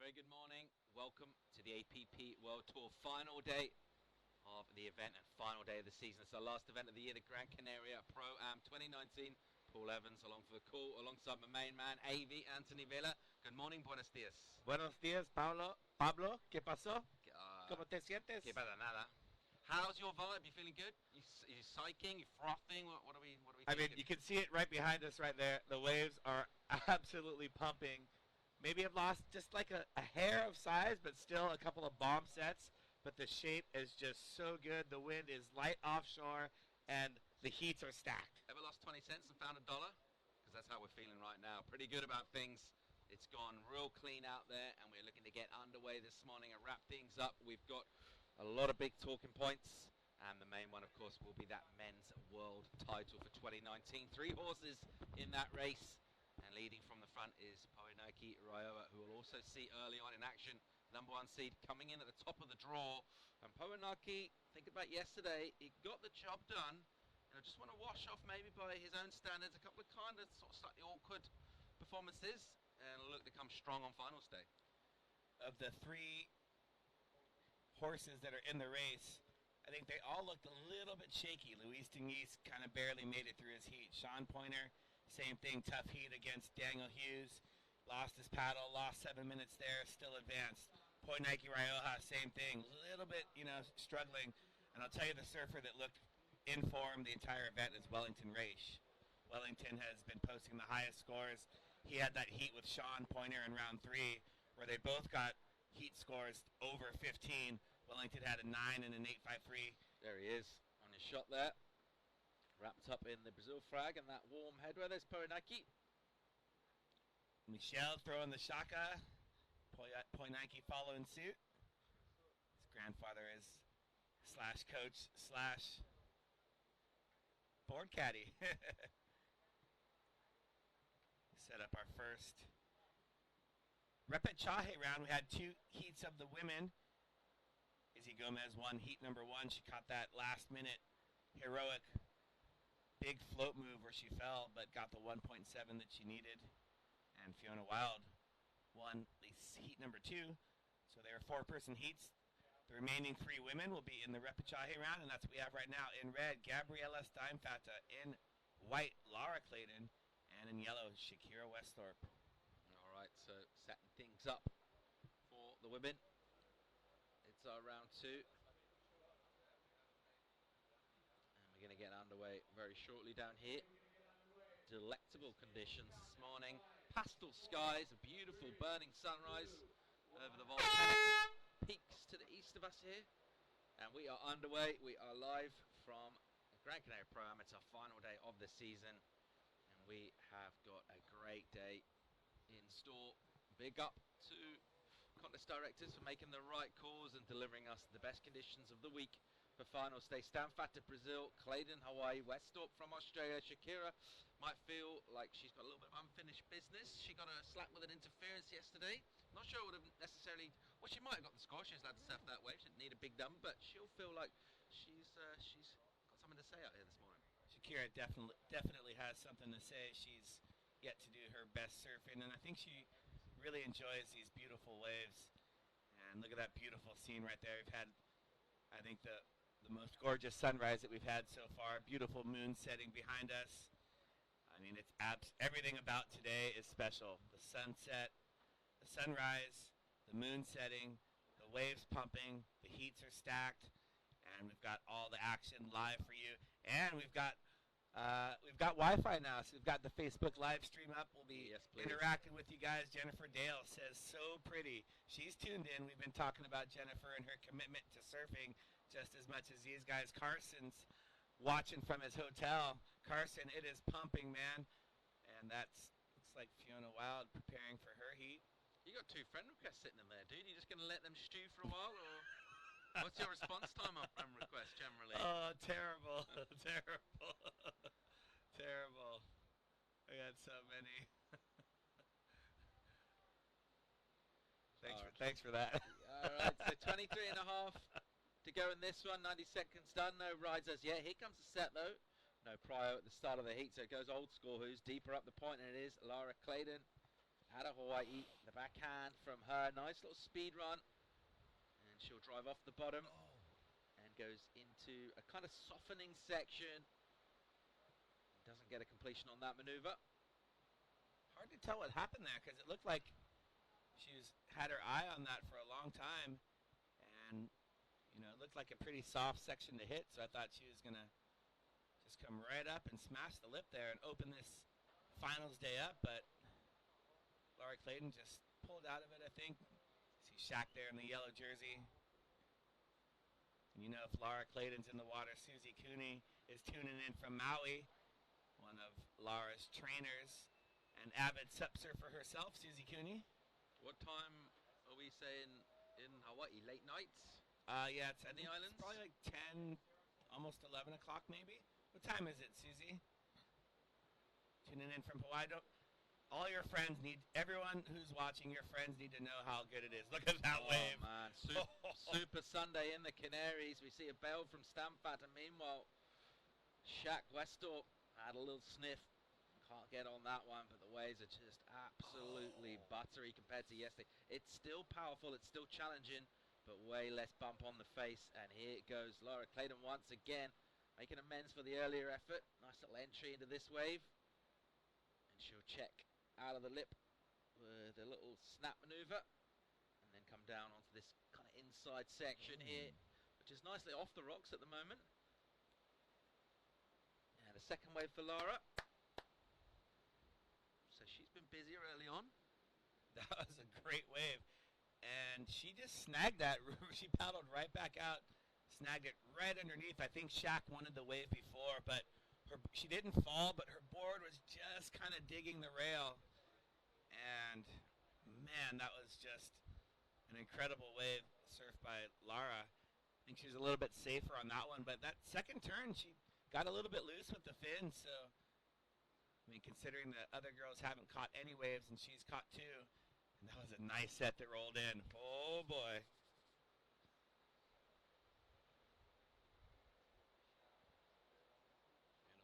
Very good morning. Welcome to the APP World Tour final day of the event and final day of the season. It's our last event of the year, the Gran Canaria Pro-Am 2019. Paul Evans along for the call, alongside my main man, AV, Anthony Villa. Good morning, buenos dias. Buenos días, Pablo, ¿qué pasó? ¿Cómo te sientes? Que para nada. How's your vibe? You feeling good? You psyching? You frothing? What are we I thinking? mean, you can see it right behind us right there. The waves are absolutely pumping. Maybe have lost just like a hair of size, but still a couple of bomb sets. But the shape is just so good. The wind is light offshore, and the heats are stacked. Ever lost 20 cents and found $1? Because that's how we're feeling right now. Pretty good about things. It's gone real clean out there, and we're looking to get underway this morning and wrap things up. We've got a lot of big talking points, and the main one, of course, will be that men's world title for 2019. 3 horses in that race, and leading from the front is Poenaki Raioa, who will also see early on in action. #1 seed coming in at the top of the draw, and Poenaki, think about yesterday, he got the job done. And I just want to wash off, maybe by his own standards, a couple of kind of sort of slightly awkward performances, and look to come strong on finals day. Of the 3 horses that are in the race, I think they all looked a little bit shaky. Luis Tinguis kind of barely made it through his heat. Sean Pointer, same thing, tough heat against Daniel Hughes. Lost his paddle, lost 7 minutes there, still advanced. Poenaki Raioa, same thing, a little bit, struggling. And I'll tell you, the surfer that looked in form the entire event is Wellington Raish. Wellington has been posting the highest scores. He had that heat with Sean Pointer in round 3, where they both got heat scores over 15. Wellington had a 9 and an 8.53. There he is on his shot there. Wrapped up in the Brazil flag and that warm headwear. There's Poenaki. Michelle throwing the shaka. Poenaki following suit. His grandfather is / coach / board caddy. Set up our first repechaje round. We had 2 heats of the women. Izzy Gomez won heat #1. She caught that last minute heroic big float move where she fell, but got the 1.7 that she needed. And Fiona Wild won the heat #2. So they are 4-person heats. The remaining 3 women will be in the repechaje round, and that's what we have right now. In red, Gabriela Steinfata. In white, Laura Clayton. And in yellow, Shakira Westhorpe. All right, so setting things up for the women. It's our round 2. And we're going to get underway very shortly down here. Delectable conditions this morning. Pastel skies, a beautiful burning sunrise over the volcanic peaks to the east of us here. And we are underway. We are live from the Gran Canaria Pro-Am. It's our final day of the season. And we have got a great day in store. Big up to contest directors for making the right calls and delivering us the best conditions of the week for finals day. Stanfata, Brazil, Clayton, Hawaii, Westhorpe from Australia. Shakira might feel like she's got a little bit of unfinished business. She got a slap with an interference yesterday. Not sure it would have necessarily, well, she might have got the score. She's allowed to surf that way. She didn't need a big number, but she'll feel like she's got something to say out here this morning. Shakira definitely has something to say. She's yet to do her best surfing, and I think she really enjoys these beautiful waves. And look at that beautiful scene right there. We've had, I think, the most gorgeous sunrise that we've had so far. Beautiful moon setting behind us. I mean, it's everything about today is special. The sunset, the sunrise, the moon setting, the waves pumping, the heats are stacked, and we've got all the action live for you. And we've got Wi-Fi now, so we've got the Facebook live stream up. We'll be interacting with you guys. Jennifer Dale says, so pretty. She's tuned in. We've been talking about Jennifer and her commitment to surfing just as much as these guys. Carson's watching from his hotel. Carson, it is pumping, man. And that's looks like Fiona Wild preparing for her heat. You got 2 friend requests sitting in there, dude. You just going to let them stew for a while, or what's your response time on friend requests generally? Oh, terrible. Terrible. I got so many. Thanks for that. All right, so 23 and a half to go in this one. 90 seconds done. No rides as yet. Here comes the set, though. No prio at the start of the heat, so it goes old school. Who's deeper up the point, and it is Lara Clayton out of Hawaii. The backhand from her. Nice little speed run. And she'll drive off the bottom and goes into a kind of softening section. Doesn't get a completion on that maneuver. Hard to tell what happened there because it looked like she's had her eye on that for a long time. And, you know, it looked like a pretty soft section to hit. So I thought she was going to just come right up and smash the lip there and open this finals day up. But Laura Clayton just pulled out of it, I think. See Shaq there in the yellow jersey. And you know, if Laura Clayton's in the water, Susie Cooney is tuning in from Maui, one of Laura's trainers, and avid sup surfer herself, Susie Cooney. What time are we saying in Hawaii? Late nights? Yeah, it's in the islands? It's probably like 10, almost 11 o'clock maybe. What time is it, Susie? Tuning in from Hawaii. All your friends need, everyone who's watching, your friends need to know how good it is. Look at that wave. Man. Super Sunday in the Canaries. We see a bail from Stamford, and meanwhile, Shaq Westorp had a little sniff. Can't get on that one, but the waves are just absolutely buttery compared to yesterday. It's still powerful, it's still challenging, but way less bump on the face. And here it goes. Laura Clayton once again making amends for the earlier effort. Nice little entry into this wave. And she'll check out of the lip with a little snap maneuver. And then come down onto this kind of inside section here, which is nicely off the rocks at the moment. And a second wave for Laura. So she's been busy early on. That was a great wave. And she just snagged that. She paddled right back out, snagged it right underneath. I think Shaq wanted the wave before, but she didn't fall, but her board was just kind of digging the rail. And, man, that was just an incredible wave surfed by Lara. I think she was a little bit safer on that one, but that second turn, she got a little bit loose with the fin, so... I mean, considering that other girls haven't caught any waves and she's caught two, and that was a nice set that rolled in. Oh, boy.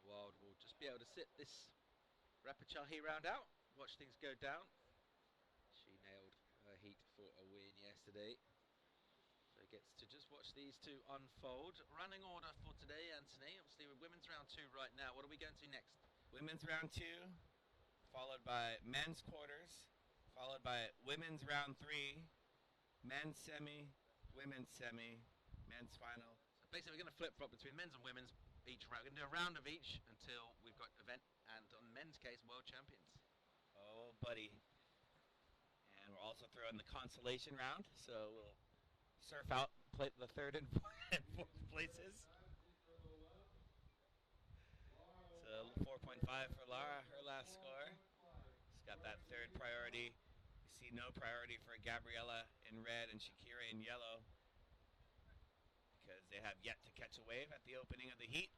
In a while, we'll just be able to sit this Rapachahi round out, watch things go down. She nailed her heat for a win yesterday. So gets to just watch these two unfold. Running order for today, Anthony. Obviously, with women's round 2 right now. What are we going to next? Women's round 2, followed by men's quarters, followed by women's round 3, men's semi, women's semi, men's final. So basically, we're going to flip-flop between men's and women's each round. We're going to do a round of each until we've got event and, on men's case, world champions. Oh, buddy. And we'll also throw in the consolation round, so we'll surf out, play the third and fourth places. So 4.5 for Lara, her last score. She's got that third priority. You see no priority for Gabriella in red and Shakira in yellow because they have yet to catch a wave at the opening of the heat.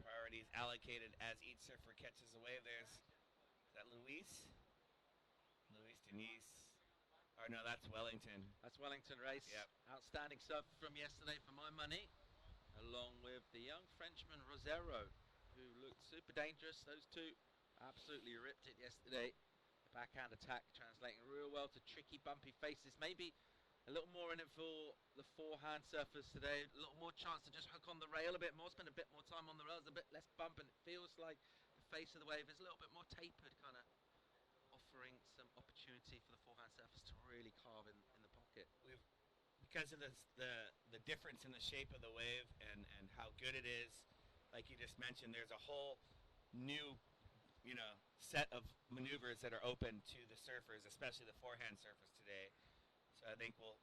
Priorities allocated as each surfer catches a wave. Is that Luis? Luis Denise. Or no, that's Wellington. That's Wellington race. Yep. Outstanding surfer from yesterday for my money. Along with the young Frenchman Rosero, who looked super dangerous. Those two absolutely ripped it yesterday. The backhand attack translating real well to tricky, bumpy faces. Maybe a little more in it for the forehand surfers today. A little more chance to just hook on the rail a bit more, spend a bit more time on the rails, a bit less bump, and it feels like the face of the wave is a little bit more tapered, kind of offering some opportunity for the forehand surfers to really carve in the pocket. Because of the difference in the shape of the wave and how good it is, like you just mentioned, there's a whole new, set of maneuvers that are open to the surfers, especially the forehand surfers today. So I think we'll,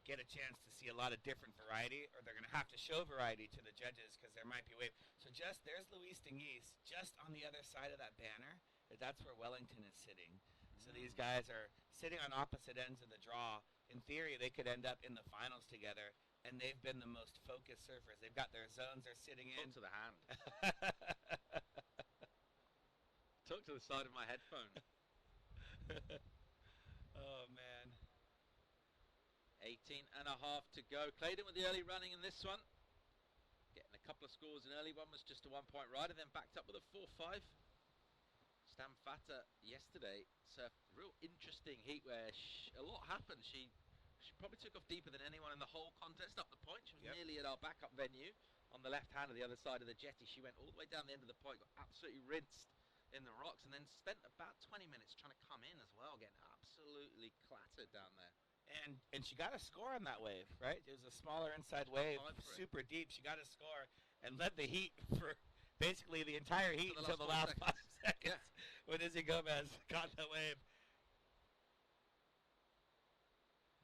get a chance to see a lot of different variety, or they're going to have to show variety to the judges because there might be wave. So there's Luis Denise, just on the other side of that banner. That's where Wellington is sitting. So these guys are sitting on opposite ends of the draw. In theory, they could end up in the finals together, and they've been the most focused surfers. They've got their zones they're sitting in. Talk to the hand. Talk to the side of my headphone. Oh, man. 18 and a half to go. Clayton with the early running in this one. Getting a couple of scores. An early one was just a 1 point rider, then backed up with a 4-5. Stamfata yesterday surfed a real interesting heat where a lot happened. She probably took off deeper than anyone in the whole contest up the point. She was nearly at our backup venue on the left hand of the other side of the jetty. She went all the way down the end of the point, got absolutely rinsed in the rocks, and then spent about 20 minutes trying to come in as well, getting absolutely clattered down there. And she got a score on that wave, right? It was a smaller inside wave, super deep. She got a score and led the heat for basically the entire heat until the last 5 seconds when Izzy Gomez caught that wave.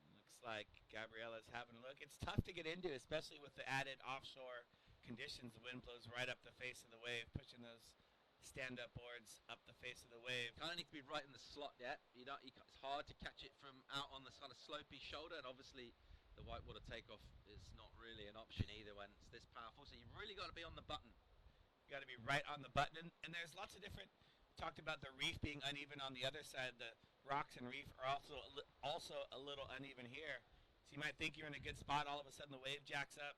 Looks like Gabriella's having a look. It's tough to get into, especially with the added offshore conditions. The wind blows right up the face of the wave, pushing those stand-up boards up the face of the wave. Kind of need to be right in the slot yet. It's hard to catch it from out on the kind of slopey shoulder, and obviously the whitewater takeoff is not really an option either when it's this powerful. So you've really got to be on the button. You got to be right on the button, and there's lots of different. Talked about the reef being uneven on the other side. The rocks and reef are also a little uneven here. So you might think you're in a good spot. All of a sudden the wave jacks up.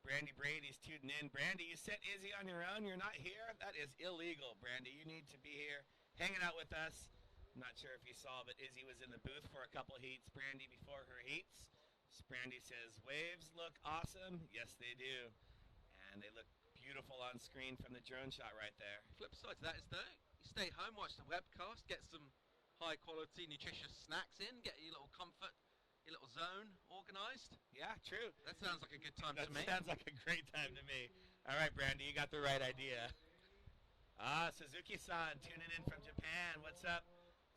Brandy Brady's tuning in. Brandy, you sent Izzy on your own. You're not here. That is illegal, Brandy. You need to be here, hanging out with us. I'm not sure if you saw, but Izzy was in the booth for a couple heats. Brandy before her heats. Brandy says, waves look awesome. Yes, they do. And they look beautiful on screen from the drone shot right there. Flip side to that is, though, you stay home, watch the webcast, get some high-quality, nutritious snacks in, get your little comfort, your little zone organised. Yeah, true. That sounds like a good time to me. That sounds like a great time to me. All right, Brandy, you got the right idea. Suzuki-san tuning in from Japan. What's up,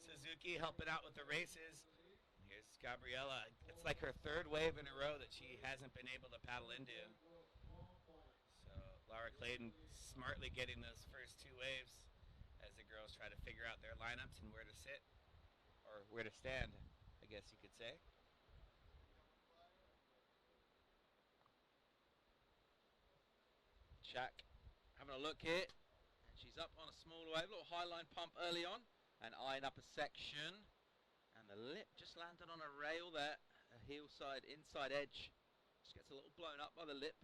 Suzuki, helping out with the races. Here's Gabriella. It's like her third wave in a row that she hasn't been able to paddle into. So Laura Clayton smartly getting those first 2 waves as the girls try to figure out their lineups and where to sit, or where to stand, I guess you could say. Jack having a look here, and she's up on a small wave, little high line pump early on, and eyeing up a section, and the lip just landed on a rail there, a heel side, inside edge, just gets a little blown up by the lip.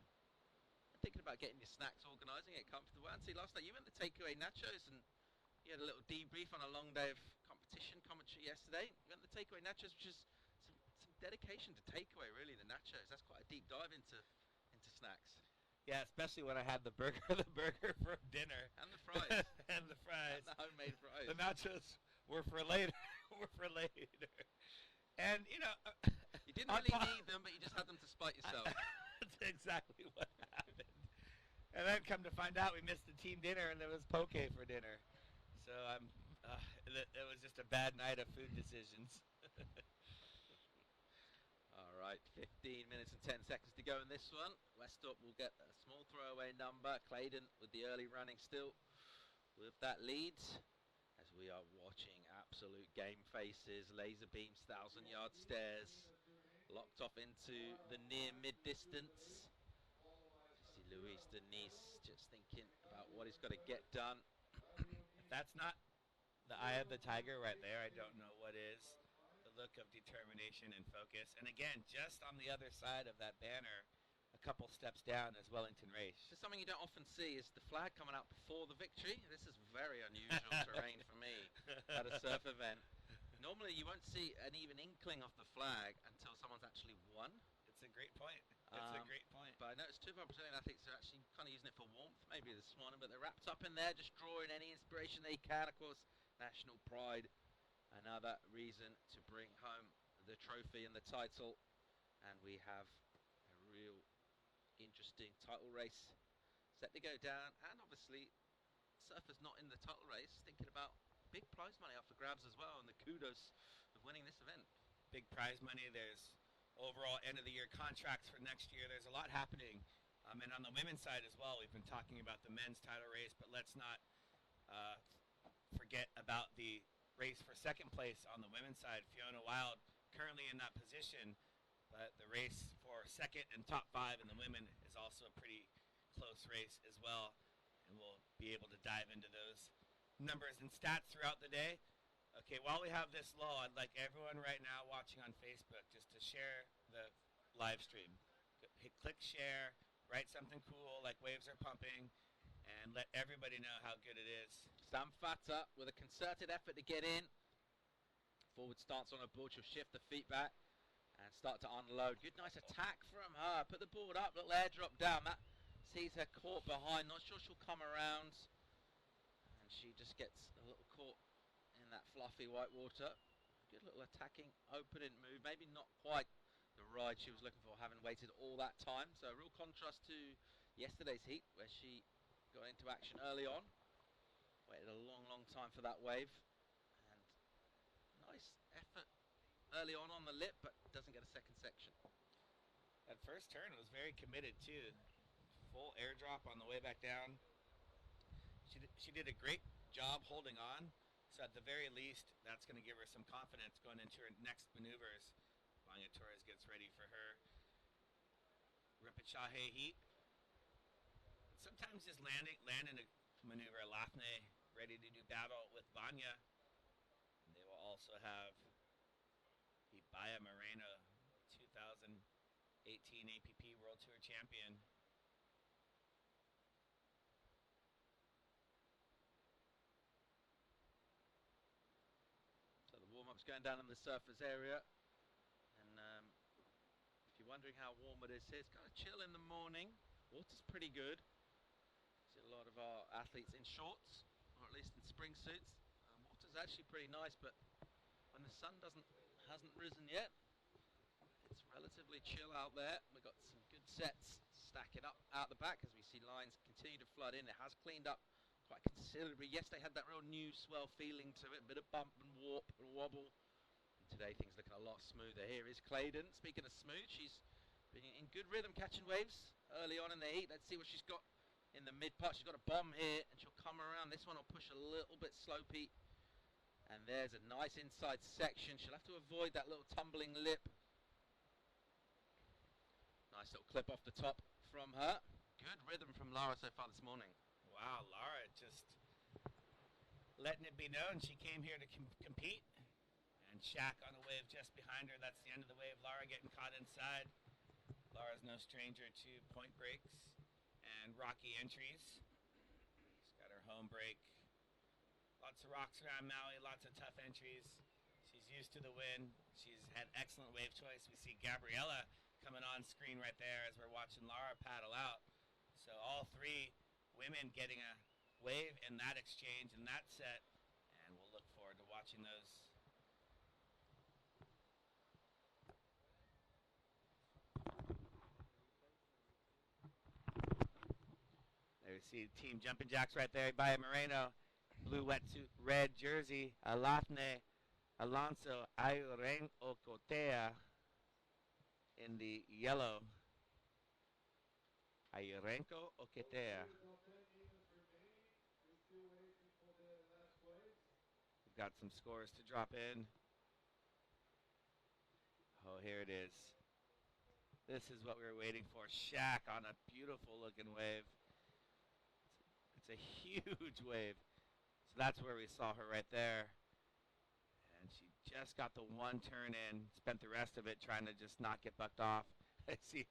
I'm thinking about getting your snacks organising it comfortable. And see, last night you went to takeaway nachos, and you had a little debrief on a long day of competition commentary yesterday. You went to takeaway nachos, which is some dedication to takeaway, really, the nachos. That's quite a deep dive into snacks. Yeah, especially when I had the burger for dinner. And the fries. And the fries. And the homemade fries. The nachos were for later. And, you know... you didn't really need them, but you just had them to spite yourself. That's exactly what happened. And then come to find out we missed the team dinner and there was poke for dinner. So it was just a bad night of food decisions. All right, 15 minutes and 10 seconds to go in this one. Westop will get a small throwaway number. Claydon with the early running still with that lead. As we are watching absolute game faces, laser beams, 1,000-yard stares, locked off into the near mid-distance. See Luis Denise just thinking about what he's got to get done. If that's not the eye of the tiger right there, I don't know what is. The look of determination and focus. And again, just on the other side of that banner, a couple steps down is Wellington Race. So something you don't often see is the flag coming out before the victory. This is very unusual terrain for me at a surf event. Normally you won't see an even inkling of the flag until someone's actually won. It's a great point. It's a great point. But I noticed 2 of our Brazilian athletes are actually kind of using it for warmth, maybe this morning, but they're wrapped up in there, just drawing any inspiration they can. Of course, national pride, another reason to bring home the trophy and the title. And we have a real interesting title race set to go down, and obviously surfers not in the title race thinking about big prize money up for grabs as well, and the kudos of winning this event. Big prize money. There's overall end of the year contracts for next year. There's a lot happening, and on the women's side as well, we've been talking about the men's title race, but let's not forget about the race for second place on the women's side. Fiona Wild currently in that position, but the race for second and top 5 in the women is also a pretty close race as well, and we'll be able to dive into those numbers and stats throughout the day. Okay, while we have this low, I'd like everyone right now watching on Facebook just to share the live stream. Click share, write something cool like waves are pumping, and let everybody know how good it is. Samfata with a concerted effort to get in. Forward stance on her board. She'll shift the feet back and start to unload. Good, nice attack from her. Put the board up, little airdrop down. That sees her caught behind. Not sure she'll come around. And she just gets a little caught in that fluffy white water. Good little attacking opening move. Maybe not quite the ride she was looking for, having waited all that time. So a real contrast to yesterday's heat, where she got into action early on. Waited a long, long time for that wave. And nice effort early on the lip, but doesn't get a second section. That first turn was very committed too. Full airdrop on the way back down. She did a great job holding on. So at the very least, that's going to give her some confidence going into her next maneuvers. Vanya Torres gets ready for her Ripichahe heat. Sometimes just landing a maneuver, Lafne ready to do battle with Vanya. And they will also have Ibaya Moreno, 2018 APP World Tour champion. So the warm-up's going down in the surface area. And if you're wondering how warm it is here, it's kind of chill in the morning. Water's pretty good. See a lot of our athletes in shorts, or at least in spring suits. Water's actually pretty nice, but when the sun hasn't risen yet, it's relatively chill out there. We've got some good sets stacking up out the back as we see lines continue to flood in. It has cleaned up quite considerably. Yesterday had that real new swell feeling to it, a bit of bump and warp and wobble. And today things looking a lot smoother. Here is Claydon. Speaking of smooth, she's been in good rhythm catching waves early on in the heat. Let's see what she's got in the mid part. She's got a bomb here and she'll come around. This one will push a little bit slopey. And there's a nice inside section. She'll have to avoid that little tumbling lip. Nice little clip off the top from her. Good rhythm from Lara so far this morning. Wow, Lara just letting it be known she came here to compete. And Shaq on a wave just behind her. That's the end of the wave. Lara getting caught inside. Lara's no stranger to point breaks and rocky entries. She's got her home break. Lots of rocks around Maui, lots of tough entries. She's used to the wind. She's had excellent wave choice. We see Gabriella coming on screen right there as we're watching Lara paddle out. So all three women getting a wave in that exchange, in that set. And we'll look forward to watching those. There you see Team Jumping Jacks right there by Moreno. Blue wetsuit, red jersey, Alafne, Alonso, Ayuren Okotea in the yellow. Ayurenko Okotea. We've got some scores to drop in. Oh, here it is. This is what we were waiting for. Shaq on a beautiful looking wave. It's a huge wave. So that's where we saw her right there. And she just got the one turn in, spent the rest of it trying to just not get bucked off. I see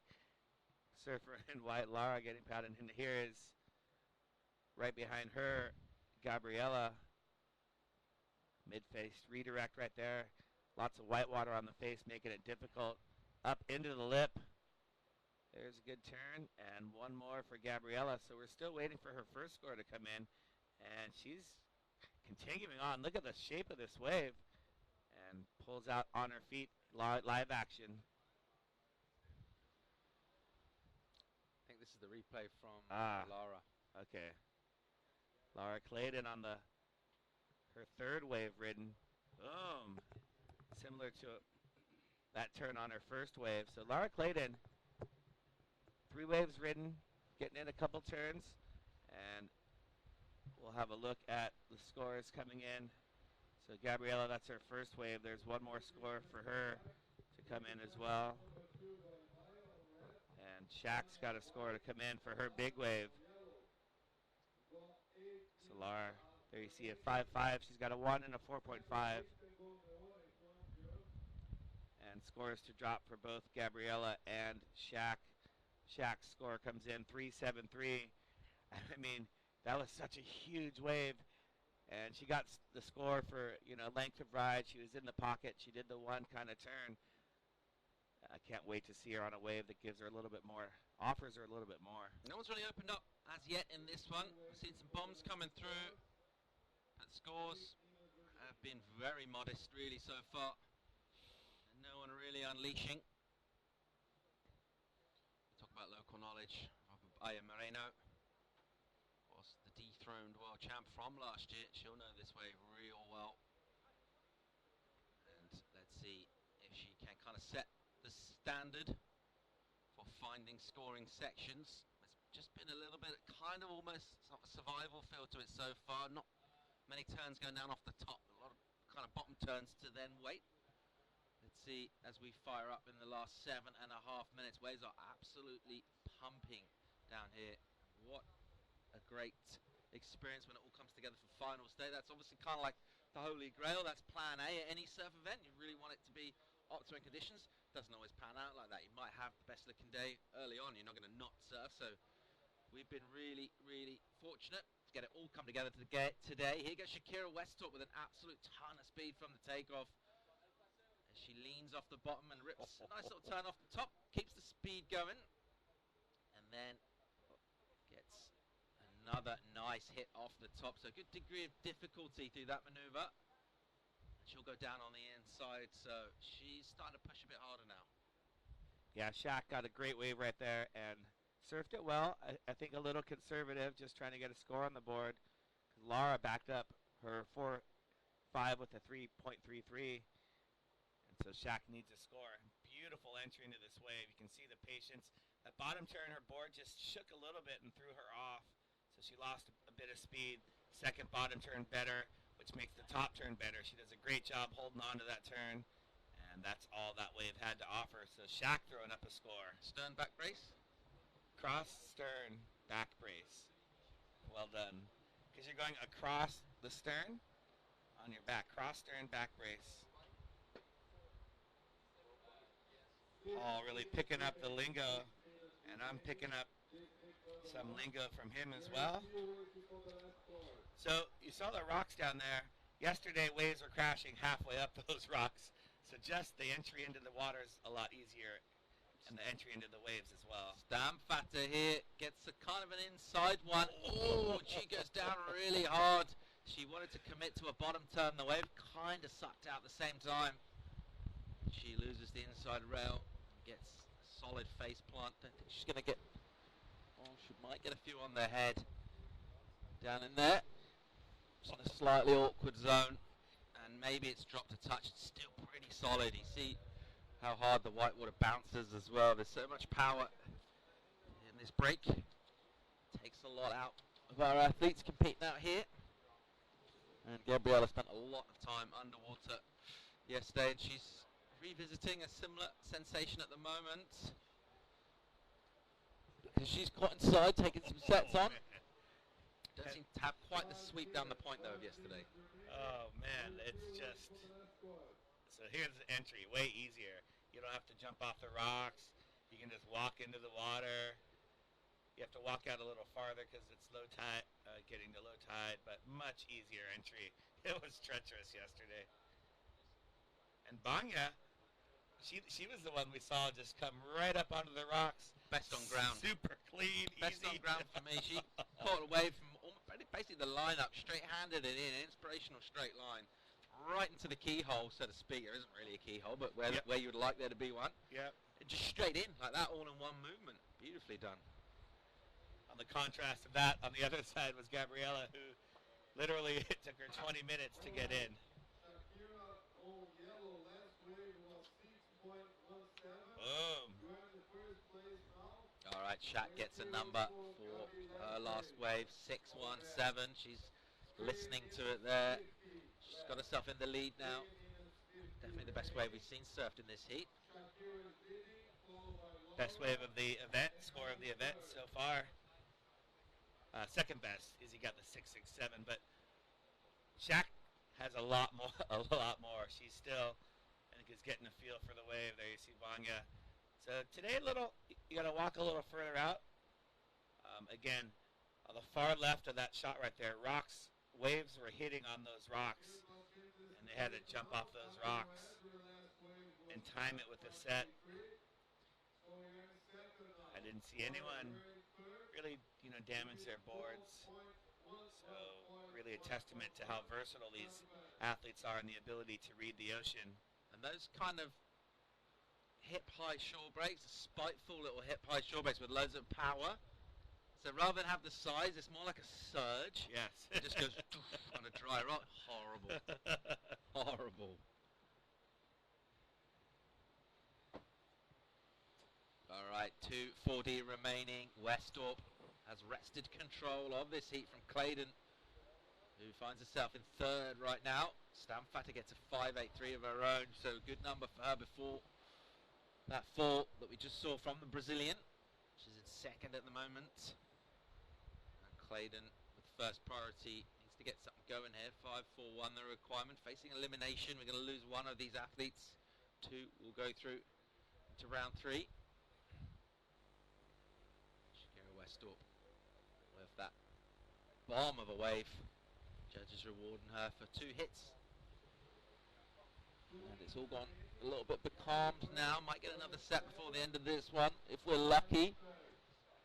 surfer in white, Lara getting padded. And here is right behind her, Gabriella. Mid-face redirect right there. Lots of white water on the face, making it difficult. Up into the lip. There's a good turn. And one more for Gabriella. So we're still waiting for her first score to come in. And she's continuing on. Look at the shape of this wave. And pulls out on her feet. Live action. I think this is the replay from Lara. Okay. Lara Claydon on her third wave ridden. Boom. Similar to that turn on her first wave. So Lara Claydon, 3 waves ridden, getting in a couple turns. And we'll have a look at the scores coming in. So Gabriella, that's her first wave. There's one more score for her to come in as well. And Shaq's got a score to come in for her big wave. So Lara, there you see a 5.5. She's got a 1 and a 4.5. And scores to drop for both Gabriella and Shaq. Shaq's score comes in 3.73. I mean, That was such a huge wave. And she got the score for, length of ride. She was in the pocket. She did the one kind of turn. I can't wait to see her on a wave that gives her a little bit more, offers her a little bit more. No one's really opened up as yet in this one. We've seen some bombs coming through, but scores have been very modest really so far. And no one really unleashing. We talk about local knowledge of Aya Moreno. Of course, the dethroned world champ from last year. She'll know this wave real well. And let's see if she can kind of set the standard for finding scoring sections. It's just been a little bit kind of almost sort of a survival feel to it so far. Not many turns going down off the top, a lot of kind of bottom turns to then wait. Let's see as we fire up in the last 7.5 minutes. Waves are absolutely pumping down here. What a great experience when it all comes together for finals day. That's obviously kind of like the holy grail. That's plan A at any surf event. You really want it to be optimum conditions. Doesn't always pan out like that. You might have the best looking day early on. You're not going to not surf. So we've been really, really fortunate to get it all come together today. Here goes Shakira Westthorpe with an absolute ton of speed from the takeoff. As she leans off the bottom and rips a nice little turn off the top. Keeps the speed going. And then gets another nice hit off the top. So a good degree of difficulty through that maneuver. She'll go down on the inside, so she's starting to push a bit harder now. Yeah, Shaq got a great wave right there and surfed it well. I think a little conservative, just trying to get a score on the board. Lara backed up her 4.5 with a 3.33. And so Shaq needs a score. Beautiful entry into this wave. You can see the patience. That bottom turn, her board just shook a little bit and threw her off. So she lost a bit of speed. Second bottom turn better, which makes the top turn better. She does a great job holding on to that turn. And that's all that wave had to offer. So Shaq throwing up a score. Stern back brace? Cross, stern, back brace. Well done. Because you're going across the stern on your back. Cross, stern, back brace. Paul really picking up the lingo, and I'm picking up some lingo from him as well. So you saw the rocks down there. Yesterday, waves were crashing halfway up those rocks. So just the entry into the water is a lot easier, and the entry into the waves as well. Stamfata here gets a kind of an inside one. Oh, she goes down really hard. She wanted to commit to a bottom turn. The wave kind of sucked out at the same time. She loses the inside rail and gets a solid face plant. Don't think she's going to get... Oh, she might get a few on the head. Down in there. It's in a slightly awkward zone. And maybe it's dropped a touch. It's still pretty solid. You see how hard the whitewater bounces as well. There's so much power in this break. Takes a lot out of our athletes competing out here. And Gabriella spent a lot of time underwater yesterday, and she's revisiting a similar sensation at the moment. Because she's caught inside, taking some sets on. Doesn't seem to have quite the sweep down the point, though, of yesterday. Oh, man, it's just... So here's the entry, way easier. You don't have to jump off the rocks. You can just walk into the water. You have to walk out a little farther because it's low tide, getting to low tide, but much easier entry. It was treacherous yesterday. And Banya, she was the one we saw just come right up onto the rocks. Best on ground. Super clean, Best easy. on ground for me. She caught away from basically the lineup, straight-handed it in, an inspirational straight line, right into the keyhole, so to speak. There isn't really a keyhole, but where you would like there to be one. Yep. Just straight in, like that, all in one movement. Beautifully done. On the contrast of that, on the other side was Gabriella, who literally it took her 20 minutes to get in. Boom. All right, Shaq gets a number for her last wave, 617. She's listening to it there. She's got herself in the lead now. Definitely the best wave we've seen surfed in this heat. Best wave of the event, score of the event so far. Second best is he got the 667, but Shaq has a lot more. She's still, I think, is getting a feel for the wave. There you see Vanya. So today, you got to walk a little further out. Again, On the far left of that shot right there, waves were hitting on those rocks, and they had to jump off those rocks and time it with the set. I didn't see anyone really, damage their boards. So really a testament to how versatile these athletes are and the ability to read the ocean. And those kind of hip-high shore breaks, spiteful little hip-high shore breaks with loads of power. So rather than have the size, it's more like a surge. Yes. It just goes on a dry rock. Horrible. Horrible. All right, 2:40 remaining. Westorp has wrested control of this heat from Claydon, who finds herself in third right now. Stamfata gets a 5.83 of her own, so good number for her before that fall that we just saw from the Brazilian. She's in second at the moment. And Claydon, with first priority, needs to get something going here. 5.41 the requirement. Facing elimination, we're going to lose one of these athletes. Two will go through to round three. Westorp with that bomb of a wave. Judges rewarding her for 2 hits. And it's all gone a little bit becalmed now. Might get another set before the end of this one if we're lucky.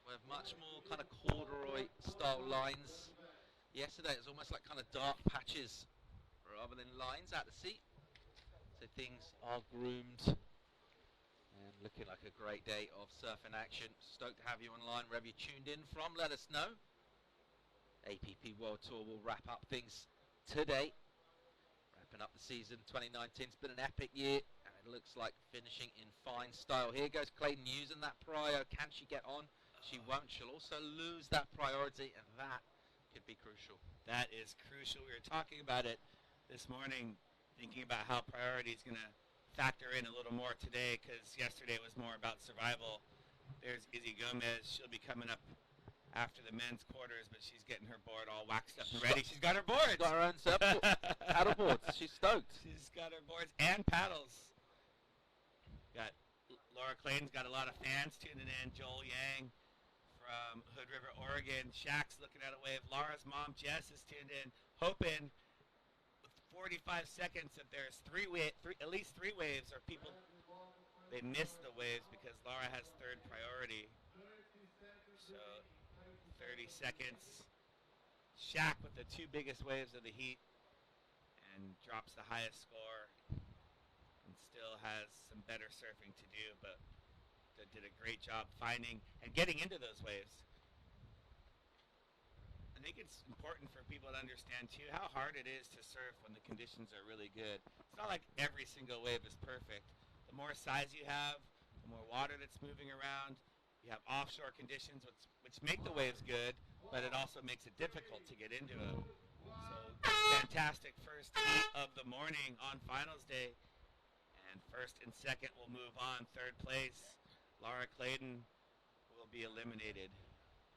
We have much more kind of corduroy style lines. Yesterday it was almost like kind of dark patches rather than lines out to sea. So things are groomed. And looking like a great day of surfing action. Stoked to have you online. Wherever you tuned in from, let us know. APP World Tour will wrap up things today. Wrapping up the season 2019. It's been an epic year, and it looks like finishing in fine style. Here goes Claydon using that prio. Can she get on? She won't. She'll also lose that priority, and that could be crucial. That is crucial. We were talking about it this morning, thinking about how priority is going to factor in a little more today, because yesterday was more about survival. There's Izzy Gomez. She'll be coming up after the men's quarters, but she's getting her board all waxed up and ready. She's got her boards. She's got her own paddle boards. She's stoked. She's got her boards and paddles. Got Laura Clayton's got a lot of fans tuning in. Joel Yang from Hood River, Oregon. Shaq's looking at a wave. Laura's mom, Jess, is tuned in, hoping 45 seconds that there's at least three waves, or people, they miss the waves because Laura has third priority. So 30 seconds. Shaq with the 2 biggest waves of the heat and drops the highest score and still has some better surfing to do, but did a great job finding and getting into those waves. I think it's important for people to understand, too, how hard it is to surf when the conditions are really good. It's not like every single wave is perfect. The more size you have, the more water that's moving around. You have offshore conditions, which make the waves good, but it also makes it difficult to get into it. So, fantastic first heat of the morning on finals day. And first and second will move on. Third place, Laura Claydon will be eliminated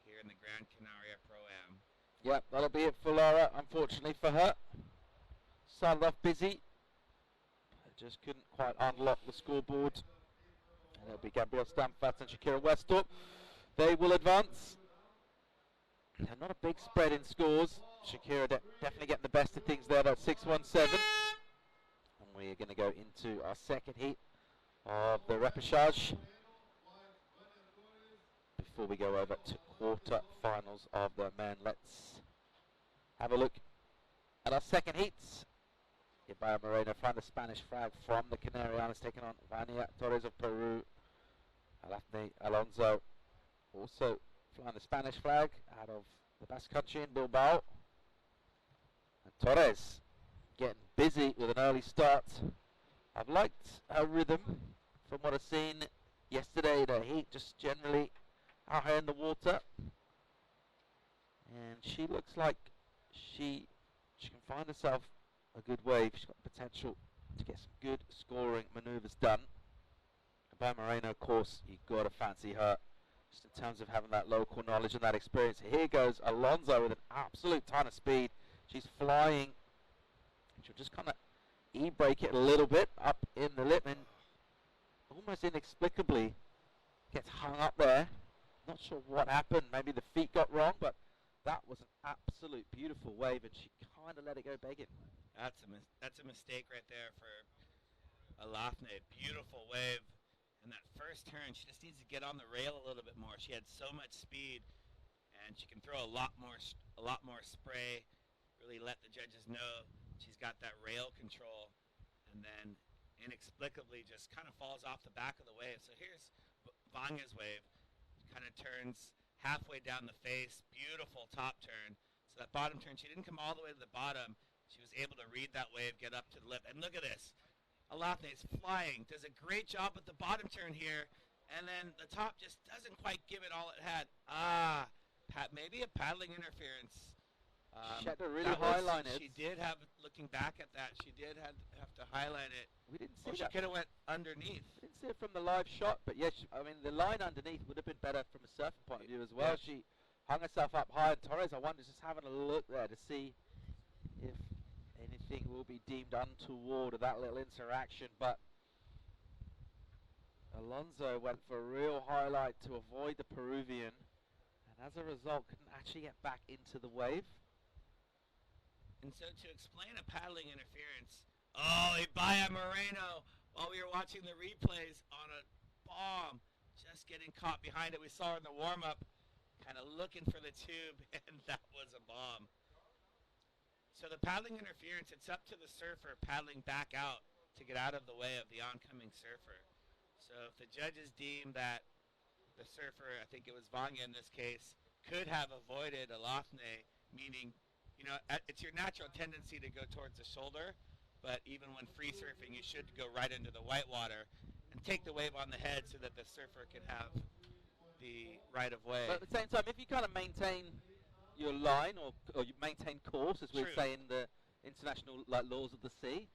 here in the Gran Canaria Pro-Am. Yep, that'll be it for Laura, unfortunately for her. Started off busy, but just couldn't quite unlock the scoreboard. And it'll be Gabrielle Stamfat and Shakira Westorp. They will advance. And not a big spread in scores. Shakira definitely getting the best of things there, about 6-1-7. And we are going to go into our second heat of the repechage before we go over to quarter-finals of the men. Let's have a look at our second heats. Ibarra Moreno flying the Spanish flag from the Canary Islands, taking on Vania Torres of Peru. Alafne Alonso also flying the Spanish flag out of the Basque Country in Bilbao. And Torres getting busy with an early start. I've liked her rhythm from what I've seen yesterday in her heat, just generally out here in the water. And she looks like she can find herself a good wave. She's got the potential to get some good scoring manoeuvres done. By Moreno, of course, you've got to fancy her just in terms of having that local knowledge and that experience. Here goes Alonso with an absolute ton of speed. She's flying. She'll just kind of e-brake it a little bit up in the lip and almost inexplicably gets hung up there. Not sure what happened. Maybe the feet got wrong, but that was an absolute beautiful wave, and she kind of let it go begging. That's a mistake right there for Alafne. Beautiful wave. And that first turn, she just needs to get on the rail a little bit more. She had so much speed, and she can throw a lot more spray. Really let the judges know she's got that rail control, and then inexplicably just kind of falls off the back of the wave. So here's Vanya's wave. Kind of turns halfway down the face. Beautiful top turn. So that bottom turn, she didn't come all the way to the bottom. She was able to read that wave, get up to the lip. And look at this. Alafne is flying. Does a great job with the bottom turn here. And then the top just doesn't quite give it all it had. Maybe a paddling interference. She had to really highlight it. She did have, looking back at that, she did have to highlight it. We didn't see that. She could have went underneath. We didn't see it from the live shot, but yes, I mean, the line underneath would have been better from a surfing point of view as well. Yeah. She hung herself up high, and Torres, I wonder, just having a look there to see if anything will be deemed untoward of that little interaction, but Alonso went for a real highlight to avoid the Peruvian, and as a result couldn't actually get back into the wave. And so to explain a paddling interference, Ibaya Moreno, while we were watching the replays on a bomb, just getting caught behind it. We saw her in the warm-up, kind of looking for the tube, and that was a bomb. So the paddling interference, it's up to the surfer paddling back out to get out of the way of the oncoming surfer. So if the judges deem that the surfer, I think it was Vanya in this case, could have avoided Alafne, meaning, it's your natural tendency to go towards the shoulder, but even when free surfing, you should go right into the white water and take the wave on the head so that the surfer can have the right of way. But at the same time, if you kind of maintain your line or you maintain course, as we would say in the international laws of the sea,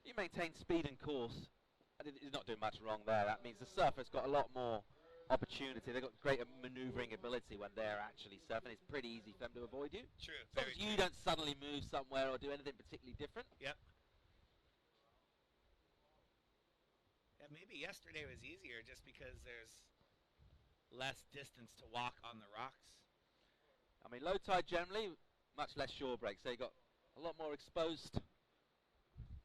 you maintain speed and course, and you're not doing much wrong there. That means the surfer's got a lot more opportunity. They've got greater manoeuvring ability when they're actually surfing. It's pretty easy for them to avoid you. True. As long as you don't suddenly move somewhere or do anything particularly different. Yep. Yeah, maybe yesterday was easier just because there's less distance to walk on the rocks. I mean, low tide generally, much less shore break. So you got a lot more exposed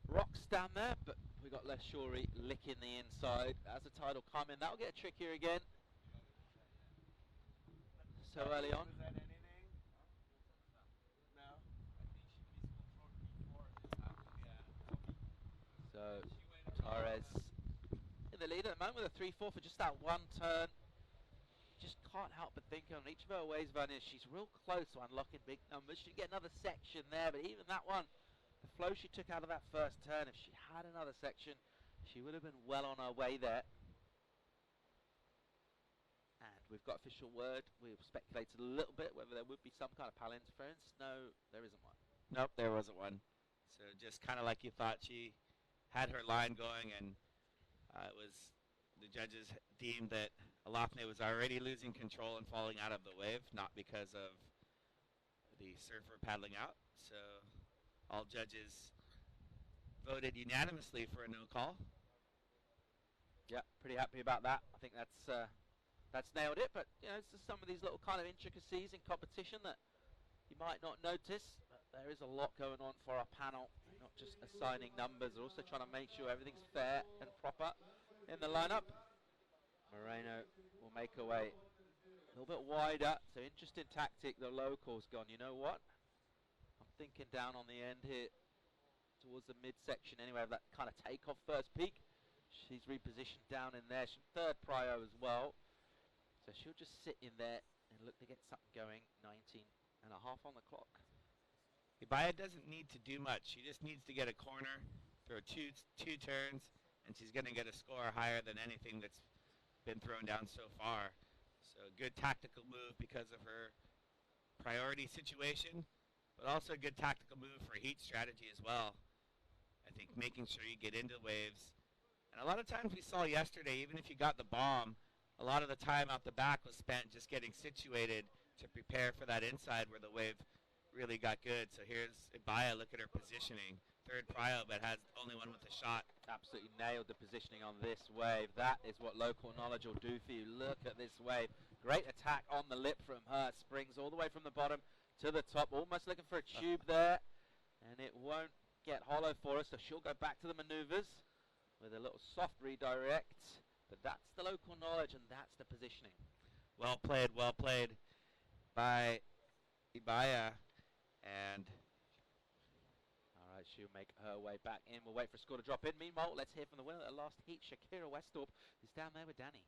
rocks down there, but we got less shorey licking the inside. As the tide will come in, that'll get trickier again. So early on. Was that anything? No. So Torres in the lead at the moment with a 3-4 for just that one turn. Just can't help but think on each of her waves, Vanessa, she's real close to unlocking big numbers. She get another section there, but even that one, the flow she took out of that first turn, if she had another section, she would have been well on her way there. And we've got official word. We've speculated a little bit whether there would be some kind of paddle interference. No, there isn't one. Nope, there wasn't one. So just kind of like you thought, she had her line going, and it was the judges deemed that Alafne was already losing control and falling out of the wave, not because of the surfer paddling out. So all judges voted unanimously for a no call. Yeah, pretty happy about that. I think that's nailed it. But it's just some of these little kind of intricacies in competition that you might not notice. But there is a lot going on for our panel. They're not just assigning numbers, they're also trying to make sure everything's fair and proper in the lineup. Moreno will make her way a little bit wider. So interesting tactic. The local's gone, you know what? I'm thinking down on the end here towards the midsection anyway of that kind of takeoff first peak. She's repositioned down in there. She's third prio as well. So she'll just sit in there and look to get something going. 19 and a half on the clock. Ibaya doesn't need to do much. She just needs to get a corner, throw two turns, and she's going to get a score higher than anything that's been thrown down so far. So good tactical move because of her priority situation, but also a good tactical move for heat strategy as well. I think making sure you get into waves. And a lot of times we saw yesterday, even if you got the bomb, a lot of the time out the back was spent just getting situated to prepare for that inside where the wave really got good. So here's Ibaya, look at her positioning. third prio, but has only one with a shot. Absolutely nailed the positioning on this wave. That is what local knowledge will do for you. Look at this wave. Great attack on the lip from her. Springs all the way from the bottom to the top. Almost looking for a tube there. And it won't get hollow for us, so she'll go back to the maneuvers with a little soft redirect. But that's the local knowledge, and that's the positioning. Well played by Ibaya. And all right, she'll make her way back in. We'll wait for a score to drop in. Meanwhile, let's hear from the winner of the last heat, Shakira Westorp, who's down there with Danny.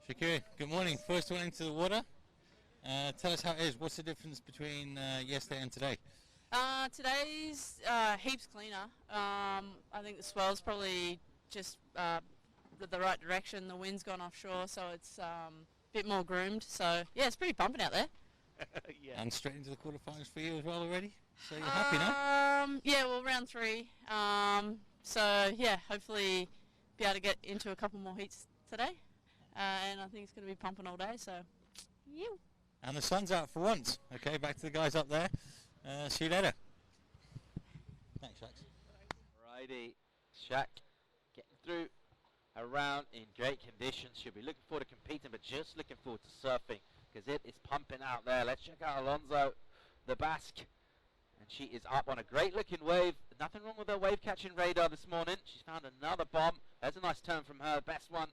Shakira, good morning. First one into the water. Tell us how it is. What's the difference between yesterday and today? Today's heaps cleaner. I think the swell's probably just the right direction. The wind's gone offshore, so it's a bit more groomed. So, yeah, it's pretty pumping out there. yeah. And straight into the quarterfinals for you as well already? So you're happy now? Yeah, well, round 3. So, yeah, hopefully be able to get into a couple more heats today. And I think it's going to be pumping all day, so, yeah. And the sun's out for once. Okay, back to the guys up there. See you later. Thanks, Shax. Righty, Shaq getting through a round in great conditions. She'll be looking forward to competing, but just looking forward to surfing because it is pumping out there. Let's check out Alonso, the Basque. And she is up on a great looking wave. Nothing wrong with her wave catching radar this morning. She's found another bomb. There's a nice turn from her. Best one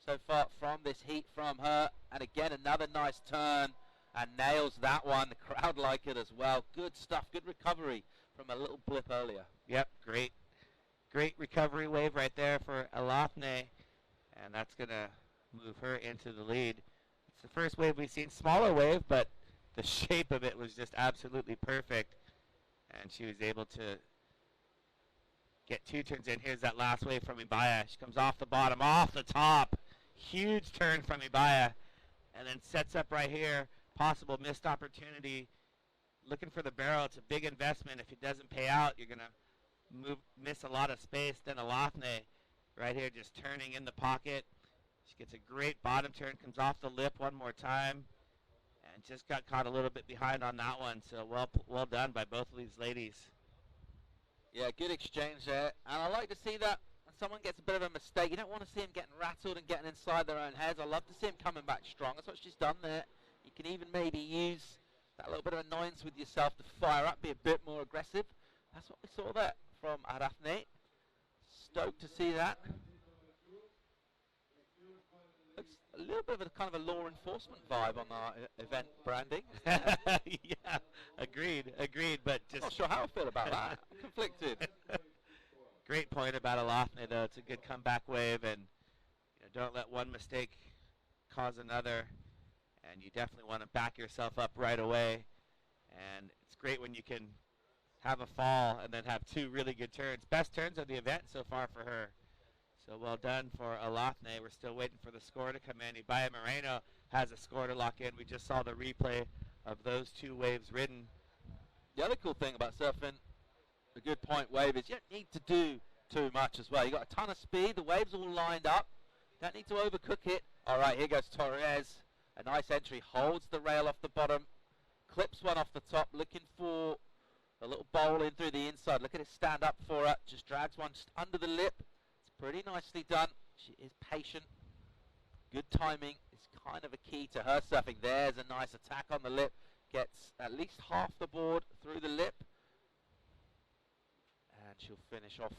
so far from this heat from her. And again, another nice turn. And nails that one. The crowd like it as well. Good stuff. Good recovery from a little blip earlier. Yep, great recovery wave right there for Alafne. And that's going to move her into the lead. It's the first wave we've seen. Smaller wave, but the shape of it was just absolutely perfect. And she was able to get 2 turns in. Here's that last wave from Ibaya. She comes off the bottom, off the top. Huge turn from Ibaya. And then sets up right here. Possible missed opportunity. Looking for the barrel. It's a big investment. If it doesn't pay out, you're going to miss a lot of space. Then Alafne right here just turning in the pocket. She gets a great bottom turn. Comes off the lip one more time. And just got caught a little bit behind on that one. So well done by both of these ladies. Yeah, good exchange there. And I like to see that when someone gets a bit of a mistake, you don't want to see them getting rattled and getting inside their own heads. I love to see them coming back strong. That's what she's done there. You can even maybe use that little bit of annoyance with yourself to fire up, be a bit more aggressive. That's what we saw there from Arafne. Stoked to see that. Looks a little bit of a kind of a law enforcement vibe on our event branding. Yeah, agreed. But just Not sure how I feel about that. I'm conflicted. Great point about Alafne, though. It's a good comeback wave, and don't let one mistake cause another. And you definitely want to back yourself up right away. And it's great when you can have a fall and then have 2 really good turns. Best turns of the event so far for her. So well done for Alafne. We're still waiting for the score to come in. Ibaya Moreno has a score to lock in. We just saw the replay of those 2 waves ridden. The other cool thing about surfing a good point wave is you don't need to do too much as well. You've got a ton of speed. The waves all lined up. Don't need to overcook it. All right, here goes Torres. A nice entry, holds the rail off the bottom, clips one off the top, looking for a little bowl in through the inside. Look at it stand up for her, just drags one just under the lip. It's pretty nicely done. She is patient. Good timing is kind of a key to her surfing. There's a nice attack on the lip, gets at least half the board through the lip. And she'll finish off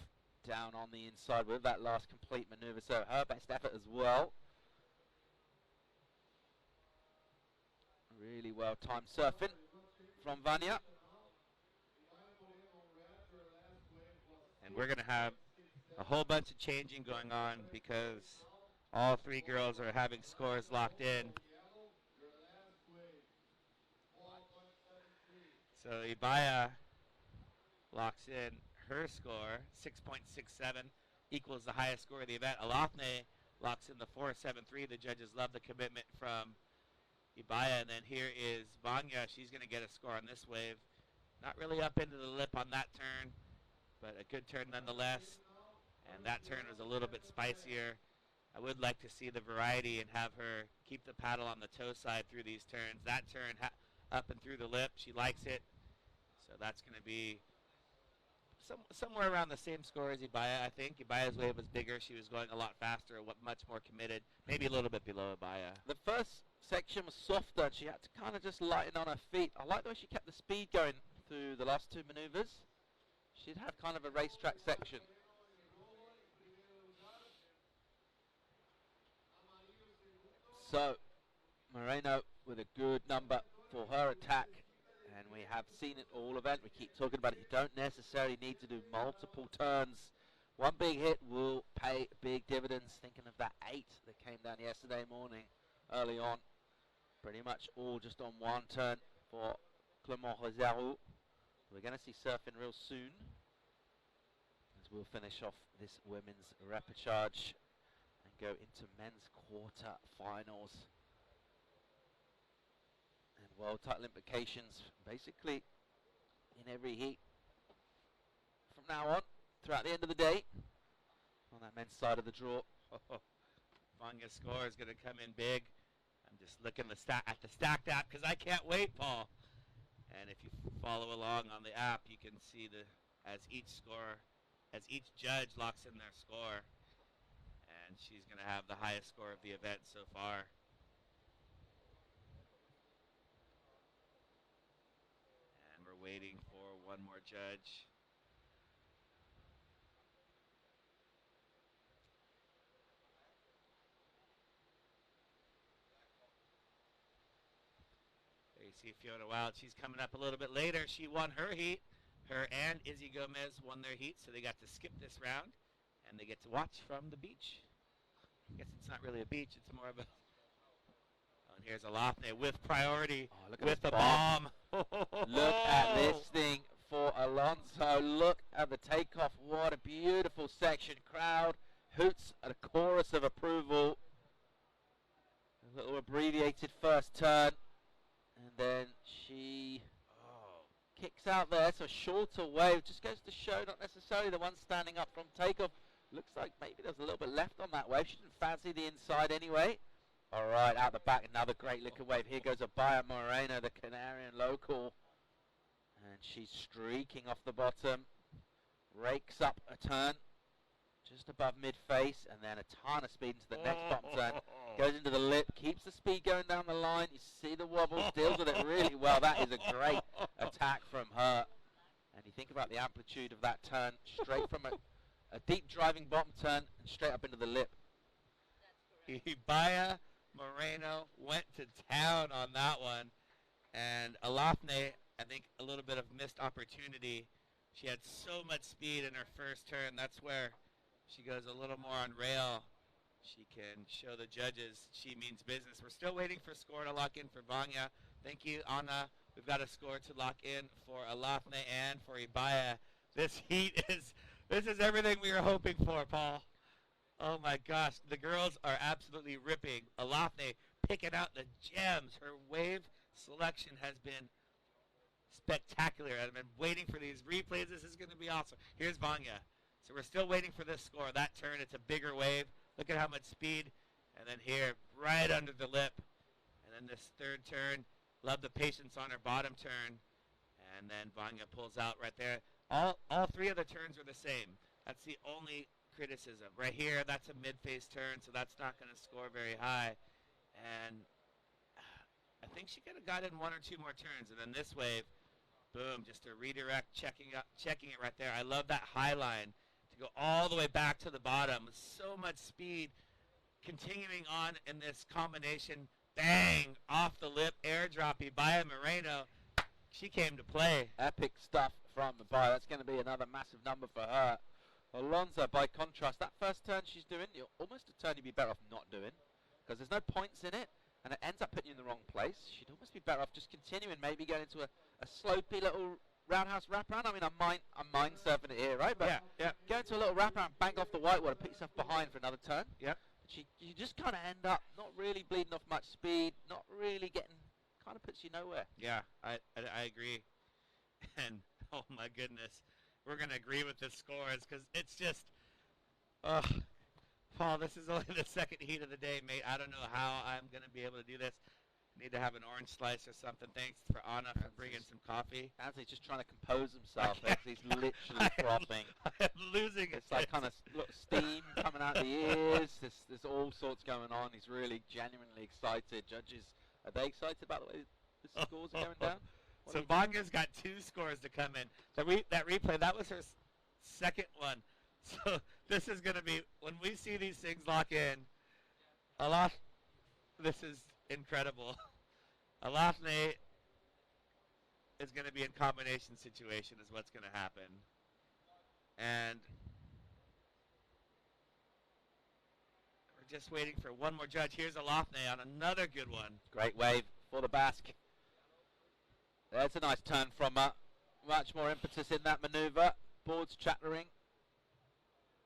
down on the inside with that last complete maneuver. So her best effort as well. Really well timed surfing from Vanya. And we're going to have a whole bunch of changing going on because all 3 girls are having scores locked in. So Ibaya locks in her score, 6.67, equals the highest score of the event. Alafne locks in the 4.73. The judges love the commitment from Ibaya. And then here is Vanya. She's going to get a score on this wave. Not really up into the lip on that turn, but a good turn nonetheless. And that turn was a little bit spicier. I would like to see the variety and have her keep the paddle on the toe side through these turns. That turn up and through the lip. She likes it. So that's going to be somewhere around the same score as Ibaya, I think. Ibaya's wave was bigger. She was going a lot faster, much more committed. Maybe a little bit below Ibaya. The first section was softer, and she had to kind of just lighten on her feet. I like the way she kept the speed going through the last two maneuvers. She'd have kind of a racetrack section. So, Moreno with a good number for her attack. And we have seen it all event. We keep talking about it. You don't necessarily need to do multiple turns. One big hit will pay big dividends. Thinking of that 8 that came down yesterday morning early on. Pretty much all just on one turn for Clément Rezero. We're going to see surfing real soon, as we'll finish off this women's repechage and go into men's quarter finals. And world title implications basically in every heat from now on throughout the end of the day on that men's side of the draw. Vanya's score is going to come in big. I'm just looking at the stacked app because I can't wait, Paul. And if you follow along on the app, you can see as each judge locks in their score, and she's going to have the highest score of the event so far. And we're waiting for one more judge. You see Fiona Wild, she's coming up a little bit later. She won her heat. Her and Izzy Gomez won their heat, so they got to skip this round, and they get to watch from the beach. I guess it's not really a beach, it's more of a... Oh, and here's Alafne with priority, with the bomb. Look at this thing for Alonso. Look at the takeoff. What a beautiful section. Crowd hoots at a chorus of approval. A little abbreviated first turn. And then she kicks out there, so shorter wave. Just goes to show not necessarily the one standing up from takeoff. Looks like maybe there's a little bit left on that wave. She didn't fancy the inside anyway. All right, out the back, another great looking wave. Here goes Abaya Moreno, the Canarian local. And she's streaking off the bottom. Rakes up a turn just above mid-face, and then a ton of speed into the next bottom turn. Goes into the lip, keeps the speed going down the line. You see the wobbles, deals with it really well. That is a great attack from her. And you think about the amplitude of that turn, straight from a deep driving bottom turn and straight up into the lip. Ibaya Moreno went to town on that one. And Alafne, I think a little bit of missed opportunity. She had so much speed in her first turn. That's where she goes a little more on rail. She can show the judges she means business. We're still waiting for score to lock in for Vanya. Thank you, Anna. We've got a score to lock in for Alafne and for Ibaya. This heat this is everything we were hoping for, Paul. Oh my gosh, the girls are absolutely ripping. Alafne picking out the gems. Her wave selection has been spectacular. I've been waiting for these replays. This is going to be awesome. Here's Vanya. So we're still waiting for this score. That turn, it's a bigger wave. Look at how much speed. And then here, right under the lip. And then this third turn. Love the patience on her bottom turn. And then Vanya pulls out right there. All three of the turns are the same. That's the only criticism. Right here, that's a mid-face turn, so that's not going to score very high. And I think she could have got in one or two more turns. And then this wave, boom, just a redirect, checking it right there. I love that high line to go all the way back to the bottom with so much speed. Continuing on in this combination, bang, off the lip, airdrop, Ibaya Moreno. She came to play. Epic stuff from Ibaya. That's going to be another massive number for her. Alonso, by contrast, that first turn she's doing, almost a turn you'd be better off not doing, because there's no points in it, and it ends up putting you in the wrong place. She'd almost be better off just continuing, maybe going into a slopey little roundhouse wraparound. I mean, I'm mind surfing it here, right? But yeah. Go into a little wraparound, bank off the whitewater, put yourself behind for another turn. Yeah. You just kind of end up not really bleeding off much speed, not really getting, kind of puts you nowhere. Yeah, I agree. And, oh my goodness, we're going to agree with the scores because it's just, Paul, this is only the second heat of the day, mate. I don't know how I'm going to be able to do this. Need to have an orange slice or something. Thanks for Anna for bringing some coffee. Anthony's just trying to compose himself. He's literally frothing. I'm losing it. It's like kind of steam coming out the ears. There's all sorts going on. He's really genuinely excited. Judges, are they excited about the way the scores are going down? So Vanya's got 2 scores to come in. That replay, that was her second one. So this is going to be, when we see these things lock in, this is incredible. Alafne is going to be in combination situation is what's going to happen. And we're just waiting for one more judge. Here's Alafne on another good one. Great wave for the Basque. There's a nice turn from her. Much more impetus in that maneuver. Boards chattering.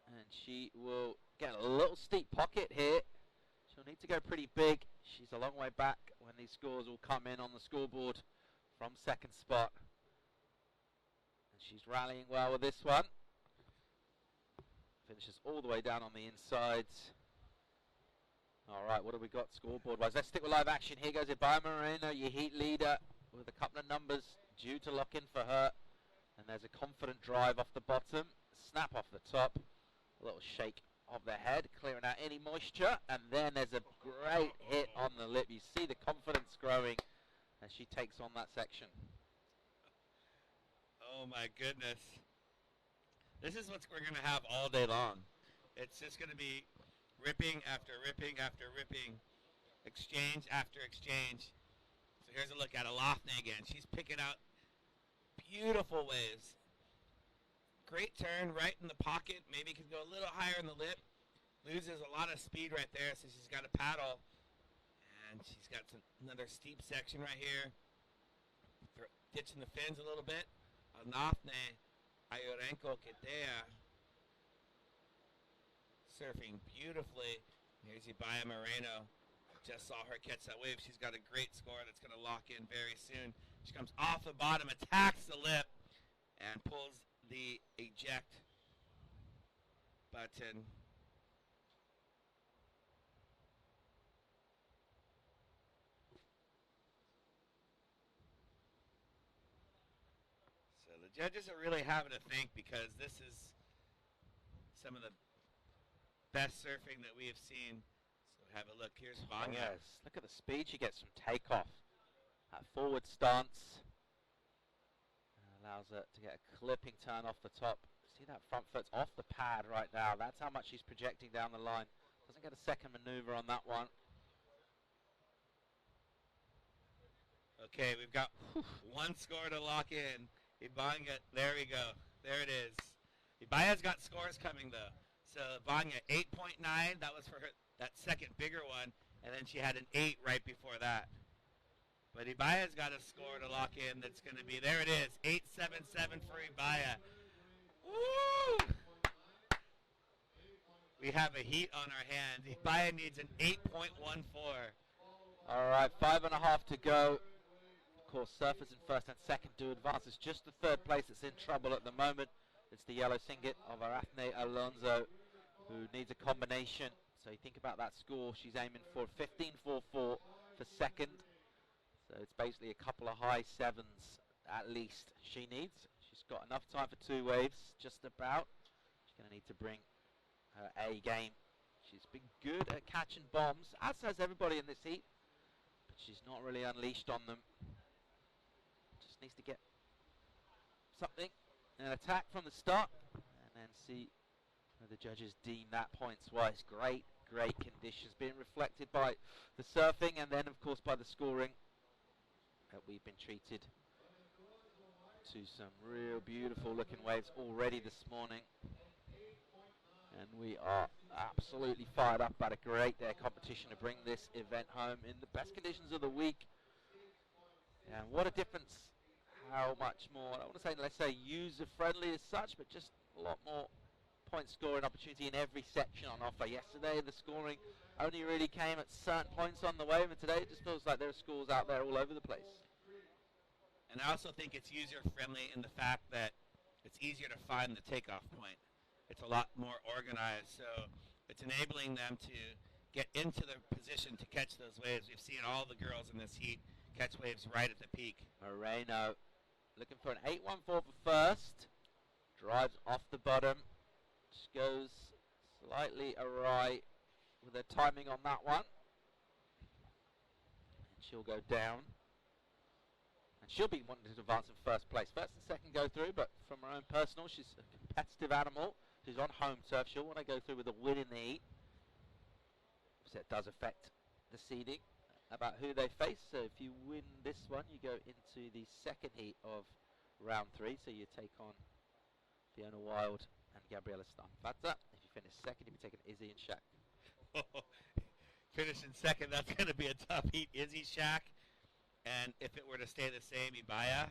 And she will get a little steep pocket here. She'll need to go pretty big. She's a long way back when these scores will come in on the scoreboard from second spot. And she's rallying well with this one. Finishes all the way down on the insides. All right, what have we got scoreboard-wise? Let's stick with live action. Here goes Ibaya Moreno, your heat leader, with a couple of numbers due to lock in for her. And there's a confident drive off the bottom, snap off the top, a little shake of the head, clearing out any moisture, and then there's a great hit on the lip. You see the confidence growing as she takes on that section. Oh my goodness. This is what we're going to have all day long. It's just going to be ripping after ripping after ripping, exchange after exchange. So here's a look at Alafne again. She's picking out beautiful waves. Great turn right in the pocket. Maybe could go a little higher in the lip. Loses a lot of speed right there, so she's got to paddle. And she's got another steep section right here. Ditching the fins a little bit. Alafne Ayorenko Kedea. Surfing beautifully. Here's Ibaya Moreno. Just saw her catch that wave. She's got a great score that's going to lock in very soon. She comes off the bottom, attacks the lip, and pulls the eject button. So the judges are really having to think, because this is some of the best surfing that we have seen. So have a look. Here's Vanya. Yes, look at the speed she gets from takeoff. That forward stance allows her to get a clipping turn off the top. See that front foot's off the pad right now. That's how much she's projecting down the line. Doesn't get a second maneuver on that one. Okay, we've got one score to lock in. Ibanya, there we go. There it is. Ibaya's got scores coming though. So Vanya, 8.9. That was for her, that second bigger one, and then she had an 8 right before that. But Ibaya's got a score to lock in that's going to be, there it is, 8.77 for Ibaya. Woo! We have a heat on our hands. Ibaya needs an 8.14. All right, 5.5 to go. Of course, surfers in first and second do advance. It's just the third place that's in trouble at the moment. It's the yellow singlet of Arafne Alonso, who needs a combination. So you think about that score. She's aiming for 15.44 for second. So it's basically a couple of high sevens at least she needs. She's got enough time for 2 waves, just about. She's going to need to bring her A game. She's been good at catching bombs, as has everybody in this heat. But she's not really unleashed on them. Just needs to get something, an attack from the start, and then see where the judges deem that points-wise. Great, great conditions being reflected by the surfing and then, of course, by the scoring. We've been treated to some real beautiful looking waves already this morning, and we are absolutely fired up about a great day of competition to bring this event home in the best conditions of the week. And what a difference, how much more, I don't want to say, let's say user friendly as such, but just a lot more point scoring opportunity in every section on offer. Yesterday the scoring only really came at certain points on the wave, and today it just feels like there are scores out there all over the place. And I also think it's user-friendly in the fact that it's easier to find the takeoff point. It's a lot more organized, so it's enabling them to get into the position to catch those waves. We've seen all the girls in this heat catch waves right at the peak. Moreno looking for an 8.14 for first. Drives off the bottom. Just goes slightly awry with her timing on that one. And she'll go down. And she'll be wanting to advance in first place. First and second go through, but from her own personal, she's a competitive animal. She's on home turf. She'll want to go through with a win in the heat. So it does affect the seeding about who they face. So if you win this one, you go into the second heat of round 3. So you take on Fiona Wild and Gabriela Stampfata. If you finish second, you'll be taking Izzy and Shaq. Finishing second, that's going to be a tough heat. Izzy, Shaq, and if it were to stay the same, Ibaya.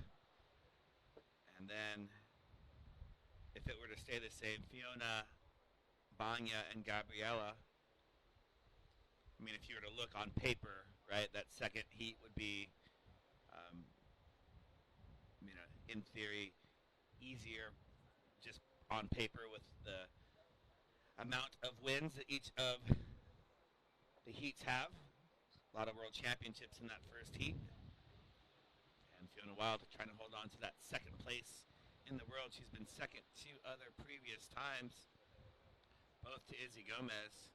And then if it were to stay the same, Fiona, Banya, and Gabriela. I mean, if you were to look on paper, right, that second heat would be, in theory, easier just on paper with the amount of wins that each of the heats have. A lot of world championships in that first heat. And Fiona Wild trying to hold on to that second place in the world. She's been second 2 other previous times, both to Izzy Gomez.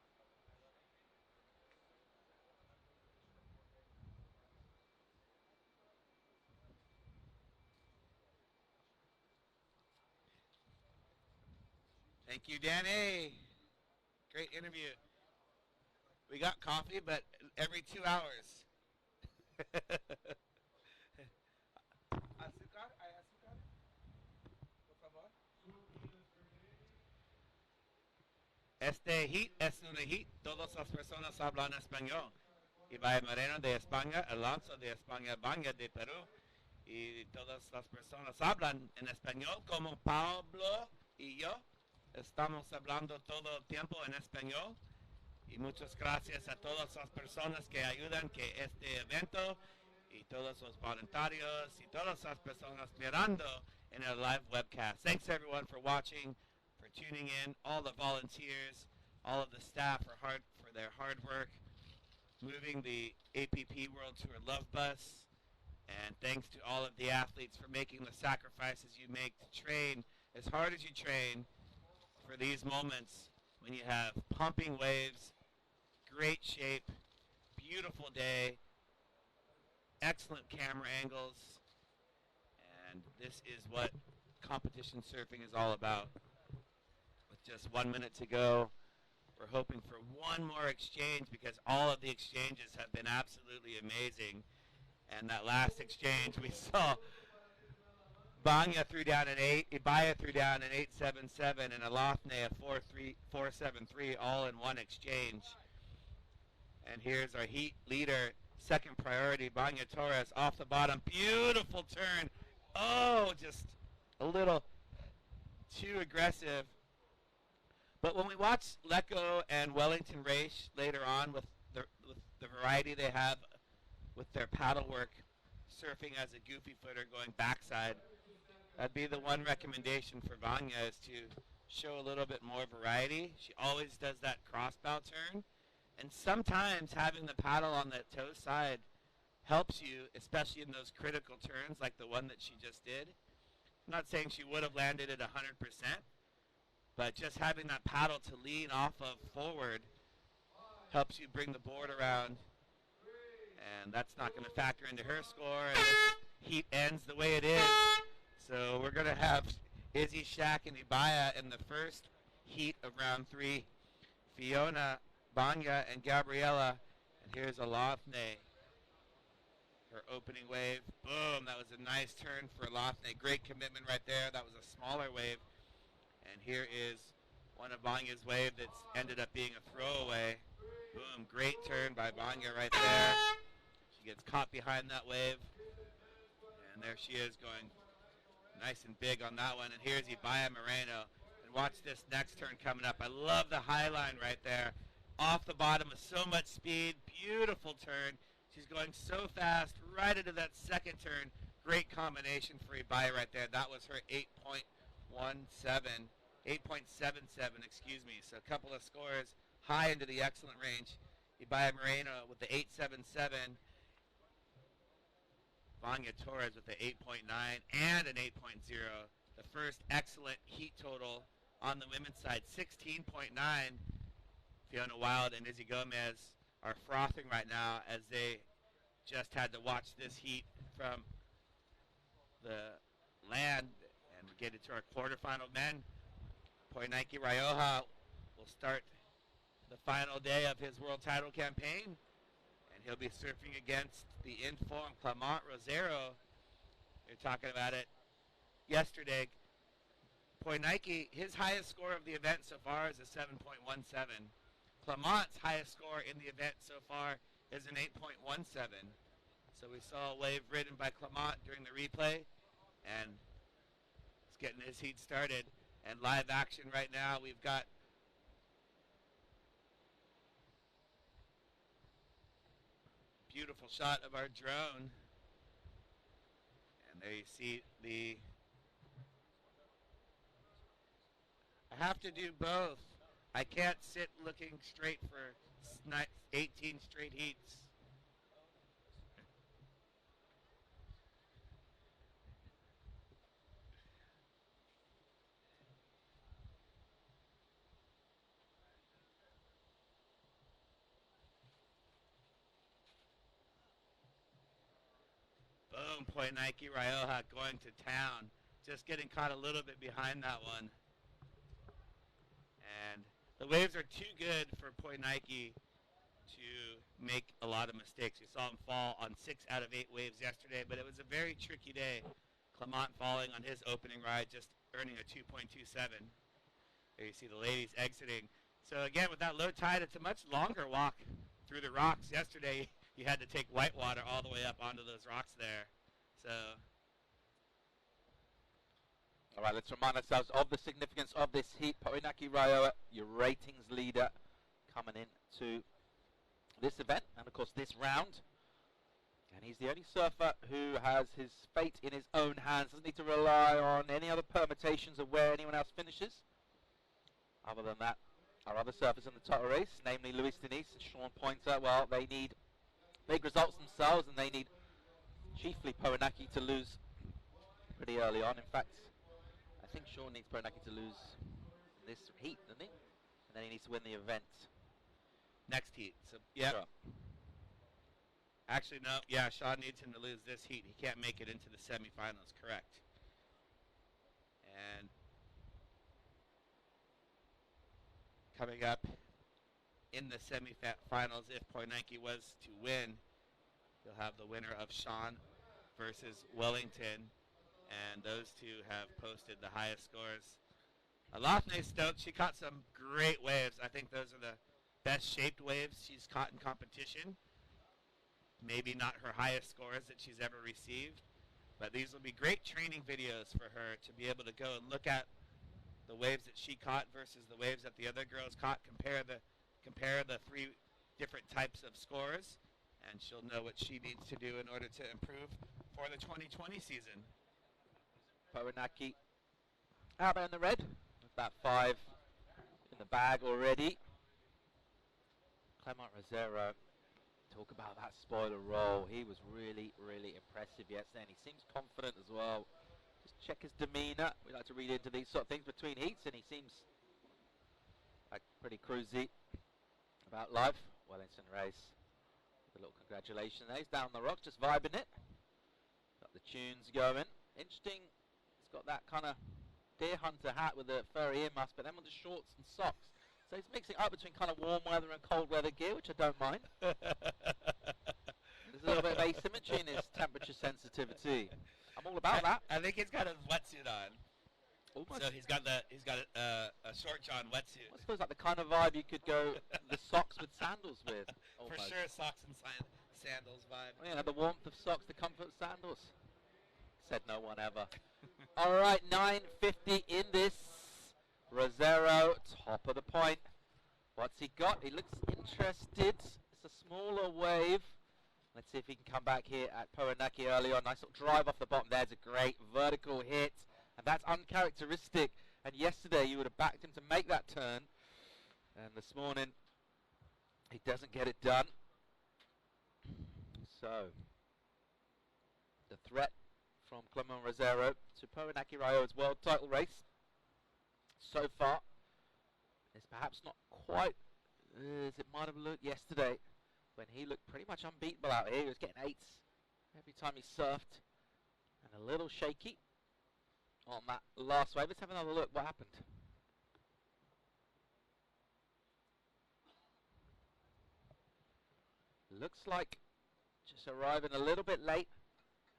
Thank you, Danny. Great interview. We got coffee, but every 2 hours. ¿Azúcar? ¿Hay azúcar? Por favor. Este heat es un heat. Todas las personas hablan español. Ibai Moreno de España, Alonso de España, Banya de Perú. Y todas las personas hablan en español, como Pablo y yo. Estamos hablando todo el tiempo en español. Y muchas gracias a todas las personas que ayudan que este evento y todos los voluntarios y todas las personas mirando in a live webcast. Thanks everyone for watching, for tuning in, all the volunteers, all of the staff for their hard work, moving the APP World Tour Love Bus. And thanks to all of the athletes for making the sacrifices you make to train as hard as you train for these moments when you have pumping waves, great shape, beautiful day, excellent camera angles, and this is what competition surfing is all about. With just 1 minute to go, we're hoping for one more exchange because all of the exchanges have been absolutely amazing. And that last exchange we saw Banya threw down an 8, Ibaya threw down an 8.77, and Alafne a 4.73 all in one exchange. And here's our heat leader, second priority, Banya Torres off the bottom. Beautiful turn. Oh, just a little too aggressive. But when we watch Lecco and Wellington Race later on with the variety they have with their paddle work, surfing as a goofy footer going backside, that'd be the one recommendation for Vanya, is to show a little bit more variety. She always does that crossbow turn, and sometimes having the paddle on the toe side helps you, especially in those critical turns like the one that she just did. I'm not saying she would have landed at 100%, but just having that paddle to lean off of forward helps you bring the board around, and that's not going to factor into her score, and this heat ends the way it is. So we're going to have Izzy, Shaq, and Ibaya in the first heat of round 3. Fiona, Banya, and Gabriela. And here's Alafne. Her opening wave. Boom. That was a nice turn for Alafne. Great commitment right there. That was a smaller wave. And here is one of Banya's wave that's ended up being a throwaway. Boom. Great turn by Banya right there. She gets caught behind that wave. And there she is going nice and big on that one. And here's Ibaya Moreno. And watch this next turn coming up. I love the high line right there. Off the bottom with so much speed. Beautiful turn. She's going so fast right into that second turn. Great combination for Ibaya right there. That was her 8.77, excuse me. So a couple of scores high into the excellent range. Ibaya Moreno with the 8.77. Vanya Torres with the 8.9 and an 8.0. The first excellent heat total on the women's side, 16.9. Fiona Wild and Izzy Gomez are frothing right now as they just had to watch this heat from the land, and we get into our quarterfinal men. Poinaki Rioja will start the final day of his world title campaign, and he'll be surfing against the informed Clement Rosero. They're talking about it yesterday. Poinaki, his highest score of the event so far is a 7.17. Clement's highest score in the event so far is an 8.17. So we saw a wave ridden by Clement during the replay, and it's getting his heat started. And live action right now, we've got beautiful shot of our drone. And there you see the... I have to do both. I can't sit looking straight for 18 straight heats. Boom, Poinaki Rioja going to town. Just getting caught a little bit behind that one. And the waves are too good for Poinaki to make a lot of mistakes. We saw him fall on 6 out of 8 waves yesterday, but it was a very tricky day. Clement falling on his opening ride, just earning a 2.27. There you see the ladies exiting. So again, with that low tide, it's a much longer walk through the rocks. Yesterday, you had to take whitewater all the way up onto those rocks there. So... All right, let's remind ourselves of the significance of this heat. Poinaki Rioja, your ratings leader, coming into this event and, of course, this round. And he's the only surfer who has his fate in his own hands. Doesn't need to rely on any other permutations of where anyone else finishes. Other than that, our other surfers in the title race, namely Luis Denise and Sean Pointer, well, they need big results themselves, and they need chiefly Poinaki to lose pretty early on. In fact, I think Sean needs Poinaki to lose this heat, doesn't he? And then he needs to win the event. Next heat. So, yeah. Sure. Actually, no. Yeah, Sean needs him to lose this heat. He can't make it into the semifinals. Correct. And coming up in the semifinals, if Poinaki was to win, you'll have the winner of Sean versus Wellington. And those two have posted the highest scores. Alafne Stokes, she caught some great waves. I think those are the best shaped waves she's caught in competition. Maybe not her highest scores that she's ever received, but these will be great training videos for her to be able to go and look at the waves that she caught versus the waves that the other girls caught, compare the 3 different types of scores, and she'll know what she needs to do in order to improve for the 2020 season. Poinaki out in the red, about 5 in the bag already. Clement Rosero, talk about that spoiler roll. He was really, really impressive yesterday, and he seems confident as well. Just check his demeanour. We like to read into these sort of things between heats, and he seems like pretty cruisy about life. Wellington race. A little congratulations. He's down the rocks, just vibing it. Got the tunes going. Interesting. It's got that kind of deer hunter hat with a furry ear muff, but then with the shorts and socks. So he's mixing up between kind of warm weather and cold weather gear, which I don't mind. There's a little bit of asymmetry in his temperature sensitivity. I'm all about that. I think he's got his wetsuit on. Almost. So he's got a short john wetsuit. I suppose like the kind of vibe you could go the socks with sandals with. For Almost. sure, socks and sandals vibe. Well, you know, the warmth of socks, the comfort of sandals. Said no one ever. All right, 9:50 in this. Rosero, top of the point. What's he got? He looks interested. It's a smaller wave. Let's see if he can come back here at Poinaki early on. Nice little drive off the bottom. There's a great vertical hit. And that's uncharacteristic. And yesterday you would have backed him to make that turn. And this morning he doesn't get it done. So, the threat from Clement Rosero to Poenaki Raio's world title race so far is perhaps not quite as it might have looked yesterday when he looked pretty much unbeatable out here. He was getting 8s every time he surfed and a little shaky on that last wave. Let's have another look what happened. Looks like just arriving a little bit late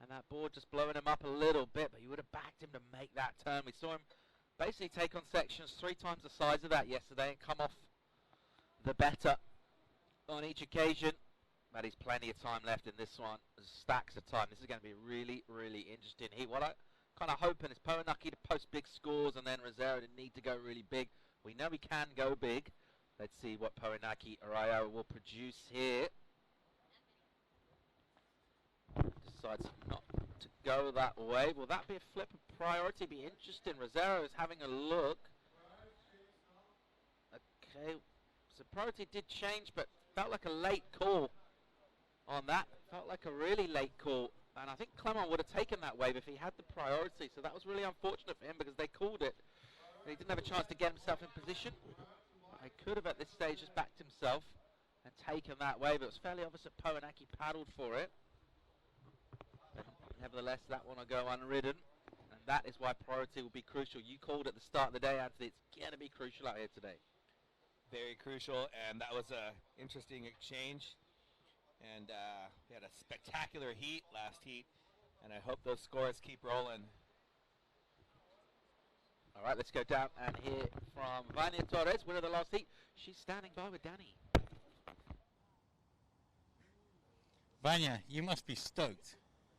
and that board just blowing him up a little bit, but you would have backed him to make that turn. We saw him basically take on sections 3 times the size of that yesterday and come off the better on each occasion. But he's plenty of time left in this one. Stacks of time. This is going to be a really, really interesting heat. What I kind of hoping is Poenaki to post big scores and then Rosero didn't need to go really big. We know he can go big. Let's see what Poenaki Raio will produce here. Decides not to go that way. Will that be a flip of priority? Be interesting. Rosero is having a look. Okay, so priority did change, but felt like a late call on that. Felt like a really late call. And I think Clement would have taken that wave if he had the priority. So that was really unfortunate for him because they called it. And he didn't have a chance to get himself in position. He could have at this stage just backed himself and taken that wave. It was fairly obvious that Poenaki paddled for it. But nevertheless, that one will go unridden. And that is why priority will be crucial. You called at the start of the day, Anthony. It's going to be crucial out here today. Very crucial, and that was a interesting exchange. And we had a spectacular heat last heat, and I hope those scores keep rolling. All right, let's go down and hear from Vania Torres, winner of the last heat. She's standing by with Danny. Vanya, you must be stoked.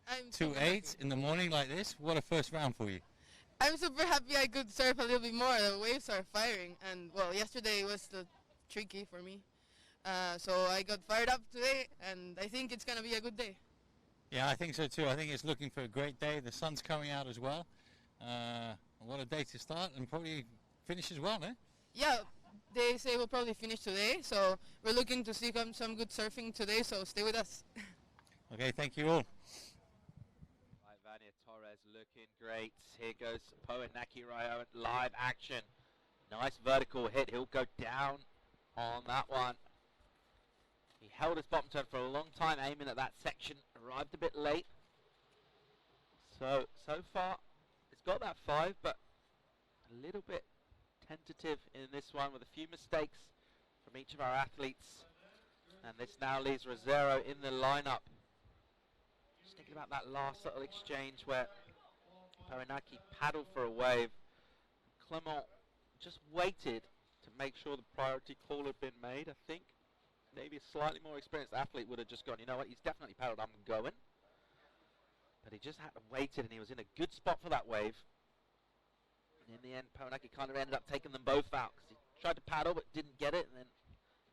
I'm 2-8 in the morning like this. What a first round for you. I'm super happy I could surf a little bit more. The waves are firing, and well, yesterday was tricky for me. So I got fired up today, and I think it's gonna be a good day. Yeah, I think so too. I think it's looking for a great day. The sun's coming out as well. What a day to start and probably finish as well, eh? Yeah, they say we'll probably finish today, so we're looking to see some good surfing today. So stay with us. Okay, thank you all. Right, Vania Torres looking great. Here goes Poenaki Raio in live action. Nice vertical hit. He'll go down on that one. He held his bottom turn for a long time, aiming at that section. Arrived a bit late. So far, it's got that 5, but a little bit tentative in this one with a few mistakes from each of our athletes. And this now leaves Rosero in the lineup. Just thinking about that last little exchange where Poenaki paddled for a wave. Clement just waited to make sure the priority call had been made, I think. Maybe a slightly more experienced athlete would have just gone, you know what, he's definitely paddled, I'm going. But he just had to wait it, and he was in a good spot for that wave. And in the end, Poenaki kind of ended up taking them both out, because he tried to paddle but didn't get it, and then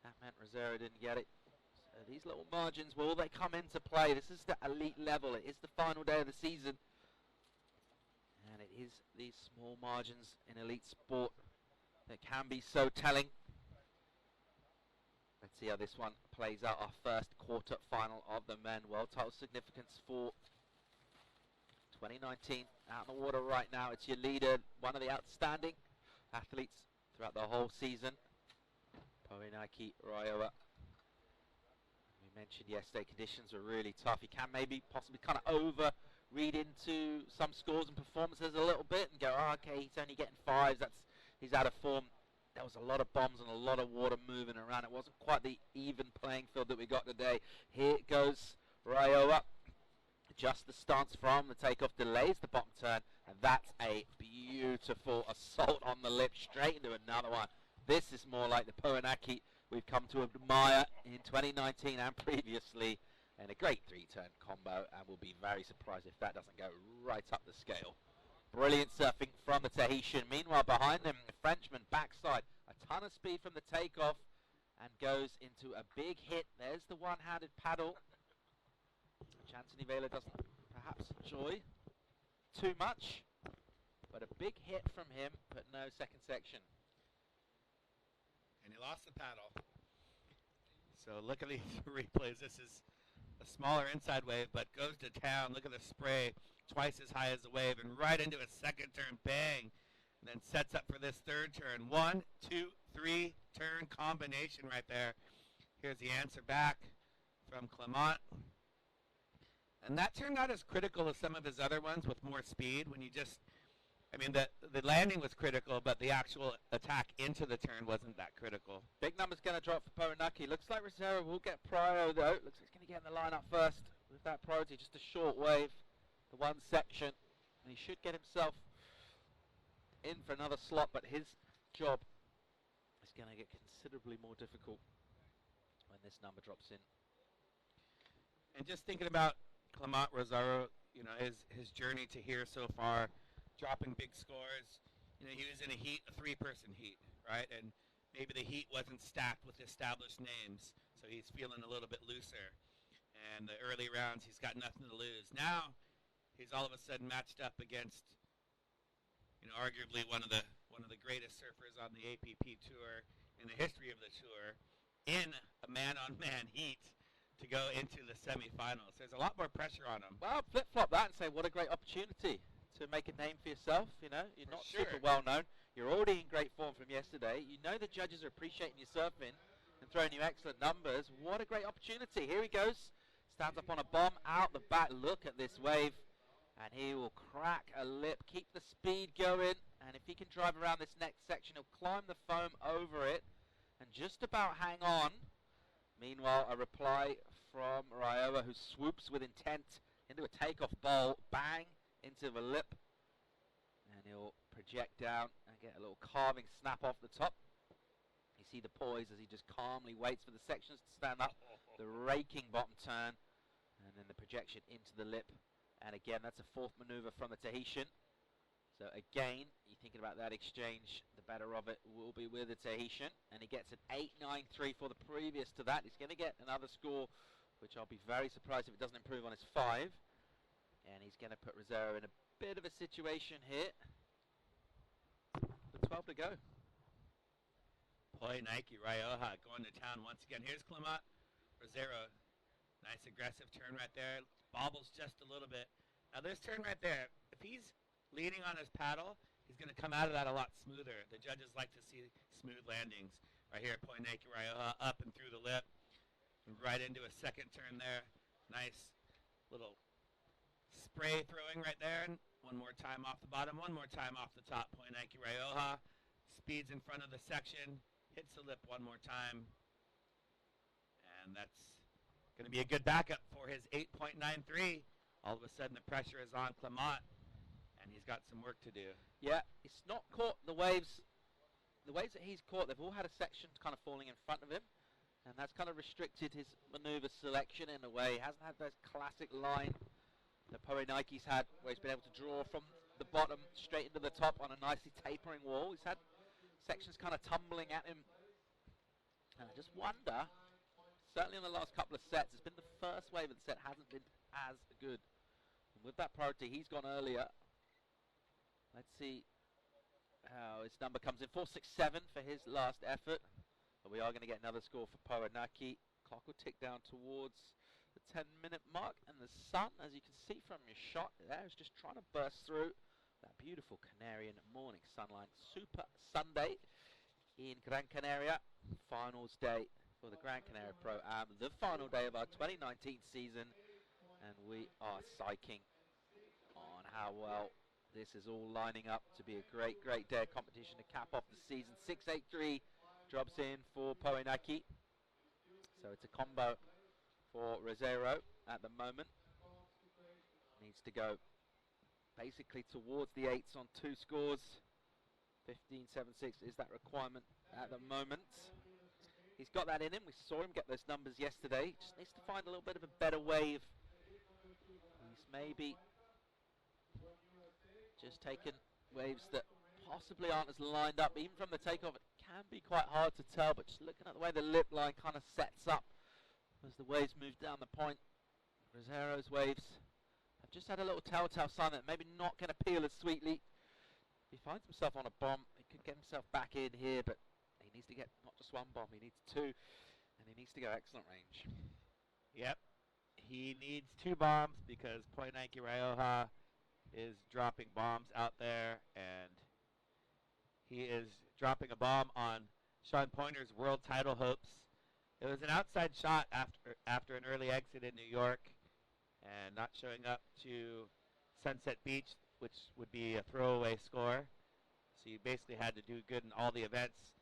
that meant Rosero didn't get it. So these little margins, will they come into play? This is the elite level. It is the final day of the season. And it is these small margins in elite sport that can be so telling. Let's see how this one plays out. Our first quarter final of the men. World title significance for 2019. Out in the water right now. It's your leader, one of the outstanding athletes throughout the whole season, Poenaki Raio. We mentioned yesterday conditions were really tough. He can maybe possibly kind of over read into some scores and performances a little bit and go, oh, okay, he's only getting 5s. He's out of form. There was a lot of bombs and a lot of water moving around. It wasn't quite the even playing field that we got today. Here goes Raio up. Just the stance from the takeoff delays the bottom turn, and that's a beautiful assault on the lip straight into another one. This is more like the Poenaki we've come to admire in 2019 and previously, and a great 3-turn combo, and we'll be very surprised if that doesn't go right up the scale. Brilliant surfing from the Tahitian. Meanwhile, behind them, the Frenchman backside. A ton of speed from the takeoff and goes into a big hit. There's the one-handed paddle, which Anthony Vela doesn't perhaps enjoy too much. But a big hit from him, but no second section. And he lost the paddle. So look at these replays. This is a smaller inside wave, but goes to town. Look at the spray, twice as high as the wave, and right into a second turn, bang. And then sets up for this third turn. 1, 2, 3 turn combination right there. Here's the answer back from Clement. And that turned out as critical as some of his other ones with more speed. When you just, I mean, the landing was critical, but the actual attack into the turn wasn't that critical. Big number's going to drop for Poranaki. Looks like Rosero will get prio though. Looks like he's going to get in the lineup first with that priority. Just a short wave, the one section, and he should get himself in for another slot. But his job is going to get considerably more difficult when this number drops in. And just thinking about Clement Rosero, you know, his journey to here so far, dropping big scores. You know, he was in a heat, a three-person heat, right? And maybe the heat wasn't stacked with established names, so he's feeling a little bit looser. And the early rounds, he's got nothing to lose. Now, he's all of a sudden matched up against, you know, arguably one of the greatest surfers on the APP tour in the history of the tour, in a man-on-man heat to go into the semifinals. There's a lot more pressure on him. Well, flip-flop that and say what a great opportunity to make a name for yourself. You know, you're not sure. super well known. You're already in great form from yesterday. You know the judges are appreciating your surfing and throwing you excellent numbers. What a great opportunity. Here he goes. Stands up on a bomb out the back. Look at this wave. And he will crack a lip, keep the speed going. And if he can drive around this next section, he'll climb the foam over it and just about hang on. Meanwhile, a reply from Raioa, who swoops with intent into a takeoff bowl. Bang! Into the lip. And he'll project down and get a little carving snap off the top. You see the poise as he just calmly waits for the sections to stand up. The raking bottom turn. And then the projection into the lip. And again, that's a fourth maneuver from the Tahitian. So again, you're thinking about that exchange, the better of it will be with the Tahitian. And he gets an 8.93 for the previous to that. He's going to get another score, which I'll be very surprised if it doesn't improve on his 5. And he's going to put Rosero in a bit of a situation here. With 12 to go. Boy, Nike Raioa going to town once again. Here's Clement Rosero. Nice aggressive turn right there. Bobbles just a little bit. Now this turn right there, if he's leaning on his paddle, he's going to come out of that a lot smoother. The judges like to see smooth landings. Right here, Nike Raioa up and through the lip. And right into a second turn there. Nice little spray throwing right there. And one more time off the bottom, one more time off the top. Nike Raioa speeds in front of the section, hits the lip one more time. And that's going to be a good backup for his 8.93. All of a sudden the pressure is on Clement, and he's got some work to do. Yeah, it's not caught the waves. The waves that he's caught, they've all had a section kind of falling in front of him, and that's kind of restricted his maneuver selection in a way. He hasn't had that classic line that Poranaiki's had, where he's been able to draw from the bottom straight into the top on a nicely tapering wall. He's had sections kind of tumbling at him, and I just wonder, certainly in the last couple of sets, it's been the first wave of the set hasn't been as good. And with that priority, he's gone earlier. Let's see how his number comes in. 4.67 for his last effort. But we are going to get another score for Poranaki. Clock will tick down towards the 10-minute mark. And the sun, as you can see from your shot there, is just trying to burst through that beautiful Canarian morning sunlight. Super Sunday in Gran Canaria. Finals day for the Gran Canaria Pro-Am, the final day of our 2019 season, and we are psyching on how well this is all lining up to be a great, great day of competition to cap off the season. 6.83 drops in for Poranaki, so it's a combo for Rosero at the moment. Needs to go basically towards the 8s on 2 scores. 15.76 is that requirement at the moment. He's got that in him. We saw him get those numbers yesterday. Just needs to find a little bit of a better wave. He's maybe just taken waves that possibly aren't as lined up. Even from the takeoff, it can be quite hard to tell, but just looking at the way the lip line kind of sets up as the waves move down the point. Rosero's waves have just had a little telltale sign that maybe not going to peel as sweetly. If he finds himself on a bomb, he could get himself back in here, but he needs to get not just one bomb, he needs 2. And he needs to go excellent range. Yep. He needs 2 bombs because Point Nike Rioja is dropping bombs out there, and he is dropping a bomb on Sean Pointer's world title hopes. It was an outside shot after an early exit in New York and not showing up to Sunset Beach, which would be a throwaway score. So you basically had to do good in all the events.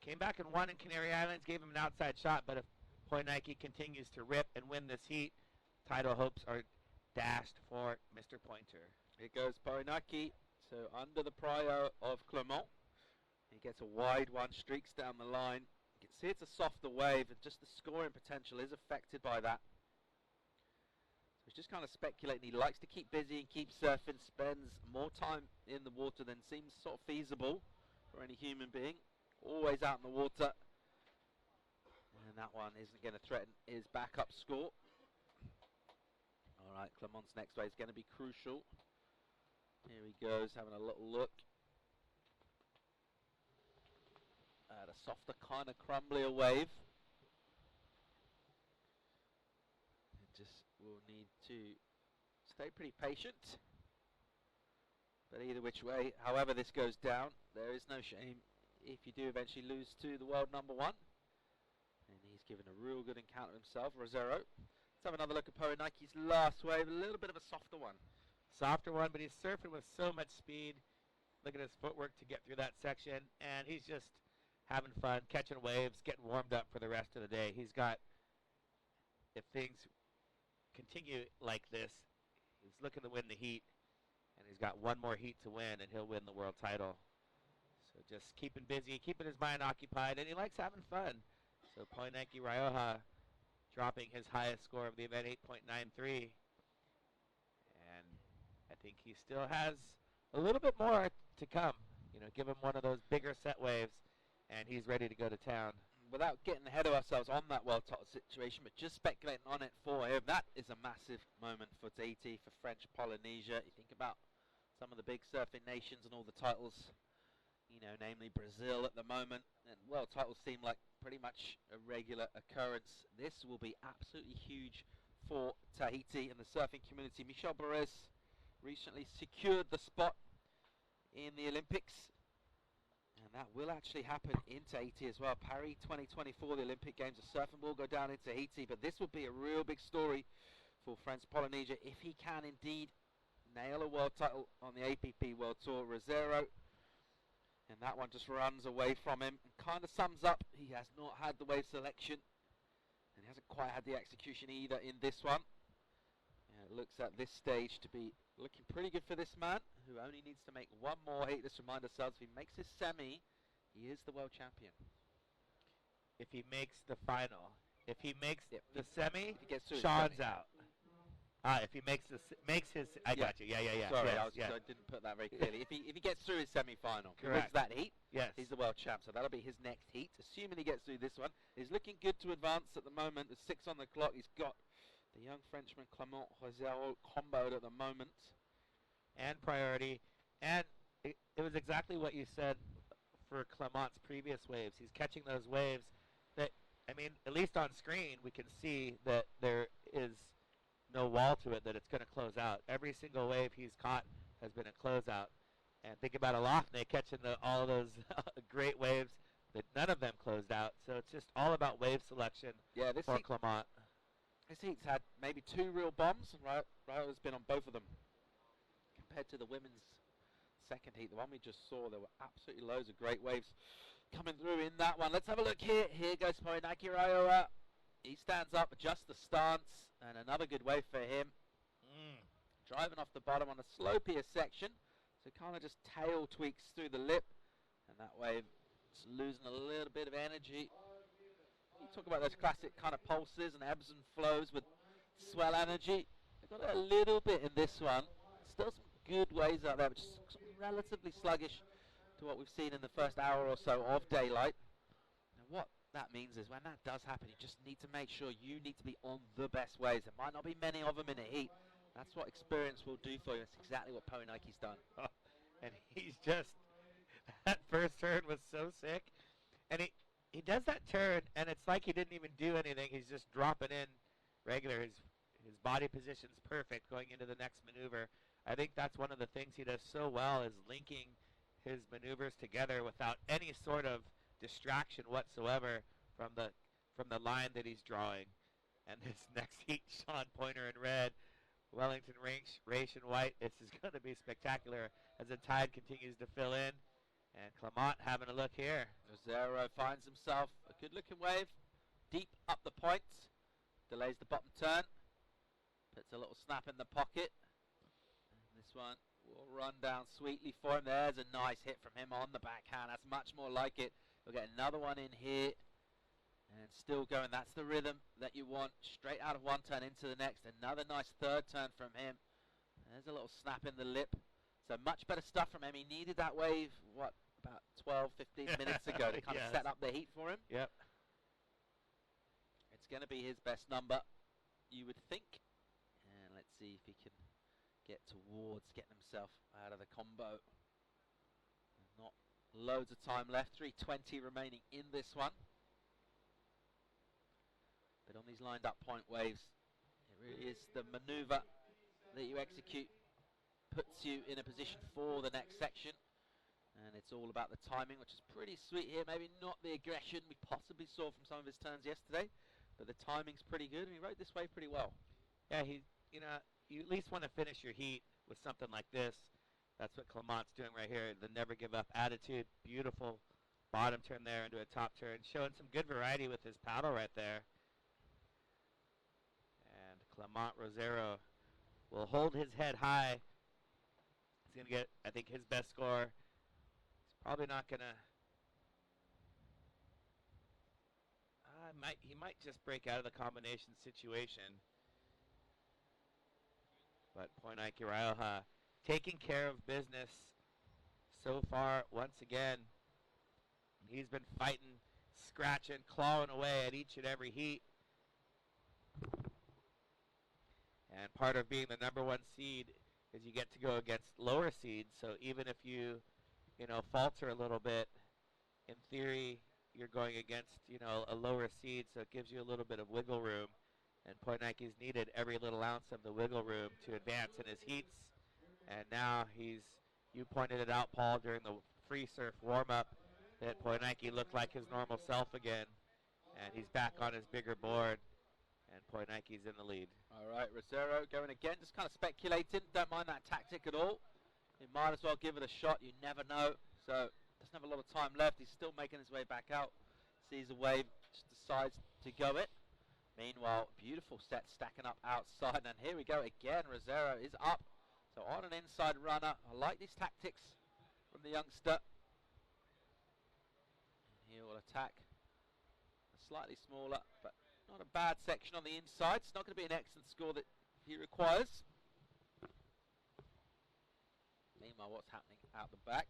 Came back and won in Canary Islands, gave him an outside shot, but if Point Nike continues to rip and win this heat, title hopes are dashed for Mr. Pointer. Here goes Poinaki, so under the prio of Clement. He gets a wide one, streaks down the line. You can see it's a softer wave, and just the scoring potential is affected by that. So he's just kind of speculating. He likes to keep busy and keep surfing, spends more time in the water than seems sort of feasible for any human being. Always out in the water. And that one isn't going to threaten his backup score. All right, Clement's next wave is going to be crucial. Here he goes, having a little look at a softer, kind of crumblier wave. And just will need to stay pretty patient. But either which way, however this goes down, there is no shame if you do eventually lose to the world number 1. And he's given a real good encounter himself, Rosero. Let's have another look at Poinike's last wave, a little bit of a softer one. Softer one, but he's surfing with so much speed. Look at his footwork to get through that section, and he's just having fun, catching waves, getting warmed up for the rest of the day. He's got, if things continue like this, he's looking to win the heat, and he's got one more heat to win, and he'll win the world title. So just keeping busy, keeping his mind occupied, and he likes having fun. So Point Nike Rioja dropping his highest score of the event, 8.93. And I think he still has a little bit more to come. You know, give him one of those bigger set waves, and he's ready to go to town. Without getting ahead of ourselves on that world title situation, but just speculating on it for him, that is a massive moment for Tahiti, for French Polynesia. You think about some of the big surfing nations and all the titles, you know, namely Brazil at the moment, and world titles seem like pretty much a regular occurrence. This will be absolutely huge for Tahiti and the surfing community. Michel Perez recently secured the spot in the Olympics, and that will actually happen in Tahiti as well. Paris 2024, the Olympic Games of surfing will go down in Tahiti, but this will be a real big story for French Polynesia if he can indeed nail a world title on the APP World Tour. Rosero, and that one just runs away from him and kind of sums up. He has not had the wave selection, and he hasn't quite had the execution either in this one. And it looks at this stage to be looking pretty good for this man, who only needs to make one more heat. Let's remind ourselves, if he makes his semi, he is the world champion. If he makes the final. If he makes Yep. the semi, If he gets through his Sean's semi. out. If he makes his, I Yeah. got you. Yeah. Sorry, Yes, I didn't put that very clearly. If he gets through his semi-final, he Correct. wins that heat, yes. he's the world champ. So that'll be his next heat, assuming he gets through this one. He's looking good to advance at the moment. There's 6 on the clock. He's got the young Frenchman Clement Rosero comboed at the moment. And priority. And it was exactly what you said for Clement's previous waves. He's catching those waves that, I mean, at least on screen, we can see that there is no wall to it, that it's going to close out. Every single wave he's caught has been a closeout. And think about Alafne catching all of those great waves that none of them closed out. So it's just all about wave selection Yeah, this for heat, Clement. this heat's had maybe 2 real bombs, and Ryo's been on both of them. Compared to the women's second heat, the one we just saw, there were absolutely loads of great waves coming through in that one. Let's have a look here. Here goes Poinaki Ryoa. He stands up, adjusts the stance, and another good wave for him. Driving off the bottom on a slopier section, so kind of just tail tweaks through the lip, and that wave is losing a little bit of energy. You talk about those classic kind of pulses and ebbs and flows with swell energy. They've got a little bit in this one. Still some good waves out there, but just sort of relatively sluggish to what we've seen in the first hour or so of daylight. And what that means is when that does happen, you just need to make sure you need to be on the best waves. There might not be many of them in a heat. That's what experience will do for you. That's exactly what Poinike's done. And he's just, that first turn was so sick. And he does that turn, and it's like he didn't even do anything. He's just dropping in regular. His body position's perfect going into the next maneuver. I think that's one of the things he does so well is linking his maneuvers together without any sort of distraction whatsoever from the line that he's drawing. And this next heat, Sean Pointer in red, Wellington Raish in white. This is going to be spectacular as the tide continues to fill in. And Clement having a look here. Rosero finds himself a good-looking wave, deep up the point, delays the bottom turn, puts a little snap in the pocket. And this one will run down sweetly for him. There's a nice hit from him on the backhand. That's much more like it. We'll get another one in here. And still going. That's the rhythm that you want. Straight out of one turn into the next. Another nice third turn from him. There's a little snap in the lip. So much better stuff from him. He needed that wave, what, about 12, 15 minutes ago to kind of set up the heat for him. Yep. It's going to be his best number, you would think. And let's see if he can get towards getting himself out of the combo. Not loads of time left. 3:20 remaining in this one. But on these lined up point waves, it really is the maneuver that you execute puts you in a position for the next section. And it's all about the timing, which is pretty sweet here. Maybe not the aggression we possibly saw from some of his turns yesterday, but the timing's pretty good, and he rode this wave pretty well. Yeah, you at least want to finish your heat with something like this. That's what Clement's doing right here, the never give up attitude. Beautiful bottom turn there into a top turn, showing some good variety with his paddle right there. And Clement Rosero will hold his head high. He's going to get, I think, his best score. He's probably not going to... he might just break out of the combination situation. But Point Ike Rioja taking care of business so far once again. He's been fighting, scratching, clawing away at each and every heat. And part of being the number one seed is you get to go against lower seeds. So even if you falter a little bit, in theory, you're going against, a lower seed. So it gives you a little bit of wiggle room. And Point Ike's needed every little ounce of the wiggle room to advance in his heats. And now you pointed it out, Paul, during the free surf warm-up, that Point Ike looked like his normal self again. And he's back on his bigger board. And Point Ike's in the lead. All right, Rosero going again, just kind of speculating. Don't mind that tactic at all. He might as well give it a shot. You never know. So doesn't have a lot of time left. He's still making his way back out. Sees a wave, just decides to go it. Meanwhile, beautiful set stacking up outside. And here we go again. Rosero is up. So on an inside runner. I like these tactics from the youngster. He will attack a slightly smaller, but not a bad section on the inside. It's not going to be an excellent score that he requires. Meanwhile, what's happening out the back?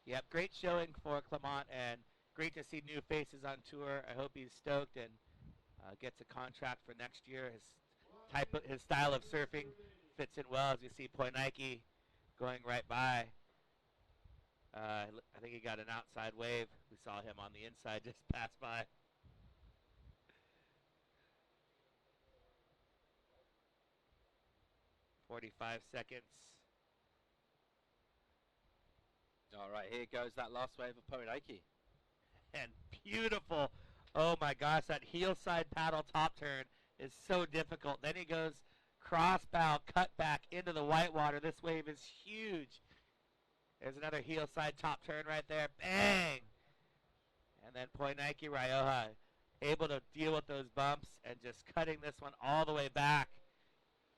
Yep, great showing for Clement, and great to see new faces on tour. I hope he's stoked and gets a contract for next year. His style of surfing fits in well, as you see Point Ike going right by. I think he got an outside wave. We saw him on the inside just pass by. "45 seconds. All right, here goes that last wave of Point Ike. And beautiful. Oh my gosh, that heel side paddle top turn is so difficult. Then he goes cross bow, cut back into the whitewater. This wave is huge. There's another heel side top turn right there. Bang! And then Point Ike Rioja able to deal with those bumps and just cutting this one all the way back.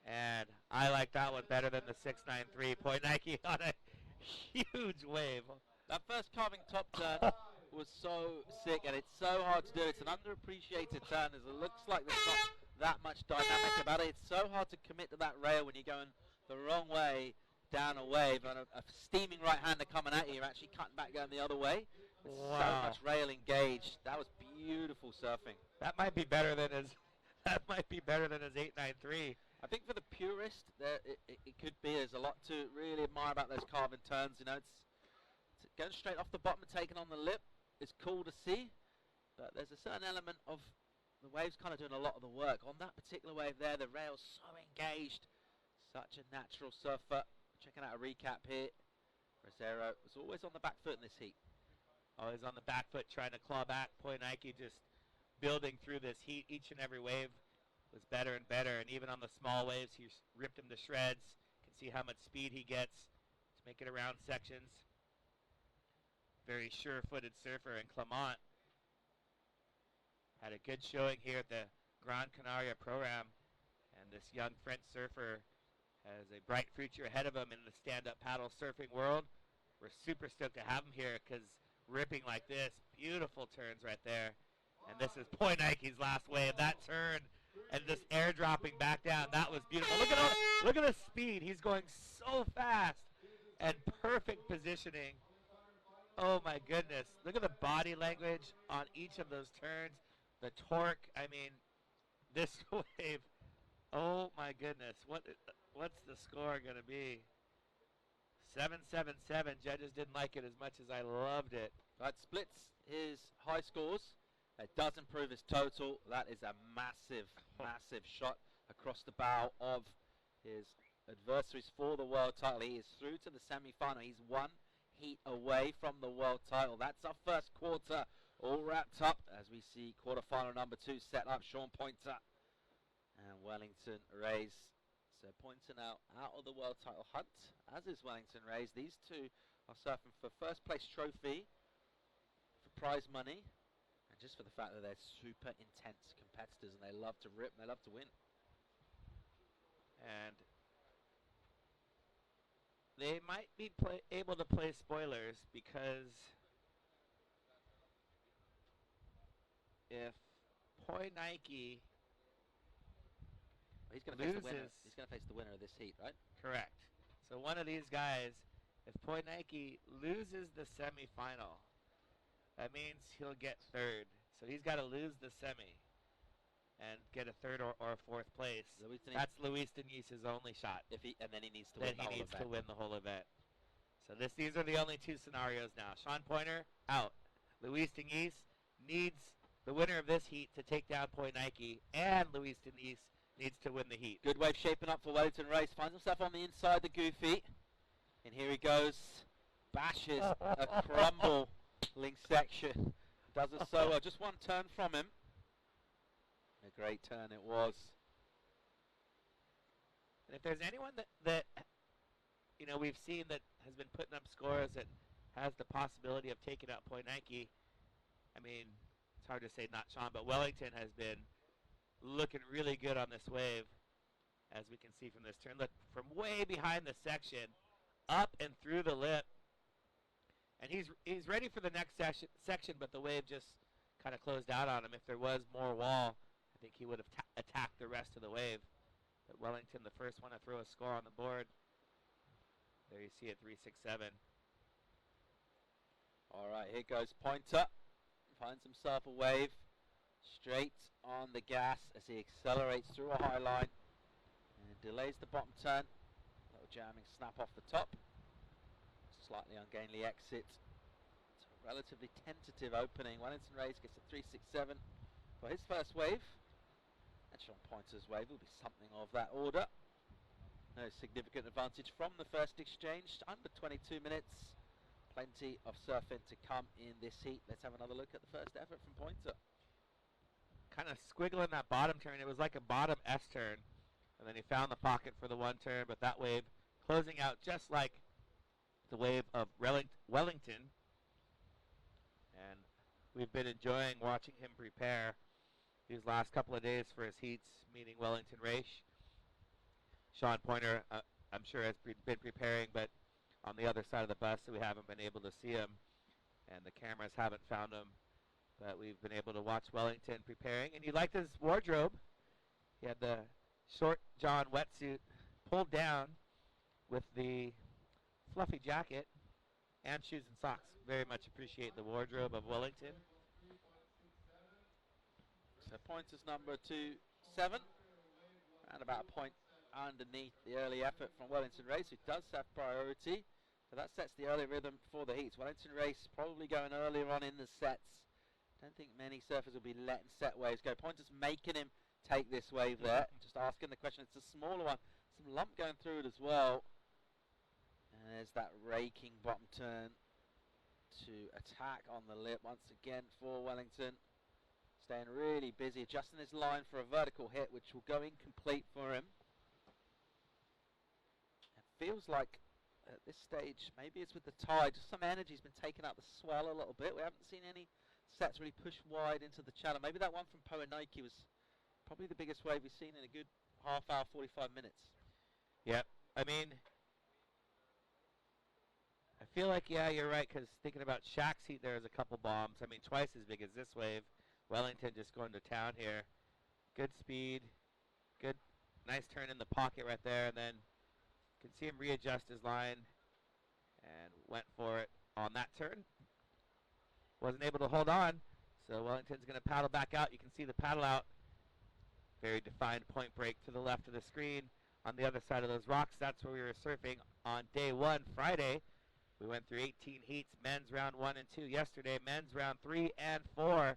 And I like that one better than the 693. Point Ike on a huge wave. That first carving top turn was so sick, and it's so hard to do. It's an underappreciated turn, as it looks like there's not that much dynamic about it. It's so hard to commit to that rail when you're going the wrong way down a wave, and a steaming right-hander coming at you. You're actually cutting back going the other way. With so much rail engaged. That was beautiful surfing. That might be better than his. That might be better than his 893. I think for the purist, it could be. There's a lot to really admire about those carving turns. It's going straight off the bottom and taking on the lip is cool to see, but there's a certain element of the wave's kind of doing a lot of the work. On that particular wave there, the rail's so engaged. Such a natural surfer. Checking out a recap here. Rosero was always on the back foot in this heat. Always on the back foot trying to claw back. Poinike just building through this heat. Each and every wave was better and better, and even on the small waves, he ripped him to shreds. You can see how much speed he gets to make it around sections. Very sure-footed surfer, and Clement had a good showing here at the Gran Canaria program, and this young French surfer has a bright future ahead of him in the stand-up paddle surfing world. We're super stoked to have him here because ripping like this, beautiful turns right there. And this is Poinike's last wave. That turn and just airdropping back down, that was beautiful. Look at the speed. He's going so fast and perfect positioning. Oh my goodness. Look at the body language on each of those turns. The torque, I mean, this wave, oh my goodness. What's the score going to be? 777. Judges didn't like it as much as I loved it. That splits his high scores. It does improve his total. That is a massive, massive shot across the bow of his adversaries for the world title. He is through to the semi-final. He's one heat away from the world title. That's our first quarter all wrapped up as we see quarterfinal number 2 set up. Sean Pointer and Wellington Rays. So Pointer now out of the world title hunt, as is Wellington Rays. These two are surfing for first place trophy, for prize money, and just for the fact that they're super intense competitors and they love to rip and they love to win. And they might be able to play spoilers because if Poinike He's going to face the winner. loses, He's going to face the winner of this heat, right? correct. So one of these guys, if Poinike loses the semifinal, that means he'll get third. So he's got to lose the semi and get a third or fourth place. That's Luis Denise's only shot. And then he needs to win the whole event. To win the whole event. So these are the only two scenarios now. Sean Pointer out. Luis Denise needs the winner of this heat to take down Poinike, and Luis Denise needs to win the heat. Good wave shaping up for Wellington Race. Finds himself on the inside the goofy. And here he goes. Bashes a crumbling section. Does it so well. Just one turn from him. A great turn it was. And if there's anyone that you know we've seen that has been putting up scores that has the possibility of taking out Poinike, I mean, it's hard to say not Sean, but Wellington has been looking really good on this wave, as we can see from this turn. Look, from way behind the section, up and through the lip. And he's ready for the next section, but the wave just kind of closed out on him. If there was more wall, I think he would have attacked the rest of the wave. But Wellington, the first one to throw a score on the board. There you see it, 367. All right, here goes Pointer. Finds himself a wave. Straight on the gas as he accelerates through a high line. And delays the bottom turn. Little jamming snap off the top. Slightly ungainly exit. It's a relatively tentative opening. Wellington Rays gets a 367 for his first wave. And Sean Pointer's wave will be something of that order. No significant advantage from the first exchange. Under 22 minutes. Plenty of surfing to come in this heat. Let's have another look at the first effort from Pointer. Kind of squiggling that bottom turn. It was like a bottom S turn. And then he found the pocket for the one turn, but that wave closing out just like the wave of Wellington. And we've been enjoying watching him prepare these last couple of days for his heats, meeting Wellington Race. Sean Pointer, I'm sure, has been preparing, but on the other side of the bus, so we haven't been able to see him, and the cameras haven't found him. But we've been able to watch Wellington preparing, and he liked his wardrobe. He had the short john wetsuit pulled down with the fluffy jacket and shoes and socks. Very much appreciate the wardrobe of Wellington. So Pointer's number 2-7, and about a point underneath the early effort from Wellington Race, who does have priority. So that sets the early rhythm for the heats. Wellington race probably going earlier on in the sets. Don't think many surfers will be letting set waves go. Pointer's making him take this wave there. Just asking the question. It's a smaller one. Some lump going through it as well. And there's that raking bottom turn to attack on the lip once again for Wellington. Staying really busy, adjusting his line for a vertical hit, which will go incomplete for him. It feels like at this stage, maybe it's with the tide, just some energy's been taken out the swell a little bit. We haven't seen any sets really push wide into the channel. Maybe that one from Poenike was probably the biggest wave we've seen in a good half hour, 45 minutes. Yep. I mean, I feel like, yeah, you're right, because thinking about Shaq's heat, there's a couple bombs. I mean, twice as big as this wave. Wellington just going to town here. Good speed. Good, nice turn in the pocket right there. And then you can see him readjust his line and went for it on that turn. Wasn't able to hold on, so Wellington's going to paddle back out. You can see the paddle out. Very defined point break to the left of the screen. On the other side of those rocks, that's where we were surfing on day 1, Friday. We went through 18 heats, men's round 1 and 2 yesterday, men's round 3 and 4.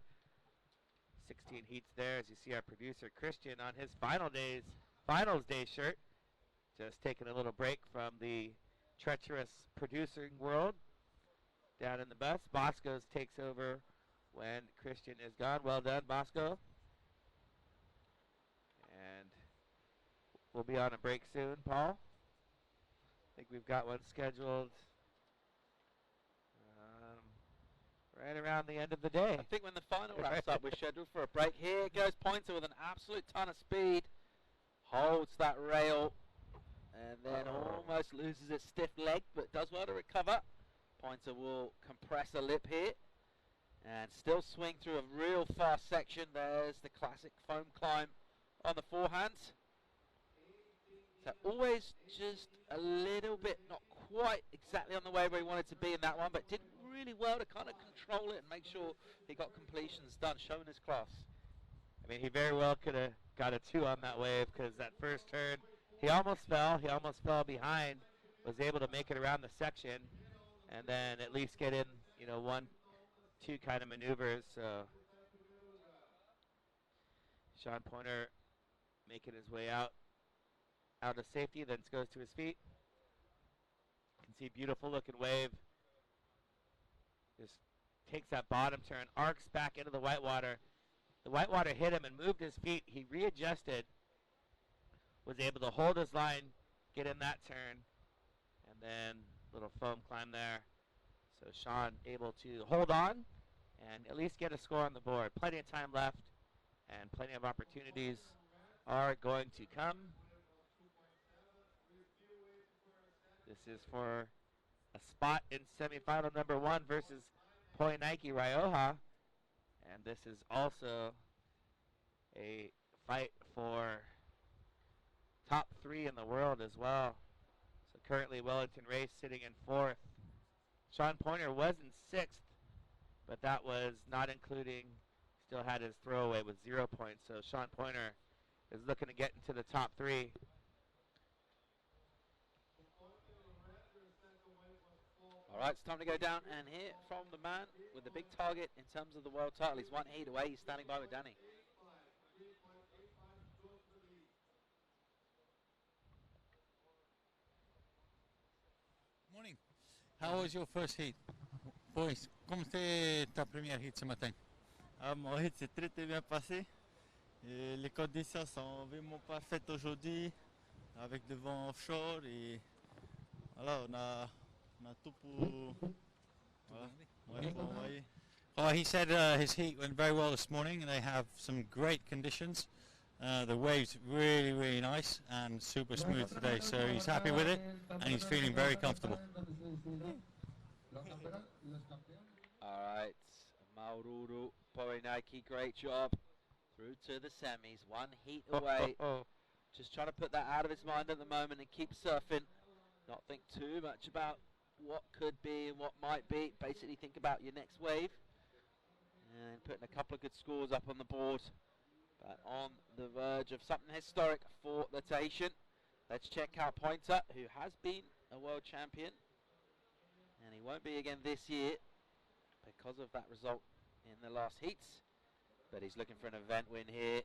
16 heats there, as you see our producer Christian on his finals day shirt. Just taking a little break from the treacherous producing world down in the bus. Bosco's takes over when Christian is gone. Well done, Bosco. And we'll be on a break soon, Paul. I think we've got one scheduled right around the end of the day. I think when the final wraps up, we're scheduled for a break. Here goes Pointer with an absolute ton of speed. Holds that rail and then almost loses its stiff leg, but does well to recover. Pointer will compress a lip here and still swing through a real fast section. There's the classic foam climb on the forehand. So always just a little bit, not quite exactly on the way where he wanted to be in that one, but did really well to kind of control it and make sure he got completions done, showing his class. I mean, he very well could have got a 2 on that wave, because that first turn, he almost fell behind, was able to make it around the section, and then at least get in, 1, 2 kind of maneuvers. So Sean Pointer making his way out of safety, then goes to his feet. You can see beautiful looking wave. Just takes that bottom turn, arcs back into the whitewater. The whitewater hit him and moved his feet. He readjusted, was able to hold his line, get in that turn, and then little foam climb there. So Sean able to hold on and at least get a score on the board. Plenty of time left and plenty of opportunities are going to come. This is for a spot in semifinal number 1 versus Poenike Rioja. And this is also a fight for top 3 in the world as well. So currently Wellington Race sitting in 4th. Sean Pointer was in 6th, but that was not including, still had his throwaway with 0 points. So Sean Pointer is looking to get into the top 3. All right, it's time to go down and hear from the man with the big target in terms of the world title. He's 1 heat away. He's standing by with Danny. Morning. How was your first heat? Boys, comment c'était ta première heat ce matin? Mon hit s'est très bien passé. Et les conditions sont vraiment parfaites aujourd'hui, avec le vent offshore. Et voilà, on a tout pour. Voilà, ouais, pour envoyer. Oh, he said his heat went very well this morning, and they have some great conditions. The waves really, really nice and super smooth today, so he's happy with it, and he's feeling very comfortable. All right, Maururu Poenike, great job. Through to the semis, 1 heat away. Just trying to put that out of his mind at the moment and keep surfing. Not think too much about what could be and what might be. Basically think about your next wave. And putting a couple of good scores up on the board. But on the verge of something historic for the Tahitian. Let's check out Pointer, who has been a world champion And he won't be again this year because of that result in the last heats. But he's looking for an event win here.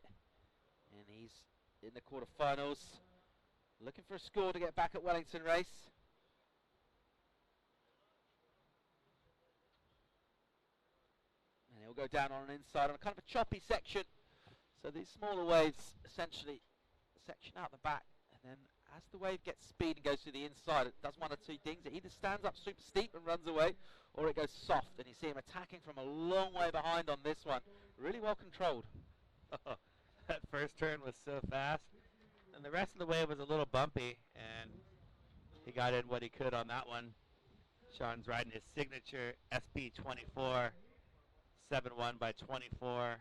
And he's in the quarterfinals. Looking for a score to get back at Wellington race. And he'll go down on an inside on a kind of a choppy section. So these smaller waves essentially section out the back. And then as the wave gets speed and goes through the inside, it does one or two things. It either stands up super steep and runs away, or it goes soft. And you see him attacking from a long way behind on this one. Really well controlled. That first turn was so fast. And the rest of the wave was a little bumpy, and he got in what he could on that one. Sean's riding his signature SB24, 7-1 by 24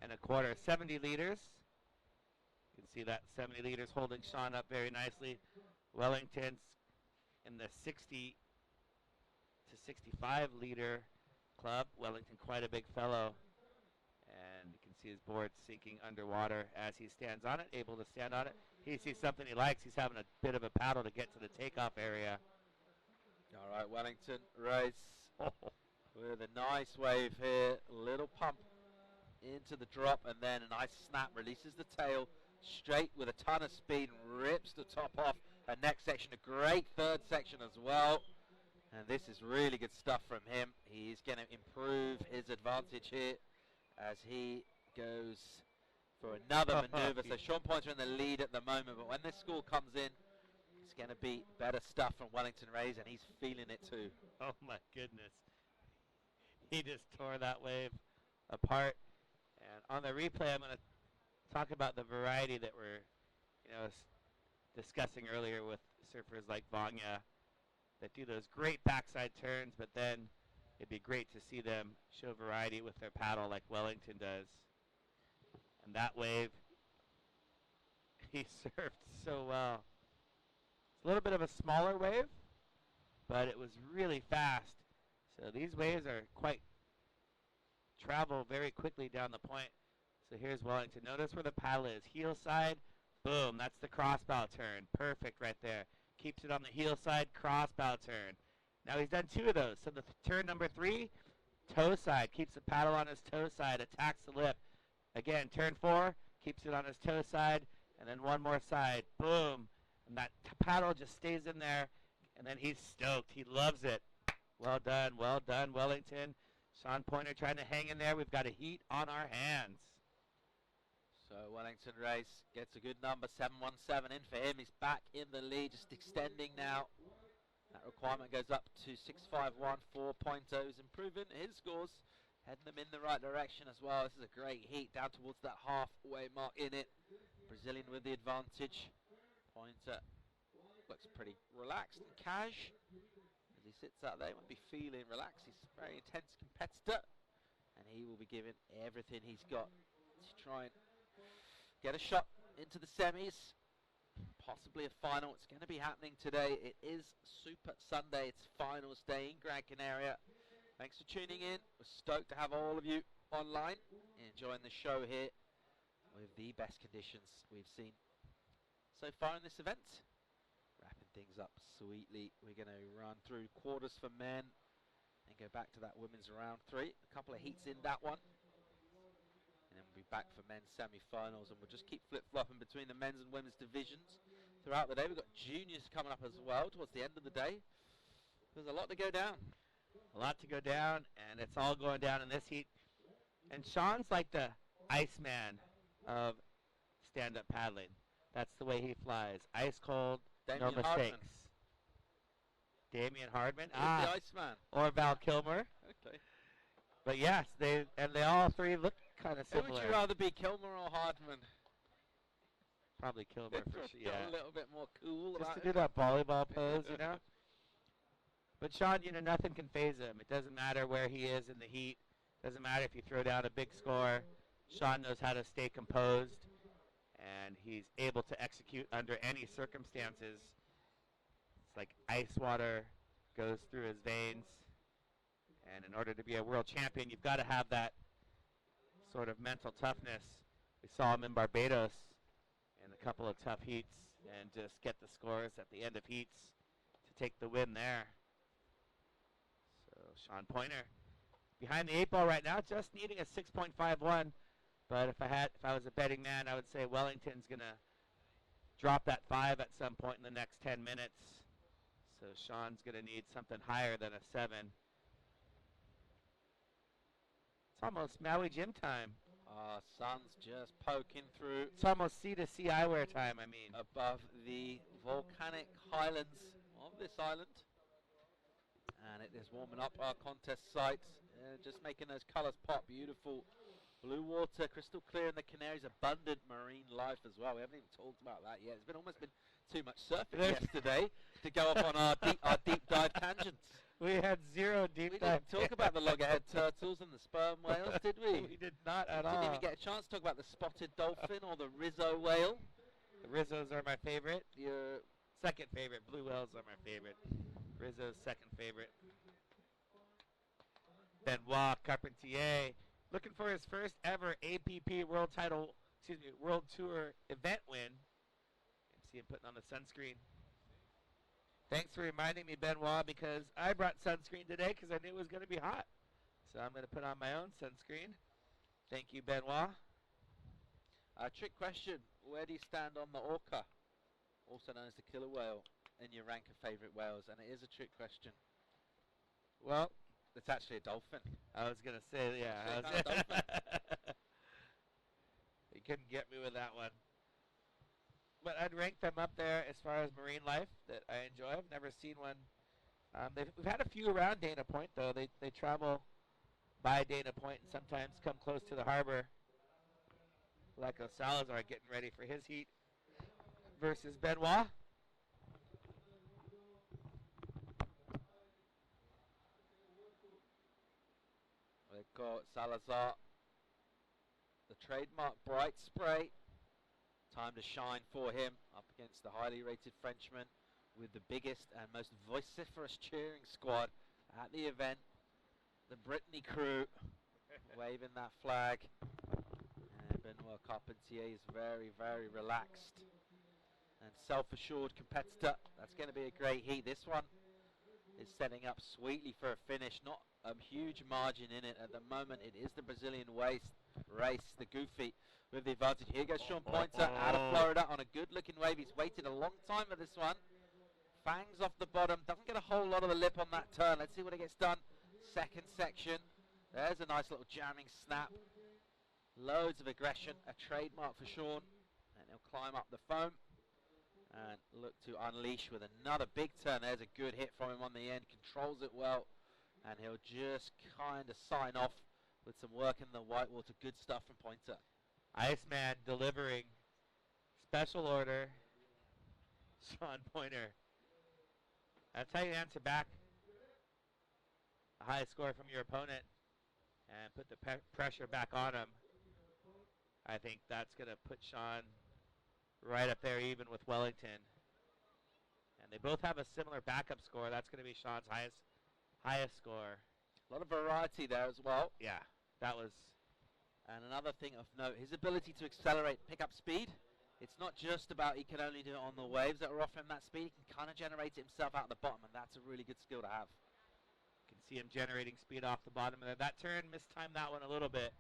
and a quarter, 70 liters. You can see that 70 liters holding Sean up very nicely. Wellington's in the 60 to 65 liter club. Wellington, quite a big fellow. And you can see his board sinking underwater as he stands on it, able to stand on it. He sees something he likes. He's having a bit of a paddle to get to the takeoff area. All right, Wellington race with a nice wave here. Little pump into the drop, and then a nice snap. Releases the tail straight with a ton of speed and rips the top off. And next section, a great third section as well. And this is really good stuff from him. He's going to improve his advantage here as he goes for another maneuver. So Sean Pointer in the lead at the moment, but when this score comes in, it's going to be better stuff from Wellington Rays, and he's feeling it too. Oh my goodness. He just tore that wave apart. And on the replay, I'm going to talk about the variety that we're, discussing earlier with surfers like Vanya that do those great backside turns, but then it'd be great to see them show variety with their paddle like Wellington does. And that wave, he surfed so well. It's a little bit of a smaller wave, but it was really fast. So these waves are travel very quickly down the point. So here's Wellington. Notice where the paddle is. Heel side, boom, that's the crossbow turn. Perfect right there. Keeps it on the heel side, crossbow turn. Now he's done two of those. So the turn number 3, toe side. Keeps the paddle on his toe side, attacks the lip. Again, turn 4, keeps it on his toe side, and then one more side. Boom. And that paddle just stays in there, and then he's stoked. He loves it. Well done, Wellington. Sean Pointer trying to hang in there. We've got a heat on our hands. So Wellington Race gets a good number, 717 in for him. He's back in the lead, just extending now. That requirement goes up to 651, 4.0s, improving his scores, heading them in the right direction as well. This is a great heat down towards that halfway mark in it. Brazilian with the advantage. Pointer looks pretty relaxed and cash as he sits out there. He won't be feeling relaxed. He's a very intense competitor, and he will be giving everything he's got to try and get a shot into the semis, possibly a final. It's going to be happening today. It is Super Sunday. It's finals day in Gran Canaria. Thanks for tuning in. We're stoked to have all of you online enjoying the show here with the best conditions we've seen so far in this event. Wrapping things up sweetly. We're going to run through quarters for men and go back to that women's round 3. A couple of heats in that one. And then we'll be back for men's semi-finals, and we'll just keep flip-flopping between the men's and women's divisions throughout the day. We've got juniors coming up as well towards the end of the day. There's a lot to go down. A lot to go down, and it's all going down in this heat. And Sean's like the Iceman of stand-up paddling. That's the way he flies. Ice cold, no mistakes. Damian Hardman. The Iceman. Or Val Kilmer. Okay. But yes, they all three look kind of Who similar. would you rather be, Kilmer or Hardman? Probably Kilmer for sure. Yeah. A little bit more cool. Just to do that volleyball pose, But Sean, nothing can phase him. It doesn't matter where he is in the heat. Doesn't matter if you throw down a big score. Sean knows how to stay composed, and he's able to execute under any circumstances. It's like ice water goes through his veins. And in order to be a world champion, you've got to have that sort of mental toughness. We saw him in Barbados in a couple of tough heats and just get the scores at the end of heats to take the win there. Sean Pointer behind the 8 ball right now, just needing a 6.51. But if I was a betting man, I would say Wellington's gonna drop that 5 at some point in the next 10 minutes. So Sean's gonna need something higher than a 7. It's almost Maui gym time. Sun's just poking through It's almost C to C eyewear time, I mean. above the volcanic highlands of this island. And it is warming up our contest site, just making those colours pop. Beautiful blue water, crystal clear in the Canaries, abundant marine life as well. We haven't even talked about that yet. It's almost been too much surfing yesterday to go off on our deep dive tangents. We had zero deep We dive. didn't talk about the loggerhead turtles and the sperm whales, did we? We did not at Didn't all. even get a chance to talk about the spotted dolphin or the Rizzo whale. The Rizzos are my favorite. Your Second favorite. Blue whales are my favorite. Rizzo's second favorite. Benoit Carpentier looking for his first ever APP World Tour event win. See him putting on the sunscreen. Thanks for reminding me, Benoit, because I brought sunscreen today because I knew it was going to be hot. So I'm going to put on my own sunscreen. Thank you, Benoit. trick question, where do you stand on the orca, also known as the killer whale, in your rank of favourite whales? And it is a trick question. Well, it's actually a dolphin. I was going to say, yeah. You couldn't get me with that one. But I'd rank them up there as far as marine life that I enjoy. I've never seen one. We've had a few around Dana Point, though. They travel by Dana Point and sometimes come close to the harbor. Like Salazar getting ready for his heat versus Benoit. They've got Salazar, the trademark bright spray. Time to shine for him up against the highly rated Frenchman with the biggest and most vociferous cheering squad at the event. The Brittany crew waving that flag. And Benoit Carpentier is very, very relaxed and self-assured competitor. That's going to be a great heat. This one is setting up sweetly for a finish. Not a huge margin in it at the moment. It is the Brazilian race, the Goofy, with the advantage. Here goes Sean Pointer out of Florida on a good-looking wave. He's waited a long time for this one. Fangs off the bottom. Doesn't get a whole lot of the lip on that turn. Let's see what it gets done. Second section. There's a nice little jamming snap. Loads of aggression. A trademark for Sean. And he'll climb up the foam and look to unleash with another big turn. There's a good hit from him on the end. Controls it well. And he'll just kind of sign off with some work in the whitewater. Good stuff from Pointer. Iceman delivering. Special order. Sean Pointer. That's how you answer back a high score from your opponent and put the pressure back on him. I think that's going to put Sean right up there even with Wellington. And they both have a similar backup score. That's going to be Sean's highest score. A lot of variety there as well. Yeah, that was. And another thing of note, his ability to accelerate, pick up speed. It's not just about he can only do it on the waves that are offering that speed. He can kind of generate it himself out the bottom, and that's a really good skill to have. You can see him generating speed off the bottom. And that turn mistimed that one a little bit.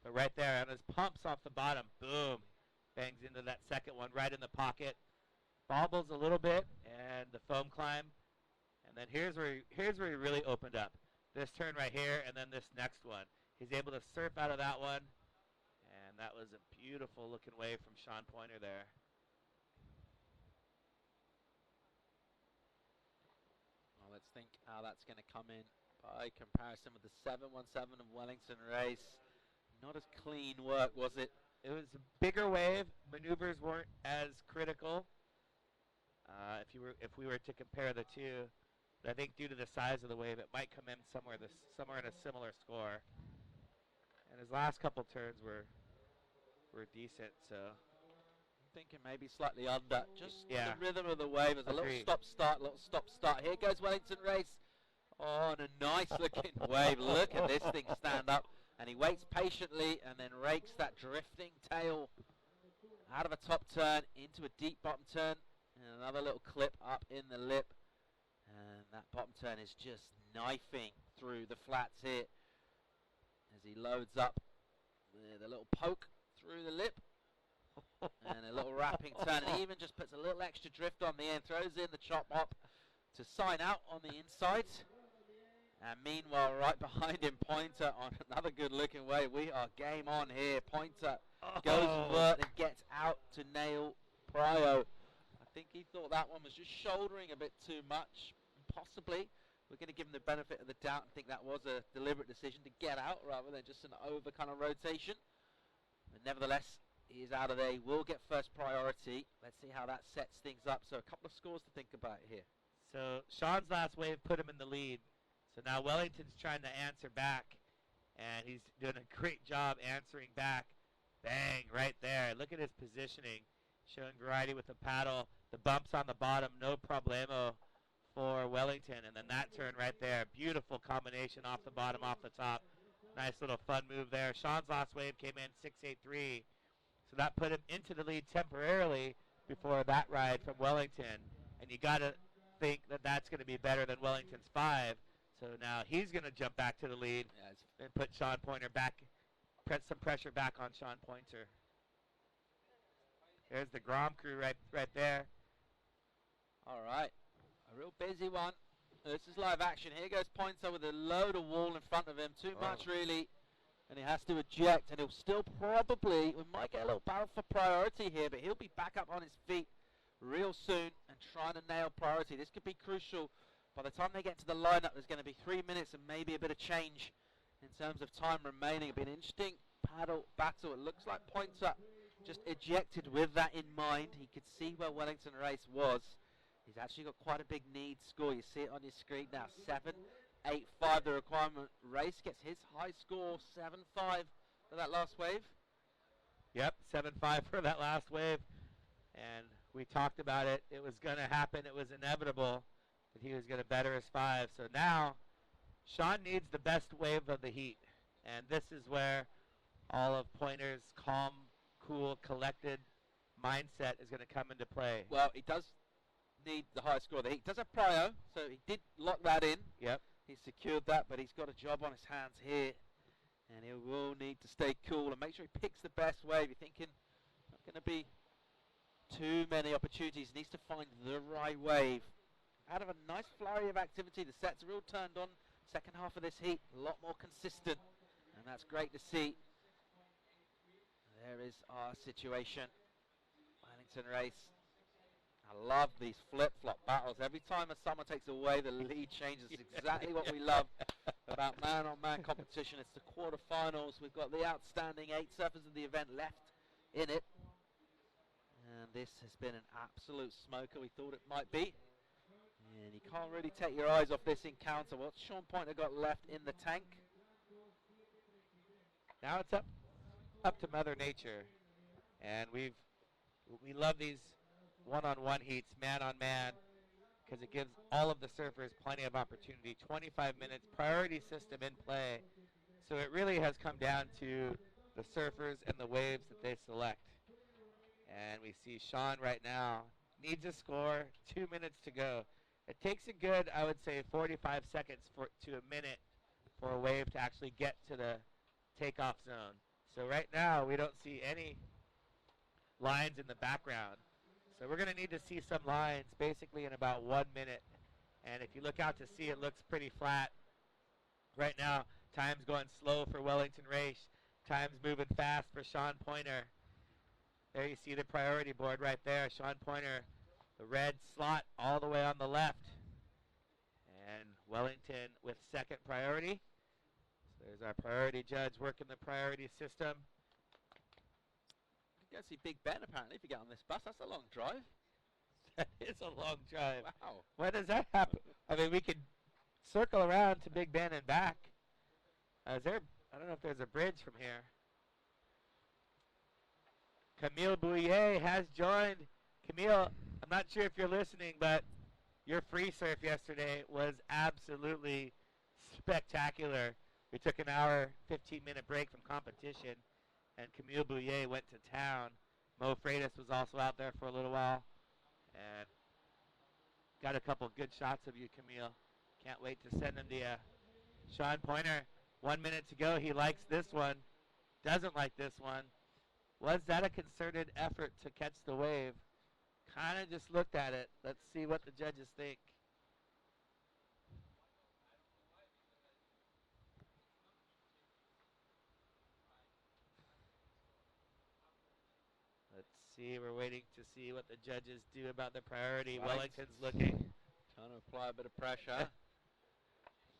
But right there on his pumps off the bottom, boom. Bangs into that second one right in the pocket. Bobbles a little bit, and the foam climb. And then here's where he really opened up. This turn right here, and then this next one. He's able to surf out of that one. And that was a beautiful looking wave from Sean Pointer there. Well, let's think how that's going to come in by comparison with the 717 of Wellington race. Not as clean work, was it? It was a bigger wave. Maneuvers weren't as critical. If we were to compare the two, but I think due to the size of the wave, it might come in somewhere in a similar score. And his last couple turns were decent. So I'm thinking maybe slightly under. Just yeah. The rhythm of the wave. There's a little stop start. Here goes Wellington race. Oh, and a nice looking wave. Look at this thing stand up. And he waits patiently and then rakes that drifting tail out of a top turn into a deep bottom turn. And another little clip up in the lip. And that bottom turn is just knifing through the flats here as he loads up with a little poke through the lip and a little wrapping turn. And he even just puts a little extra drift on the end, throws in the chop hop to sign out on the inside. And meanwhile, right behind him, Pointer on another good-looking wave. We are game on here. Pointer goes vert and gets out to nail Pryo. I think he thought that one was just shouldering a bit too much, possibly. We're going to give him the benefit of the doubt and think that was a deliberate decision to get out rather than just an over kind of rotation. But nevertheless, he is out of there. He will get first priority. Let's see how that sets things up. So a couple of scores to think about here. So Sean's last wave put him in the lead. So now Wellington's trying to answer back, and he's doing a great job answering back. Bang, right there. Look at his positioning, showing variety with the paddle. The bumps on the bottom, no problemo for Wellington. And then that turn right there. Beautiful combination off the bottom, off the top. Nice little fun move there. Sean's last wave came in 6.83. So that put him into the lead temporarily before that ride from Wellington. And you got to think that that's going to be better than Wellington's 5. So now he's going to jump back to the lead and put Sean Pointer back, put some pressure back on Sean Pointer. There's the Grom crew right there. All right, a real busy one. This is live action. Here goes Pointer with a load of wall in front of him. Too much, really. And he has to eject, and he'll still probably, we might get a little barrel for priority here, but he'll be back up on his feet real soon and trying to nail priority. This could be crucial. By the time they get to the lineup, there's going to be 3 minutes and maybe a bit of change in terms of time remaining. It'll be an interesting paddle battle. It looks like Pointer just ejected with that in mind. He could see where Wellington Race was. He's actually got quite a big need score. You see it on your screen now. 7.85 the requirement. Race gets his high score, 7.5 for that last wave. Yep, 7.5 for that last wave. And we talked about it. It was going to happen. It was inevitable that he was going to better his 5. So now Sean needs the best wave of the heat. And this is where all of Pointer's calm, cool, collected mindset is going to come into play. Well, he does need the high score. He does have Pryo, so he did lock that in. Yep. He secured that, but he's got a job on his hands here. And he will need to stay cool and make sure he picks the best wave. You're thinking, not going to be too many opportunities. He needs to find the right wave. Out of a nice flurry of activity, the sets are all turned on. Second half of this heat, a lot more consistent. And that's great to see. There is our situation. Wellington Race. I love these flip-flop battles. Every time someone takes away, the lead changes. Exactly what we love about man-on-man competition. It's the quarterfinals. We've got the outstanding 8 surfers of the event left in it. And this has been an absolute smoker. We thought it might be. And you can't really take your eyes off this encounter. What's Sean Pointer got left in the tank? Now it's up to Mother Nature. And we love these one-on-one heats, man-on-man, because it gives all of the surfers plenty of opportunity. 25 minutes, priority system in play. So it really has come down to the surfers and the waves that they select. And we see Sean right now needs a score, 2 minutes to go. It takes a good, I would say, 45 seconds to a minute for a wave to actually get to the takeoff zone. So right now we don't see any lines in the background. So we're going to need to see some lines basically in about 1 minute. And if you look out to sea, it looks pretty flat. Right now, time's going slow for Wellington Race. Time's moving fast for Sean Pointer. There you see the priority board right there. Sean Pointer, the red slot all the way on the left. And Wellington with second priority. So there's our priority judge working the priority system. You go see Big Ben apparently if you get on this bus. That's a long drive. That is a long drive. Wow. When does that happen? I mean, we could circle around to Big Ben and back. Is there? I don't know if there's a bridge from here. Camille Bouillet has joined. Camille, I'm not sure if you're listening, but your free surf yesterday was absolutely spectacular. We took an hour, 15-minute break from competition, and Camille Bouillet went to town. Mo Freitas was also out there for a little while, and got a couple good shots of you, Camille. Can't wait to send them to you. Sean Pointer, 1 minute to go. He likes this one, doesn't like this one. Was that a concerted effort to catch the wave? Kind of just looked at it. Let's see what the judges think. Let's see. We're waiting to see what the judges do about the priority. Wellington's looking. Trying to apply a bit of pressure.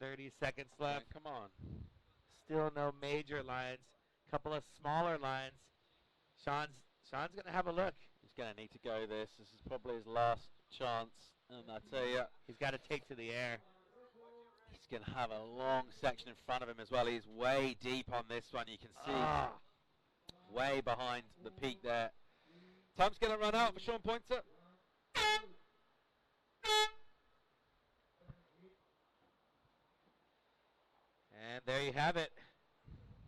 30 seconds left. Come on. Still no major lines. Couple of smaller lines. Sean's going to have a look. He's going to need to go this. This is probably his last chance. And I tell you, he's got to take to the air. He's going to have a long section in front of him as well. He's way deep on this one. You can see way behind the peak there. Time's going to run out for Sean Pointer. And there you have it.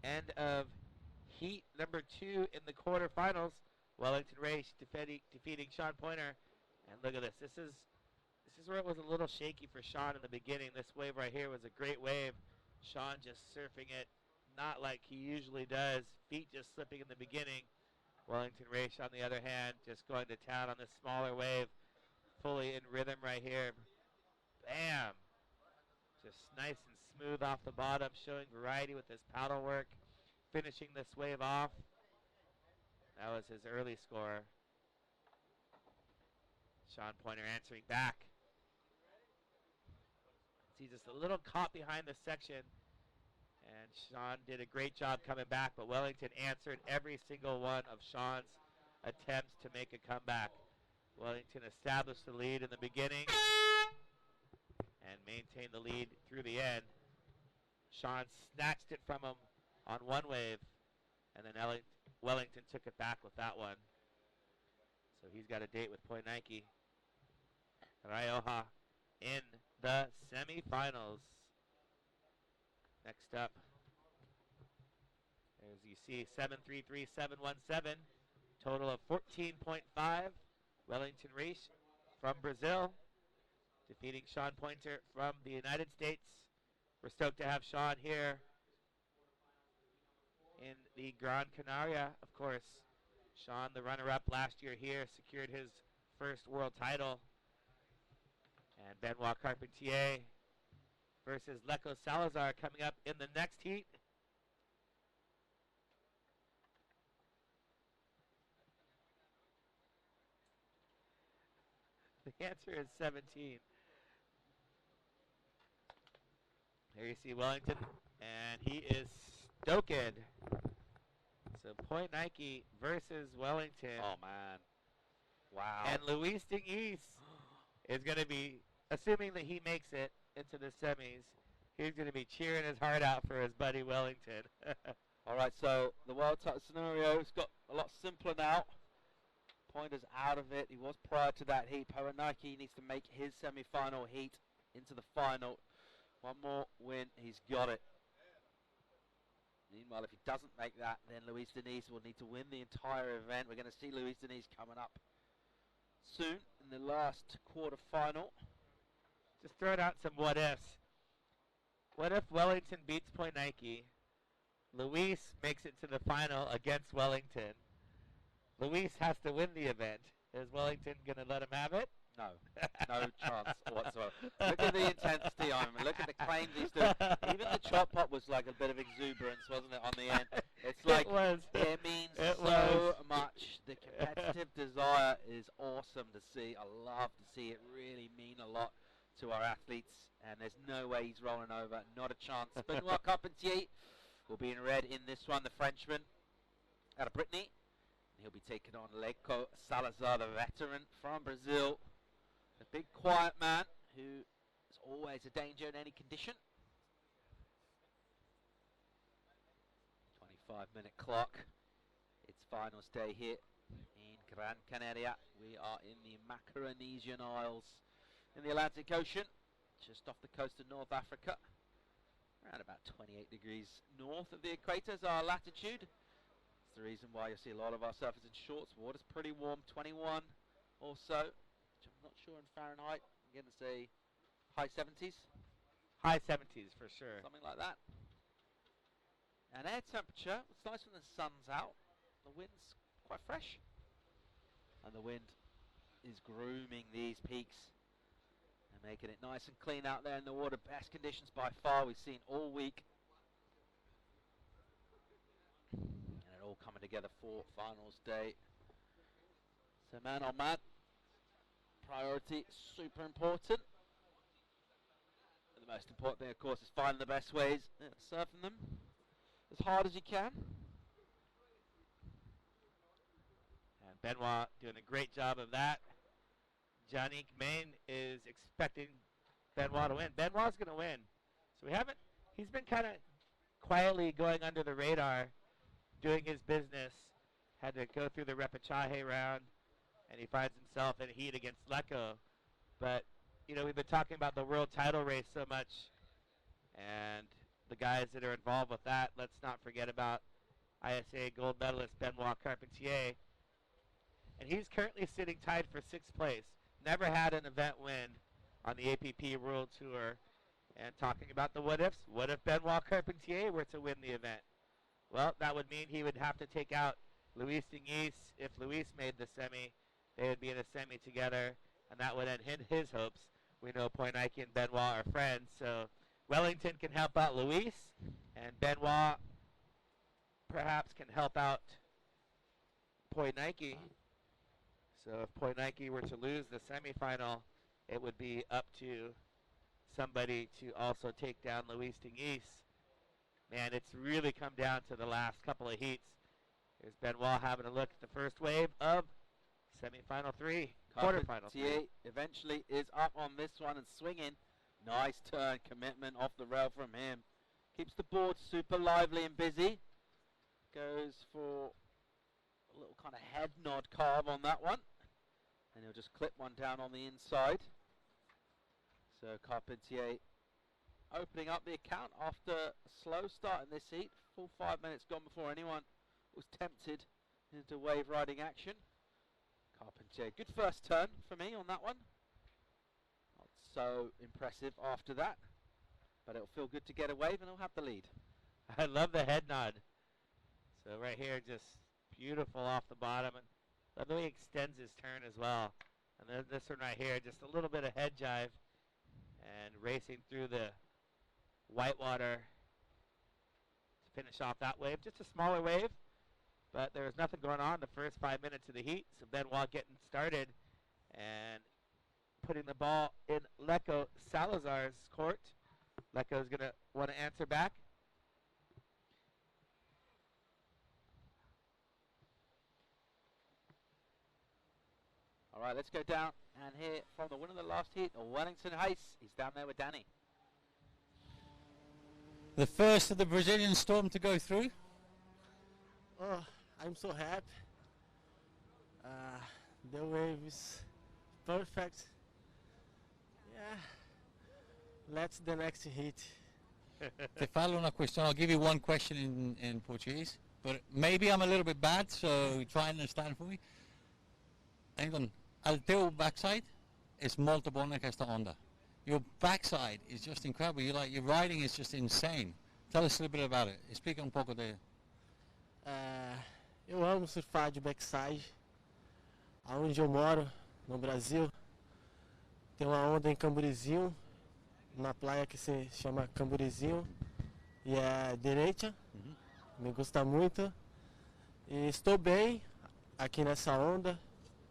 End of heat number 2 in the quarterfinals. Wellington Race defeating Sean Pointer. And look at this. This is where it was a little shaky for Sean in the beginning. This wave right here was a great wave. Sean just surfing it, not like he usually does. Feet just slipping in the beginning. Wellington Race, on the other hand, just going to town on this smaller wave. Fully in rhythm right here. Bam! Just nice and smooth off the bottom, showing variety with his paddle work. Finishing this wave off. That was his early score. Sean Pointer answering back. See, just a little caught behind the section. And Sean did a great job coming back, but Wellington answered every single one of Sean's attempts to make a comeback. Wellington established the lead in the beginning and maintained the lead through the end. Sean snatched it from him on one wave, and then Wellington took it back with that one. So he's got a date with Point Nike. Rioja in the semifinals. Next up, as you see, 733-717, total of 14.5. Wellington Reis from Brazil, defeating Sean Pointer from the United States. We're stoked to have Sean here in the Gran Canaria, of course. Sean, the runner-up last year here, secured his first world title. And Benoit Carpentier versus Leco Salazar coming up in the next heat. The answer is 17. There you see Wellington, and he is stoked. So Point Nike versus Wellington. Oh, man. Wow. And Luis Diniz is going to be, assuming that he makes it into the semis, he's going to be cheering his heart out for his buddy Wellington. All right, so the World Title scenario's got a lot simpler now. Pointer's out of it. He was prior to that heat. Point Nike needs to make his semi-final heat into the final. One more win, he's got it. Meanwhile, if he doesn't make that, then Luis Diniz will need to win the entire event. We're going to see Luis Diniz coming up soon in the last quarter-final. Just throwing out some what-ifs. What if Wellington beats Point Nike? Luis makes it to the final against Wellington. Luis has to win the event. Is Wellington going to let him have it? No. No chance whatsoever. Look at the intensity on him. Look at the claims he's doing. Even the chop pop was like a bit of exuberance, wasn't it, on the end? It's like it means so much. The competitive desire is awesome to see. I love to see it really mean a lot to our athletes. And there's no way he's rolling over. Not a chance. Benoit Carpentier will be in red in this one. The Frenchman out of Brittany. He'll be taking on Leco Salazar, the veteran from Brazil. A big, quiet man who is always a danger in any condition. 25-minute clock. It's finals day here in Gran Canaria. We are in the Macaronesian Isles in the Atlantic Ocean, just off the coast of North Africa. Around about 28 degrees north of the equator is our latitude. That's the reason why you'll see a lot of our surfers in shorts. Water's pretty warm, 21 or so. I'm not sure in Fahrenheit. I'm going to say high 70s. high 70s for sure. something like that. And air temperature, it's nice when the sun's out. The wind's quite fresh. And the wind is grooming these peaks and making it nice and clean out there in the water. Best conditions by far we've seen all week. And it all coming together for finals day. So man on man, priority super important. And the most important thing, of course, is finding the best ways, surfing them as hard as you can. And Benoit doing a great job of that. Janique Main is expecting Benoit to win. Benoit's going to win. So he's been kind of quietly going under the radar, doing his business. Had to go through the repechaje round, and he finds himself in heat against Lecco. But, we've been talking about the world title race so much, and the guys that are involved with that. Let's not forget about ISA gold medalist Benoit Carpentier. And he's currently sitting tied for 6th place. Never had an event win on the APP World Tour. And talking about the what ifs, what if Benoit Carpentier were to win the event? Well, that would mean he would have to take out Luis Diniz. If Luis made the semi, they would be in a semi together, and that would end his hopes. We know Poinike and Benoit are friends, so Wellington can help out Luis, and Benoit perhaps can help out Poinike. So if Poinike were to lose the semifinal, it would be up to somebody to also take down Luis Diniz. Man, it's really come down to the last couple of heats. Here's Benoit having a look at the first wave of semifinal 3, quarterfinal 3. Carpentier eventually is up on this one and swinging. Nice turn, commitment off the rail from him. Keeps the board super lively and busy. Goes for a little kind of head nod carve on that one. And he'll just clip one down on the inside. So Carpentier opening up the account after a slow start in this heat. Full 5 minutes gone before anyone was tempted into wave riding action. Carpentier, good first turn for me on that one. Not so impressive after that. But it'll feel good to get a wave and he'll have the lead. I love the head nod. So right here, just beautiful off the bottom. And love the way he extends his turn as well. And then this one right here, just a little bit of head jive. And racing through the whitewater to finish off that wave. Just a smaller wave, but there was nothing going on the first 5 minutes of the heat. So Benoit getting started and putting the ball in Lecco Salazar's court. Lecco's going to want to answer back. All right, let's go down and hear from the winner of the last heat, Wellington Hayes. He's down there with Danny. The first of the Brazilian storm to go through. Oh, I'm so happy. The wave is perfect. Yeah, let's the next hit. Te falo una questione. I'll give you one question in Portuguese, but maybe I'm a little bit bad, so try and understand for me. Então, al teu backside is molto buona questa onda. Your backside is just incredible. Your riding is just insane. Tell us a little bit about it. Explica pouco de. Eu amo surfar de backside. Aonde eu moro, no Brasil, tem uma onda em Camburizinho, na praia que se chama Camburizinho, e é direita. Me gusta muito. E estou bem aqui nessa onda.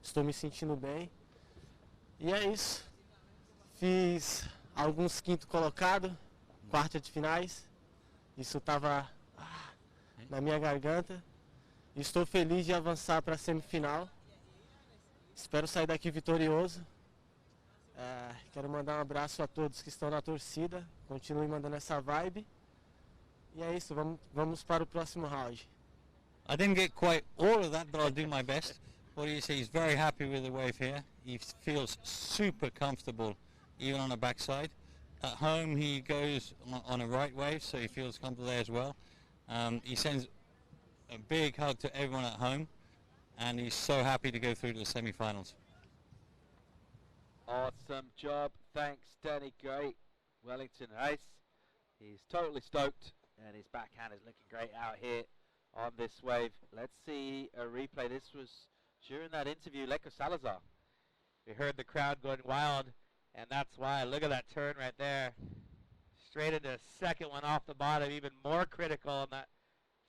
Estou me sentindo bem. E é isso. Fiz alguns quinto colocado, quarta de finais. Isso estava na minha garganta. Estou feliz de avançar para a semifinal. Espero sair daqui vitorioso. Quero mandar um abraço a todos que estão na torcida. Continuem mandando essa vibe. E é isso, vamos para o próximo round. I didn't get quite all of that, but I'll do my best. What do you say? He's very happy with the wave here. He feels super comfortable, even on the backside. At home, he goes on a right wave, so he feels comfortable there as well. He sends a big hug to everyone at home, and he's so happy to go through to the semi-finals. Awesome job. Thanks, Danny. Great Wellington race. He's totally stoked, and his backhand is looking great out here on this wave. Let's see a replay. This was during that interview, Leko Salazar. We heard the crowd going wild, and that's why. Look at that turn right there. Straight into a second one off the bottom, even more critical on that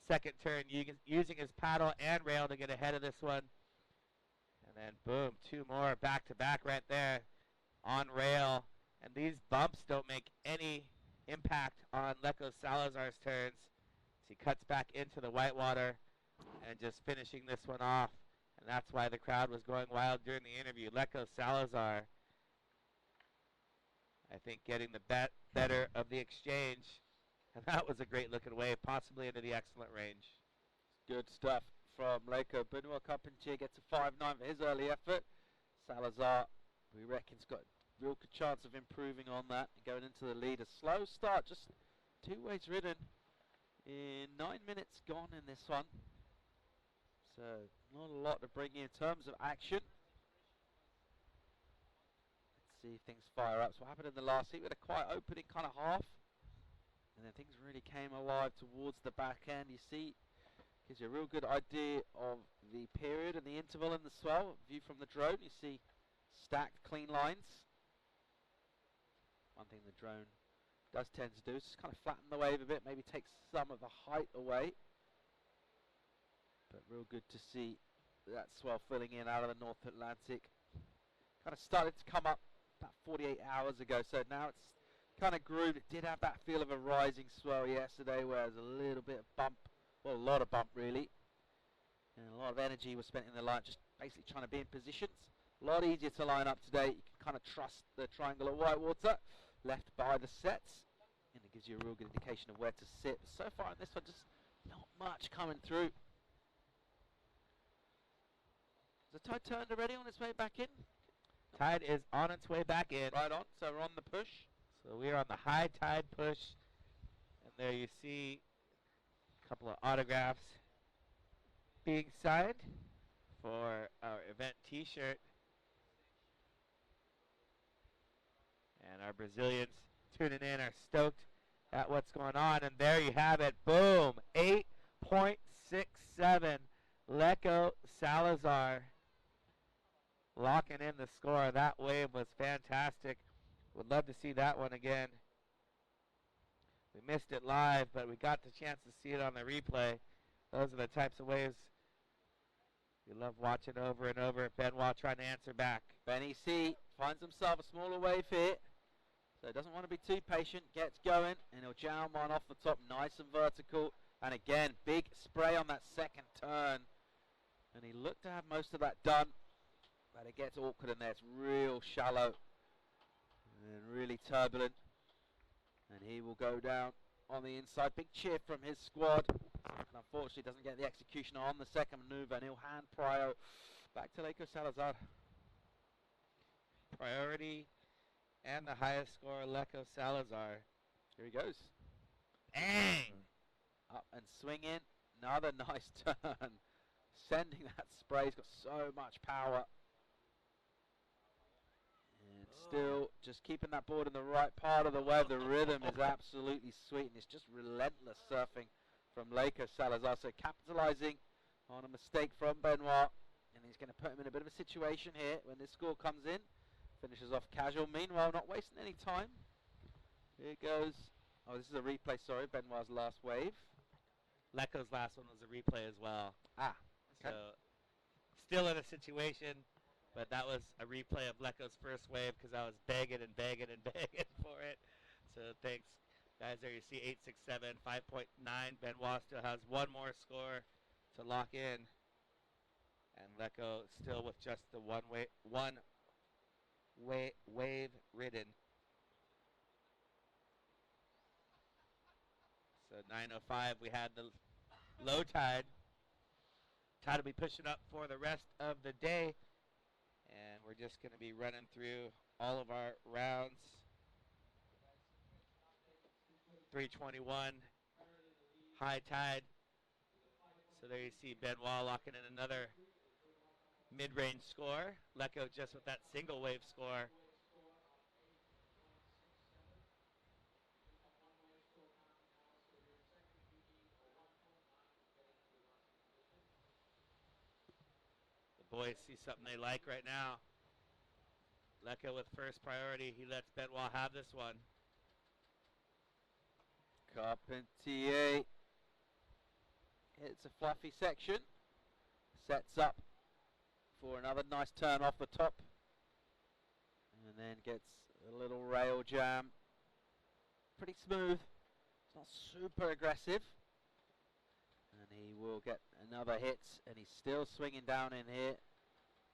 second turn, using his paddle and rail to get ahead of this one. And then boom, 2 more back-to-back right there on rail. And these bumps don't make any impact on Leko Salazar's turns. So he cuts back into the whitewater and just finishing this one off. And that's why the crowd was going wild during the interview. Leko Salazar, I think, getting the better of the exchange. And that was a great looking wave, possibly into the excellent range. Good stuff from Leko. Benoit Carpentier gets a 5-9 for his early effort. Salazar, we reckon, has got a real good chance of improving on that and going into the lead. A slow start, just 2 ways ridden in 9 minutes gone in this one. So not a lot to bring in terms of action. Let's see if things fire up. So what happened in the last heat? We had a quiet opening kind of half, and then things really came alive towards the back end. You see, gives you a real good idea of the period and the interval in the swell. View from the drone, you see stacked clean lines. One thing the drone does tend to do is just kind of flatten the wave a bit, maybe take some of the height away. But real good to see that swell filling in out of the North Atlantic. Kind of started to come up about 48 hours ago, so now it's kind of groomed. It did have that feel of a rising swell yesterday, where there's a little bit of bump, well, a lot of bump really, and a lot of energy was spent in the line, just basically trying to be in positions. A lot easier to line up today. You can kind of trust the triangle of whitewater left by the sets, and it gives you a real good indication of where to sit. But so far in this one, just not much coming through. Is the tide turned already on its way back in? Tide is on its way back in. Right on, so we're on the push. So we are on the high tide push. And there you see a couple of autographs being signed for our event t-shirt. And our Brazilians tuning in are stoked at what's going on. And there you have it. Boom. 8.67. Leko Salazar locking in the score. That wave was fantastic. Would love to see that one again. We missed it live, but we got the chance to see it on the replay. Those are the types of waves we love watching over and over. Benoit trying to answer back. Benny C finds himself a smaller wave here, so doesn't want to be too patient. Gets going, and he'll jam one off the top, nice and vertical. And again, big spray on that second turn. And he looked to have most of that done, but it gets awkward in there. It's real shallow and really turbulent. And he will go down on the inside. Big cheer from his squad. And unfortunately doesn't get the execution on the second maneuver, and he'll hand Prio back to Leko Salazar. Priority and the highest score, Leko Salazar. Here he goes. Bang! Up and swinging. Another nice turn. Sending that spray. He's got so much power. And still just keeping that board in the right part of the wave. The rhythm is absolutely sweet, and it's just relentless surfing from Leko Salazar. So capitalizing on a mistake from Benoit. And he's going to put him in a bit of a situation here when this score comes in. Finishes off casual. Meanwhile, not wasting any time. Here goes. Oh, this is a replay, sorry. Benoit's last wave. Leko's last one was a replay as well. Ah, okay. So still in a situation, but that was a replay of Leko's first wave because I was begging and begging and begging for it. So thanks, guys. There you see 8.67, 5.9. Benoit still has one more score to lock in. And Leko still with just the one wave ridden. So 9:05, we had the low tide. Tide will be pushing up for the rest of the day. And we're just going to be running through all of our rounds. 3:21, high tide. So there you see Benoit locking in another mid-range score. Leko just with that single wave score. boys see something they like right now. Leka with first priority. He lets Benoit have this one. Carpentier hits a fluffy section. Sets up for another nice turn off the top. And then gets a little rail jam. Pretty smooth. It's not super aggressive. And he will get another hit. And he's still swinging down in here.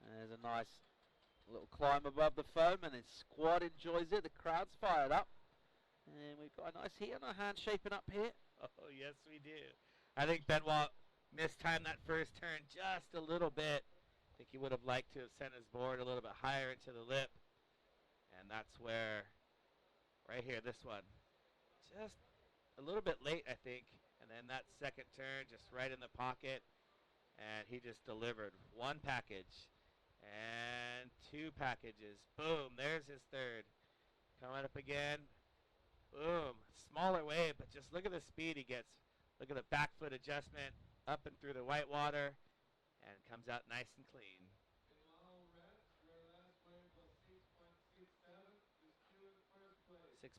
And there's a nice little climb above the foam. And his squad enjoys it. The crowd's fired up. And we've got a nice heat on our hands shaping up here. Oh, yes, we do. I think Benoit mistimed that first turn just a little bit. I think he would have liked to have sent his board a little bit higher into the lip. And that's where, right here, this one, just a little bit late, I think. And then that second turn, just right in the pocket. And he just delivered one package and two packages. Boom, there's his third. Coming up again. Boom, smaller wave, but just look at the speed he gets. Look at the back foot adjustment, up and through the white water, and comes out nice and clean.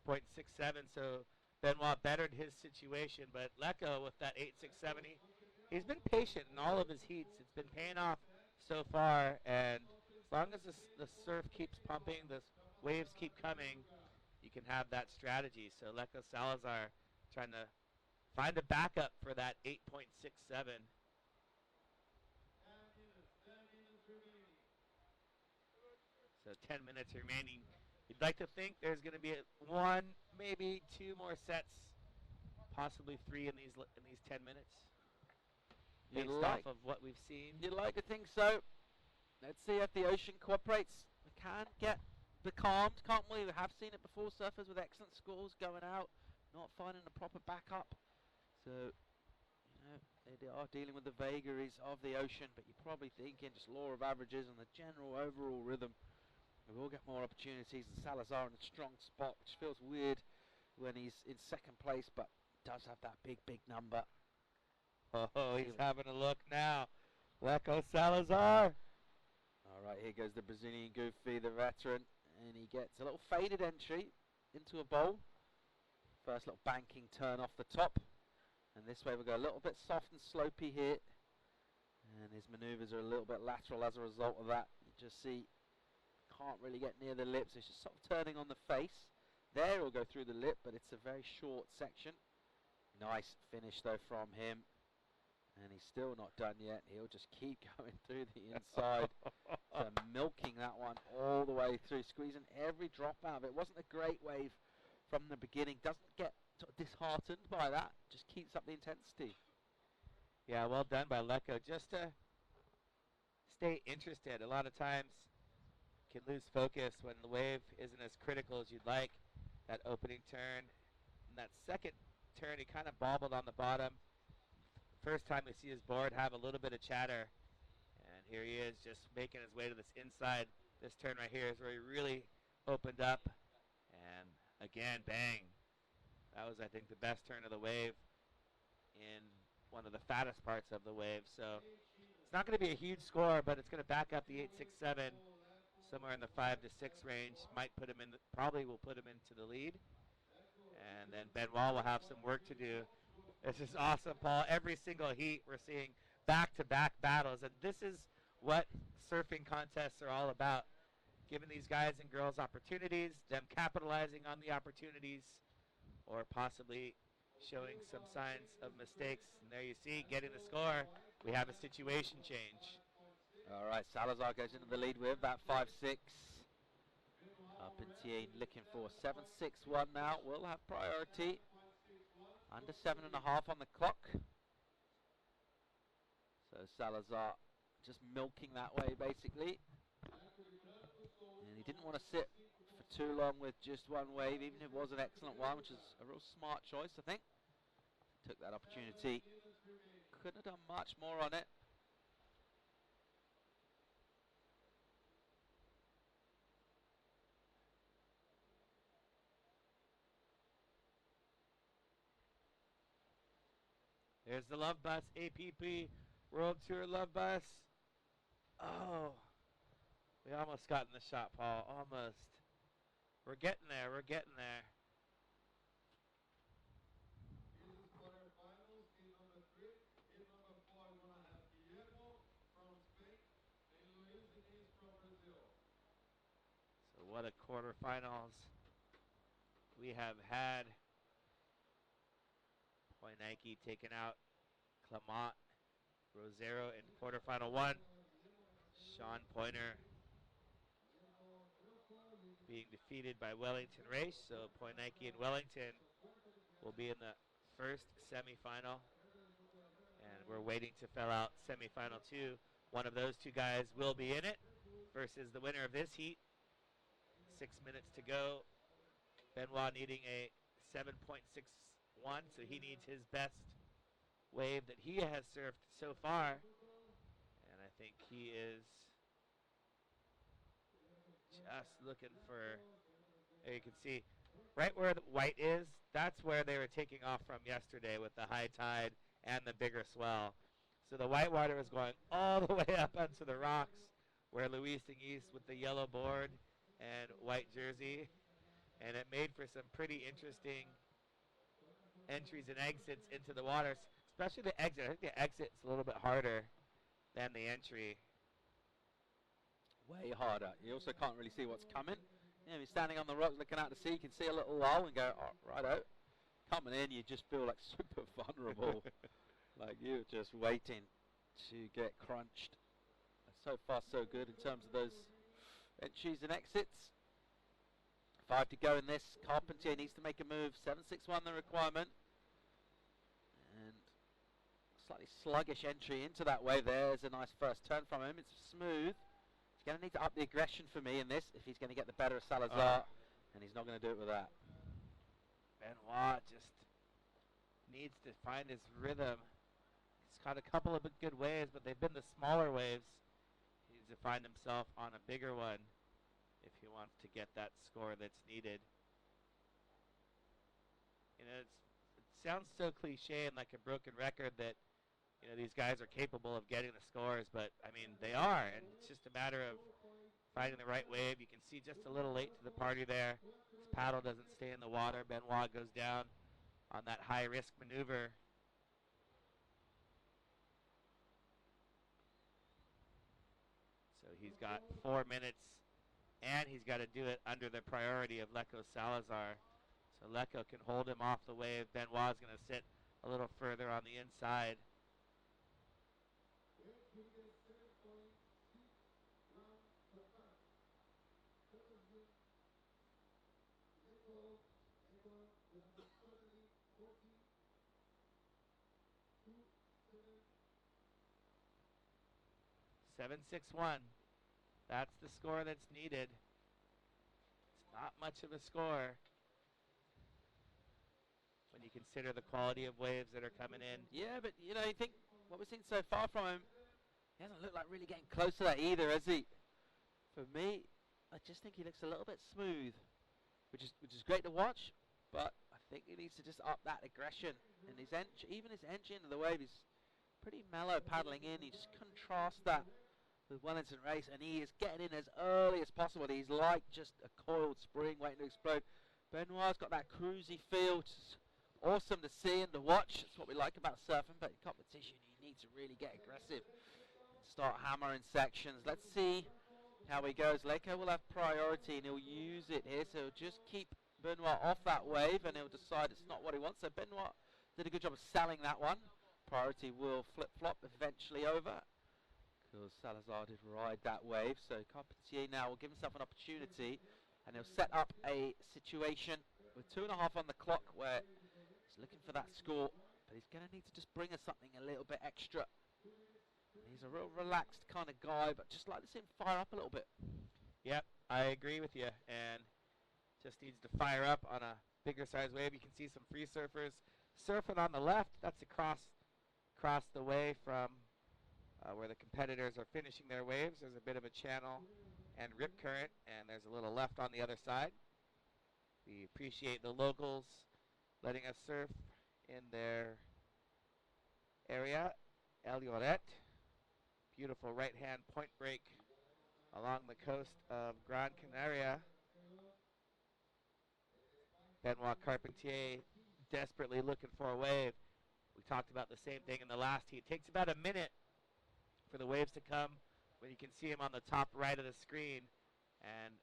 6.67, so Benoit bettered his situation, but Leka with that 8.67, he's been patient in all of his heats. It's been paying off so far, and as long as the surf keeps pumping, the waves keep coming, you can have that strategy. So Leka Salazar trying to find a backup for that 8.67. So 10 minutes remaining. You'd like to think there's going to be one, maybe two more sets, possibly three in these 10 minutes. Based off of what we've seen. You'd like to think so. Let's see if the ocean cooperates. We can get becalmed, can't we? We have seen it before, surfers with excellent scores going out, not finding a proper backup. So, you know, they are dealing with the vagaries of the ocean, but you're probably thinking just law of averages and the general overall rhythm. We will get more opportunities, and Salazar in a strong spot, which feels weird when he's in second place, but does have that big, big number. Oh, he's having a look now. Leka Salazar. All right, here goes the Brazilian Goofy, the veteran, and he gets a little faded entry into a bowl. First little banking turn off the top, and this way we'll go a little bit soft and slopey here, and his maneuvers are a little bit lateral as a result of that. You just see, can't really get near the lips, it's just sort of turning on the face. There it'll go through the lip, but it's a very short section. Nice finish though from him. And he's still not done yet. He'll just keep going through the inside. So milking that one all the way through, squeezing every drop out of it. Wasn't a great wave from the beginning. Doesn't get sort of disheartened by that. Just keeps up the intensity. Yeah, well done by Leka. Just to stay interested. A lot of times you can lose focus when the wave isn't as critical as you'd like. That opening turn. And that second turn, he kind of bobbled on the bottom. First time we see his board have a little bit of chatter, and here he is just making his way to this inside. This turn right here is where he really opened up, and again, bang. That was, I think, the best turn of the wave in one of the fattest parts of the wave. So it's not going to be a huge score, but it's going to back up the 8.67 somewhere in the 5 to 6 range. Might put him in, probably will put him into the lead, and then Benoit will have some work to do. This is awesome, Paul. Every single heat we're seeing back-to-back battles, and this is what surfing contests are all about. Giving these guys and girls opportunities, them capitalizing on the opportunities, or possibly showing some signs of mistakes. And there you see, getting the score, we have a situation change. All right, Salazar goes into the lead with that 5.6. Carpentier looking for 7.61 now. We'll have priority. Under 7.5 on the clock. So Salazar just milking that way basically. And he didn't want to sit for too long with just one wave, even if it was an excellent one, which is a real smart choice, I think. Took that opportunity. Couldn't have done much more on it. There's the Love Bus, APP World Tour Love Bus. Oh, we almost got in the shot, Paul. Almost. We're getting there. We're getting there. So what a quarterfinals we have had. Poinanke taking out Clement Rosero in quarterfinal 1. Sean Pointer being defeated by Wellington Race. So Poinanke and Wellington will be in the first semifinal. And we're waiting to fill out semifinal 2. One of those two guys will be in it versus the winner of this heat. 6 minutes to go. Benoit needing a 7.61, so he needs his best wave that he has surfed so far. And I think he is just looking for, there you can see, right where the white is, that's where they were taking off from yesterday with the high tide and the bigger swell. So the white water was going all the way up onto the rocks where Luis East with the yellow board and white jersey, and it made for some pretty interesting entries and exits into the waters, especially the exit. I think the exit's a little bit harder than the entry. Way harder. You also can't really see what's coming. You know, you're standing on the rocks looking out to sea, you can see a little lull and go, oh, righto. Coming in, you just feel like super vulnerable. Like you're just waiting to get crunched. So far, so good in terms of those entries and exits. 5 to go in this. Carpentier needs to make a move. 7.61 the requirement. And slightly sluggish entry into that wave. There's a nice first turn from him. It's smooth. He's going to need to up the aggression for me in this if he's going to get the better of Salazar. And he's not going to do it with that. Benoit just needs to find his rhythm. He's caught a couple of good waves, but they've been the smaller waves. He needs to find himself on a bigger one if he wants to get that score that's needed. You know, it sounds so cliche and like a broken record that, you know, these guys are capable of getting the scores, but I mean, they are, and it's just a matter of finding the right wave. You can see just a little late to the party there. His paddle doesn't stay in the water. Benoit goes down on that high-risk maneuver. So he's got 4 minutes, and he's got to do it under the priority of Lecco Salazar. So Lecco can hold him off the wave. Benoit's going to sit a little further on the inside. Seven, 6-1. That's the score that's needed. It's not much of a score when you consider the quality of waves that are coming in. Yeah, but you know, you think what we've seen so far from him, he hasn't looked like really getting close to that either, has he? For me, I just think he looks a little bit smooth, which is great to watch. But I think he needs to just up that aggression, and his even his entry into the wave is pretty mellow paddling in. He just contrasts that with Wellington Race, and he is getting in as early as possible. He's like just a coiled spring waiting to explode. Benoit's got that cruisy feel, which is awesome to see and to watch. That's what we like about surfing, but in competition you need to really get aggressive and start hammering sections. Let's see how he goes. Lecco will have priority and he'll use it here, so he'll just keep Benoit off that wave and he'll decide it's not what he wants. So Benoit did a good job of selling that one. Priority will flip-flop eventually over, because Salazar did ride that wave. So Carpentier now will give himself an opportunity, and he'll set up a situation with 2.5 on the clock where he's looking for that score, but he's going to need to just bring us something a little bit extra. He's a real relaxed kind of guy, but just like to see him fire up a little bit. Yep, I agree with you, and just needs to fire up on a bigger size wave. You can see some free surfers surfing on the left. That's across the way from where the competitors are finishing their waves. There's a bit of a channel and rip current, and there's a little left on the other side. We appreciate the locals letting us surf in their area. El Lloret, Beautiful right-hand point break along the coast of Gran Canaria. Benoit Carpentier desperately looking for a wave. We talked about the same thing in the last heat. It takes about a minute for the waves to come when you can see him on the top right of the screen. And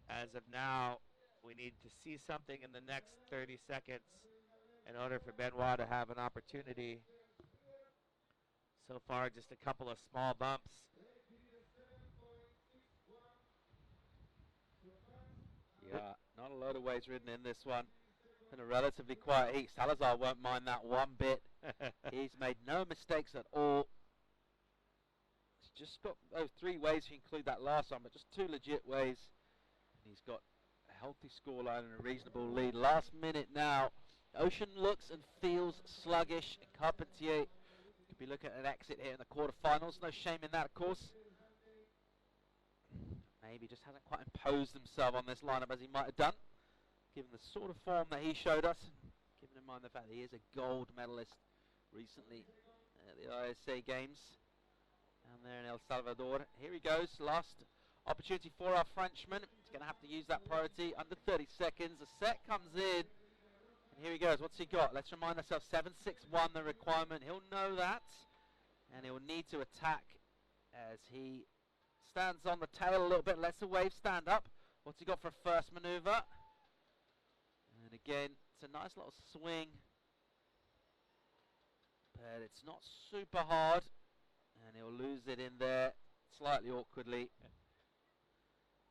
as of now, we need to see something in the next 30 seconds in order for Benoit to have an opportunity. So far, just a couple of small bumps. Yeah, not a lot of waves ridden in this one. Been a relatively quiet heat. Salazar won't mind that one bit. He's made no mistakes at all. He's just got 3 waves if you include that last one, but just 2 legit waves. He's got a healthy scoreline and a reasonable lead. Last minute now. Ocean looks and feels sluggish. And Carpentier could be looking at an exit here in the quarterfinals. No shame in that, of course. Maybe just hasn't quite imposed himself on this lineup as he might have done, given the sort of form that he showed us, given in mind the fact that he is a gold medalist recently at the ISA Games down there in El Salvador. Here he goes, last opportunity for our Frenchman. He's going to have to use that priority under 30 seconds. The set comes in, and here he goes. What's he got? Let's remind ourselves, 7.61 the requirement. He'll know that, and he'll need to attack as he stands on the tail a little bit, lets the wave stand up. What's he got for a first maneuver? And again, it's a nice little swing, but it's not super hard, and he'll lose it in there slightly awkwardly,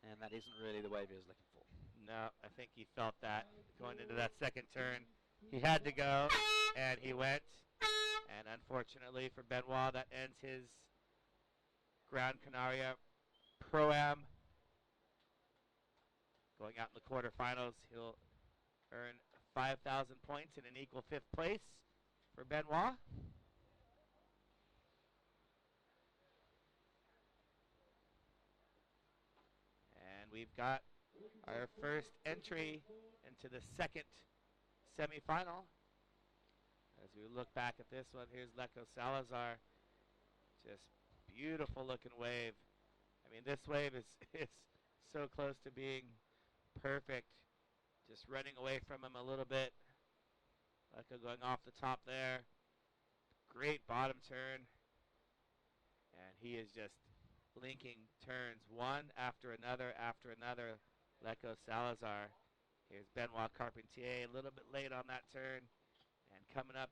and that isn't really the wave he was looking for. No, I think he felt that going into that second turn. He had to go, and he went, and unfortunately for Benoit, that ends his Gran Canaria Pro-Am. Going out in the quarterfinals, he'll earn 5,000 points in an equal 5th place for Benoit. And we've got our first entry into the second semifinal. As we look back at this one, here's Leco Salazar. Just beautiful looking wave. I mean, this wave is so close to being perfect. Just running away from him a little bit. Leco going off the top there. Great bottom turn. And he is just linking turns one after another after another. Leco Salazar. Here's Benoit Carpentier a little bit late on that turn. And coming up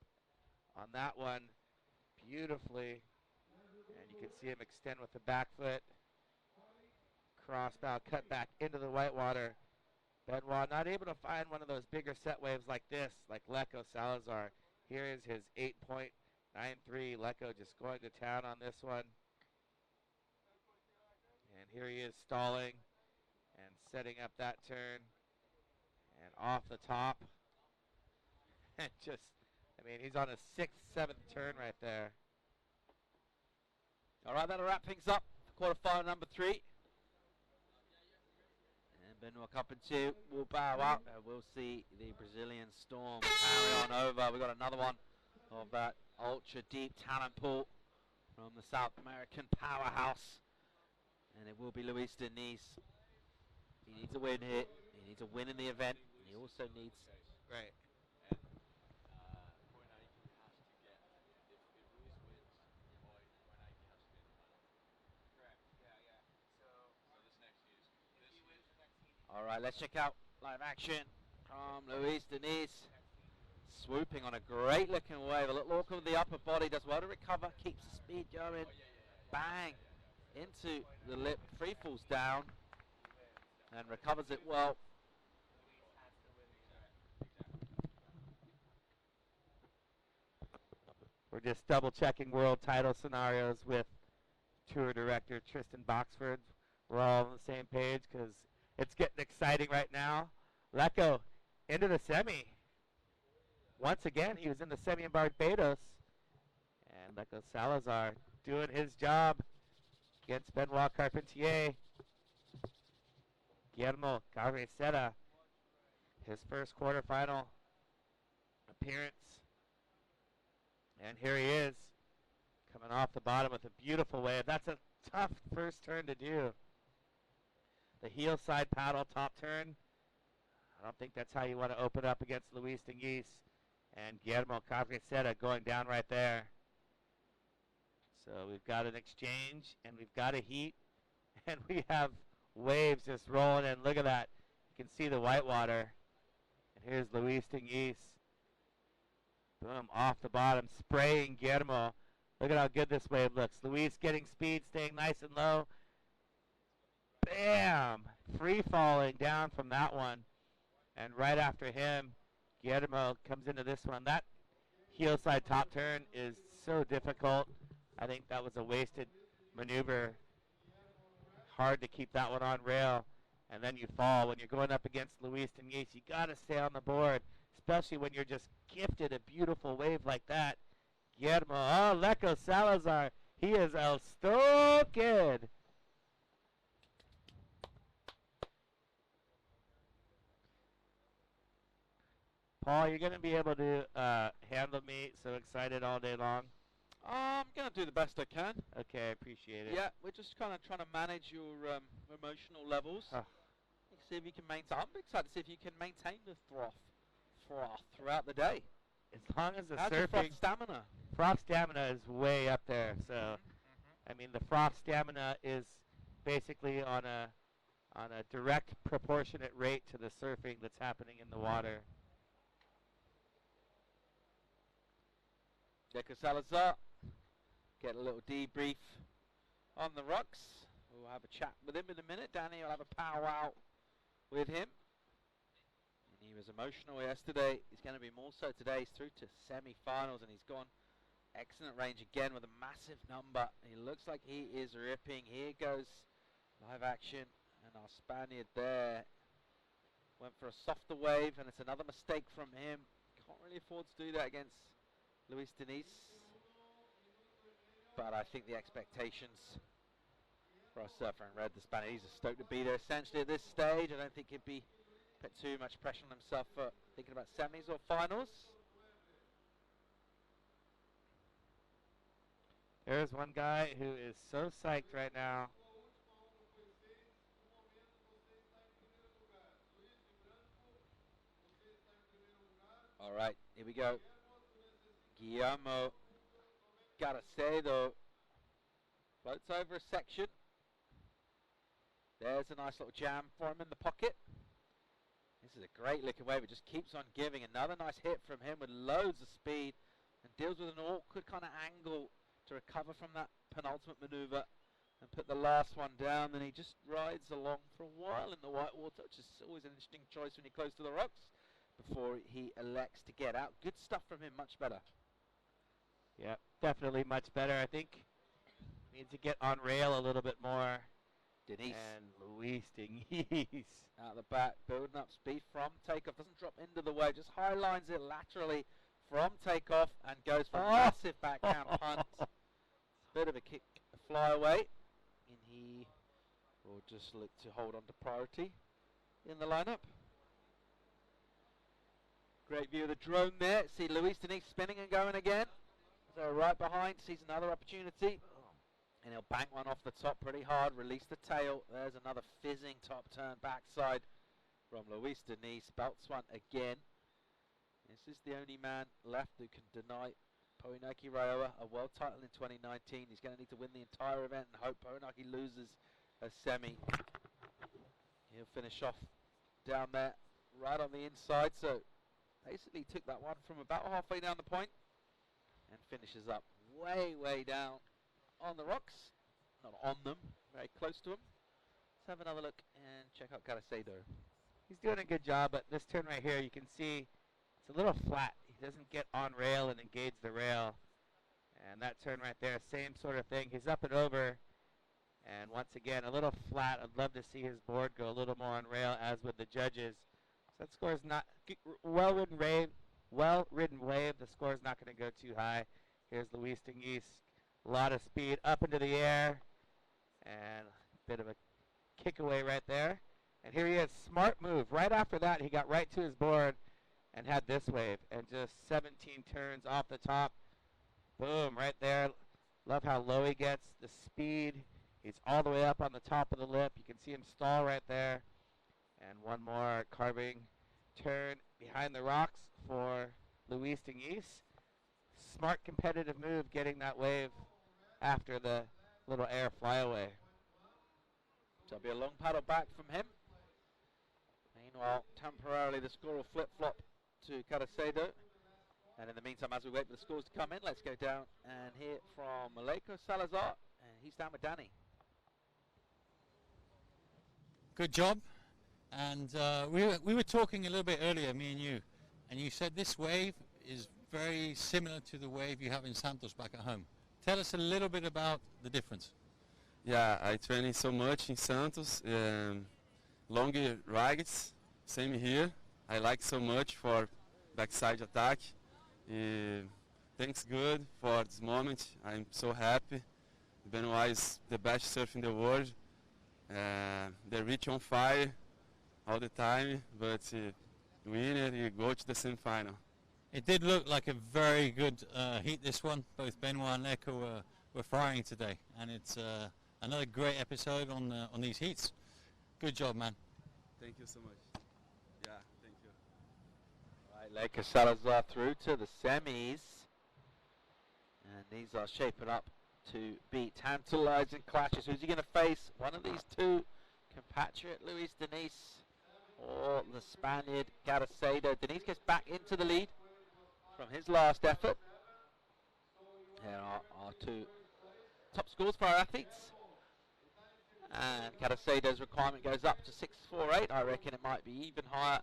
on that one beautifully. And you can see him extend with the back foot. Cross bow, cut back into the whitewater. Benoit not able to find one of those bigger set waves like this, like Leco Salazar. Here is his 8.93. Leco just going to town on this one. And here he is stalling and setting up that turn. And off the top. And just, I mean, he's on a 6th, 7th turn right there. All right, that'll wrap things up. Quarterfinal number 3. And Benoit Carpentier will bow out. We'll see the Brazilian Storm carry on over. We've got another one of that ultra deep talent pool from the South American powerhouse. And it will be Luis Diniz. He needs a win here. He needs a win in the event. And he also needs... Right. All right, let's check out live action from Luis Diniz. Swooping on a great looking wave. A little awkward with the upper body. Does well to recover. Keeps the speed going. Bang. Into the lip. Free falls down. And recovers it well. We're just double checking world title scenarios with tour director Tristan Boxford. We're all on the same page because it's getting exciting right now. Leco into the semi. Once again, he was in the semi in Barbados. And Leco Salazar doing his job against Benoit Carpentier. Guillermo Carnicera, his first quarterfinal appearance. And here he is. Coming off the bottom with a beautiful wave. That's a tough first turn to do. The heel side paddle top turn. I don't think that's how you want to open up against Luis Denise. And Guillermo Cabriceta going down right there. So we've got an exchange, and we've got a heat, and we have waves just rolling in. Look at that. You can see the whitewater. And here's Luis Denise. Boom, off the bottom, spraying Guillermo. Look at how good this wave looks. Luis getting speed, staying nice and low. Bam! Free falling down from that one. And right after him, Guillermo comes into this one. That heel side top turn is so difficult. I think that was a wasted maneuver. Hard to keep that one on rail. And then you fall. When you're going up against Luis Denise, you got to stay on the board, especially when you're just gifted a beautiful wave like that. Guillermo, oh, Leco Salazar. He is El Kid. Paul, you're going to be able to handle me so excited all day long? I'm going to do the best I can. Okay, I appreciate it. Yeah, we're just kind of trying to manage your emotional levels. See if you can maintain. I'm excited to see if you can maintain the froth throughout the day. As long as the How's your surfing... froth stamina? Froth stamina is way up there. So, I mean, the froth stamina is basically on a direct proportionate rate to the surfing that's happening in the water. Leco Salazar, get a little debrief on the rocks. We'll have a chat with him in a minute. Danny will have a powwow with him. And he was emotional yesterday. He's going to be more so today. He's through to semi-finals and he's gone excellent range again with a massive number. He looks like he is ripping. Here goes live action, and our Spaniard there went for a softer wave, and it's another mistake from him. Can't really afford to do that against Luis Denise, but I think the expectations for our surfer in red, the Spaniards, are stoked to be there essentially at this stage. I don't think he'd be put too much pressure on himself for thinking about semis or finals. There's one guy who is so psyched right now. All right, here we go. Guillermo Cabriceta floats over a section. There's a nice little jam for him in the pocket. This is a great looking wave. It just keeps on giving. Another nice hit from him with loads of speed and deals with an awkward kind of angle to recover from that penultimate maneuver and put the last one down. Then he just rides along for a while in the white water, which is always an interesting choice when you're close to the rocks, before he elects to get out. Good stuff from him, much better. Yeah, definitely much better. I think needs to get on rail a little bit more. Denise. And Luis Denise. Out the back, building up speed from takeoff. Doesn't drop into the wave, just high lines it laterally from takeoff and goes for a massive backhand punt. Bit of a kick, a fly away. And he will just look to hold on to priority in the lineup. Great view of the drone there. See Luis Denise spinning and going again. So right behind, sees another opportunity. And he'll bank one off the top pretty hard, release the tail. There's another fizzing top turn backside from Luis Denise. Belts one again. This is the only man left who can deny Poinaki Raioa a world title in 2019. He's going to need to win the entire event and hope Poinaki loses a semi. He'll finish off down there, right on the inside. So basically took that one from about halfway down the point and finishes up way, way down on the rocks. Not on them, very close to them. Let's have another look and check out Cabriceta. He's doing a good job, but this turn right here, you can see it's a little flat. He doesn't get on rail and engage the rail. And that turn right there, same sort of thing. He's up and over. And once again, a little flat. I'd love to see his board go a little more on rail, as with the judges. So that score is not well-ridden wave. The score is not going to go too high. Here's Luis Denise. A lot of speed up into the air. And a bit of a kick away right there. And here he is. Smart move. Right after that, he got right to his board and had this wave. And just 17 turns off the top. Boom, right there. Love how low he gets, the speed. He's all the way up on the top of the lip. You can see him stall right there. And one more carving turn behind the rocks for Luis Diniz. Smart competitive move getting that wave after the little air flyaway. So it'll be a long paddle back from him. Meanwhile, temporarily the score will flip-flop to Caracedo. And in the meantime, as we wait for the scores to come in, let's go down and hear from Maleko Salazar. And he's down with Danny. Good job. And we were talking a little bit earlier, me and you said this wave is very similar to the wave you have in Santos back at home. Tell us a little bit about the difference. Yeah, I training so much in Santos, longer rides, same here. I like so much for backside attack. Thanks good for this moment. I'm so happy. Benoit is the best surfer in the world. The reach on fire all the time, but winner, you go to the semi-final. It did look like a very good heat, this one. Both Benoit and Leko were firing today, and it's another great episode on these heats. Good job, man. Thank you so much. Yeah, thank you. Right, Leko Salazar through to the semis. And these are shaping up to be tantalizing clashes. Who's he going to face? One of these two, compatriot Luis Diniz or the Spaniard Caracedo. Diniz gets back into the lead from his last effort. Here are our two top scores for our athletes. And Caracedo's requirement goes up to 648. I reckon it might be even higher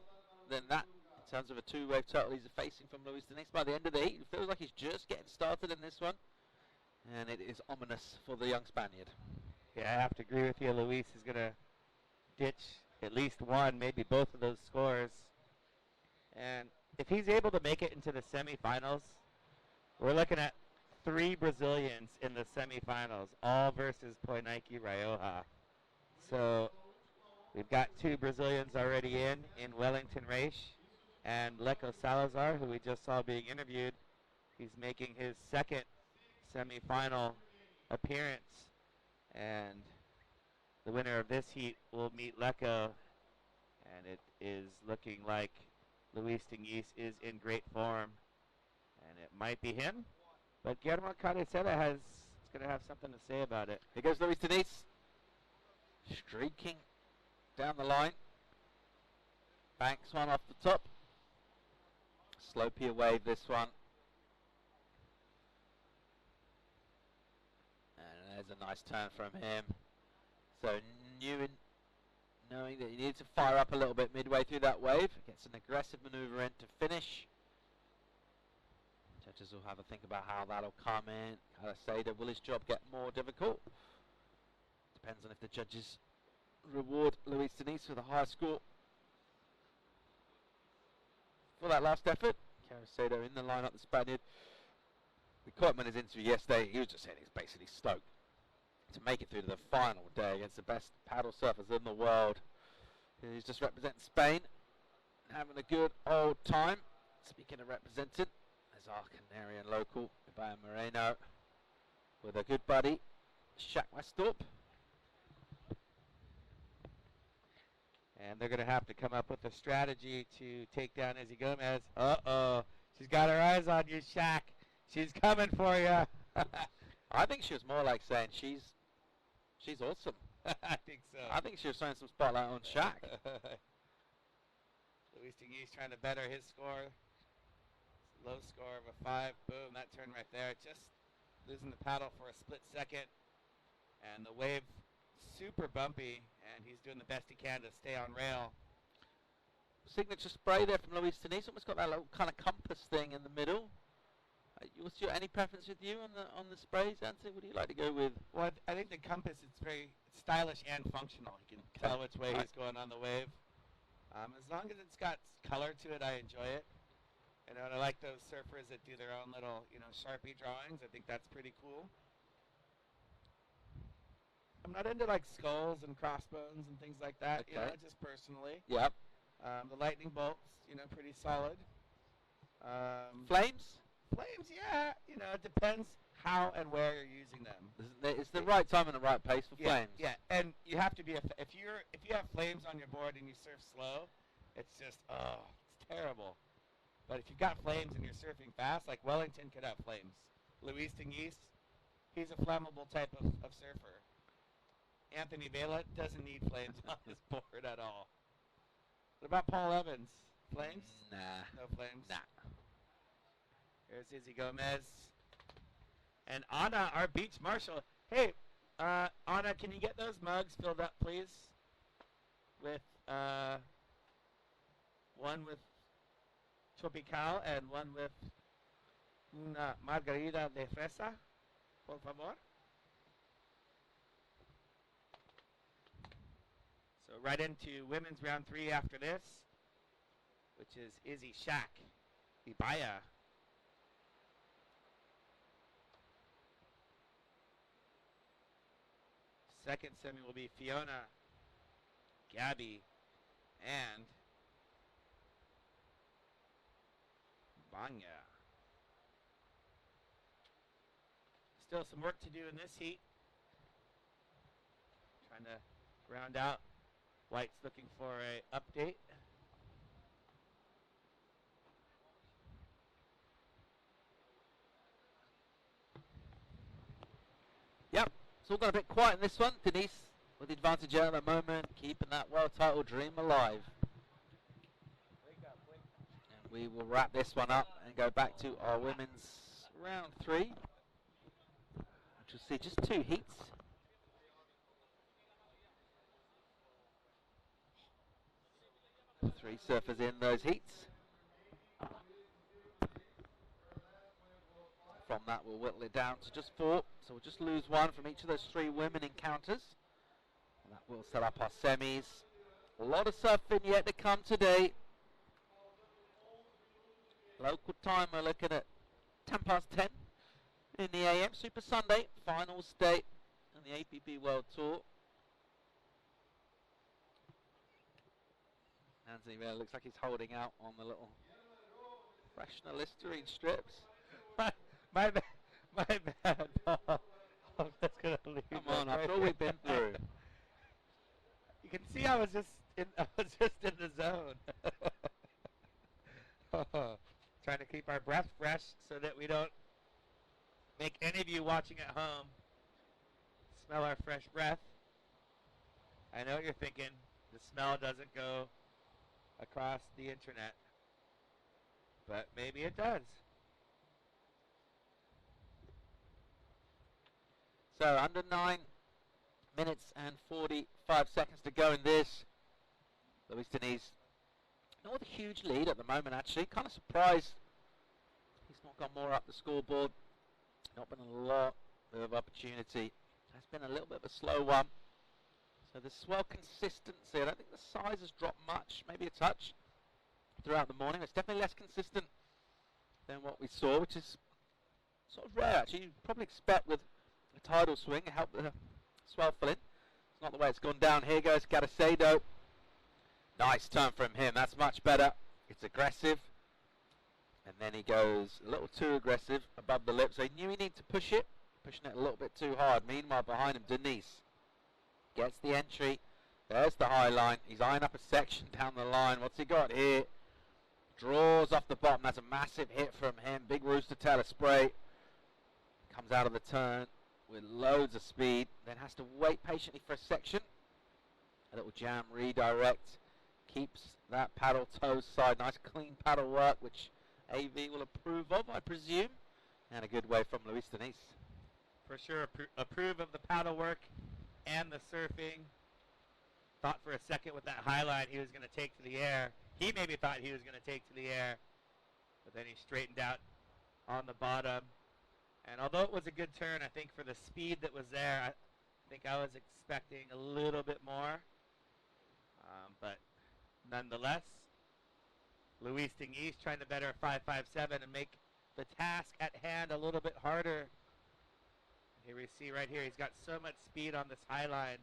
than that in terms of a two-wave total he's facing from Luis Diniz by the end of the heat. It feels like he's just getting started in this one. And it is ominous for the young Spaniard. Yeah, I have to agree with you. Luis is going to ditch at least one, maybe both of those scores. And if he's able to make it into the semifinals, we're looking at 3 Brazilians in the semifinals, all versus Poinike Rioja. So we've got 2 Brazilians already in Wellington Reich, and Leko Salazar, who we just saw being interviewed. He's making his second semifinal appearance, and the winner of this heat will meet Leko, and it is looking like Luis Diniz is in great form, and it might be him, but Guillermo Caricera is going to have something to say about it. Here goes Luis Diniz, streaking down the line, banks one off the top, slopier wave this one. There's a nice turn from him. So knowing that he needs to fire up a little bit midway through that wave, gets an aggressive maneuver in to finish. Judges will have a think about how that'll come in. Caracedo, will his job get more difficult? Depends on if the judges reward Luis Diniz with a higher score for that last effort. Caracedo in the lineup, the Spaniard. We caught him in his interview yesterday. He was just saying he's basically stoked to make it through to the final day against the best paddle surfers in the world. He's just representing Spain, having a good old time. Speaking of representing, there's our Canarian local, Ibai Moreno, with a good buddy, Shaq Westorp. And they're going to have to come up with a strategy to take down Izzy Gomez. Uh-oh, she's got her eyes on you, Shaq. She's coming for you. I think she was more like saying she's awesome. I think so. I think she was throwing some spotlight on Shaq. Luis Diniz trying to better his score. Low score of a 5. Boom, that turn right there. Just losing the paddle for a split second. And the wave super bumpy, and he's doing the best he can to stay on rail. Signature spray there from Luis Diniz. Almost got that little kind of compass thing in the middle. What's your any preference with you on the sprays, Anthony? What do you like to go with? Well, I think the compass is very stylish and functional. You can tell which way he's going on the wave. As long as it's got color to it, I enjoy it. And I like those surfers that do their own little, Sharpie drawings. I think that's pretty cool. I'm not into like skulls and crossbones and things like that. Okay. Just personally. Yep. The lightning bolts, pretty solid. Flames? Flames, yeah. It depends how and where you're using them. It's the right time and the right pace for flames. Yeah, and you have to be if you have flames on your board and you surf slow, it's just it's terrible. But if you've got flames and you're surfing fast, like Wellington could have flames. Luis Tengiz, he's a flammable type of surfer. Anthony Vela doesn't need flames on his board at all. What about Paul Evans? Flames? Nah. No flames? Nah. Here's Izzy Gomez. And Anna, our beach marshal. Hey, Anna, can you get those mugs filled up, please? With one with tropical and one with una margarita de fresa, por favor. So right into women's round 3 after this, which is Izzy Shack, Ibaya. Second semi will be Fiona, Gabby, and Banya. Still some work to do in this heat. Trying to round out. White's looking for a update. Yep, it's all got a bit quiet in this one. Denise with the advantage at the moment, keeping that world title dream alive. And we will wrap this one up and go back to our women's round 3, which will see just 2 heats. Three surfers in those heats. From that, we'll whittle it down to just 4. So we'll just lose 1 from each of those 3 women encounters. And that will set up our semis. A lot of surfing yet to come today. Local time, we're looking at 10:10 in the AM. Super Sunday, finals day on the APP World Tour. Anthony Vela looks like he's holding out on the little freshener Listerine strips. My bad, Paul. I'm just gonna leave. Come on, after all we've been through. You can see I was just in the zone. Trying to keep our breath fresh so that we don't make any of you watching at home smell our fresh breath. I know what you're thinking. The smell doesn't go across the internet, but maybe it does. So under 9 minutes and 45 seconds to go in this. Luis Denise, not with a huge lead at the moment actually. Kind of surprised he's not got more up the scoreboard. Not been a lot of opportunity. Has been a little bit of a slow one. So the swell consistency, I don't think the size has dropped much, maybe a touch throughout the morning. It's definitely less consistent than what we saw, which is sort of rare actually. You'd probably expect with a tidal swing to help the swell fill in. It's not the way it's gone down. Here goes Garacedo. Nice turn from him, that's much better. It's aggressive. And then he goes a little too aggressive above the lip, so he knew he needed to push it, pushing it a little bit too hard. Meanwhile, behind him, Denise gets the entry. There's the high line. He's eyeing up a section down the line. What's he got here? Draws off the bottom. That's a massive hit from him. Big rooster tail spray. Comes out of the turn with loads of speed. Then has to wait patiently for a section. A little jam redirect. Keeps that paddle toe side. Nice clean paddle work, which AV will approve of, I presume. And a good way from Luis Denise. For sure, approve of the paddle work and the surfing. Thought for a second with that high line he was going to take to the air. He maybe thought he was going to take to the air, but then he straightened out on the bottom. And although it was a good turn, I think for the speed that was there, I think I was expecting a little bit more. But nonetheless, Luis Tengiz trying to better a 5.57 and make the task at hand a little bit harder. Here we see right here, he's got so much speed on this high line.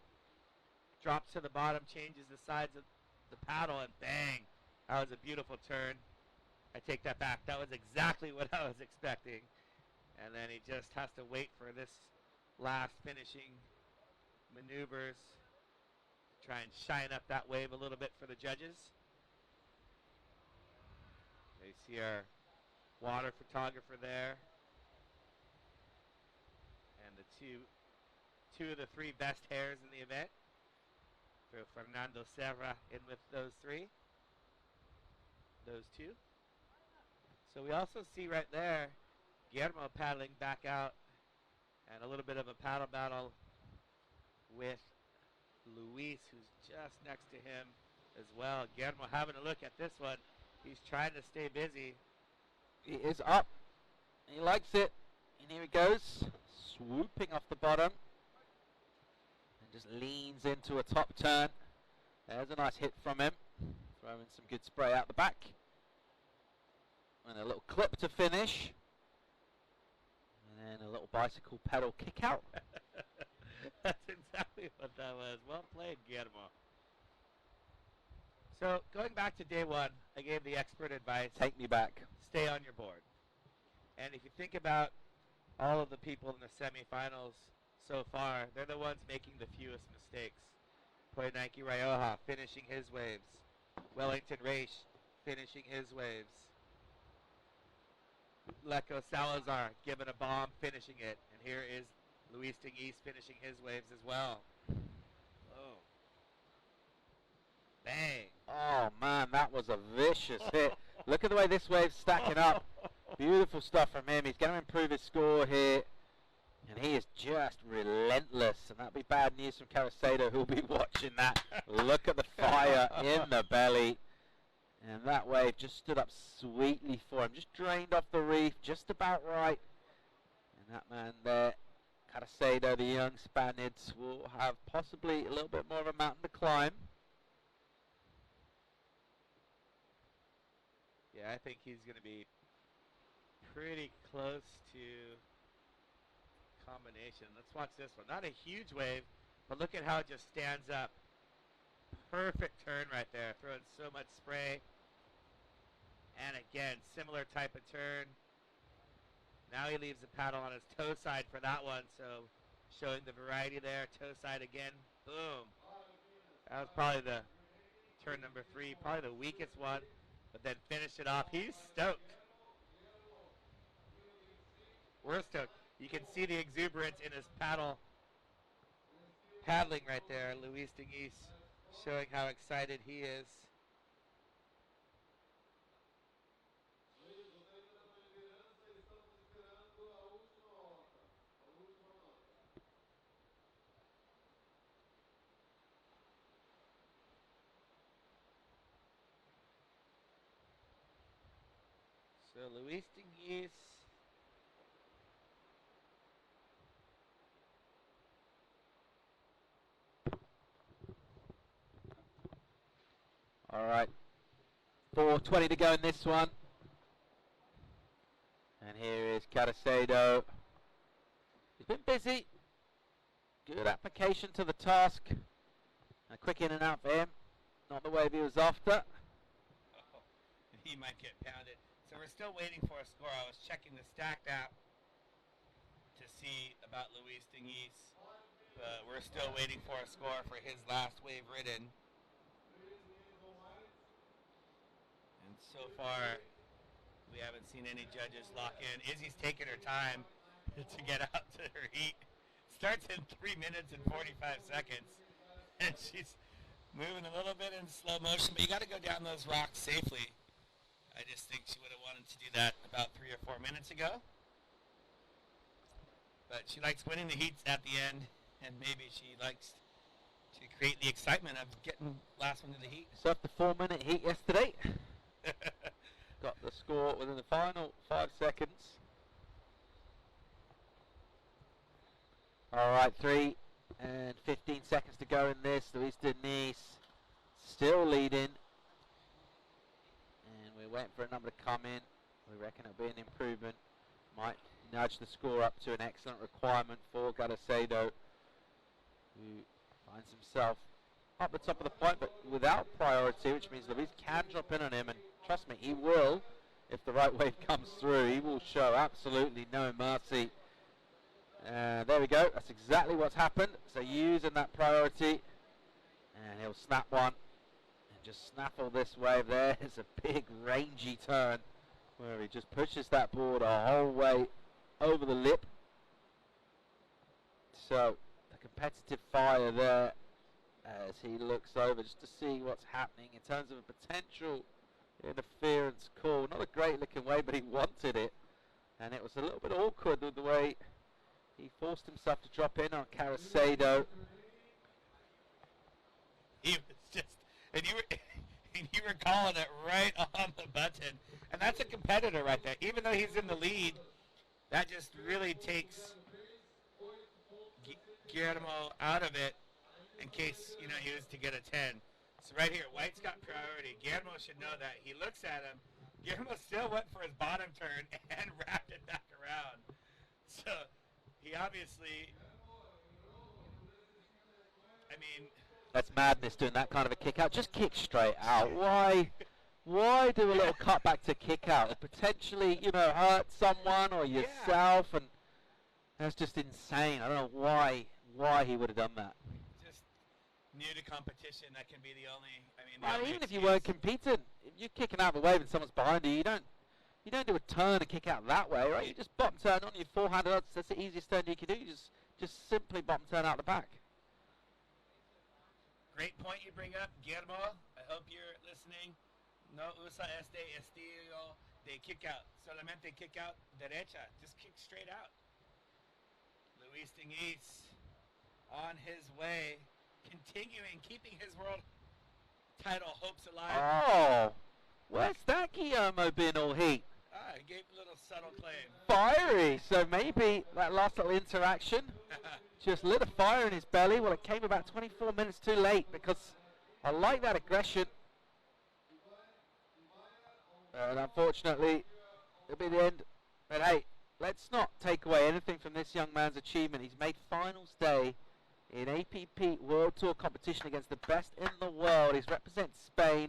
Drops to the bottom, changes the sides of the paddle, and bang. That was a beautiful turn. I take that back. That was exactly what I was expecting. And then he just has to wait for this last finishing maneuvers to try and shine up that wave a little bit for the judges. They see our water photographer there. And the two of the three best hairs in the event. So Fernando Serra in with those two. So we also see right there Guillermo paddling back out, and a little bit of a paddle battle with Luis, who's just next to him as well. Guillermo having a look at this one. He's trying to stay busy. He is up. He likes it. And here he goes, swooping off the bottom. And just leans into a top turn. There's a nice hit from him. Throwing some good spray out the back. And a little clip to finish. And then a little bicycle pedal kick out. That's exactly what that was. Well played, Guillermo. So, going back to day one, I gave the expert advice. Take me back. Stay on your board. And if you think about all of the people in the semifinals so far, they're the ones making the fewest mistakes. Poinanki Rioja finishing his waves. Wellington Reish finishing his waves. Leco Salazar giving a bomb, finishing it. And here is Luis Tinguis finishing his waves as well. Oh. Bang. Oh, man, that was a vicious hit. Look at the way this wave's stacking up. Beautiful stuff from him. He's going to improve his score here. And he is just relentless. And that'll be bad news from Caracedo, who'll be watching that. Look at the fire in the belly. And that wave just stood up sweetly for him. Just drained off the reef, just about right. And that man there, Caracedo, the young Spaniards, will have possibly a little bit more of a mountain to climb. Yeah, I think he's going to be pretty close to combination. Let's watch this one. Not a huge wave, but look at how it just stands up. Perfect turn right there. Throwing so much spray. And again, similar type of turn. Now he leaves the paddle on his toe side for that one, so showing the variety there. Toe side again. Boom. That was probably the turn number 3, probably the weakest one, but then finished it off. He's stoked. We're stoked. You can see the exuberance in his paddling right there. Luis Tinguis showing how excited he is. So Luis Tinguis. All right. 4:20 to go in this one. And here is Caracedo. He's been busy. Good application to the task. A quick in and out for him. Not the wave he was after. Oh, he might get pounded. So we're still waiting for a score. I was checking the Stacked app to see about Luis Tinguis. But we're still waiting for a score for his last wave ridden. And so far, we haven't seen any judges lock in. Izzy's taking her time to get out to her heat. Starts in 3 minutes and 45 seconds. And she's moving a little bit in slow motion. But you got to go down those rocks safely. I just think she would have wanted to do that about 3 or 4 minutes ago. But she likes winning the heats at the end. And maybe she likes to create the excitement of getting last one to the heat. Surfed the 4-minute heat yesterday. Got the score within the final 5 seconds. All right, 3 and 15 seconds to go in this. Luis Tinguis still leading. And we're waiting for a number to come in. We reckon it'll be an improvement. Might nudge the score up to an excellent requirement for Caracedo, who finds himself up the top of the point, but without priority, which means Luis can drop in on him, and trust me, he will. if the right wave comes through, he will show absolutely no mercy. There we go. That's exactly what's happened. So using that priority, and he'll snap one and just snaffle this wave. There's a big rangy turn where he just pushes that board a whole way over the lip. So the competitive fire there as he looks over just to see what's happening in terms of a potential interference call. Not a great looking way, but he wanted it, and it was a little bit awkward with the way he forced himself to drop in on Caracedo. He was just, and you were calling it right on the button, and that's a competitor right there. Even though he's in the lead, that just really takes Guillermo out of it in case he was to get a 10. So right here, White's got priority. Guillermo should know that. He looks at him. Guillermo still went for his bottom turn and wrapped it back around. So he obviously, That's madness doing that kind of a kick out. Just kick straight out. Why do a little cutback to kick out? It potentially, hurt someone or yourself, and that's just insane. I don't know why he would have done that. just new to competition, that can be the only, Even if you weren't competing, if you're kicking out of the wave and someone's behind you, you don't do a turn and kick out that way, right? You just bottom turn on your forehand. That's the easiest turn you can do. You just simply bottom turn out the back. Great point you bring up, Guillermo. I hope you're listening. No usa este estilo de kick out. Solamente kick out derecha. Just kick straight out. Luis Diniz on his way, keeping his world title hopes alive. Oh, where's that Guillermo been all heat? He gave a little subtle claim. Fiery. So maybe that last little interaction just lit a fire in his belly. Well, it came about 24 minutes too late because I like that aggression. And unfortunately, it'll be the end. But hey, let's not take away anything from this young man's achievement. He's made finals day in APP World Tour competition against the best in the world. He's represented Spain.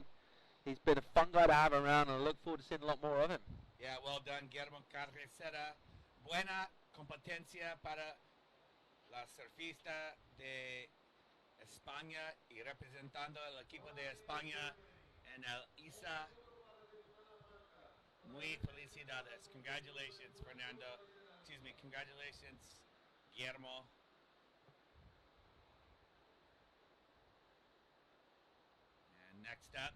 He's been a fun guy to have around, and I look forward to seeing a lot more of him. Yeah, well done, Guillermo Carrecera. Buena competencia para la surfista de España y representando al equipo de España en el ISA. Muy felicidades. Congratulations, Fernando. Congratulations, Guillermo. And next up,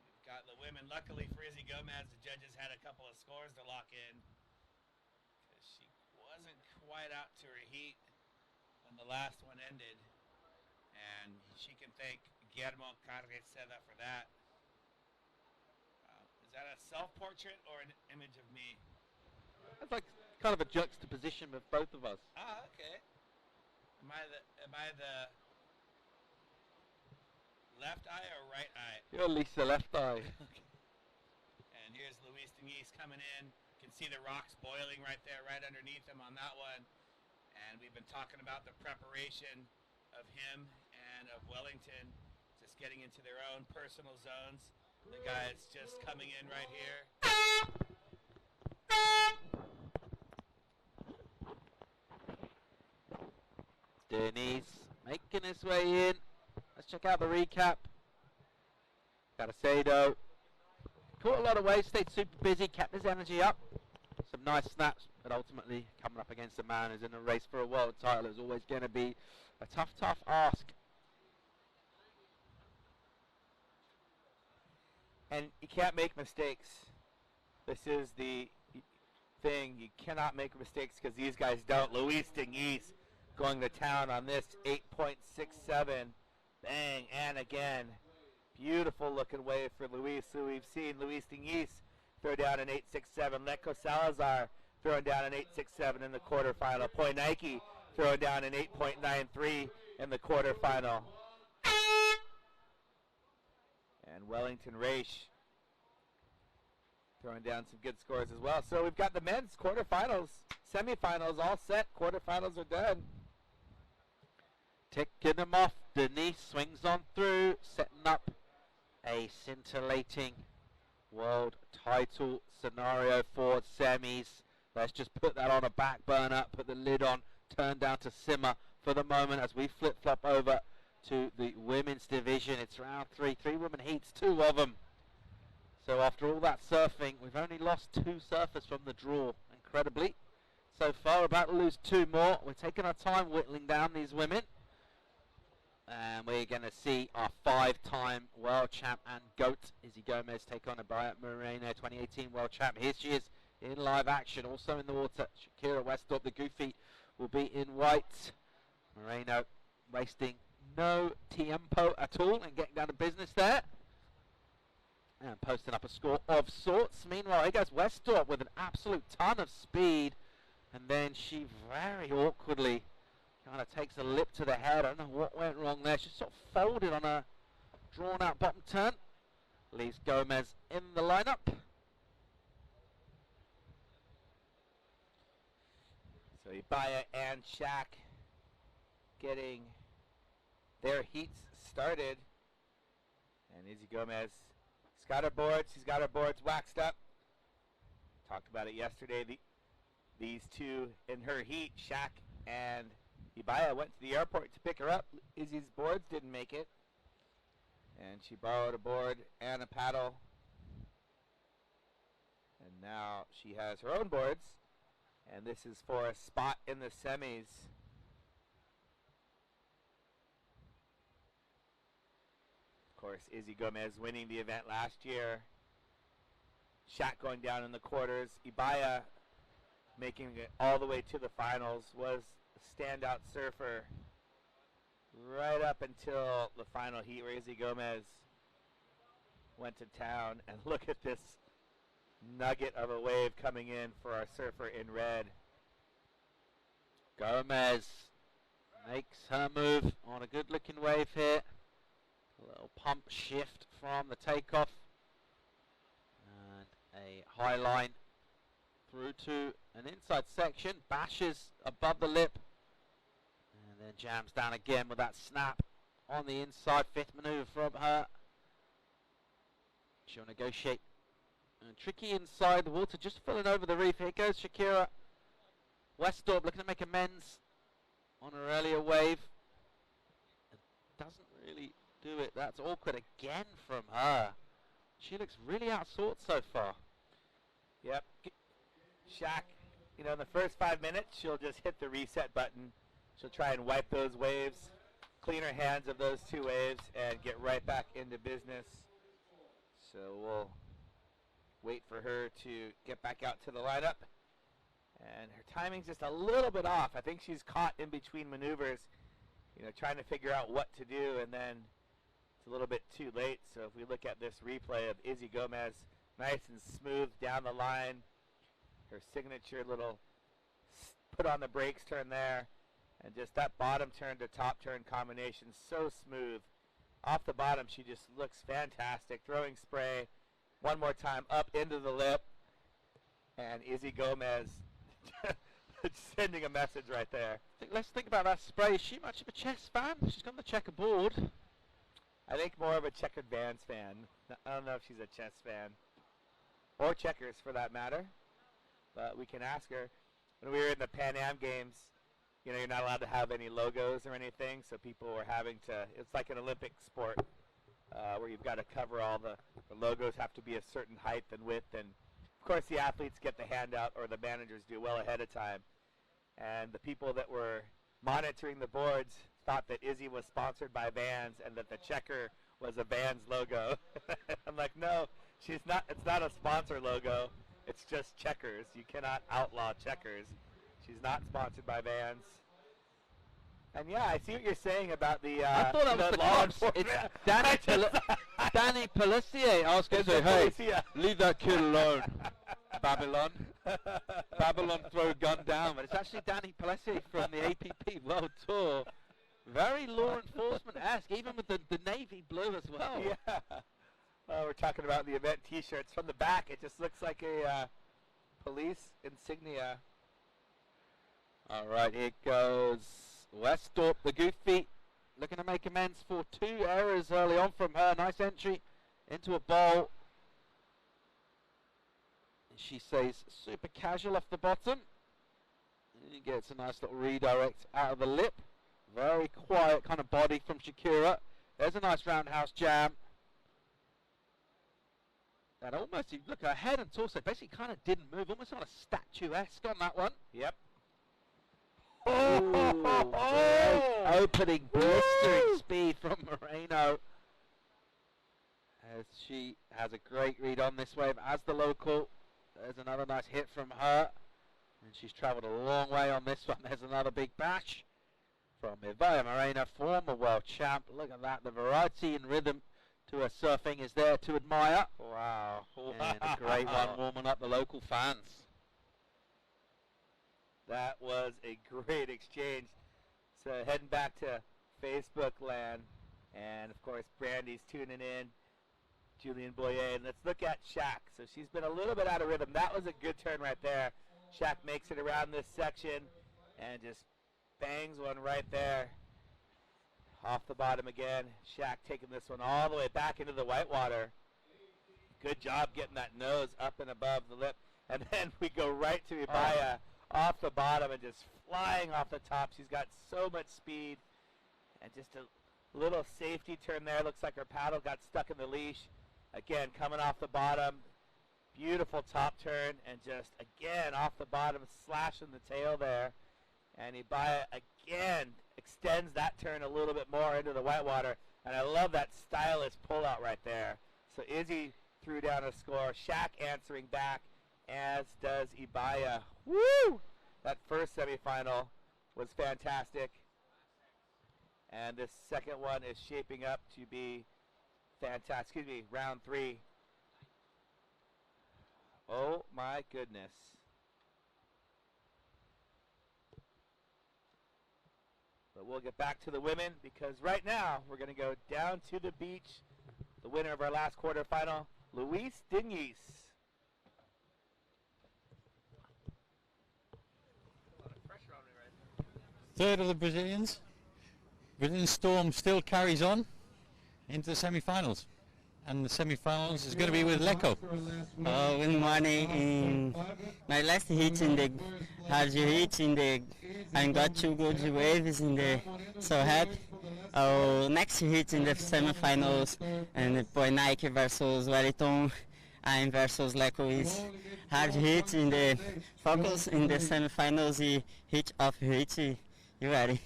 we've got the women. Luckily for Izzy Gomez, the judges had a couple of scores to lock in because she wasn't quite out to her heat when the last one ended. And she can thank Guillermo Carreceda for that. Is that a self-portrait or an image of me? It's like kind of a juxtaposition of both of us. Ah, okay. Am I the left eye or right eye? You're Lisa left eye. Okay. And here's Luis Diniz coming in. You can see the rocks boiling right there, right underneath him on that one. And we've been talking about the preparation of him and of Wellington just getting into their own personal zones. The guy's just coming in right here. Diniz making his way in. Let's check out the recap. Caracedo caught a lot of waves, stayed super busy, kept his energy up. Some nice snaps, but ultimately coming up against a man who's in a race for a world title is always going to be a tough ask. And you can't make mistakes. This is the thing. You cannot make mistakes because these guys don't. Luis Diniz going to town on this 8.67. Bang, and again. Beautiful looking wave for Luis. So we've seen Luis Diniz throw down an 8.67. Lecco Salazar throwing down an 8.67 in the quarterfinal. Poinike throwing down an 8.93 in the quarterfinal. And Wellington Raish throwing down some good scores as well. So we've got the men's quarterfinals, semifinals all set. Quarterfinals are done. Ticking them off. Diniz swings on through, setting up a scintillating world title scenario for semis. Let's just put that on a back burner, put the lid on, turn down to simmer for the moment as we flip-flop over to the women's division. It's round 3, 3 women heats, 2 of them. So after all that surfing, we've only lost 2 surfers from the draw, incredibly. So far, about to lose 2 more. We're taking our time whittling down these women. And we're going to see our 5-time world champ and GOAT, Izzy Gomez, take on Abaya Moreno, 2018 world champ. Here she is in live action, also in the water. Shakira Westorp, the goofy, will be in white. Moreno wasting no tiempo at all and getting down to business there. And posting up a score of sorts. Meanwhile, here goes Westorp with an absolute ton of speed. And then she very awkwardly kind of takes a lip to the head. I don't know what went wrong there. She sort of folded on a drawn out bottom turn. Leaves Gomez in the lineup. So Ibaya and Shaq getting their heats started. And Izzy Gomez, she's got her boards waxed up. Talked about it yesterday. These two in her heat, Shaq and Ibaya, went to the airport to pick her up. Izzy's boards didn't make it. And she borrowed a board and a paddle. And now she has her own boards. And this is for a spot in the semis. Of course, Izzy Gomez winning the event last year. Shaq going down in the quarters. Ibaya making it all the way to the finals, was a standout surfer right up until the final heat where Izzy Gomez went to town. And look at this nugget of a wave coming in for our surfer in red. Gomez makes her move on a good looking wave here. A little pump shift from the takeoff. And a high line through to an inside section. Bashes above the lip. And then jams down again with that snap on the inside. 5th maneuver from her. She'll negotiate. And tricky inside the water, just filling over the reef. Here goes Shakira Westorp looking to make amends on her earlier wave. It doesn't really do it. That's awkward again from her. She looks really out of sorts so far. Yep. Shaq, you know, in the first 5 minutes, she'll just hit the reset button. She'll try and wipe those waves, clean her hands of those 2 waves, and get right back into business. So we'll wait for her to get back out to the lineup. And her timing's just a little bit off. I think she's caught in between maneuvers, you know, trying to figure out what to do, and then it's a little bit too late. So if we look at this replay of Izzy Gomez, nice and smooth down the line. Her signature little put on the brakes turn there. And just that bottom turn to top turn combination, so smooth. Off the bottom, she just looks fantastic. Throwing spray one more time up into the lip. And Izzy Gomez sending a message right there. Let's think about that spray. Is she much of a chess fan? She's got the checkerboard. I think more of a checkered bands fan. I don't know if she's a chess fan. Or checkers, for that matter. But we can ask her. When we were in the Pan Am Games, you know, you're not allowed to have any logos or anything, so people were having to, it's like an Olympic sport where you've got to cover all the logos have to be a certain height and width, and of course the athletes get the handout, or the managers do, well ahead of time. And the people that were monitoring the boards thought that Izzy was sponsored by Vans and that the checker was a Vans logo. I'm like, no, she's not. It's not a sponsor logo. It's just checkers. You cannot outlaw checkers. She's not sponsored by Vans. And yeah, I see what you're saying about the. I thought that was the cops. It's Danny Pelissier. I was going to say, hey, leave that kid alone, Babylon. Babylon, throw a gun down. But it's actually Danny Pelissier from the APP World Tour. Very law enforcement-esque, even with the navy blue as well. Yeah. We're talking about the event T-shirts. From the back, it just looks like a police insignia. All right, here goes Westorp, the goofy, looking to make amends for 2 errors early on from her. Nice entry into a bowl. And she stays super casual off the bottom. And gets a nice little redirect out of the lip. Very quiet kind of body from Shakira. There's a nice roundhouse jam. That almost, you look, her head and torso basically kind of didn't move. Almost kind of statuesque on that one. Yep. Opening blistering speed from Moreno. As she has a great read on this wave as the local. There's another nice hit from her. And she's travelled a long way on this one. There's another big bash from Ibai Moreno, former world champ. Look at that. The variety and rhythm to her surfing is there to admire. Wow. And a great one warming up the local fans. That was a great exchange. So heading back to Facebook land. And of course, Brandy's tuning in. Julian Boyer. And let's look at Shaq. So she's been a little bit out of rhythm. That was a good turn right there. Shaq makes it around this section and just bangs one right there. Off the bottom again. Shaq taking this one all the way back into the whitewater. Good job getting that nose up and above the lip. And then we go right to Ibaya off the bottom and just flying off the top. She's got so much speed. And just a little safety turn there. Looks like her paddle got stuck in the leash. Again, coming off the bottom. Beautiful top turn. And just, again, off the bottom, slashing the tail there. And Ibaya, again, extends that turn a little bit more into the whitewater. And I love that stylish pull-out right there. So Izzy threw down a score. Shaq answering back, as does Ibaya. Woo! That first semifinal was fantastic. And this second one is shaping up to be fantastic. Excuse me, round 3. Oh my goodness. But we'll get back to the women because right now we're going to go down to the beach. The winner of our last quarterfinal, Luis Diniz. Third of the Brazilians. Brazilian Storm still carries on into the semi-finals. And the semi-finals is going to be with Leco. Good morning. In my last hit in the hard hit I got 2 good waves in the so happy. Next hit in the semi-finals and Nike versus Wellington. I'm versus Leco is hard hit in the focus in the semi-finals. Hit of hit. You ready?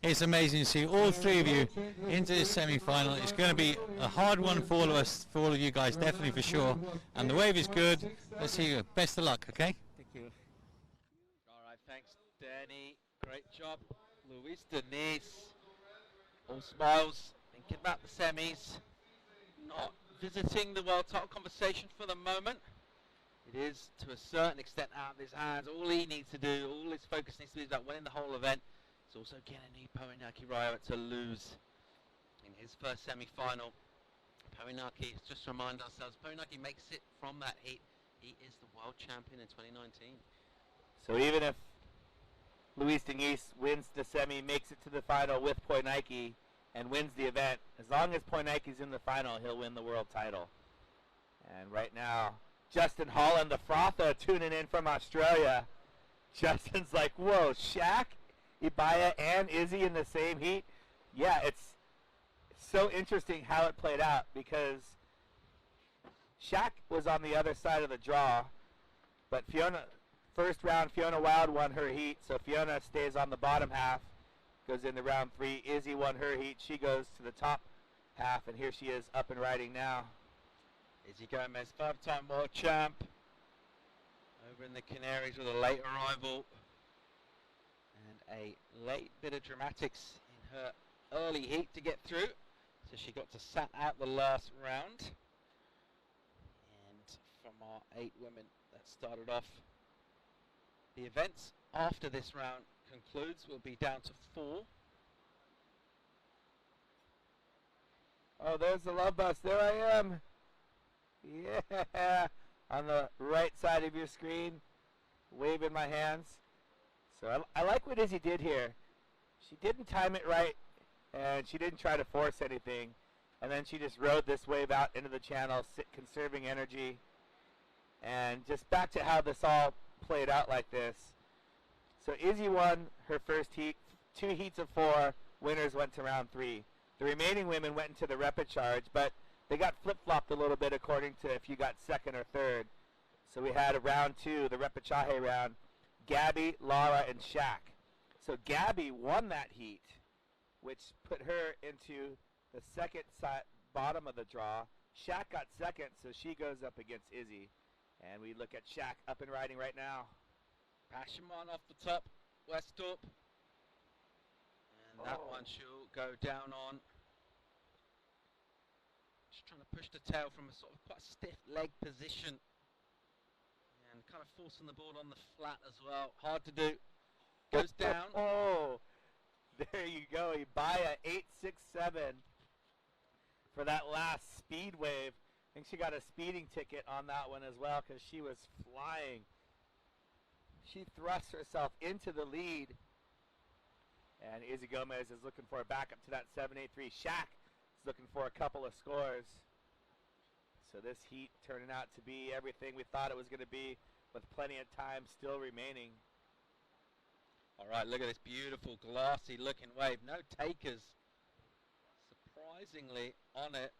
It's amazing to see all 3 of you into this semi-final. It's going to be a hard one for all of us, for all of you guys, definitely for sure. And the wave is good. Let's see you. Best of luck, okay? Thank you. All right, thanks, Danny. Great job, Luis Diniz. All smiles, thinking about the semis. Not visiting the world title conversation for the moment. It is, to a certain extent, out of his hands. All he needs to do, all his focus needs to be is about winning the whole event. It's also getting Poinaki Ryo to lose in his first semi-final. Poinaki, just to remind ourselves, Poinaki makes it from that heat. He is the world champion in 2019. So even if Luis Diniz wins the semi, makes it to the final with Poinaki, and wins the event, as long as Poinaki's in the final, he'll win the world title. And right now, Justin Holland, the frother, tuning in from Australia. Justin's like, whoa, Shaq, Ibaya, and Izzy in the same heat? Yeah, it's so interesting how it played out because Shaq was on the other side of the draw, but first round, Fiona Wild won her heat, so Fiona stays on the bottom half, goes into round 3. Izzy won her heat. She goes to the top half, and here she is up and riding now. Izzy Gomez, 5-time world champ, over in the Canaries with a late arrival. And a late bit of dramatics in her early heat to get through. So she got to sat out the last round. And from our 8 women that started off, the events after this round concludes will be down to 4. Oh, there's the love bus. There I am. Yeah. On the right side of your screen, waving my hands. So I like what Izzy did here. She didn't time it right, and she didn't try to force anything. And then she just rode this wave out into the channel, conserving energy. And just back to how this all played out like this. So Izzy won her first heat, 2 heats of 4. Winners went to round 3. The remaining women went into the repechage, but they got flip-flopped a little bit according to if you got second or third. So we had a round 2, the repechaje round, Gabby, Lara, and Shaq. So Gabby won that heat, which put her into the second bottom of the draw. Shaq got second, so she goes up against Izzy. And we look at Shaq up and riding right now. Pashamon off the top, Westorp. And that one she'll go down on. Just trying to push the tail from a sort of quite stiff leg position. And kind of forcing the board on the flat as well. Hard to do. Goes down. Oh, there you go. Ibaya 867 for that last speed wave. I think she got a speeding ticket on that one as well because she was flying. She thrust herself into the lead. And Izzy Gomez is looking for a backup to that 783. Shaq is looking for a couple of scores. So this heat turning out to be everything we thought it was going to be with plenty of time still remaining. All right, look at this beautiful glassy looking wave. No takers. Surprisingly on it.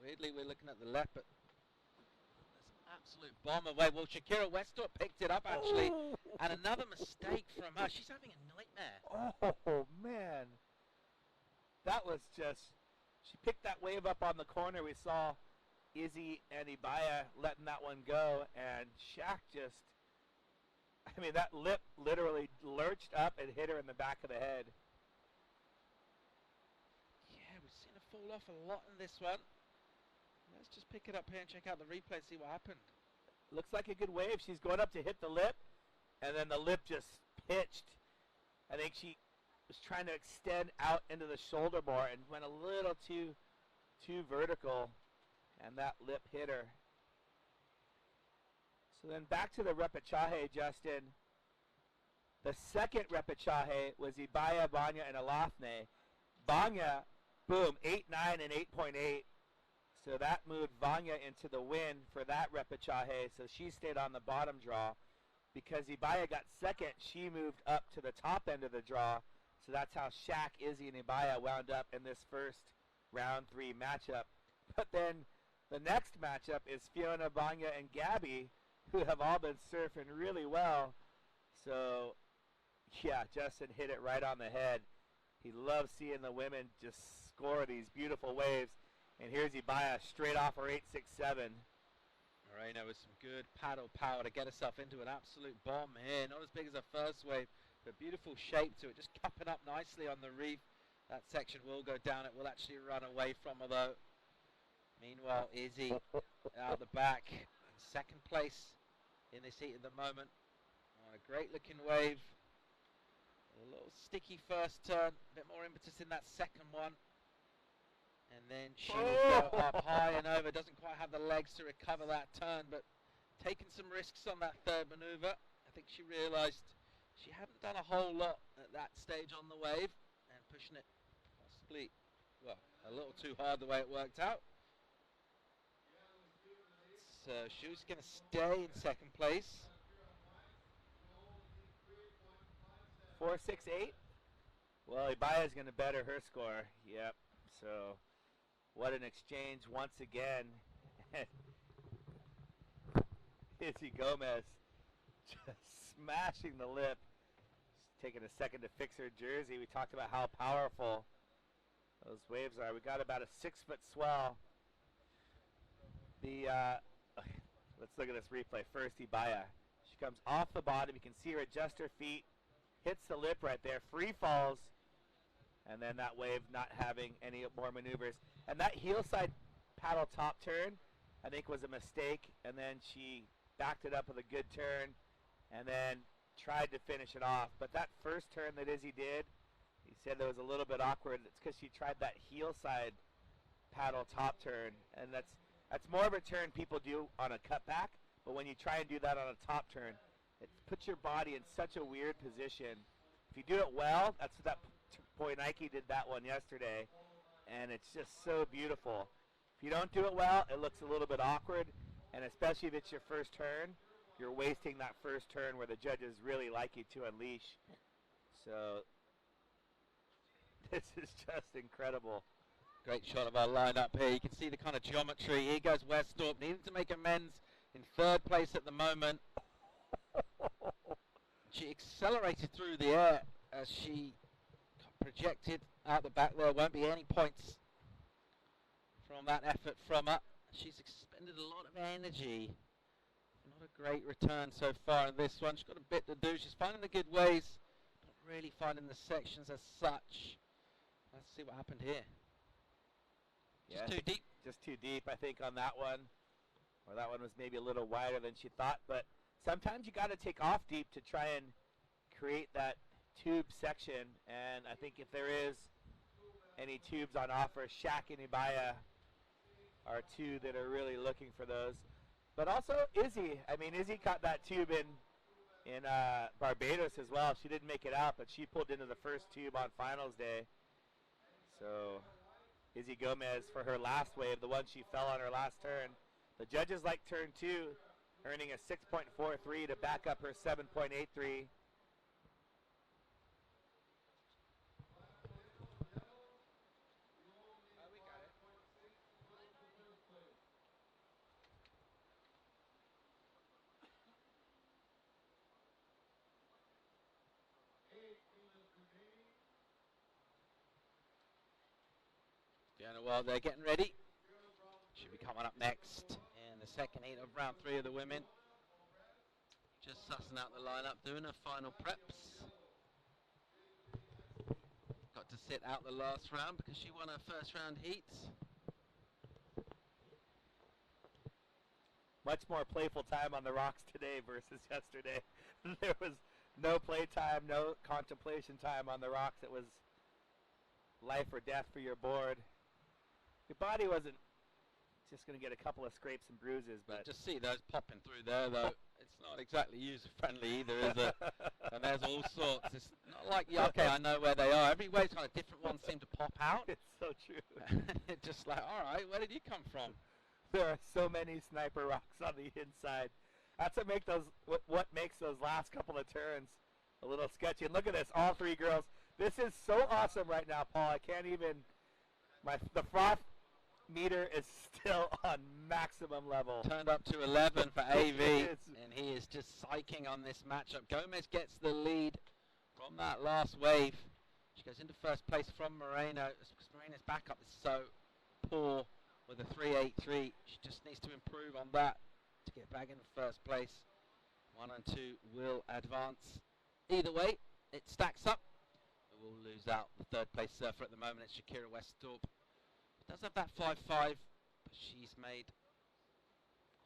Weirdly, we're looking at the left, but there's an absolute bomber wave. Well, Shakira Westorp picked it up, actually. Oh. And another mistake from her. She's having a nightmare. Oh, man. That was just... She picked that wave up on the corner. We saw Izzy and Ibaya letting that one go. And Shaq just... I mean, that lip literally lurched up and hit her in the back of the head. Yeah, we've seen her fall off a lot in this one. Let's just pick it up here and check out the replay and see what happened. Looks like a good wave. She's going up to hit the lip, and then the lip just pitched. I think she was trying to extend out into the shoulder more and went a little too vertical, and that lip hit her. So then back to the repechaje, Justin. The second repechaje was Ibaya, Banya, and Alafne. Banya, boom, 8-9 and 8.8. So that moved Vanya into the win for that repechaje, so she stayed on the bottom draw. Because Ibaya got second, she moved up to the top end of the draw. So that's how Shaq, Izzy, and Ibaya wound up in this first round 3 matchup. But then the next matchup is Fiona, Vanya, and Gabby, who have all been surfing really well. So, yeah, Justin hit it right on the head. He loves seeing the women just score these beautiful waves. And here's Ibaya straight off her 867. Moreno with some good paddle power to get herself into an absolute bomb here. Not as big as her first wave, but beautiful shape to it. Just cupping up nicely on the reef. That section will go down. It will actually run away from her though. Meanwhile, Izzy out the back in second place in this heat at the moment. On a great looking wave. A little sticky first turn. A bit more impetus in that second one. And then she will go up high and over. Doesn't quite have the legs to recover that turn, but taking some risks on that third maneuver. I think she realised she hadn't done a whole lot at that stage on the wave and pushing it possibly, well, a little too hard the way it worked out. So she was going to stay in second place. 468. Well, Ibaya's going to better her score. Yep. So, what an exchange once again. Izzy Gomez just smashing the lip. Just taking a second to fix her jersey. We talked about how powerful those waves are. We got about a 6-foot swell. Let's look at this replay. First, Ibaya. She comes off the bottom. You can see her adjust her feet. Hits the lip right there. Free falls. And then that wave not having any more maneuvers. And that heel side paddle top turn, I think, was a mistake. And then she backed it up with a good turn and then tried to finish it off. But that first turn that Izzy did, he said it was a little bit awkward. It's because she tried that heel side paddle top turn. And that's more of a turn people do on a cutback. But when you try and do that on a top turn, it puts your body in such a weird position. If you do it well, that's what that Nike did that one yesterday. and it's just so beautiful. If you don't do it well, it looks a little bit awkward, and especially if it's your first turn, you're wasting that first turn where the judges really like you to unleash. So this is just incredible. Great shot of our lineup here. You can see the kind of geometry. Here goes Westorp, needing to make amends in third place at the moment. She accelerated through the air as she got projected out the back there. Won't be any points from that effort from her. She's expended a lot of energy. Not a great return so far in this one. She's got a bit to do. She's finding the good ways, not really finding the sections as such. Let's see what happened here. Just too deep. Just too deep, I think, on that one. Or that one was maybe a little wider than she thought. But sometimes you got to take off deep to try and create that tube section. And I think if there is any tubes on offer, Shaq and Ibaya are two that are really looking for those. But also Izzy. I mean, Izzy caught that tube in Barbados as well. She didn't make it out, but she pulled into the first tube on finals day. So Izzy Gomez for her last wave, the one she fell on her last turn. The judges like turn 2, earning a 6.43 to back up her 7.83. Well, they're getting ready. Should be coming up next in the second heat of round 3 of the women. Just sussing out the lineup, doing her final preps. Got to sit out the last round because she won her first round heats. Much more playful time on the rocks today versus yesterday. There was no play time, no contemplation time on the rocks. It was life or death for your board. Your body wasn't just going to get a couple of scrapes and bruises, but... Just see those popping through there, though. It's not exactly user-friendly either, is it? And there's all sorts. It's not like, yeah, okay, I know where they are. Every wave's kind of different ones seem to pop out. It's so true. It's just like, all right, where did you come from? There are so many sniper rocks on the inside. That's what makes those last couple of turns a little sketchy. And look at this, all 3 girls. This is so awesome right now, Paul. I can't even... The froth meter is still on maximum level. Turned up to 11 for AV, and he is just psyching on this matchup. Gomez gets the lead from that last wave. She goes into first place from Moreno. Moreno's backup is so poor with a 3.83. She just needs to improve on that to get back in first place. 1 and 2 will advance. Either way, it stacks up. We'll lose out the third place surfer at the moment. It's Shakira Westorp. Does have that 5.5, but she's made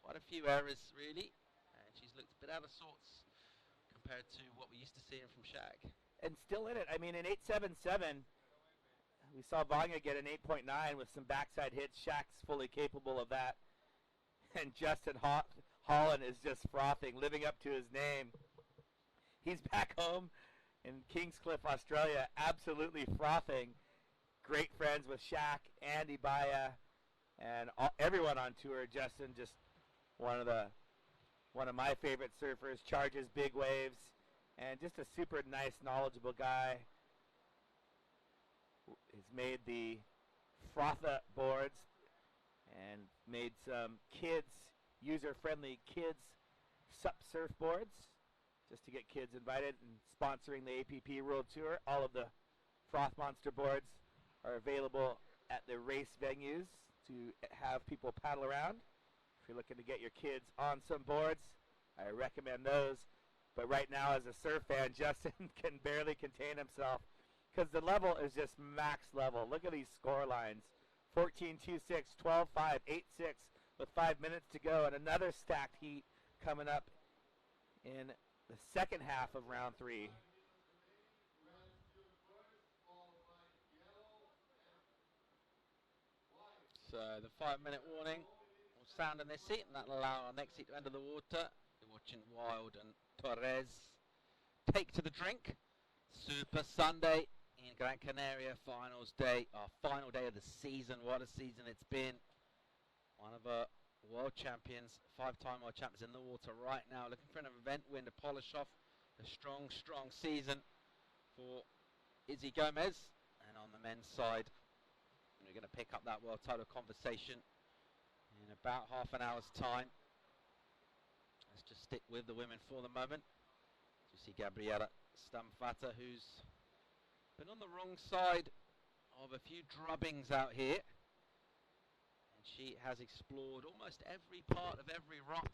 quite a few errors, really, and she's looked a bit out of sorts compared to what we used to see from Shaq. And still in it. I mean, in 8.77, we saw Vanya get an 8.9 with some backside hits. Shaq's fully capable of that. And Justin Holland is just frothing, living up to his name. He's back home in Kingscliff, Australia, absolutely frothing. Great friends with Shaq and Ibaya and everyone on tour. Justin, just one of my favorite surfers, charges big waves, and just a super nice, knowledgeable guy. He's made the Frotha boards and made some user-friendly kids SUP surfboards just to get kids invited, and sponsoring the APP World Tour. All of the Froth Monster boards are available at the race venues to have people paddle around. If you're looking to get your kids on some boards, I recommend those. But right now, as a surf fan, Justin can barely contain himself because the level is just max level. Look at these score lines. 14-2-6, 12-5, 8-6 with 5 minutes to go, and another stacked heat coming up in the second half of round 3. So the 5-minute warning will sound in this heat, and that'll allow our next heat to enter the water. You're watching Wild and Torres take to the drink. Super Sunday in Gran Canaria finals day, our final day of the season. What a season it's been. One of our world champions, 5-time world champions in the water right now, looking for an event win to polish off a strong season for Izzy Gomez. And on the men's side, we're going to pick up that world title conversation in about half an hour's time. Let's just stick with the women for the moment. You see Gabriela Stamfata, who's been on the wrong side of a few drubbings out here. And she has explored almost every part of every rock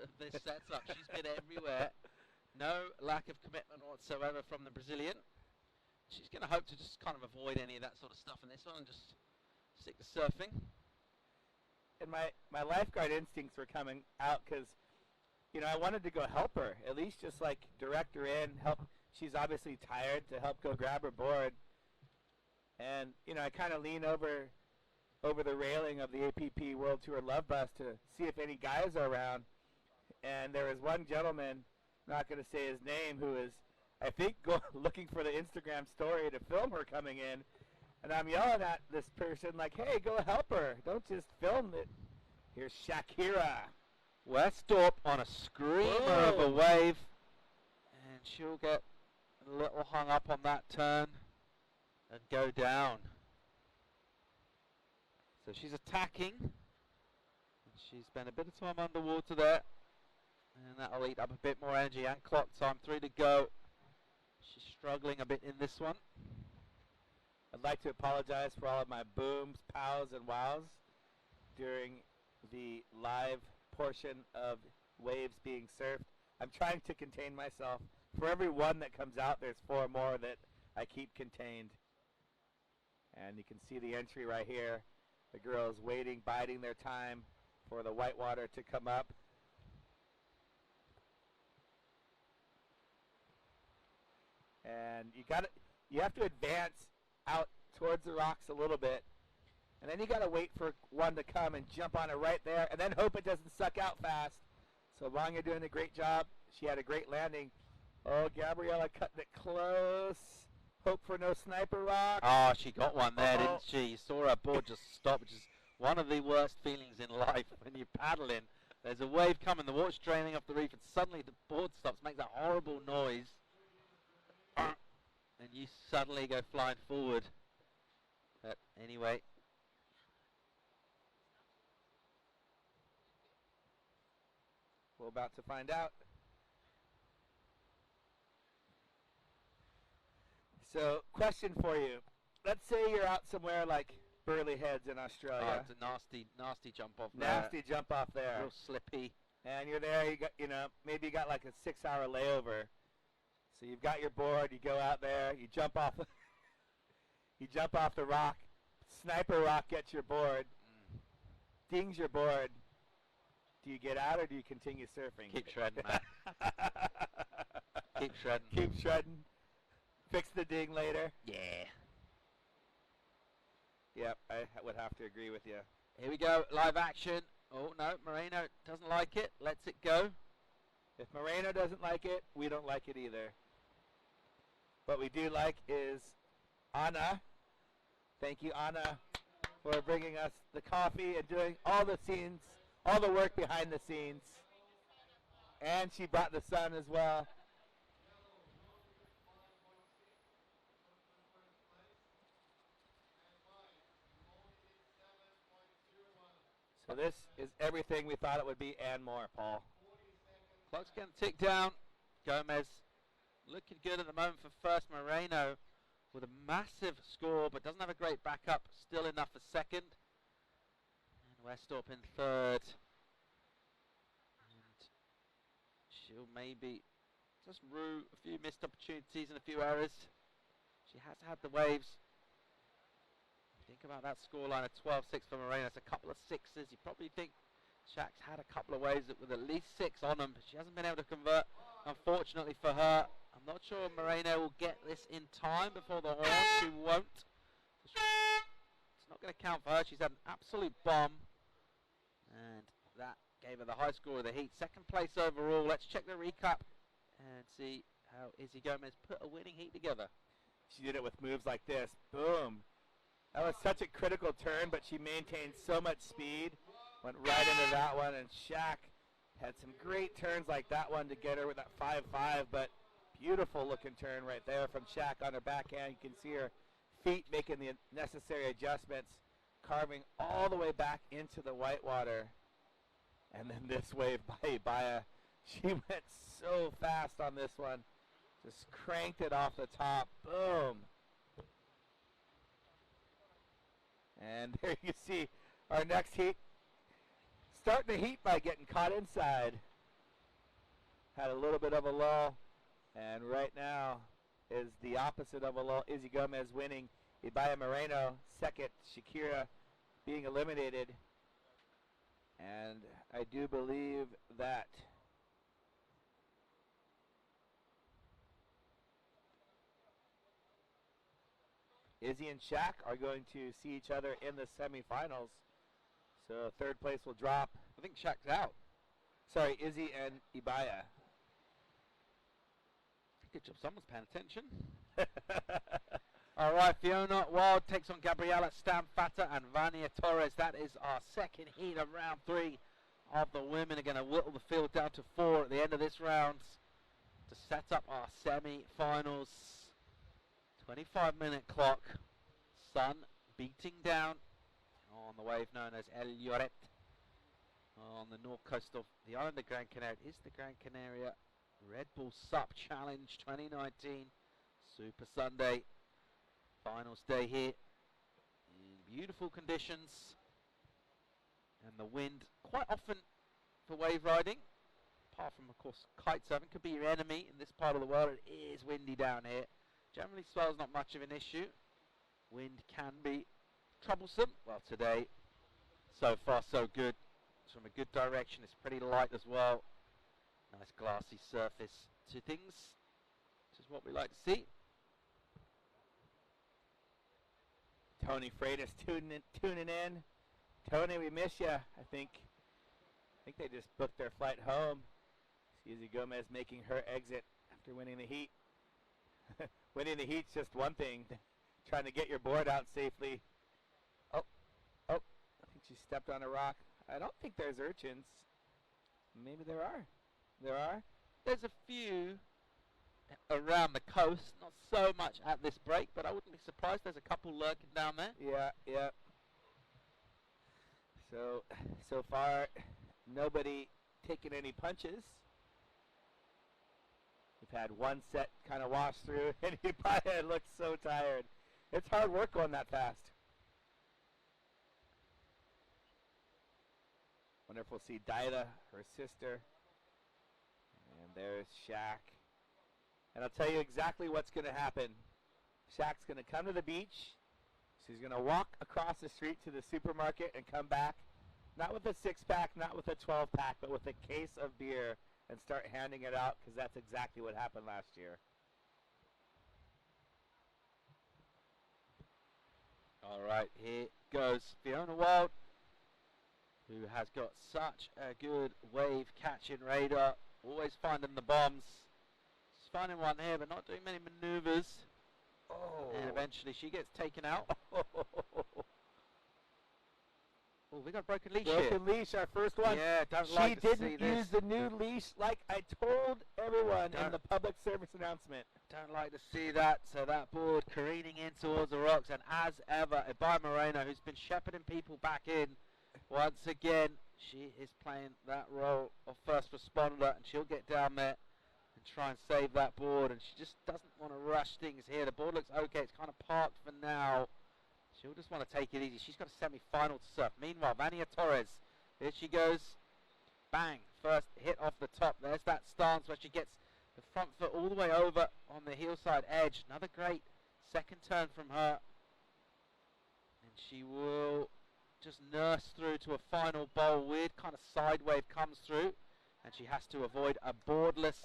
of this setup. She's been everywhere. No lack of commitment whatsoever from the Brazilian. She's going to hope to just kind of avoid any of that sort of stuff in this one and just stick to surfing. And my lifeguard instincts were coming out because, you know, I wanted to go help her, at least just like direct her in, help. She's obviously tired, to help go grab her board. And, you know, I kind of lean over the railing of the APP World Tour Love Bus to see if any guys are around. And there was one gentleman, not going to say his name, who is, I think, looking for the Instagram story to film her coming in. And I'm yelling at this person like, hey, go help her. Don't just film it. Here's Shakira. Westorp on a screamer of a wave. And she'll get a little hung up on that turn and go down. So she's attacking. She's spent a bit of time underwater there. And that'll eat up a bit more energy and clock time. 3 to go. She's struggling a bit in this one. I'd like to apologize for all of my booms, pows, and wows during the live portion of waves being surfed. I'm trying to contain myself. For every one that comes out, there's 4 more that I keep contained. And you can see the entry right here. The girls waiting, biding their time for the whitewater to come up. And you have to advance out towards the rocks a little bit, and then you got to wait for one to come and jump on it right there, and then hope it doesn't suck out fast. So Vanya doing a great job. She had a great landing. Oh, Gabriela cutting it close. Hope for no sniper rock. Oh, she got one there, didn't she? You saw her board just stop, which is one of the worst feelings in life when you paddle in. There's a wave coming, the water's draining off the reef, and suddenly the board stops, makes that horrible noise. And you suddenly go flying forward. But anyway. We're about to find out. So, question for you. Let's say you're out somewhere like Burley Heads in Australia. Oh, it's a nasty jump off there. Nasty jump off there. Real slippy. And you're there, maybe you got like a 6-hour layover. So you've got your board, you go out there, you jump off the rock. Sniper rock gets your board. Dings your board. Do you get out or do you continue surfing? Keep shredding, man. Keep shredding. Keep shredding. Fix the ding later. Yeah. Yep, I would have to agree with you. Here we go, live action. Oh, no, Moreno doesn't like it. Lets it go. If Moreno doesn't like it, we don't like it either. What we do like is Anna. Thank you, Anna, for bringing us the coffee and doing all the scenes, all the work behind the scenes. And she brought the sun as well. So this is everything we thought it would be and more, Paul. Clock's going to tick down. Gomez looking good at the moment for first. Moreno with a massive score, but doesn't have a great backup. Still enough for second. And Westorp in third. And she'll maybe just rue a few missed opportunities and a few errors. She has had the waves. Think about that scoreline of 12-6 for Moreno. It's a couple of sixes. You probably think Shaq's had a couple of waves with at least 6 on them, but she hasn't been able to convert, unfortunately for her. I'm not sure Moreno will get this in time before the horn. She won't. It's not going to count for her. She's had an absolute bomb. And that gave her the high score of the heat. Second place overall. Let's check the recap and see how Izzy Gomez put a winning heat together. She did it with moves like this. Boom. That was such a critical turn, but she maintained so much speed. Went right into that one, and Shaq had some great turns like that one to get her with that 5-5, but beautiful looking turn right there from Shaq on her backhand. You can see her feet making the necessary adjustments, carving all the way back into the whitewater. And then this wave by Ibaya. She went so fast on this one. Just cranked it off the top. Boom. And there you see our next heat. Starting to heat by getting caught inside. Had a little bit of a lull. And right now is the opposite of a lull. Izzy Gomez winning. Ibaya Moreno second. Shakira being eliminated. And I do believe that Izzy and Shaq are going to see each other in the semifinals. So third place will drop. I think Shaq's out. Sorry, Izzy and Ibaya. Good job, someone's paying attention. All right, Fiona Wild takes on Gabriela Stamfata and Vania Torres. That is our second heat of round 3 of the women. Are going to whittle the field down to 4 at the end of this round to set up our semi-finals. 25-minute clock. Sun beating down on the wave known as El Lloret on the north coast of the island of Gran Canaria. Is the Gran Canaria Red Bull Sup Challenge 2019 Super Sunday. Finals day here in beautiful conditions, and the wind quite often for wave riding, apart from of course kite surfing, could be your enemy in this part of the world. It is windy down here. Generally swell's not much of an issue. Wind can be troublesome. Well, today so far so good. It's from a good direction. It's pretty light as well. Nice glassy surface to things, which is what we like to see. Tony Freitas tuning in. Tony, we miss you. I think they just booked their flight home. Izzy Gomez making her exit after winning the heat. Winning the heat's just one thing. Trying to get your board out safely. Oh, I think she stepped on a rock. I don't think there's urchins. Maybe there are. There are? There's a few around the coast, not so much at this break, but I wouldn't be surprised. There's a couple lurking down there. Yeah. So far, nobody taking any punches. We've had one set kind of wash through, and he probably looks so tired. It's hard work going that fast. Wonder if we'll see Daida, her sister. And there's Shaq. And I'll tell you exactly what's going to happen. Shaq's going to come to the beach. She's going to walk across the street to the supermarket and come back. Not with a 6-pack, not with a 12-pack, but with a case of beer and start handing it out, because that's exactly what happened last year. All right, here goes Fiona Wild, who has got such a good wave catching radar. Always finding the bombs. She's finding one here, but not doing many maneuvers. Oh. And eventually she gets taken out. Oh, we got a broken leash here. Broken leash, our first one. Yeah, don't like to see this. She didn't use the new leash like I told everyone in the public service announcement. Don't like to see that. So that board careening in towards the rocks. And as ever, Ibaya Moreno, who's been shepherding people back in, once again, she is playing that role of first responder, and she'll get down there and try and save that board. And she just doesn't want to rush things here. The board looks okay. It's kind of parked for now. She'll just want to take it easy. She's got a semi-final to surf. Meanwhile, Vania Torres, here she goes. Bang. First hit off the top. There's that stance where she gets the front foot all the way over on the heel-side edge. Another great second turn from her. And she will just nurse through to a final bowl. Weird kind of side wave comes through. And she has to avoid a boardless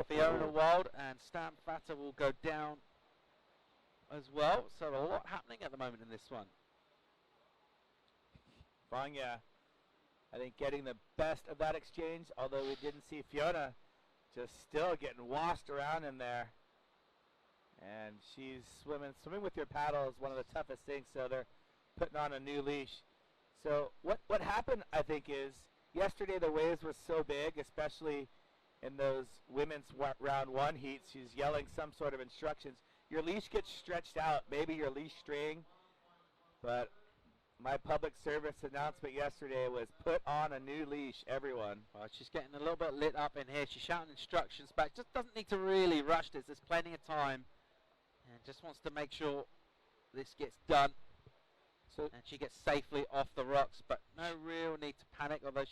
Fiona Wild. And Stan Fata will go down as well. So a lot happening at the moment in this one. Vanya, I think, getting the best of that exchange, although we didn't see Fiona just still getting washed around in there. And and she's swimming with your paddle is one of the toughest things, so they're putting on a new leash. So what happened, I think, is yesterday the waves were so big, especially in those women's round one heats. She's yelling some sort of instructions. Your leash gets stretched out, maybe your leash string, but my public service announcement yesterday was put on a new leash, everyone. Well, she's getting a little bit lit up in here. She's shouting instructions back. Just doesn't need to really rush this. There's plenty of time. And just wants to make sure this gets done. And she gets safely off the rocks. But no real need to panic, although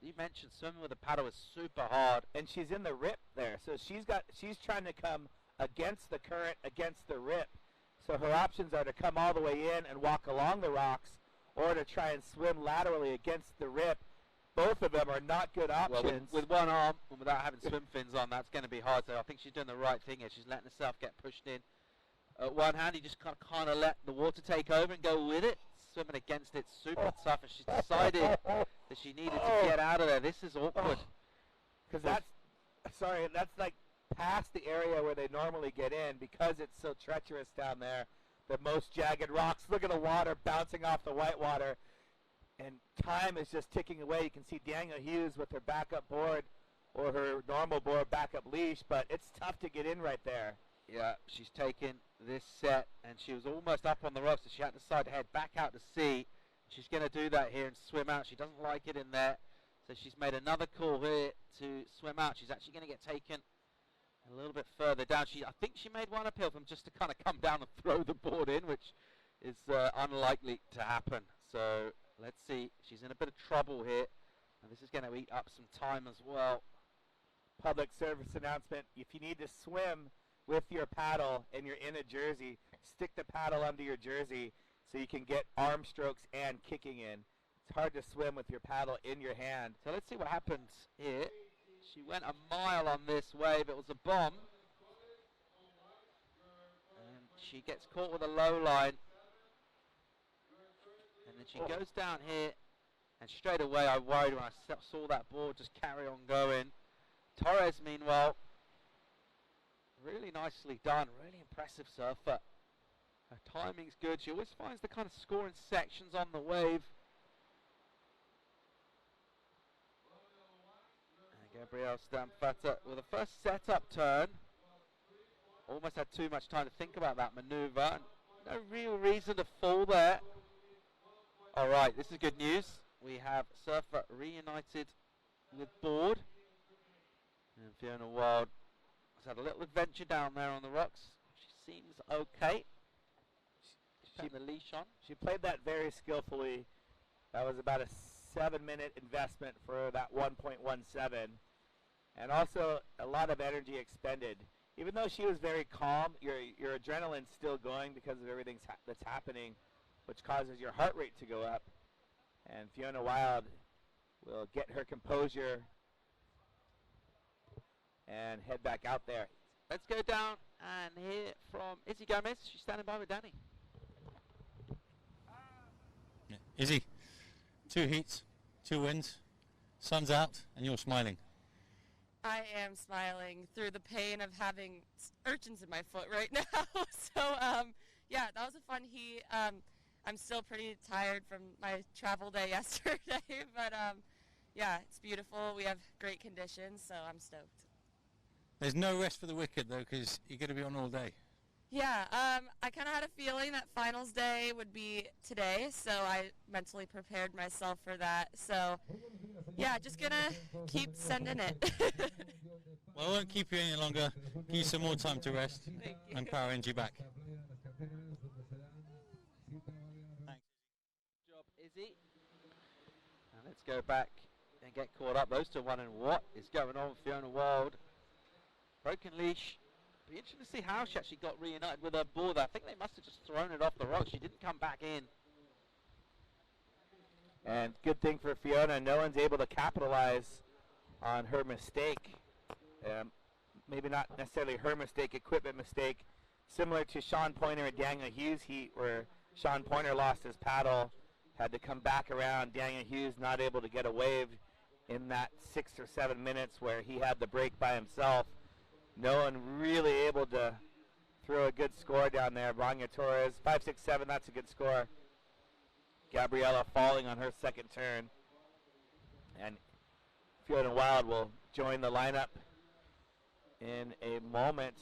you mentioned swimming with a paddle is super hard. And she's in the rip there. So she's trying to come against the current, against the rip. So her options are to come all the way in and walk along the rocks, or to try and swim laterally against the rip. Both of them are not good options. Well, with one arm and without having swim fins on, that's going to be hard. So I think she's doing the right thing here. She's letting herself get pushed in. One hand, you just kind of let the water take over and go with it. Swimming against it, super tough, and she's decided that she needed to get out of there. This is awkward. Because that's like past the area where they normally get in, because it's so treacherous down there. The most jagged rocks. Look at the water bouncing off the white water. And time is just ticking away. You can see Daniel Hughes with her backup board or her normal board backup leash, but it's tough to get in right there. Yeah, she's taken this set, and she was almost up on the rocks, so she had to decide to head back out to sea. She's going to do that here and swim out. She doesn't like it in there, so she's made another call here to swim out. She's actually going to get taken a little bit further down. I think she made one uphill from just to kind of come down and throw the board in, which is unlikely to happen. So let's see. She's in a bit of trouble here, and this is going to eat up some time as well. Public service announcement. If you need to swim with your paddle and you're in a jersey, stick the paddle under your jersey so you can get arm strokes and kicking in. It's hard to swim with your paddle in your hand. So let's see what happens here. She went a mile on this wave. It was a bomb. And she gets caught with a low line. And then she goes down here. And straight away I worried when I saw that board just carry on going. Torres, meanwhile, really nicely done. Really impressive surfer. Her timing's good. She always finds the kind of scoring sections on the wave. Gabrielle Stampfata with a first setup turn. Almost had too much time to think about that maneuver. No real reason to fall there. Alright, this is good news. We have surfer reunited with board. And Fiona Wild has had a little adventure down there on the rocks. She seems okay. She's got the leash on. She played that very skillfully. That was about a 7-minute investment for that 1.17. And also a lot of energy expended. Even though she was very calm, your adrenaline's still going because of everything that's happening, which causes your heart rate to go up. And Fiona Wild will get her composure and head back out there. Let's go down and hear from Izzy Gomez. She's standing by with Danny. Yeah. Izzy, 2 heats, 2 wins, sun's out, and you're smiling. I am smiling through the pain of having urchins in my foot right now. So, yeah, that was a fun heat. I'm still pretty tired from my travel day yesterday, but yeah, it's beautiful. We have great conditions, so I'm stoked. There's no rest for the wicked, though, because you're going to be on all day. Yeah, I kind of had a feeling that finals day would be today, so I mentally prepared myself for that. So, yeah, just going to keep sending it. Well, I won't keep you any longer. Give you some more time to rest and power energy back. Thanks. Good job, Izzy. And let's go back and get caught up. Those two wondering what is going on with Fiona Wild. Broken leash. Be interesting to see how she actually got reunited with her board. I think they must have just thrown it off the rocks. She didn't come back in. And good thing for Fiona, no one's able to capitalize on her mistake. Maybe not necessarily her mistake, equipment mistake. Similar to Sean Pointer and Daniel Hughes heat, where Sean Pointer lost his paddle, had to come back around. Daniel Hughes not able to get a wave in that 6 or 7 minutes where he had the break by himself. No one really able to throw a good score down there. Vanya Torres, 5-6-7, that's a good score. Gabriella falling on her second turn. And Fiona Wild will join the lineup in a moment.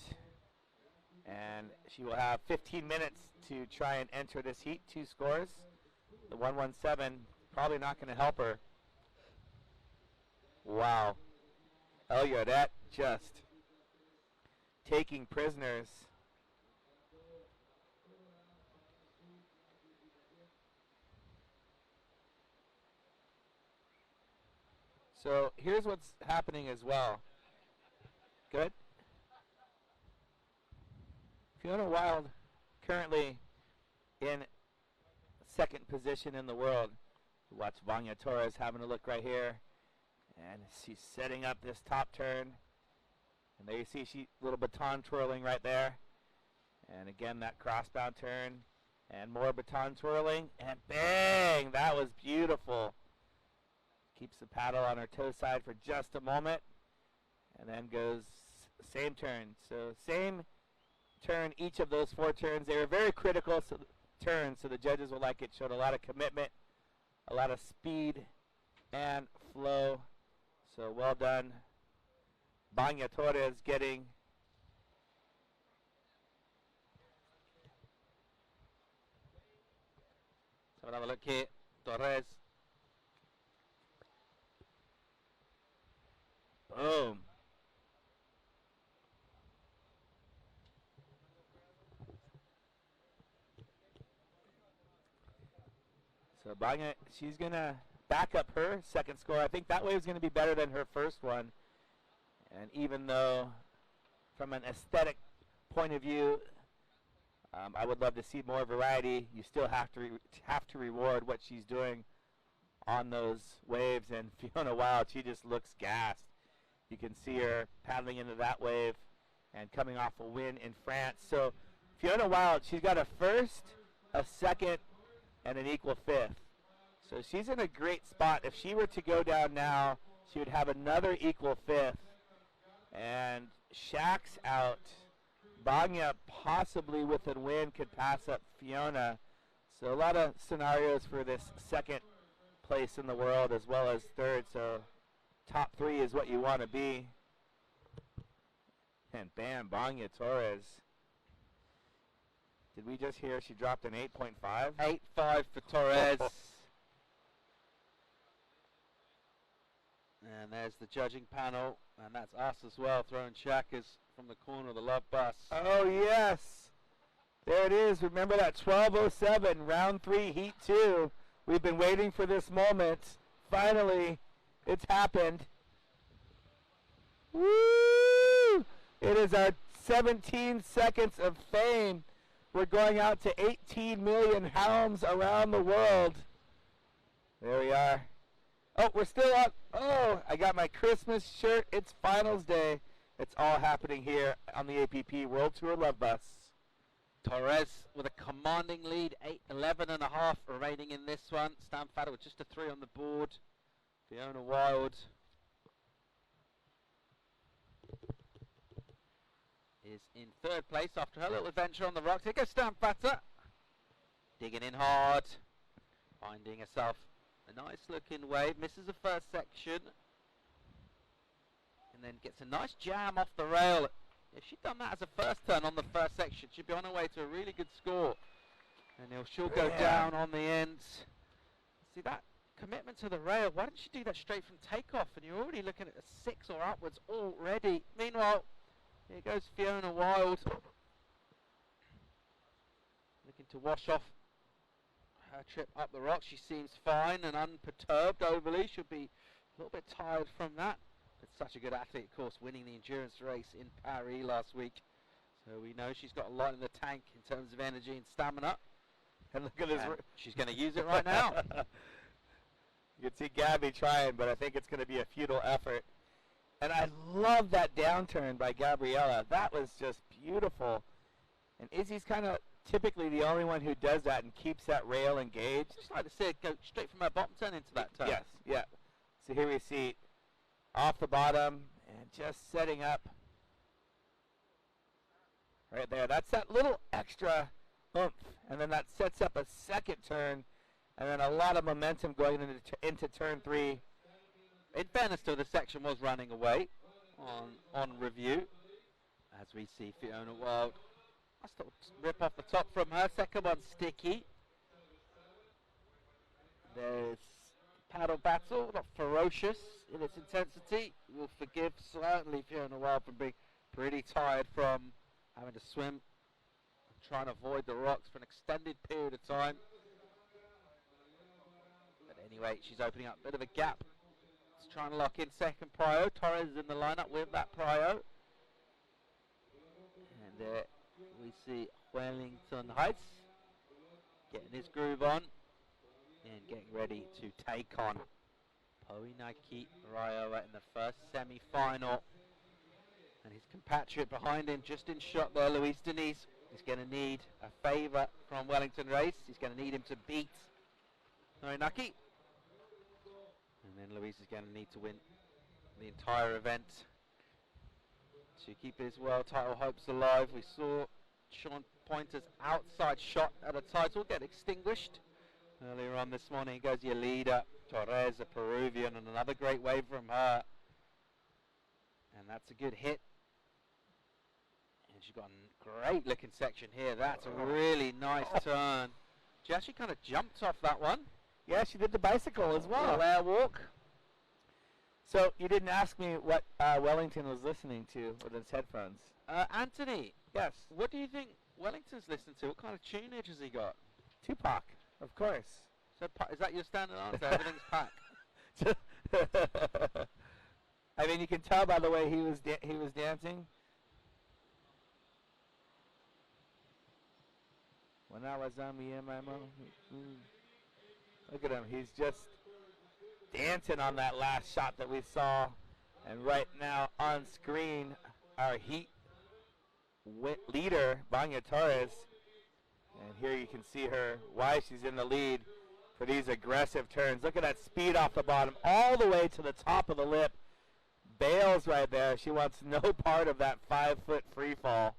And she will have 15 minutes to try and enter this heat. 2 scores. The 117 probably not going to help her. Wow. Elliot just taking prisoners. So here's what's happening as well. Good. Fiona Wild currently in second position in the world. Watch Vanya Torres having a look right here. And she's setting up this top turn. And there you see she little baton twirling right there. And again that crossbound turn. And more baton twirling. And bang! That was beautiful. Keeps the paddle on her toe side for just a moment. And then goes same turn. So same turn each of those 4 turns. They were very critical turns, so the judges will like it. Showed a lot of commitment, a lot of speed and flow. So well done. Vanya Torres getting So we'll have a look here. Torres. boom. So Vanya, she's going to back up her second score. I think that wave is going to be better than her first one. And even though from an aesthetic point of view, I would love to see more variety, you still have to reward what she's doing on those waves. And Fiona Wild, she just looks gassed. You can see her paddling into that wave and coming off a win in France. So Fiona Wild, she's got a first, a second, and an equal 5th. So she's in a great spot. If she were to go down now, she would have another equal 5th. And Shaq's out. Vanya possibly with a win could pass up Fiona. So a lot of scenarios for this second place in the world as well as third. So top 3 is what you want to be. And bam, Vanya Torres. Did we just hear she dropped an 8.5? 8.5 for Torres. And there's the judging panel, and that's us as well, throwing shackers from the corner of the love bus. Oh, yes. There it is. Remember that 12:07, round 3, heat 2. We've been waiting for this moment. Finally, it's happened. Woo! It is our 17 seconds of fame. We're going out to 18 million hounds around the world. There we are. Oh, we're still up. Oh, I got my Christmas shirt. It's finals day. It's all happening here on the APP World Tour Love Bus. Torres with a commanding lead, 11.5 remaining in this one. Stan Fadder with just a 3 on the board. Fiona Wild is in 3rd place after her little adventure on the rocks. Here goes Stan Fadder. Digging in hard. Finding herself a nice looking wave. Misses the first section. And then gets a nice jam off the rail. If she'd done that as a first turn on the first section, she'd be on her way to a really good score. And she'll go down on the end. See that commitment to the rail. Why didn't she do that straight from takeoff? And you're already looking at a 6 or upwards already. Meanwhile, here goes Fiona Wild. Looking to wash off her trip up the rock. She seems fine and unperturbed overly. She'll be a little bit tired from that. But such a good athlete, of course, winning the endurance race in Paris last week. So we know she's got a lot in the tank in terms of energy and stamina. And look at this. She's going to use it right now. You can see Gabby trying, but I think it's going to be a futile effort. And I love that downturn by Gabriella. That was just beautiful. And Izzy's kind of typically the only one who does that and keeps that rail engaged. Just like to see it go straight from her bottom turn into that turn. Yes, yeah. So here we see off the bottom and just setting up right there. That's that little extra oomph, and then that sets up a second turn, and then a lot of momentum going into turn 3. In fairness to her, the section was running away on review, as we see Fiona Wild. That's the rip off the top from her. Second one sticky. There's paddle battle, not ferocious in its intensity. We'll forgive certainly Fiona Wild for being pretty tired from having to swim and trying to avoid the rocks for an extended period of time. But anyway, she's opening up a bit of a gap. She's trying to lock in second prio. Torres is in the lineup with that prio. And we see Wellington Heights getting his groove on and getting ready to take on Poinaki Raioa in the first semi-final. And his compatriot behind him, just in shot there, Luis Denise. He's going to need a favour from Wellington Race. He's going to need him to beat Poinaki. And then Luis is going to need to win the entire event to keep his world title hopes alive. We saw Sean Pointer's outside shot at a title get extinguished earlier on this morning. Goes your leader, Torres, a Peruvian, and another great wave from her. And that's a good hit. And she's got a great looking section here. That's a really nice turn. She actually kind of jumped off that one. Yeah, she did the bicycle as well. Air walk. So you didn't ask me what Wellington was listening to with his headphones. Anthony. Yes. What do you think Wellington's listening to? What kind of tunage has he got? Tupac, of course. So is that your standard answer? Everything's Pac. I mean, you can tell by the way he was dancing. When I was on me and my mom. Look at him. He's just dancing on that last shot that we saw. And right now on screen, our heat leader, Banya Torres. And here you can see her, why she's in the lead for these aggressive turns. Look at that speed off the bottom, all the way to the top of the lip. Bails right there. She wants no part of that 5-foot free fall.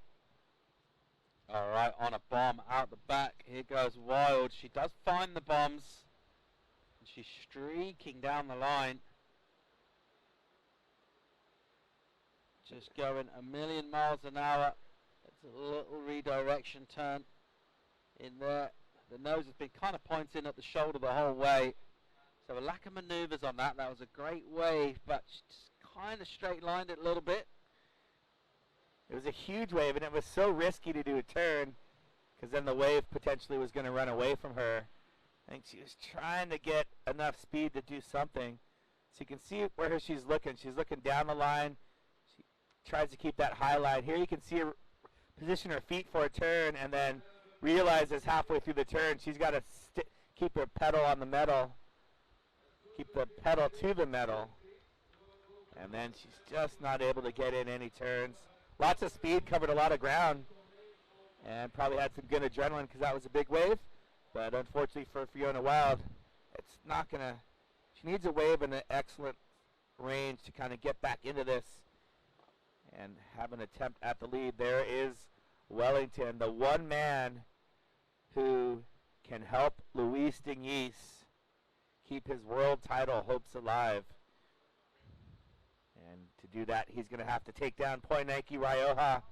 All right, on a bomb out the back. Here goes Wild. She does find the bombs. She's streaking down the line. Just going a million miles an hour. It's a little redirection turn in there. The nose has been kind of pointing at the shoulder the whole way. So a lack of maneuvers on that. That was a great wave, but she just kind of straight lined it a little bit. It was a huge wave, and it was so risky to do a turn because then the wave potentially was going to run away from her. I think she was trying to get enough speed to do something. So you can see where she's looking. She's looking down the line. She tries to keep that high line. Here you can see her position her feet for a turn and then realizes halfway through the turn she's got to keep her pedal on the metal. Keep the pedal to the metal. And then she's just not able to get in any turns. Lots of speed, covered a lot of ground, and probably had some good adrenaline because that was a big wave. But unfortunately for Fiona Wild, it's not going to, she needs a wave in an excellent range to kind of get back into this and have an attempt at the lead. There is Wellington, the one man who can help Luis Denise keep his world title hopes alive. And to do that, he's going to have to take down Poinaki Raioa.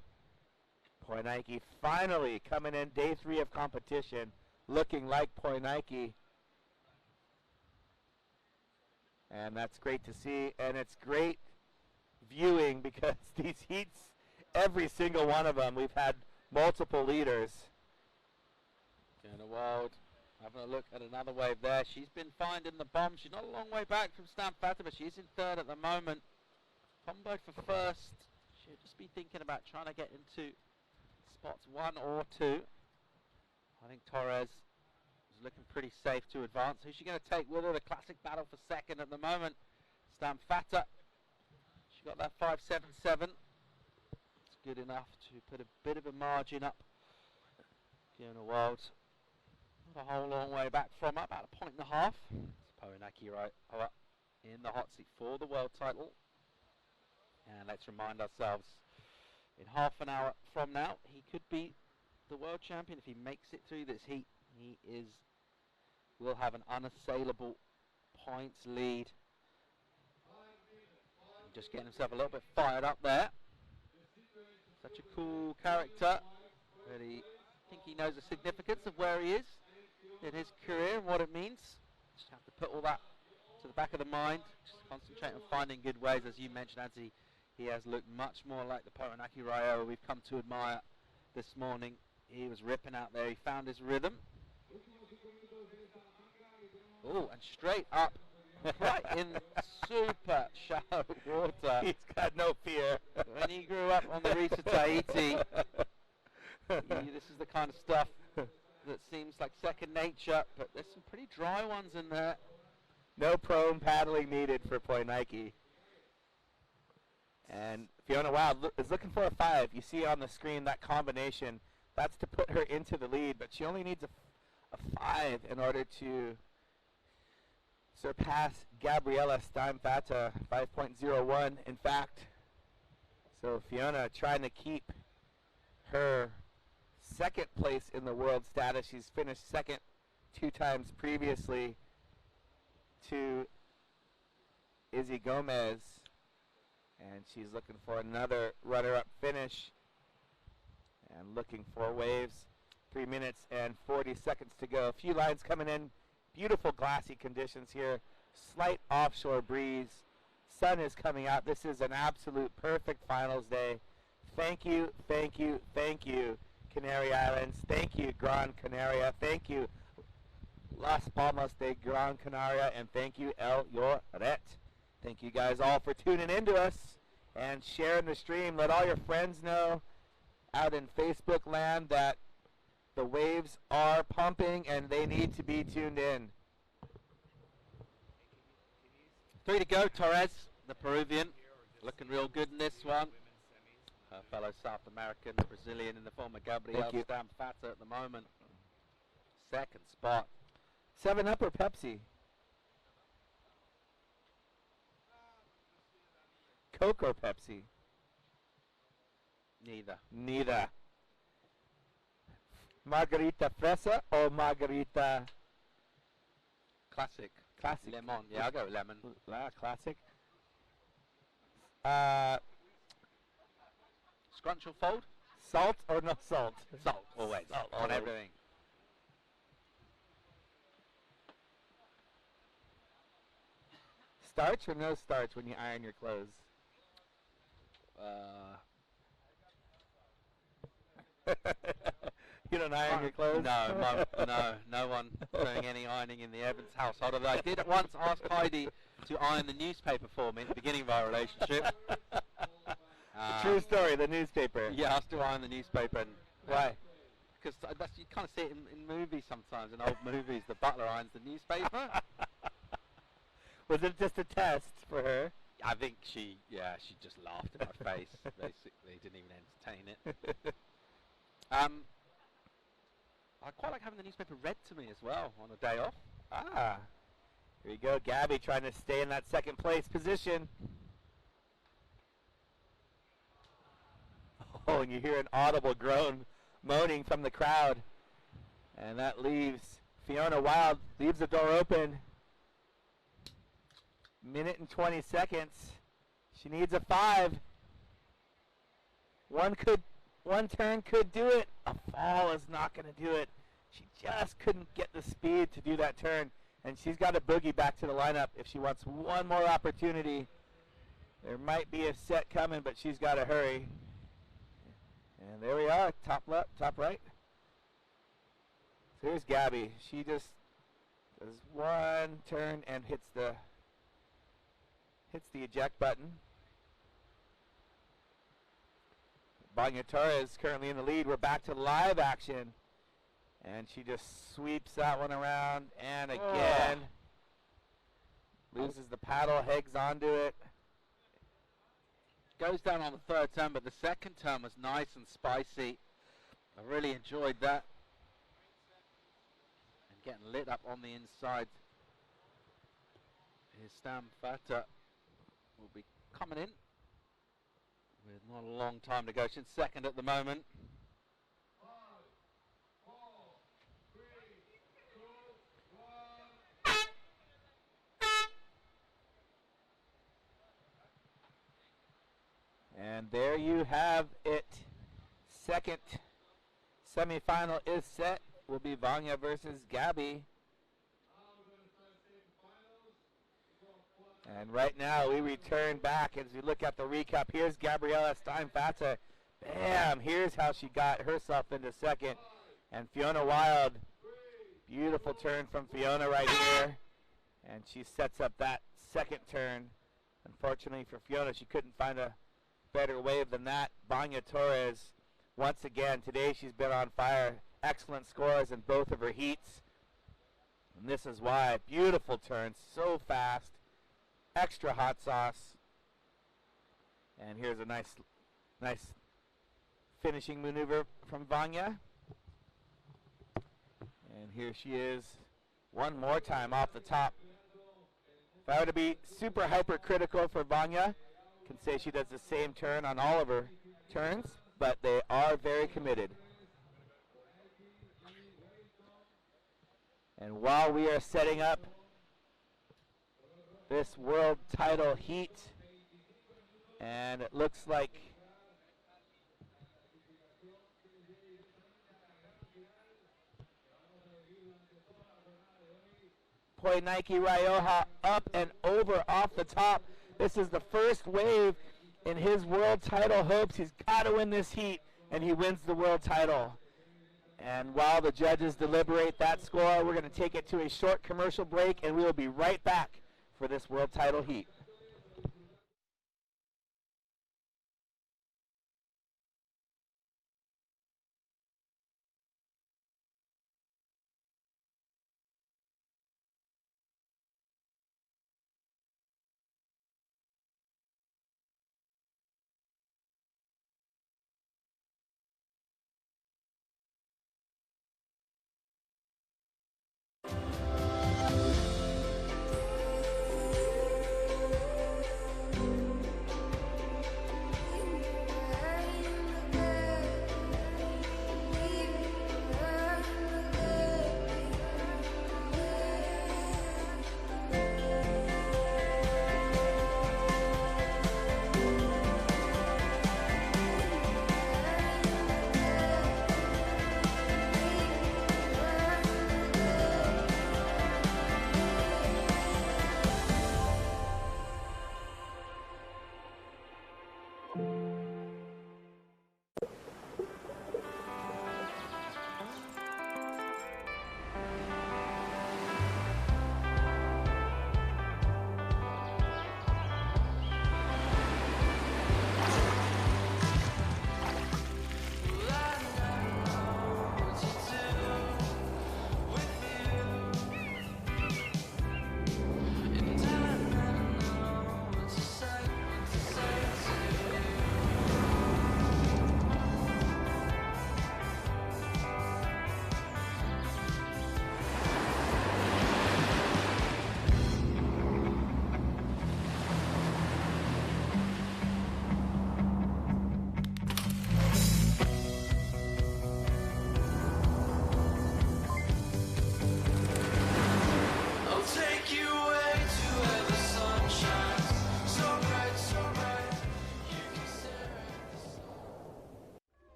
Poinaki finally coming in day 3 of competition, looking like Poinaki. And that's great to see, and it's great viewing because these heats, every single one of them, we've had multiple leaders. Fiona Wild having a look at another wave there. She's been finding the bomb. She's not a long way back from Stan Fata, but she's in third at the moment. Pombo for first. She'll just be thinking about trying to get into spots 1 or 2. I think Torres is looking pretty safe to advance. Who's she going to take with her? The classic battle for second at the moment. Stan Fata. She got that 5.77. It's good enough to put a bit of a margin up. Fiona Wild, not a whole long way back from her, about a 1.5. Poinaki Raioa in the hot seat for the world title. And let's remind ourselves in half an hour from now, he could be the world champion if he makes it through this heat. He will have an unassailable points lead. Just getting himself a little bit fired up there. Such a cool character. Really think he knows the significance of where he is in his career and what it means. Just have to put all that to the back of the mind. Just concentrate on finding good ways. As you mentioned, Anthony, he has looked much more like the Poranaki Raioa we've come to admire this morning. He was ripping out there. He found his rhythm. Oh, and straight up, right in super shallow water. He's got no fear. When he grew up on the reef of Tahiti, this is the kind of stuff that seems like second nature, but there's some pretty dry ones in there. No prone paddling needed for Poinike. And Fiona Wild is looking for a 5. You see on the screen that combination. That's to put her into the lead, but she only needs a 5 in order to surpass Gabriela Steinfata, 5.01. In fact, so Fiona trying to keep her second place in the world status. She's finished second 2 times previously to Izzy Gomez, and she's looking for another runner-up finish and looking for waves. 3 minutes and 40 seconds to go. A few lines coming in. Beautiful glassy conditions here. Slight offshore breeze. Sun is coming out. This is an absolute perfect finals day. Thank you, thank you, thank you, Canary Islands. Thank you, Gran Canaria. Thank you, Las Palmas de Gran Canaria. And thank you, El Lloret. Thank you guys all for tuning in to us and sharing the stream. Let all your friends know out in Facebook land that the waves are pumping and they need to be tuned in. 3 to go. Torres, the Peruvian, looking real good in this one. Her fellow South American, the Brazilian in the form of Gabriel Stampfata at the moment. Second spot. 7-Up or Pepsi? Coke or Pepsi? Neither. Neither. Margarita fresa or margarita classic? Classic. Lemon. Yeah, I'll go with lemon. Classic. Scrunch or fold? Salt or no salt? Salt, always. Salt, on everything. Starch or no starch when you iron your clothes? You don't iron your clothes? No one doing any ironing in the Evans household. Although I did once ask Heidi to iron the newspaper for me at the beginning of our relationship. True story, the newspaper. Yeah, I still iron the newspaper. And, why? Because you kind of see it in movies sometimes, in old movies. The butler irons the newspaper. Was it just a test for her? I think she just laughed in my face, basically. Didn't even entertain it. I quite like having the newspaper read to me as well on a day off. Here you go, Gabby trying to stay in that second place position. Oh, and you hear an audible groan, moaning from the crowd. And that leaves Fiona Wild, leaves the door open. Minute and 20 seconds. She needs a 5. One turn could do it. A fall is not going to do it. She just couldn't get the speed to do that turn. And she's got to boogie back to the lineup if she wants one more opportunity. There might be a set coming, but she's got to hurry. And there we are, top left, top right. So here's Gabby. She just does one turn and hits the eject button. Banya Torres currently in the lead. We're back to live action. And she just sweeps that one around and again. Loses the paddle, hegs onto it. Goes down on the third turn, but the second turn was nice and spicy. I really enjoyed that. And getting lit up on the inside. Here's Stam Fata will be coming in. with not a long time to go. She's in second at the moment. And there you have it. Second semifinal is set. Will be Vanya versus Gabby. And right now we return back as we look at the recap. Here's Gabriella Steinfatzer. Bam! Here's how she got herself into second. And Fiona Wild, beautiful turn from Fiona right here. And she sets up that second turn. Unfortunately for Fiona, she couldn't find a better wave than that. Vanya Torres, once again, today she's been on fire. Excellent scores in both of her heats. And this is why. Beautiful turns, so fast. Extra hot sauce. And here's a nice finishing maneuver from Vanya. And here she is one more time off the top. If I were to be super hypercritical for Vanya, I can say she does the same turn on all of her turns, but they are very committed. And while we are setting up this world title heat, and it looks like Poi Nike Rioja up and over off the top. This is the first wave in his world title hopes. He's got to win this heat, and he wins the world title. And while the judges deliberate that score, we're going to take it to a short commercial break, and we will be right back for this world title heat.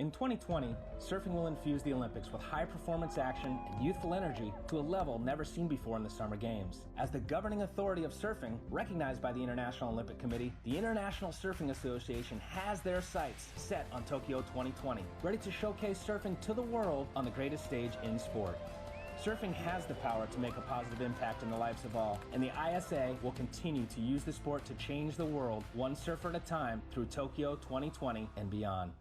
In 2020, surfing will infuse the Olympics with high-performance action and youthful energy to a level never seen before in the Summer Games. As the governing authority of surfing, recognized by the International Olympic Committee, the International Surfing Association has their sights set on Tokyo 2020, ready to showcase surfing to the world on the greatest stage in sport. Surfing has the power to make a positive impact in the lives of all, and the ISA will continue to use the sport to change the world one surfer at a time through Tokyo 2020 and beyond.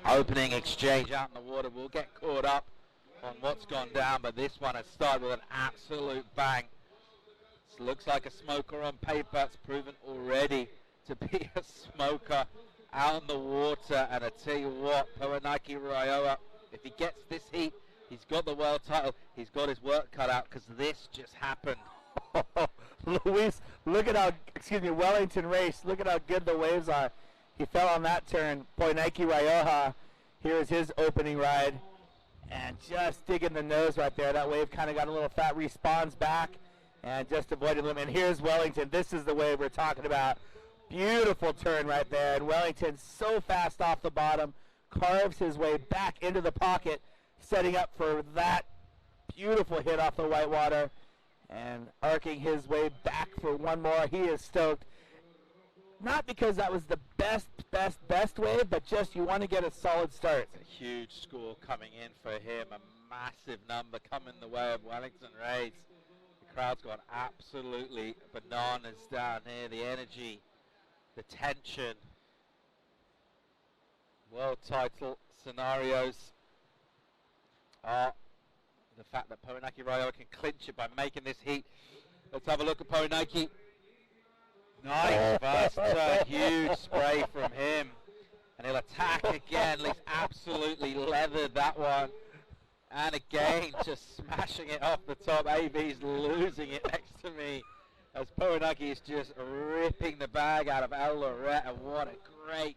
Opening exchange out in the water. We'll get caught up on what's gone down, but this one has started with an absolute bang. This looks like a smoker on paper. It's proven already to be a smoker. out on the water. And I tell you what, Poenaki Raioa, if he gets this heat, he's got the world title. He's got his work cut out because this just happened. Luis, look at how, Wellington Race, look at how good the waves are. He fell on that turn. Poenaki Raioa, here's his opening ride. And just digging the nose right there. That wave kind of got a little fat, respawns back, and just avoided him. And here's Wellington. This is the wave we're talking about. Beautiful turn right there. And Wellington so fast off the bottom, carves his way back into the pocket, setting up for that beautiful hit off the whitewater. And arcing his way back for one more. He is stoked. Not because that was the best wave, but just you want to get a solid start. It's a huge score coming in for him. A massive number coming the way of Wellington Race. The crowd's gone absolutely bananas down here. The energy, the tension. World title scenarios are the fact that Poenaki Raioa can clinch it by making this heat. Let's have a look at Poenaki. Nice first turn, huge spray from him. And he'll attack again. He's absolutely leathered that one. And again, just smashing it off the top. AV's losing it next to me as Poenaki is just ripping the bag out of El Loretta. What a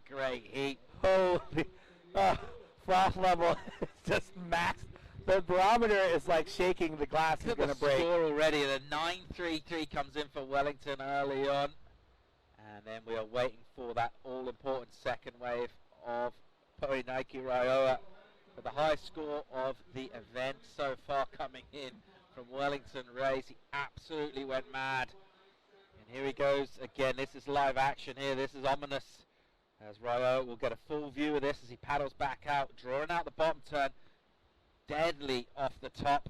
great heat. Holy, froth level is just maxed. The barometer is like shaking. The glass is going to break. Score already. The 9.33 comes in for Wellington early on. And then we are waiting for that all-important second wave of Poenaki Raioa. For the high score of the event so far coming in from Wellington Race. He absolutely went mad. And here he goes again. This is live action here. This is ominous. As Raioa will get a full view of this as he paddles back out, drawing out the bottom turn. Deadly off the top.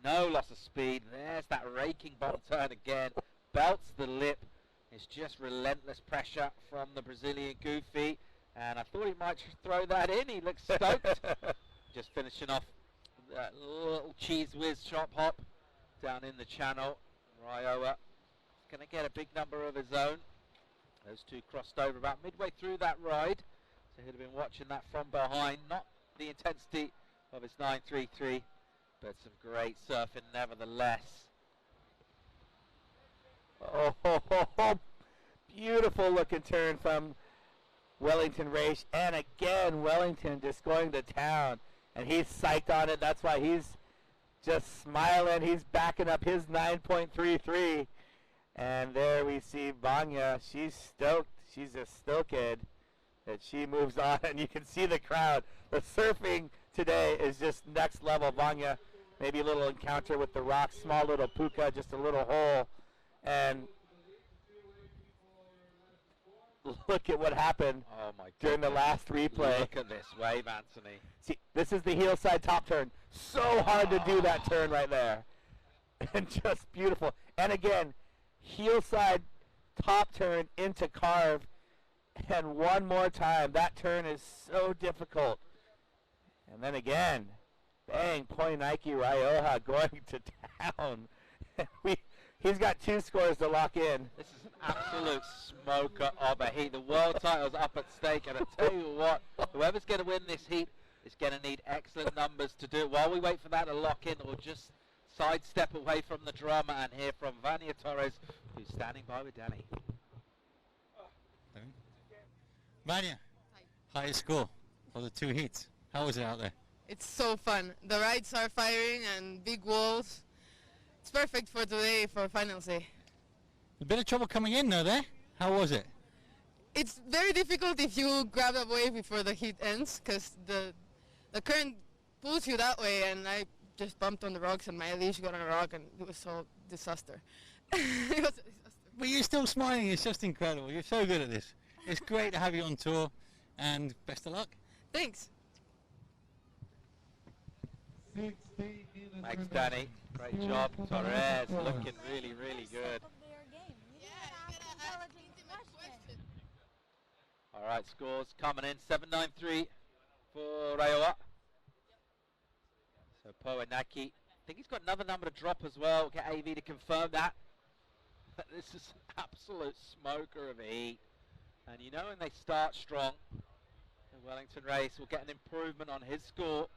No loss of speed. There's that raking bottom turn again. Belts the lip. It's just relentless pressure from the Brazilian Goofy. And I thought he might throw that in. He looks stoked. Just finishing off that little cheese whiz chop hop down in the channel. Raioa is going to get a big number of his own. Those two crossed over about midway through that ride. So he'd have been watching that from behind. Not the intensity of his 9.33, but some great surfing nevertheless. Oh, beautiful looking turn from Wellington Race. And again, Wellington just going to town. And he's psyched on it. That's why he's just smiling. He's backing up his 9.33. And there we see Vanya. She's stoked. She's a stoked that she moves on. And you can see the crowd. The surfing today is just next level. Vanya, maybe a little encounter with the rocks. Small little puka, just a little hole. And look at what happened during the last replay. Look at this wave, Anthony. See, this is the heel side top turn. So hard to do that turn right there. And just beautiful. And again, heel side top turn into carve. And one more time. That turn is so difficult. And then again, bang, Poenaki Raioa going to town. He's got two scores to lock in. This is an absolute smoker of a heat. The world title's up at stake, and I tell you what, whoever's going to win this heat is going to need excellent numbers to do it. While we wait for that to lock in, or just sidestep away from the drama and hear from Vania Torres, who's standing by with Danny. Vania, highest score for the two heats. How was it out there? It's so fun. The rides are firing and big walls. It's perfect for today, for finals day. A bit of trouble coming in though there. How was it? It's very difficult if you grab a wave before the heat ends, because the current pulls you that way, and I just bumped on the rocks and my leash got on a rock, and it was all disaster. It was a disaster. But you're still smiling. It's just incredible. You're so good at this. It's great to have you on tour, and best of luck. Thanks. Thanks, Danny. Great job. Torres looking really, really good. All right, scores coming in. 7.93 for Raioa. So Poenaki, I think he's got another number to drop as well. Get AV to confirm that. This is an absolute smoker of a heat. And you know when they start strong, the Wellington race will get an improvement on his score.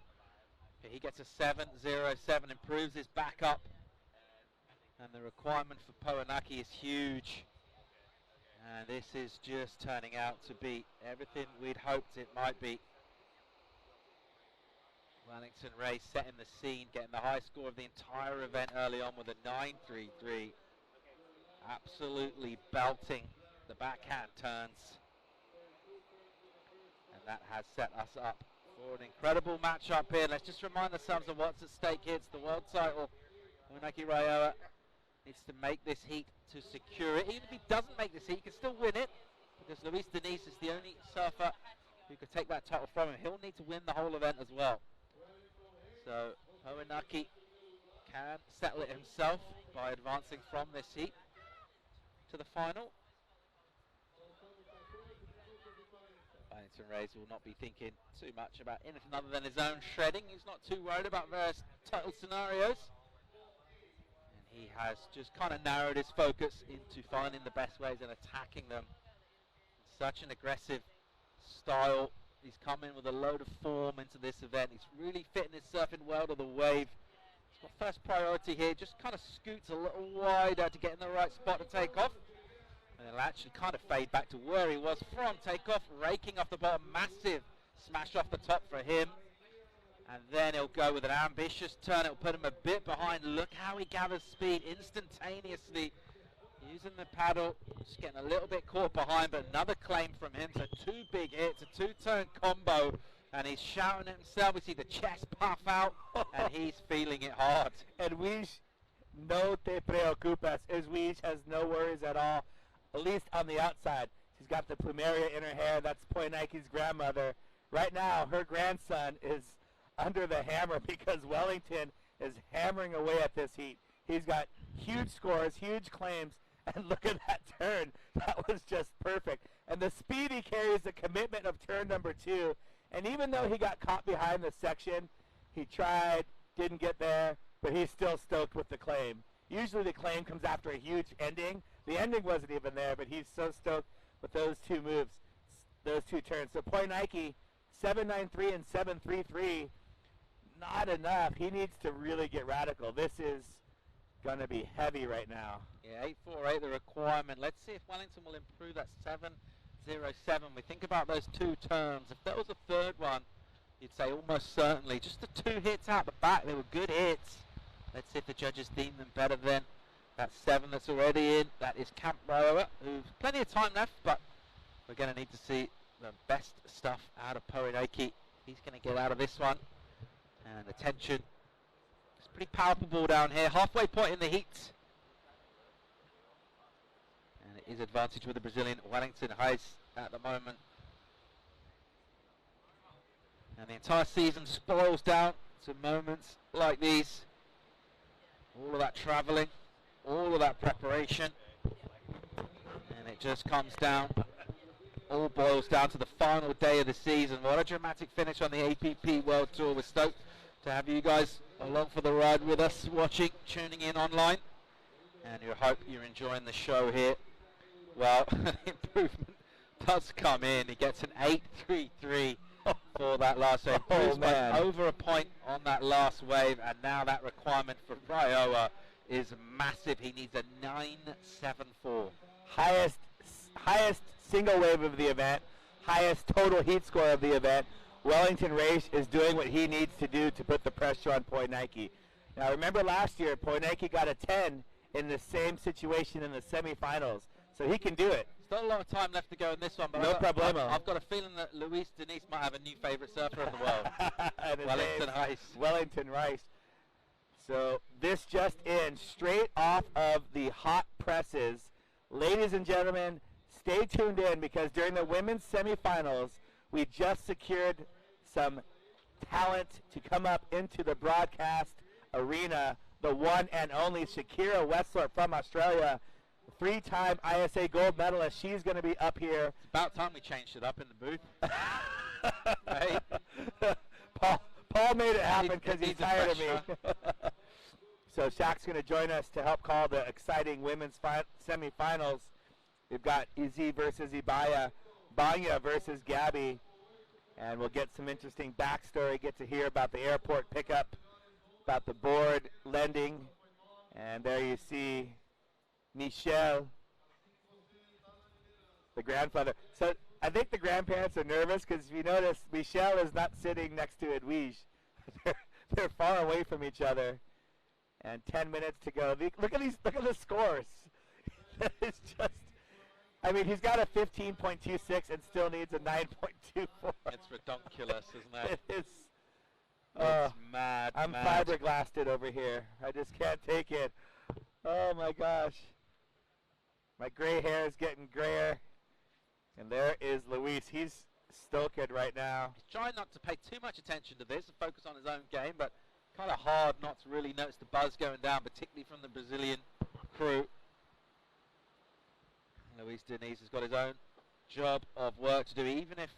He gets a 7.07, improves his backup. And the requirement for Powanaki is huge. And this is just turning out to be everything we'd hoped it might be. Wellington race setting the scene, getting the high score of the entire event early on with a 9.33. Absolutely belting the backhand turns. And that has set us up for an incredible matchup here. Let's just remind ourselves of what's at stake here. It's the world title. Powanaki Raioa needs to make this heat to secure it. Even if he doesn't make this heat, he can still win it, because Luis Denise is the only surfer who could take that title from him. He'll need to win the whole event as well. So Powanaki can settle it himself by advancing from this heat to the final. Wellington Rays will not be thinking too much about anything other than his own shredding. He's not too worried about various title scenarios. He has just kind of narrowed his focus into finding the best ways and attacking them in such an aggressive style. He's come in with a load of form into this event. He's really fitting his surfing well to the wave. He's got first priority here, just kind of scoots a little wider to get in the right spot to take off. And he'll actually kind of fade back to where he was from takeoff, raking off the bottom, massive smash off the top for him. And then he'll go with an ambitious turn. It'll put him a bit behind. Look how he gathers speed instantaneously. Using the paddle, just getting a little bit caught behind, but another claim from him. So 2 big hits, a 2-turn combo. And he's shouting at himself. We see the chest puff out, and he's feeling it hard. And Wish, no te preocupas. Wish has no worries at all, at least on the outside. She's got the plumeria in her hair. That's Powanaiki's grandmother. Right now, her grandson is under the hammer because Wellington is hammering away at this heat. He's got huge scores, huge claims, and look at that turn. That was just perfect. And the speed he carries, the commitment of turn number 2, and even though he got caught behind the section, he tried, didn't get there, but he's still stoked with the claim. Usually the claim comes after a huge ending. The ending wasn't even there, but he's so stoked with those 2 moves, those 2 turns. So Powanaki, 7.93 and 7.33, not enough. He needs to really get radical. This is going to be heavy right now. Yeah, 8.48 the requirement. Let's see if Wellington will improve that 7.07. We think about those 2 turns. If there was a third one, you'd say almost certainly. Just the 2 hits out the back, they were good hits. Let's see if the judges deem them better than that 7 that's already in. That is Camp Raioa, who's plenty of time left, but we're going to need to see the best stuff out of Powanaki. He's going to get out of this one. And the tension is pretty palpable down here. Halfway point in the heat. And it is advantage with the Brazilian Wellington Reis at the moment. And the entire season just boils down to moments like these. All of that travelling, all of that preparation. And it just comes down, all boils down to the final day of the season. What a dramatic finish on the APP World Tour. We're stoked to have you guys along for the ride with us, watching, tuning in online. And we hope you're enjoying the show here. Well, improvement does come in. He gets an 8.33 for that last wave. Improvement over a point on that last wave, and now that requirement for Raioa is massive. He needs a 9.74. Highest single wave of the event, highest total heat score of the event. Wellington Race is doing what he needs to do to put the pressure on Powanaki. Now remember last year, Powanaki got a 10 in the same situation in the semifinals, so he can do it. Still a lot of time left to go in this one, but no problemo. I've got a feeling that Luis Denise might have a new favourite surfer of the world. Wellington Reis. Wellington Reis. So this just in, straight off of the hot presses. Ladies and gentlemen, stay tuned in because during the women's semifinals, we just secured some talent to come up into the broadcast arena. The one and only Shakira Westler from Australia, 3-time ISA gold medalist. She's going to be up here. It's about time we changed it up in the booth. Hey. Paul made it happen because he's tired of me. So Shaq's going to join us to help call the exciting women's semifinals. We've got Izzy versus Ibaya Banya versus Gabby. And we'll get some interesting backstory, get to hear about the airport pickup, about the board lending. And there you see Michel, the grandfather. So I think the grandparents are nervous because if you notice, Michel is not sitting next to Edwige. They're far away from each other. And 10 minutes to go. Look at the scores. That is just, I mean, he's got a 15.26 and still needs a 9.24. It's ridiculous, isn't it? It is. It's mad. I'm mad. fiberglassed over here. I just can't take it. Oh my gosh. My gray hair is getting grayer. And there is Luis. He's stoked right now. He's trying not to pay too much attention to this and focus on his own game, but kind of hard not to really notice the buzz going down, particularly from the Brazilian crew. Luis Diniz has got his own job of work to do. Even if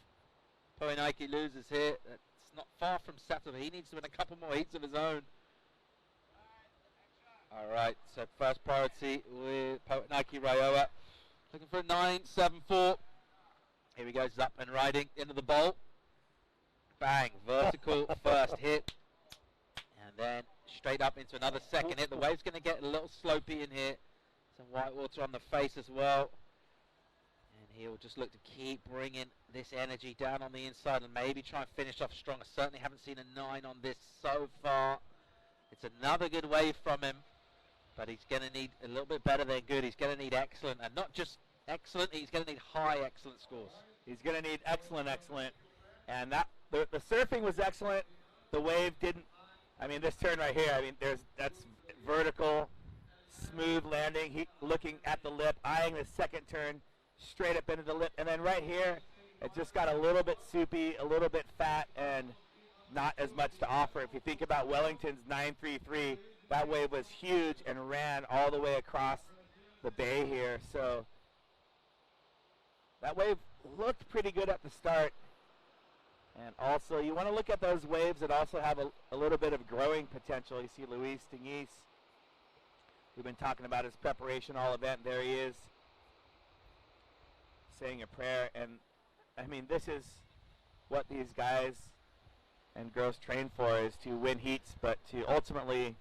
Poenike loses here, it's not far from settled. He needs to win a couple more heats of his own. All right, so first priority with Poenike Raioa. Looking for a 9.74. Here he goes, up and riding into the bowl. Bang, vertical first hit. And then straight up into another second hit. The wave's going to get a little slopey in here. Some white water on the face as well. And he'll just look to keep bringing this energy down on the inside and maybe try and finish off strong. I certainly haven't seen a 9 on this so far. It's another good wave from him. But he's going to need a little bit better than good. He's going to need excellent. And not just excellent, he's going to need high excellent scores. He's going to need excellent. And that the surfing was excellent. The wave didn't. I mean, this turn right here, I mean, that's vertical, smooth landing. He looking at the lip, eyeing the second turn, straight up into the lip. And then right here, it just got a little bit soupy, a little bit fat, and not as much to offer. If you think about Wellington's 9.33, that wave was huge and ran all the way across the bay here. So that wave looked pretty good at the start. And also, you want to look at those waves that also have a little bit of growing potential. You see Luis Diniz. We've been talking about his preparation all event. There he is, saying a prayer. And, I mean, this is what these guys and girls train for, is to win heats, but to ultimately,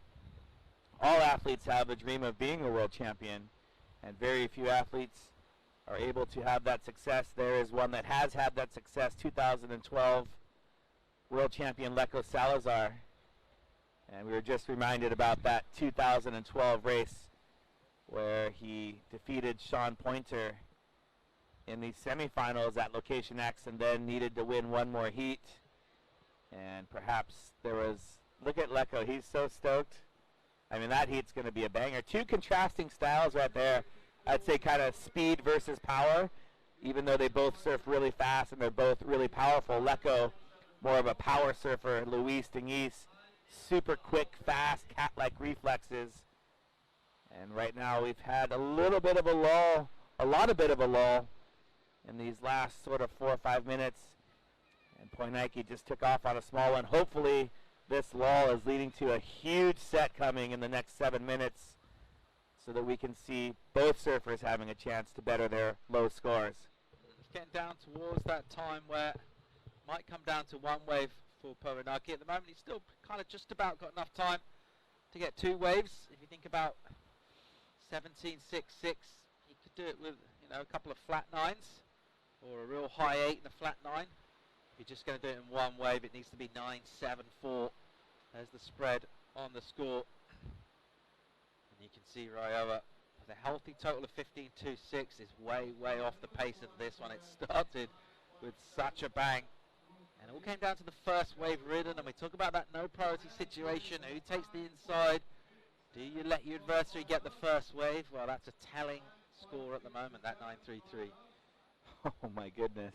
all athletes have a dream of being a world champion, and very few athletes are able to have that success. There is one that has had that success, 2012 world champion Leco Salazar. And we were just reminded about that 2012 race where he defeated Sean Pointer in the semifinals at Location X and then needed to win one more heat. And perhaps there was, look at Leco, he's so stoked. I mean, that heat's going to be a banger. Two contrasting styles right there. I'd say kind of speed versus power, even though they both surf really fast and they're both really powerful. Leco, more of a power surfer. Luis Diniz, super quick, fast, cat-like reflexes. And right now we've had a little bit of a lull, a lot of a lull in these last sort of 4 or 5 minutes. And Poenike just took off on a small one. Hopefully this lull is leading to a huge set coming in the next 7 minutes, so that we can see both surfers having a chance to better their low scores. It's getting down towards that time where it might come down to one wave for Poenike. At the moment, he's still kind of just about got enough time to get 2 waves. If you think about 17.66, he could do it with, you know, a couple of flat 9s or a real high 8 and a flat 9. If you're just going to do it in one wave, it needs to be 9.74 as the spread on the score. You can see Raioa with a healthy total of 15.26 is way off the pace of this one. It started with such a bang. And it all came down to the first wave ridden, and we talk about that no priority situation. Who takes the inside? Do you let your adversary get the first wave? Well, that's a telling score at the moment, that 9.33. Oh my goodness.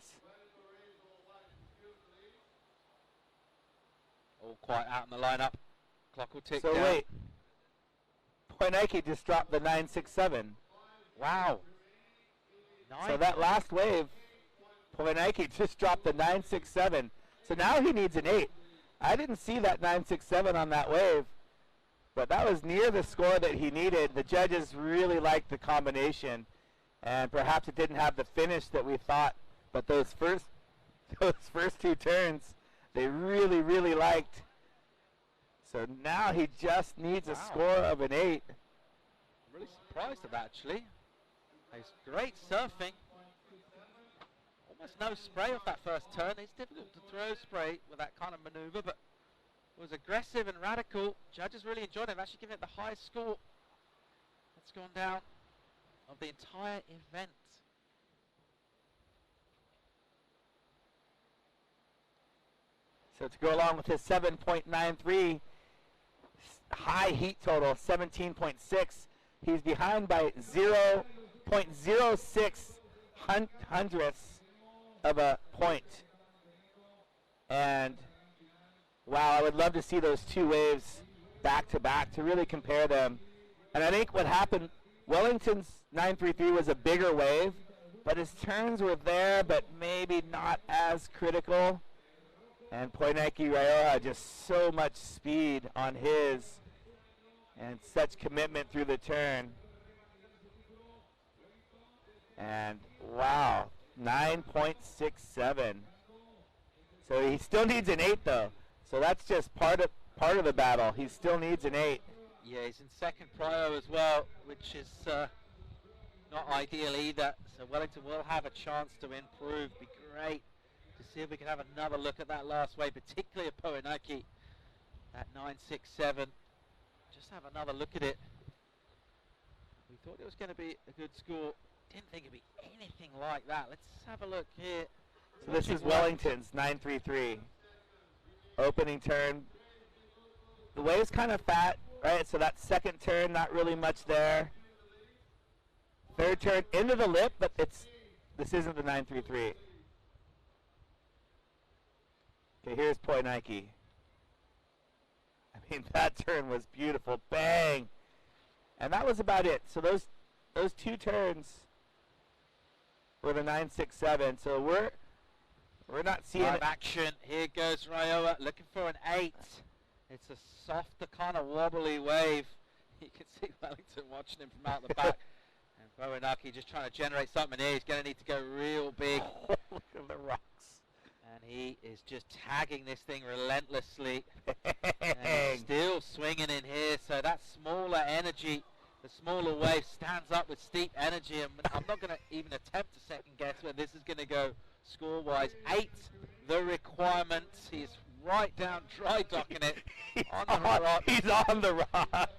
All quiet out in the lineup. Clock will tick so down. Wait. Poenike just dropped the 9.67. Wow. So that last wave, Poenike just dropped the 9.67. So now he needs an 8. I didn't see that 9.67 on that wave, but that was near the score that he needed. The judges really liked the combination, and perhaps it didn't have the finish that we thought But those first two turns, they really, really liked. So now he just needs a score of an 8. Really surprised at that, actually. It's great surfing. Almost no spray off that first turn. It's difficult to throw spray with that kind of maneuver, but it was aggressive and radical. Judges really enjoyed it. They've actually given it the highest score that's gone down of the entire event. So to go along with his 7.93 high heat total, 17.6, he's behind by 0.06 hundredths of a point. And wow, I would love to see those two waves back to back to really compare them. And I think what happened, Wellington's 933 was a bigger wave, but his turns were there, but maybe not as critical. And Poinaki Rioja, just so much speed on his and such commitment through the turn. And wow, 9.67. So he still needs an 8 though. So that's just part of the battle. He still needs an 8. Yeah, he's in second prio as well, which is not ideal either. So Wellington will have a chance to improve. Be great to see if we can have another look at that last wave, particularly of Poinaki at 9.67. Just have another look at it. We thought it was going to be a good score. Didn't think it'd be anything like that. Let's have a look here. So this is Wellington's 933. Opening turn. The wave's kind of fat, right? So that second turn, not really much there. Third turn into the lip, but this isn't the 933. Okay, here's Poinaki. I mean, that turn was beautiful. Bang! And that was about it. So those two turns were the 9.67. So we're not seeing Live action. Here goes Rioja looking for an 8. It's a softer kind of wobbly wave. You can see Wellington watching him from out the back. And Poinaki just trying to generate something here. He's going to need to go real big. Look at the rocks. And he is just tagging this thing relentlessly. And he's still swinging in here. So that smaller energy, the smaller wave stands up with steep energy. And I'm not going to even attempt to second guess where this is going to go score-wise. 8, the requirement. He's right down dry docking it on the rock. He's on the rocks.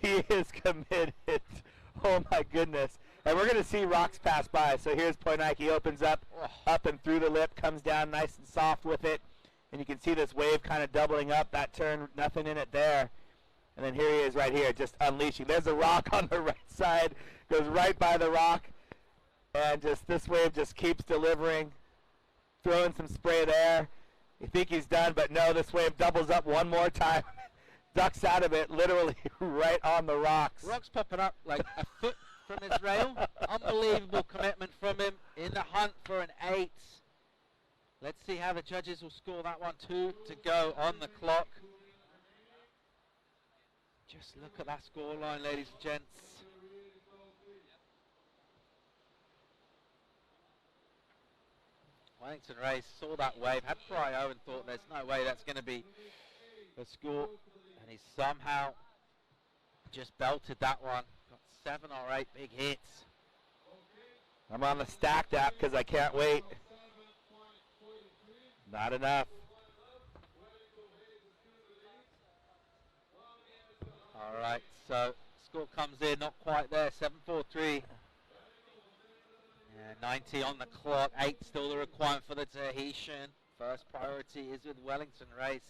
He is committed. Oh my goodness. And we're going to see rocks pass by. So here's Poinaki, opens up and through the lip, comes down nice and soft with it. And you can see this wave kind of doubling up. That turn, nothing in it there. And then here he is right here, just unleashing. There's a rock on the right side, goes right by the rock. And just this wave just keeps delivering, throwing some spray there. You think he's done, but no, this wave doubles up one more time. Ducks out of it, literally right on the rocks. Rocks popping up like a foot from his rail. Unbelievable commitment from him in the hunt for an 8. Let's see how the judges will score that one. 2 to go on the clock. Just look at that scoreline, ladies and gents. Wellington Race saw that wave, had prio and thought there's no way that's going to be a score. And he somehow just belted that one. Got 7 or 8 big hits. I'm on the stacked app because I can't wait. Not enough. All right, so score comes in, not quite there, 7.43. 90 on the clock, 8 still the requirement for the Tahitian. First priority is with Wellington Race.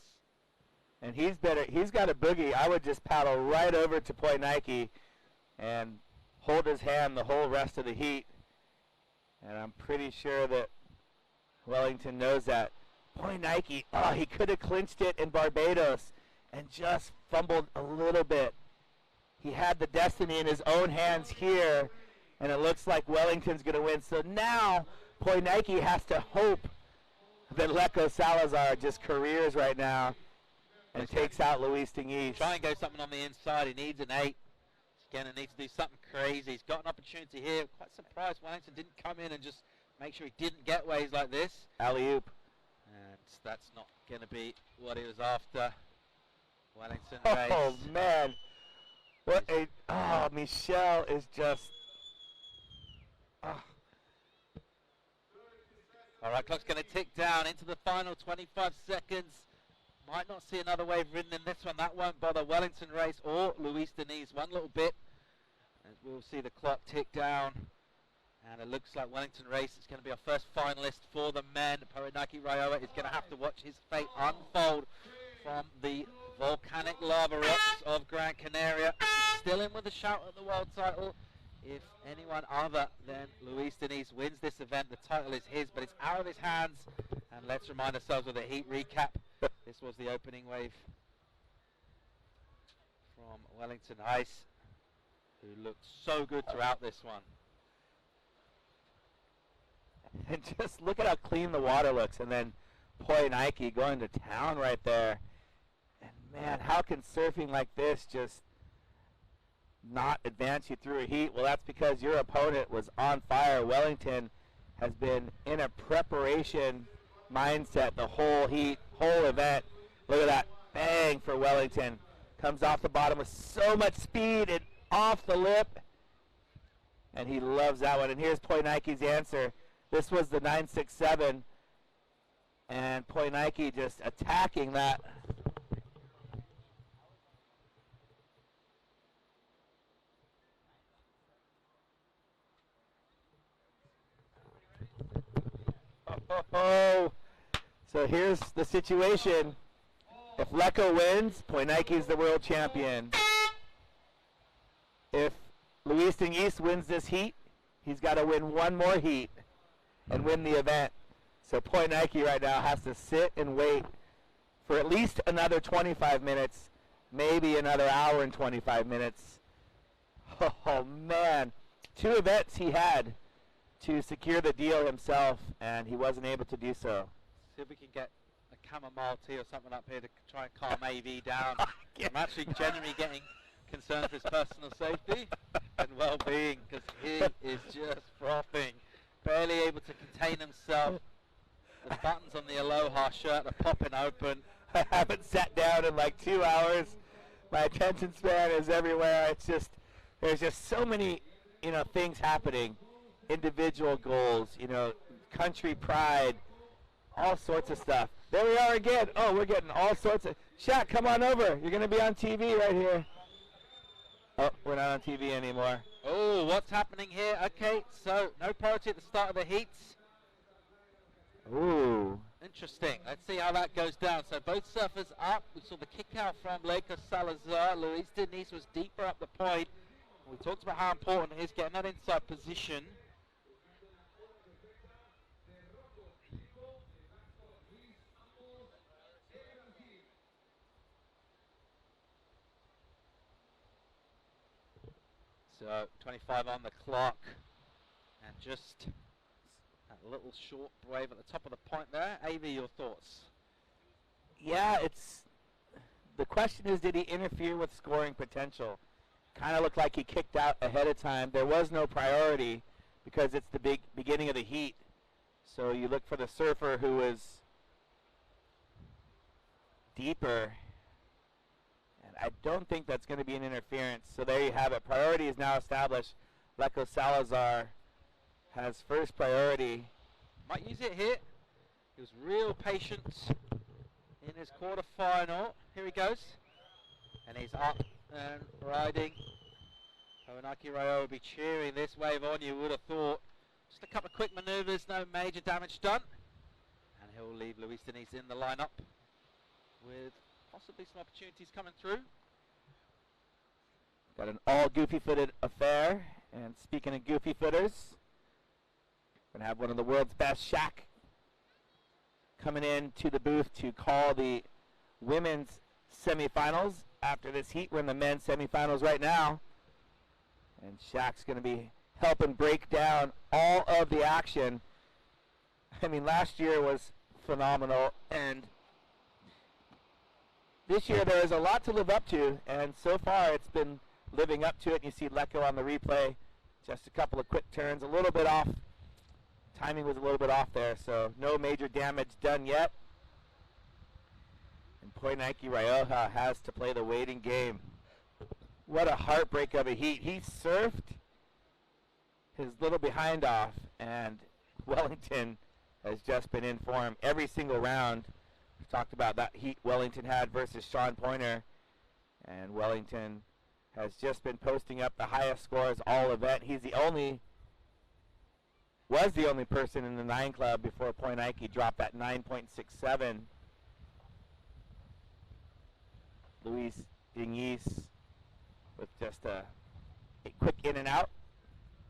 And he's better. He's got a boogie. I would just paddle right over to Poinaki and hold his hand the whole rest of the heat. And I'm pretty sure that Wellington knows that. Poinaki, oh, he could have clinched it in Barbados and just fumbled a little bit. He had the destiny in his own hands here, and it looks like Wellington's going to win. So now Poinaki has to hope that Lecco Salazar just careers right now and takes out Luis Tinguis. Try and go something on the inside. He needs an 8. He's going to need to do something crazy. He's got an opportunity here. Quite surprised Wellington didn't come in and just make sure he didn't get waves like this. Alley-oop. And that's not going to be what he was after. Wellington Oh, race. man. What a... Oh, Michelle is just... Oh. All right, clock's going to tick down into the final 25 seconds. Might not see another wave ridden in this one. That won't bother Wellington race or Luis Denise one little bit. As we'll see the clock tick down. And it looks like Wellington race is going to be our first finalist for the men. Porinaki Raioa is going to have to watch his fate unfold from the volcanic lava rocks of Gran Canaria. He's still in with a shout at the world title. If anyone other than Luis Denise wins this event, the title is his, but it's out of his hands. And let's remind ourselves of the heat recap. This was the opening wave from Wellington Ice, who looked so good throughout this one. And just look at how clean the water looks. And then Poi Nike going to town right there. And man, how can surfing like this just not advance you through a heat? Well, that's because your opponent was on fire. Wellington has been in a preparation mindset the whole heat, whole event. Look at that. Bang for Wellington. Comes off the bottom with so much speed and off the lip. And he loves that one. And here's Poi Nike's answer. This was the 967, and Poi Nike just attacking that. Oh, so here's the situation. If Lecco wins, Poi Nike is the world champion. If Luis Denise wins this heat, he's got to win one more heat and win the event. So Poi Nike right now has to sit and wait for at least another 25 minutes, maybe another hour and 25 minutes. Oh, man. 2 events he had to secure the deal himself, and he wasn't able to do so. See if we can get a chamomile tea or something up here to try and calm AV down. I'm actually genuinely getting concerned for his personal safety and well-being, because he is just frothing. Barely able to contain himself. The buttons on the Aloha shirt are popping open. I haven't sat down in like 2 hours. My attention span is everywhere. It's just, there's just so many, things happening. Individual goals, country pride, all sorts of stuff. There we are again. Oh, we're getting all sorts of... Shaq, come on over. You're going to be on TV right here. Oh, we're not on TV anymore. Oh, what's happening here? Okay, so no priority at the start of the heats. Ooh. Interesting. Let's see how that goes down. So both surfers up. We saw the kick out from Leica Salazar. Luis Denise was deeper up the point. We talked about how important it is getting that inside position. So 25 on the clock, and just a little short wave at the top of the point there. AV, your thoughts? Yeah, the question is, did he interfere with scoring potential? Kind of looked like he kicked out ahead of time. There was no priority because it's the beginning of the heat. So you look for the surfer who was deeper. And I don't think that's going to be an interference. So there you have it. Priority is now established. Lecco Salazar has first priority. Might use it here. He was real patient in his quarterfinal. Here he goes. And he's up and riding. Porinaki Raioa will be cheering this wave on, you would have thought. Just a couple of quick maneuvers, no major damage done. And he'll leave Luis Denise in the lineup with possibly some opportunities coming through. Got an all goofy-footed affair. And speaking of goofy footers, we're going to have one of the world's best, Shaq, coming in to the booth to call the women's semifinals. After this heat, we're in the men's semifinals right now. And Shaq's going to be helping break down all of the action. I mean, last year was phenomenal, and this year there is a lot to live up to, and so far it's been living up to it. You see Lecco on the replay, just a couple of quick turns, a little bit off timing was a little bit off there, so no major damage done yet. And Poinaki Rioja has to play the waiting game. What a heartbreak of a heat. He surfed his little behind off, and Wellington has just been in form every single round. We talked about that heat Wellington had versus Sean Pointer, and Wellington has just been posting up the highest scores all event. He's the only, was the only person in the 9 club before Poinaki dropped that 9.67. Luis Ignis with just a quick in and out.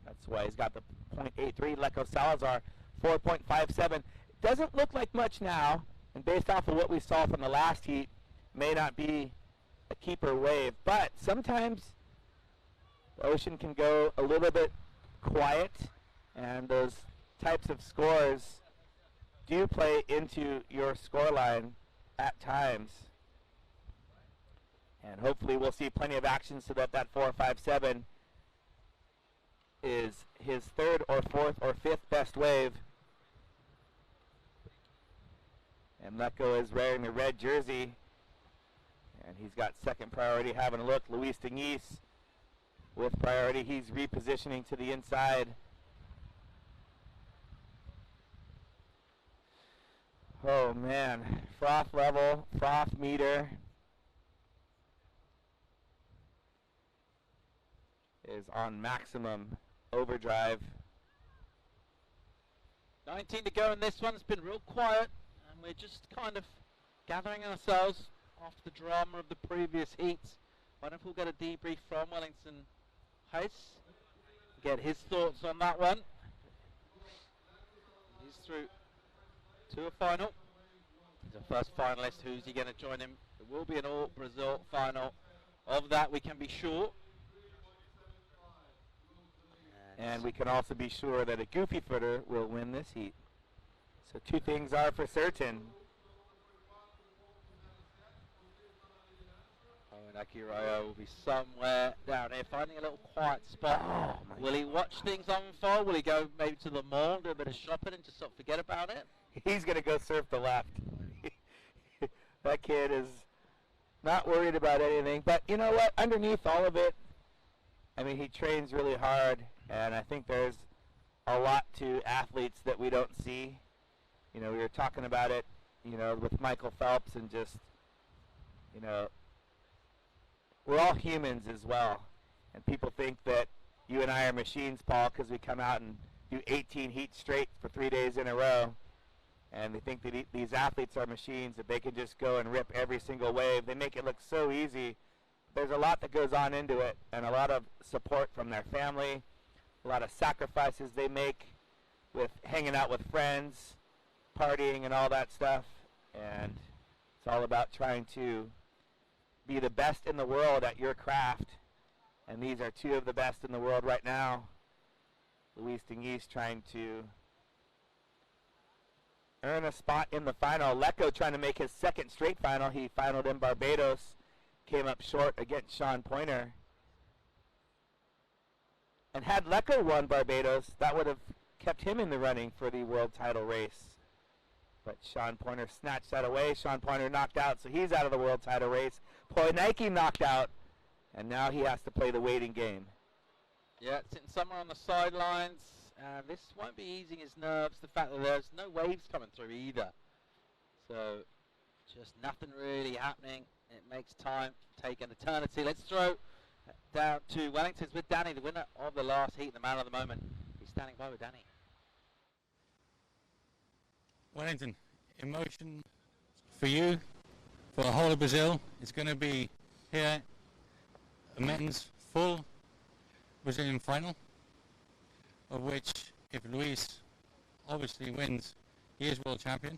That's why he's got the .83. Leco Salazar, 4.57. Doesn't look like much now, and based off of what we saw from the last heat, may not be a keeper wave. But sometimes the ocean can go a little bit quiet, and those types of scores do play into your scoreline at times. And hopefully we'll see plenty of action so that that 4.57 is his 3rd or 4th or 5th best wave. And Leco is wearing the red jersey, and he's got second priority having a look. Luis Ignis with priority. He's repositioning to the inside. Oh man, froth level, froth meter is on maximum overdrive. 19 to go in this one. It's been real quiet, and we're just kind of gathering ourselves after the drama of the previous heats. Wonder if we'll get a debrief from Wellington Heiss, get his thoughts on that one. He's through to a final. He's the first finalist. Who's he going to join him? It will be an all-Brazil final. Of that, we can be sure. And we can also be sure that a goofy footer will win this heat. So 2 things are for certain. Poinaki Rioja will be somewhere down here, finding a little quiet spot. Will he watch things unfold? Will he go maybe to the mall, do a bit of shopping and just sort of forget about it? He's going to go surf the left. That kid is not worried about anything. But you know what? Underneath all of it, I mean, he trains really hard. And I think there's a lot to athletes that we don't see. You know, we were talking about it, you know, with Michael Phelps, and just, you know, we're all humans as well. And people think that you and I are machines, Paul, because we come out and do 18 heats straight for 3 days in a row. And they think that these athletes are machines, that they can just go and rip every single wave. They make it look so easy. There's a lot that goes on into it, and a lot of support from their family. A lot of sacrifices they make with hanging out with friends, partying and all that stuff. And it's all about trying to be the best in the world at your craft. And these are 2 of the best in the world right now. Luis Ignis trying to earn a spot in the final. Leco trying to make his 2nd straight final. He finaled in Barbados, came up short against Sean Pointer. And had Leco won Barbados, that would have kept him in the running for the world title race. But Sean Pointer snatched that away. Sean Pointer knocked out, so he's out of the world title race. Poinaki knocked out, and now he has to play the waiting game. Yeah, sitting somewhere on the sidelines. This won't be easing his nerves, the fact that there's no waves coming through either. So, just nothing really happening. It makes time take an eternity. Let's throw down to Wellington's with Danny, the winner of the last heat, the man of the moment. He's standing by with Danny. Wellington, emotion for you, for the whole of Brazil. It's going to be here, a men's full Brazilian final, of which, if Luis obviously wins, he is world champion,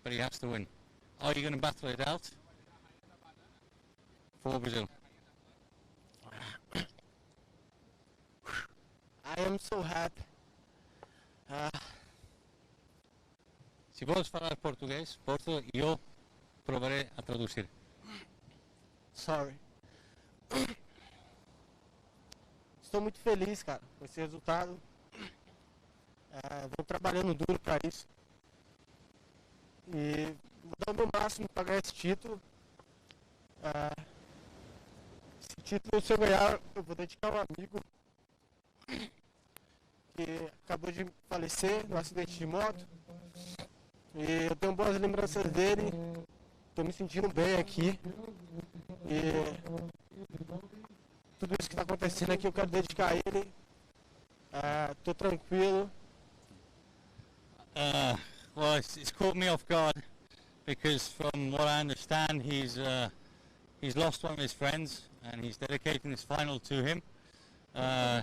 but he has to win. Are you going to battle it out for Brazil? I am so happy. Se podes falar português, Porto, eu provarei a traduzir. Sorry. Estou muito feliz, cara, com esse resultado. Venho trabalhando duro para isso. E vou dar o meu máximo para ganhar esse título. Esse título, se eu ganhar, eu vou dedicar a um amigo que acabou de falecer no acidente de moto. E eu tenho boas lembranças dele. Estou me sentindo bem aqui. E tudo isso que está acontecendo aqui eu quero dedicar a ele. Estou tranquilo. Well, it's caught me off guard because from what I understand, he's lost one of his friends and he's dedicating this final to him.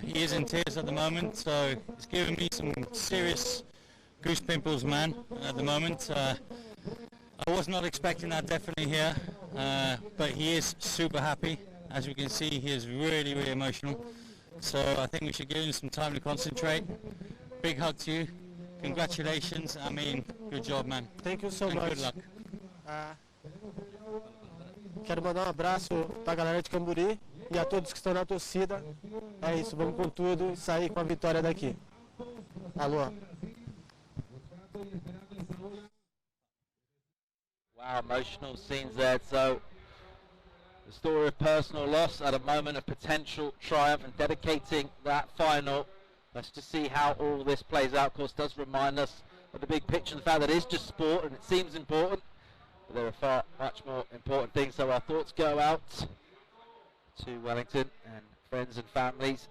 He is in tears at the moment, so it's giving me some serious goose pimples, man, at the moment. I was not expecting that definitely here, but he is super happy. As we can see, he is really, really emotional. So I think we should give him some time to concentrate. Big hug to you. Congratulations. I mean, good job, man. Thank you so and much. Good luck. Quero mandar um abraço para a galera de Camburi e a todos que estão na torcida. É isso, vamos com tudo e sair com a vitória daqui. Alô. Wow, emotional scenes there. So, the story of personal loss at a moment of potential triumph and dedicating that final. Let's just see how all this plays out. Of course, does remind us of the big picture, the fact that it is just sport and it seems important, but there are far much more important things. So our thoughts go out to Wellington and friends and families.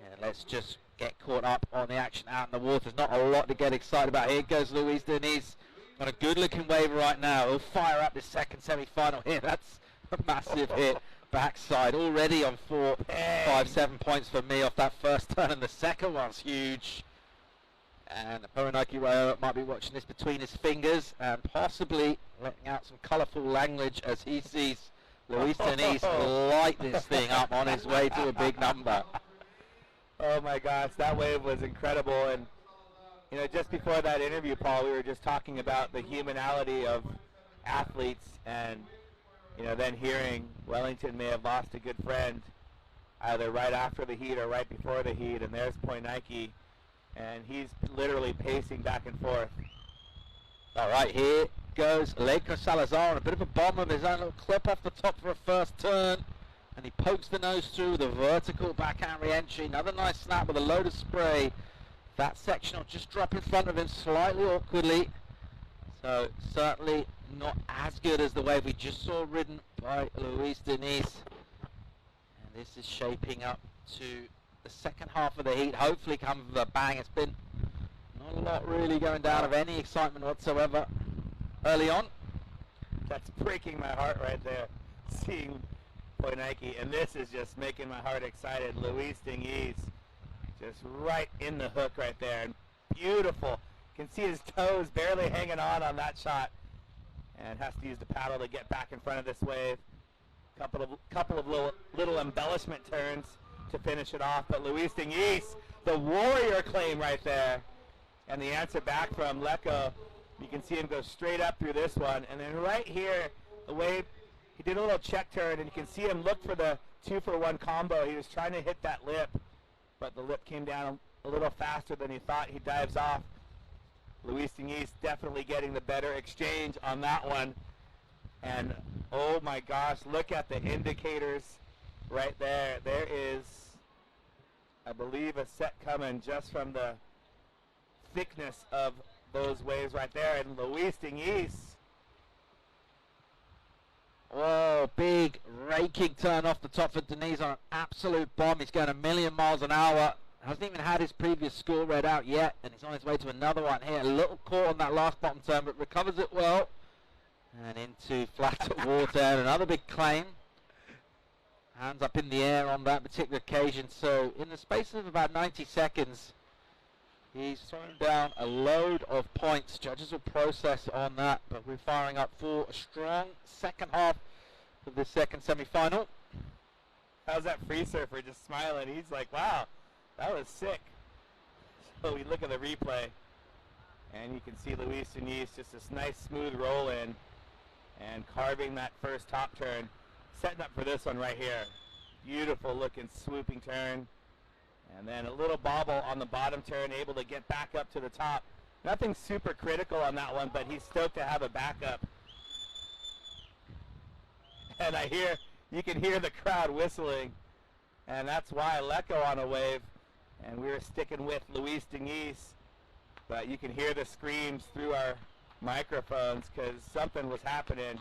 And let's just get caught up on the action out in the water. There's not a lot to get excited about. Here goes Luis Diniz on a good looking wave right now. He'll fire up this second semi-final here. That's a massive hit. Backside already on 4, 5, 7 points for me off that first turn, and the second one's huge. And Poronaki Rayo might be watching this between his fingers and possibly letting out some colourful language as he sees Luis Diniz light this thing up on his way to a big number. Oh my gosh, that wave was incredible. And you know, just before that interview, Paul, we were just talking about the humanality of athletes, and you know, then hearing Wellington may have lost a good friend either right after the heat or right before the heat, and there's Poinike, and he's literally pacing back and forth. All right, here goes Leico Salazar on a bit of a bomb of his own, little clip off the top for a first turn, and he pokes the nose through the vertical backhand re-entry. Another nice snap with a load of spray. That section will just drop in front of him slightly awkwardly. So certainly not as good as the wave we just saw ridden by Luis Diniz. And this is shaping up to the second half of the heat. Hopefully come with a bang. It's been not a lot really going down of any excitement whatsoever early on. That's breaking my heart right there, seeing Poinike, and this is just making my heart excited. Luis Diniz just right in the hook right there. And beautiful. Can see his toes barely hanging on that shot, and has to use the paddle to get back in front of this wave. Couple of little embellishment turns to finish it off, but Luis Diniz, the warrior claim right there, and the answer back from Leico. You can see him go straight up through this one, and then right here, the wave, he did a little check turn, and you can see him look for the 2-for-1 combo. He was trying to hit that lip, but the lip came down a little faster than he thought. He dives off. Luis Diniz definitely getting the better exchange on that one. And oh my gosh, look at the indicators right there. There is, I believe, a set coming just from the thickness of those waves right there. And Luis Diniz. Whoa, big raking turn off the top for Diniz on an absolute bomb. He's going a million miles an hour. Hasn't even had his previous score read out yet, and he's on his way to another one here. A little caught on that last bottom turn, but recovers it well. And into flatter water, and another big claim. Hands up in the air on that particular occasion. So in the space of about 90 seconds, he's thrown down a load of points. Judges will process on that, but we're firing up for a strong second half of the second semi-final. How's that free surfer just smiling? He's like, wow, that was sick. So we look at the replay, and you can see Luis Diniz just this nice smooth roll in and carving that first top turn, setting up for this one right here. Beautiful looking swooping turn, And then a little bobble on the bottom turn, able to get back up to the top. Nothing super critical on that one, but he's stoked to have a backup. And you can hear the crowd whistling. And that's why Lecco on a wave. And we were sticking with Luis Denise. But you can hear the screams through our microphones because something was happening.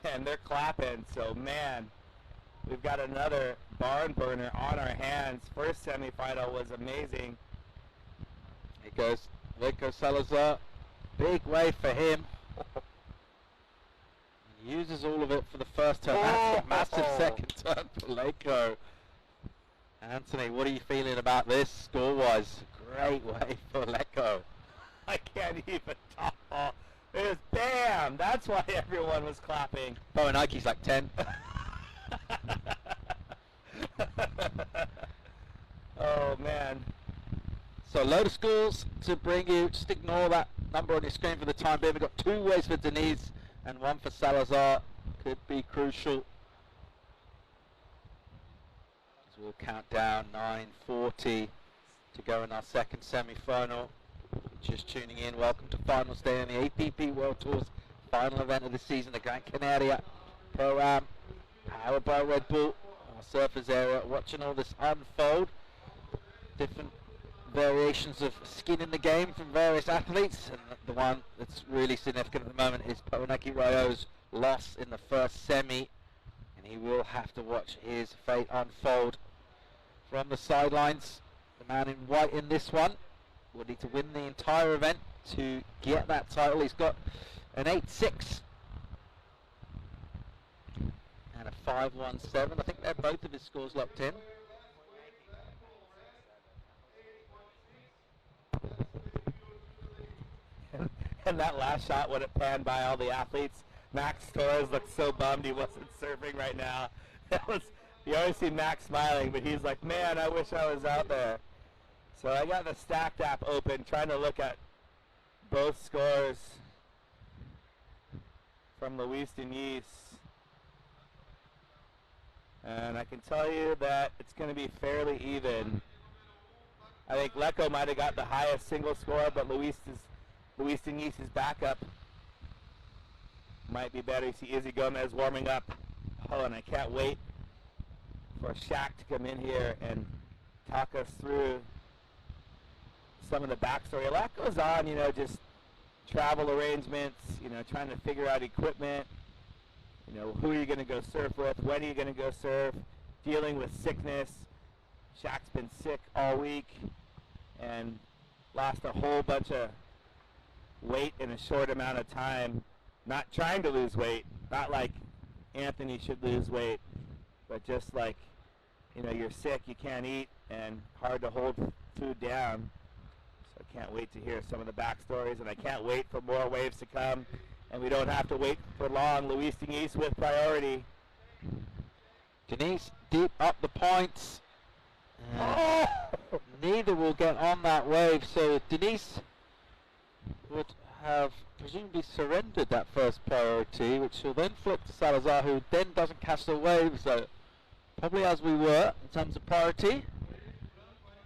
And they're clapping, so man, we've got another barn burner on our hands. First semifinal was amazing. Here goes Lecco Salazar. Big wave for him. He uses all of it for the first turn. That's a massive second turn for Lecco. Anthony, what are you feeling about this score-wise? Great wave for Lecco. I can't even talk. It was bam! That's why everyone was clapping. Nike's like 10. Oh, man. So a load of scores to bring you. Just ignore that number on your screen for the time being. We've got 2 waves for Denise and 1 for Salazar. Could be crucial. As we'll count down 9:40 to go in our second semi-final. Just tuning in, welcome to Finals Day on the APP World Tour's final event of the season, the Gran Canaria Pro-Am, powered by Red Bull, our surfers area, watching all this unfold. Different variations of skin in the game from various athletes, and the one that's really significant at the moment is Powanaki Rayo's loss in the first semi, and he will have to watch his fate unfold from the sidelines. The man in white in this one will need to win the entire event to get that title. He's got an 8.6 and a 5.17. I think they're both of his scores locked in. And that last shot when it panned by all the athletes, Max Torres looked so bummed he wasn't surfing right now. You always see Max smiling, but he's like, man, I wish I was out there. So I got the Stacked app open, trying to look at both scores from Luis Denise. And I can tell you that it's going to be fairly even. I think Lecco might have got the highest single score, but Luis Denise's backup might be better. You see Izzy Gomez warming up. Oh, and I can't wait for Shaq to come in here and talk us through some of the backstory. A lot goes on, just travel arrangements, trying to figure out equipment, who are you going to go surf with, when are you going to go surf, dealing with sickness. Shaq's been sick all week and lost a whole bunch of weight in a short amount of time. Not trying to lose weight, not like Anthony should lose weight, but just like, you're sick, you can't eat, and hard to hold food down. So I can't wait to hear some of the backstories, and I can't wait for more waves to come, and we don't have to wait for long. Luis Denise with priority. Denise deep up the points. Neither will get on that wave, so Denise would have presumably surrendered that first priority, which will then flip to Salazar, who then doesn't catch the wave, so probably as we were in terms of priority.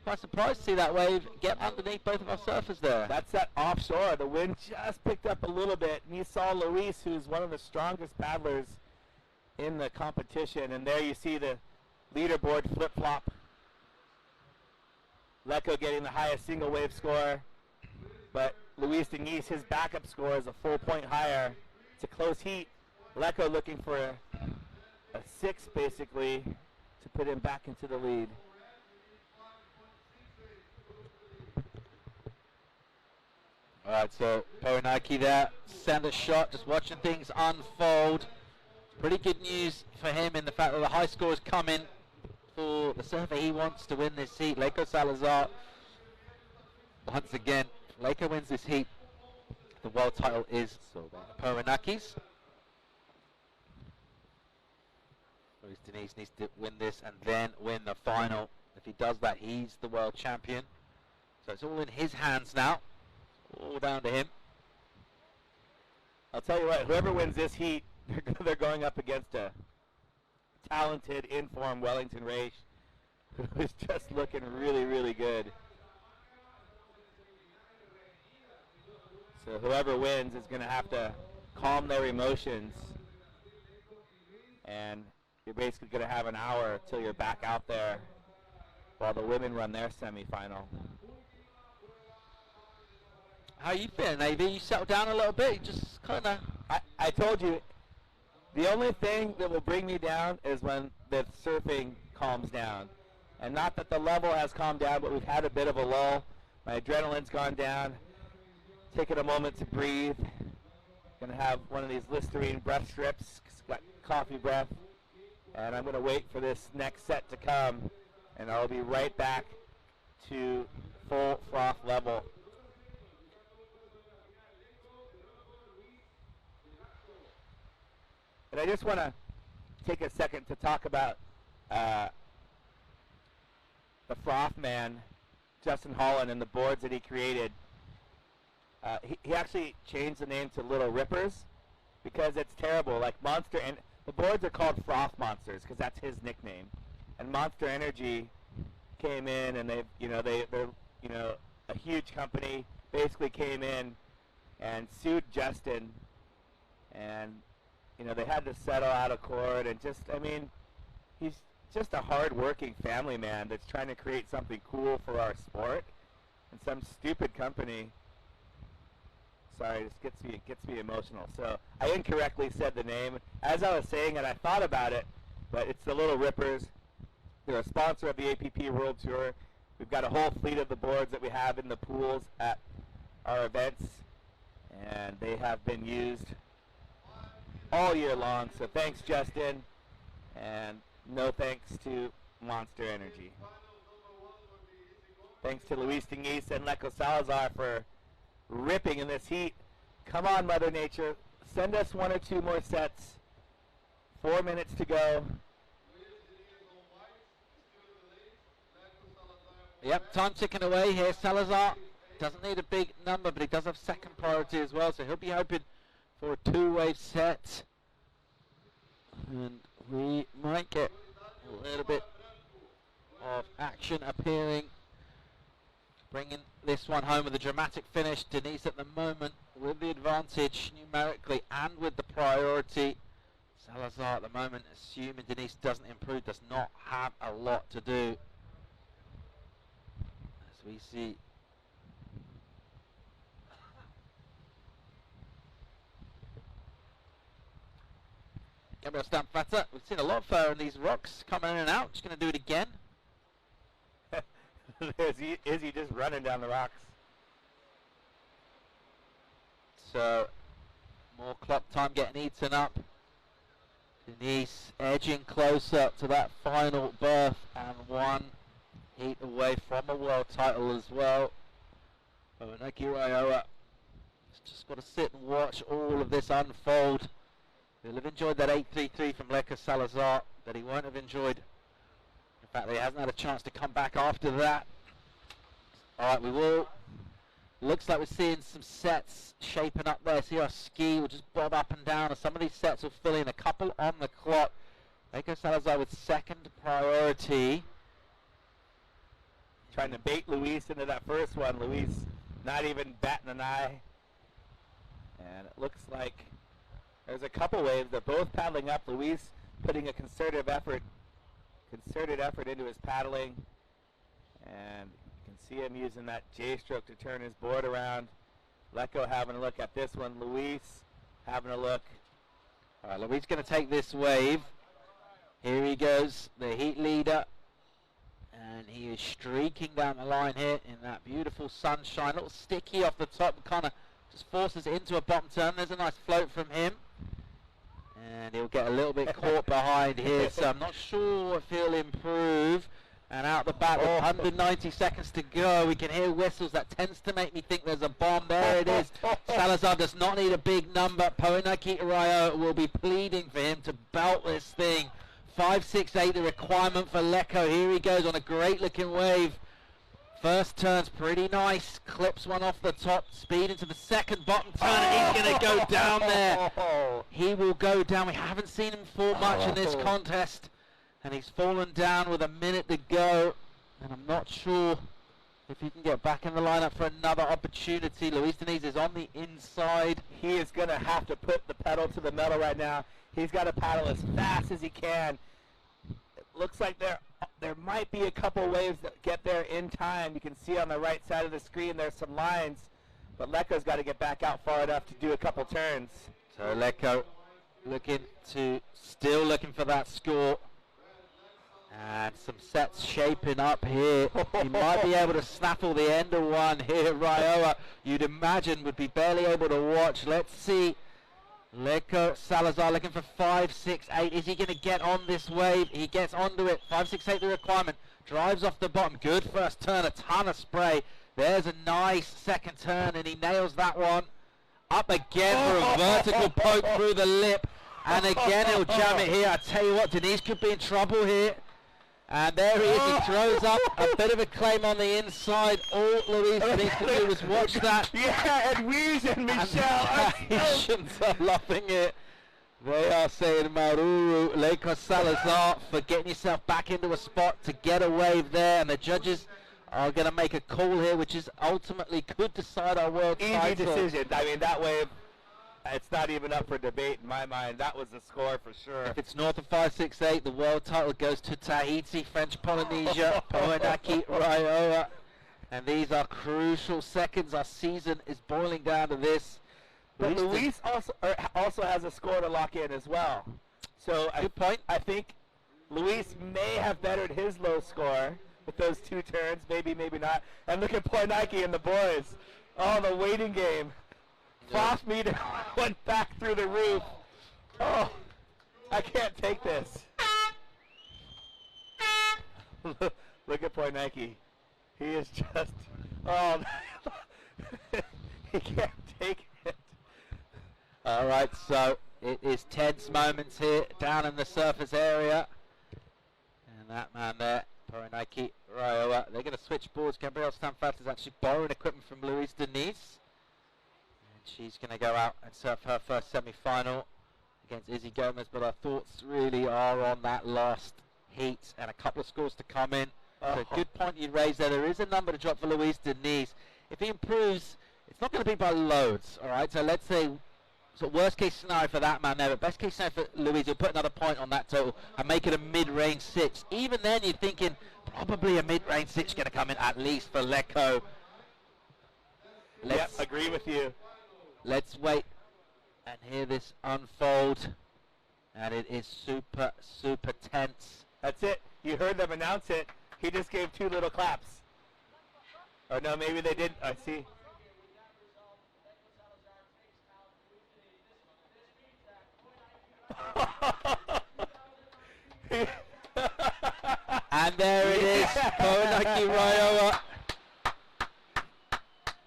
Quite surprised to see that wave get underneath both of our surfers there. That's that offshore. The wind just picked up a little bit, and you saw Luis, who's one of the strongest paddlers in the competition, and there you see the leaderboard flip-flop. Lecco getting the highest single wave score, but Luis Denise, his backup score is a full point higher. It's a close heat. Lecco looking for a 6 basically to put him back into the lead. All right, so Powanaki there, center shot, just watching things unfold. Pretty good news for him in the fact that the high score is coming for the surfer he wants to win this heat. Lecco Salazar, once again, Lecco wins this heat. The world title is Powanaki's. Luis Denise needs to win this and then win the final. If he does that, he's the world champion. So it's all in his hands now. All down to him. I'll tell you what, whoever wins this heat, they're going up against a talented, informed Wellington Race, who's just looking really, really good. So whoever wins is going to have to calm their emotions. And you're basically going to have an hour till you're back out there while the women run their semifinal. How you feeling, AV? You settled down a little bit? You just kind of... I told you, the only thing that will bring me down is when the surfing calms down. And not that the level has calmed down, but we've had a bit of a lull. My adrenaline's gone down. Taking a moment to breathe. Gonna have one of these Listerine breath strips, 'cause I've got coffee breath. And I'm gonna wait for this next set to come, and I'll be right back to full froth level. And I just want to take a second to talk about the froth man, Justin Holland, and the boards that he created. He actually changed the name to Little Rippers because it's terrible. Like Monster, and the boards are called Froth Monsters because that's his nickname. And Monster Energy came in, and they're a huge company. Basically came in and sued Justin, and they had to settle out of court. And he's just a hard-working family man that's trying to create something cool for our sport, and some stupid company. Sorry, this gets me emotional. So I incorrectly said the name. As I was saying it, I thought about it, but it's the Little Rippers. They're a sponsor of the APP World Tour. We've got a whole fleet of the boards that we have in the pools at our events, and they have been used all year long. So thanks, Justin, and no thanks to Monster Energy. Thanks to Luis Tinguis and Leco Salazar for ripping in this heat. Come on, Mother Nature. Send us one or two more sets. 4 minutes to go. Yep, time ticking away here. Salazar doesn't need a big number, but he does have second priority as well, so he'll be hoping for a two-wave set. And we might get a little bit of action appearing, bringing this one home with a dramatic finish. Denise at the moment with the advantage numerically and with the priority. Salazar at the moment, assuming Denise doesn't improve, does not have a lot to do. As we see Gabriel Stampfatter, we've seen a lot of fur in these rocks coming in and out. Just going to do it again. There's Izzy just running down the rocks. So, more clock time getting eaten up. Denise edging closer to that final berth and one heat away from a world title as well. Oweneki Raioa has just got to sit and watch all of this unfold. He'll have enjoyed that 8-3-3 from Leco Salazar, but he won't have enjoyed. In fact, he hasn't had a chance to come back after that. All right, we will. Looks like we're seeing some sets shaping up there. See our ski will just bob up and down, and some of these sets will fill in. A couple on the clock. Leco Salazar with second priority. Trying to bait Luis into that first one. Luis not even batting an eye. And it looks like there's a couple waves. They're both paddling up. Luis putting a concerted effort into his paddling. And you can see him using that J-stroke to turn his board around. Leco having a look at this one. Luis having a look. All right, Luis going to take this wave. Here he goes, the heat leader. And he is streaking down the line here in that beautiful sunshine. A little sticky off the top, kind of just forces it into a bottom turn. There's a nice float from him. And he'll get a little bit caught behind here, so I'm not sure if he'll improve. And out the back with 190 seconds to go, we can hear whistles. That tends to make me think there's a bomb. There it is. Salazar does not need a big number. Poenaki Raioa will be pleading for him to belt this thing. 5.68 the requirement for Leco. Here he goes on a great looking wave. First turn's pretty nice. Clips one off the top. Speed into the second bottom turn, and he's going to go down there. He will go down. We haven't seen him fall much in this contest. And he's fallen down with a minute to go. And I'm not sure if he can get back in the lineup for another opportunity. Luis Diniz is on the inside. He is going to have to put the pedal to the metal right now. He's got to paddle as fast as he can. It looks like there might be a couple waves that get there in time. You can see on the right side of the screen there's some lines. But Leko's got to get back out far enough to do a couple turns. So Leko still looking for that score. And some sets shaping up here. He might be able to snaffle the end of one here. Raioa, you'd imagine, would be barely able to watch. Let's see. Leko Salazar looking for 5, 6, 8. Is he going to get on this wave? He gets onto it. 5, 6, 8 the requirement. Drives off the bottom. Good first turn. A ton of spray. There's a nice second turn, and he nails that one. Up again for a vertical poke through the lip. And again, he'll jam it here. I tell you what, Diniz could be in trouble here. And there he is. He throws up a bit of a claim on the inside. All Luis needs to do is watch that. Yeah, and Luis and Michelle. Haitians are loving it. They are saying, Maruru, Leko Salazar, for getting yourself back into a spot to get a wave there. And the judges are going to make a call here, which is ultimately could decide our world title. Easy decision. I mean, that wave, it's not even up for debate in my mind. That was the score for sure. If it's north of 5, 6, 8, the world title goes to Tahiti, French Polynesia, Poenaki, Raioa. And these are crucial seconds. Our season is boiling down to this. But Luis also has a score to lock in as well. So good point. I think Luis may have bettered his low score with those 2 turns, maybe not. And look at Poenaki and the boys. Oh, the waiting game. Frost meter went back through the roof. Oh, I can't take this. Look at Poenaki. He is just, oh, he can't take it. All right, so it is tense moments here down in the surface area. And that man there, Poenaki Raioa, they're going to switch boards. Gabrielle Stanfat is actually borrowing equipment from Luis Diniz. And she's going to go out and surf her first semi-final against Izzy Gomez. But our thoughts really are on that last heat and a couple of scores to come in. So good point you raised there. There is a number to drop for Luis Diniz. If he improves, it's not going to be by loads, all right? So let's say, so worst case scenario for that man there, but best case scenario for Luis, he'll put another point on that total and make it a mid-range 6. Even then, you're thinking probably a mid-range 6 going to come in at least for Leko. Yep, agree with you. Let's wait and hear this unfold. And it is super, super tense. That's it. You heard them announce it. He just gave 2 little claps. Or no, maybe they didn't. I see. And there it is, Poenaki Raioa.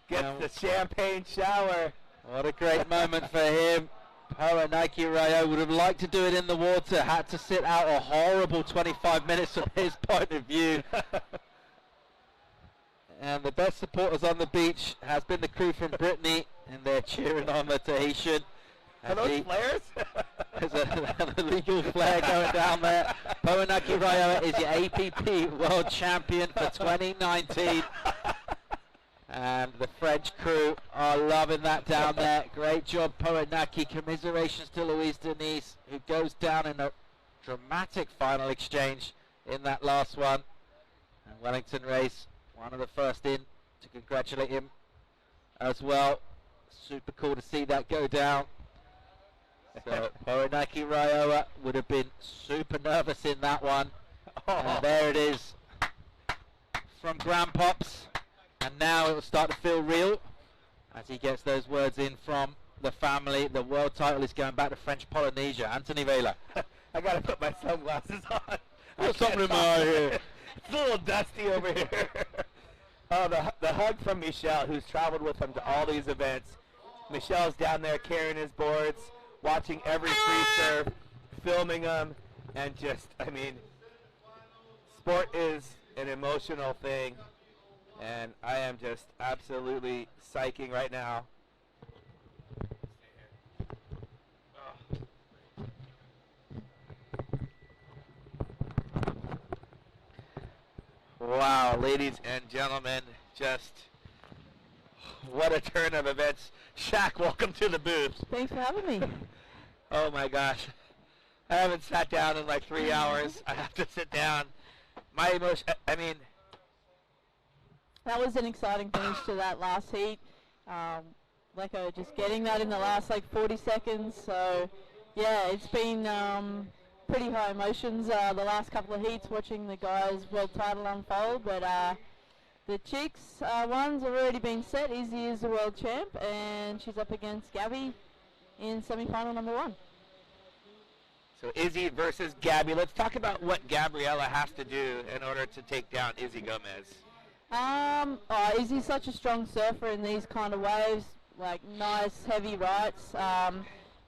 Gets the champagne shower. What a great moment for him. Poenaki Raioa would have liked to do it in the water, had to sit out a horrible 25 minutes from his point of view. And the best supporters on the beach has been the crew from Brittany, and they're cheering on the Tahitian. Are those flares? There's an illegal flare going down there. Poenaki Raioa is your APP World Champion for 2019. And the French crew are loving that down there. Great job, Poenaki. Commiserations to Luis Diniz, who goes down in a dramatic final exchange in that last one. And Wellington Race, one of the first in to congratulate him as well. Super cool to see that go down. So Poenaki Raioa would have been super nervous in that one. And there it is from Grandpops. And now it will start to feel real as he gets those words in from the family. The world title is going back to French Polynesia. Anthony Vela. I got to put my sunglasses on. There's something in my eye here. It's a little dusty over here. Oh, the hug from Michel, who's traveled with him to all these events. Michel's down there carrying his boards, watching every free surf, filming them, and just, I mean, sport is an emotional thing, and I am just absolutely psyching right now. Wow, ladies and gentlemen, just what a turn of events. Shaq, welcome to the booth. Thanks for having me. Oh my gosh. I haven't sat down in like 3 hours. I have to sit down. My emotion, I mean. That was an exciting finish to that last heat. Leco just getting that in the last like 40 seconds. So yeah, it's been pretty high emotions the last couple of heats watching the guys' world title unfold. But the chicks ones have already been set. Izzy is the world champ and she's up against Gabby in semi-final number 1. So Izzy versus Gabby. Let's talk about what Gabriella has to do in order to take down Izzy Gomez. Izzy's such a strong surfer in these kind of waves, like nice heavy rights.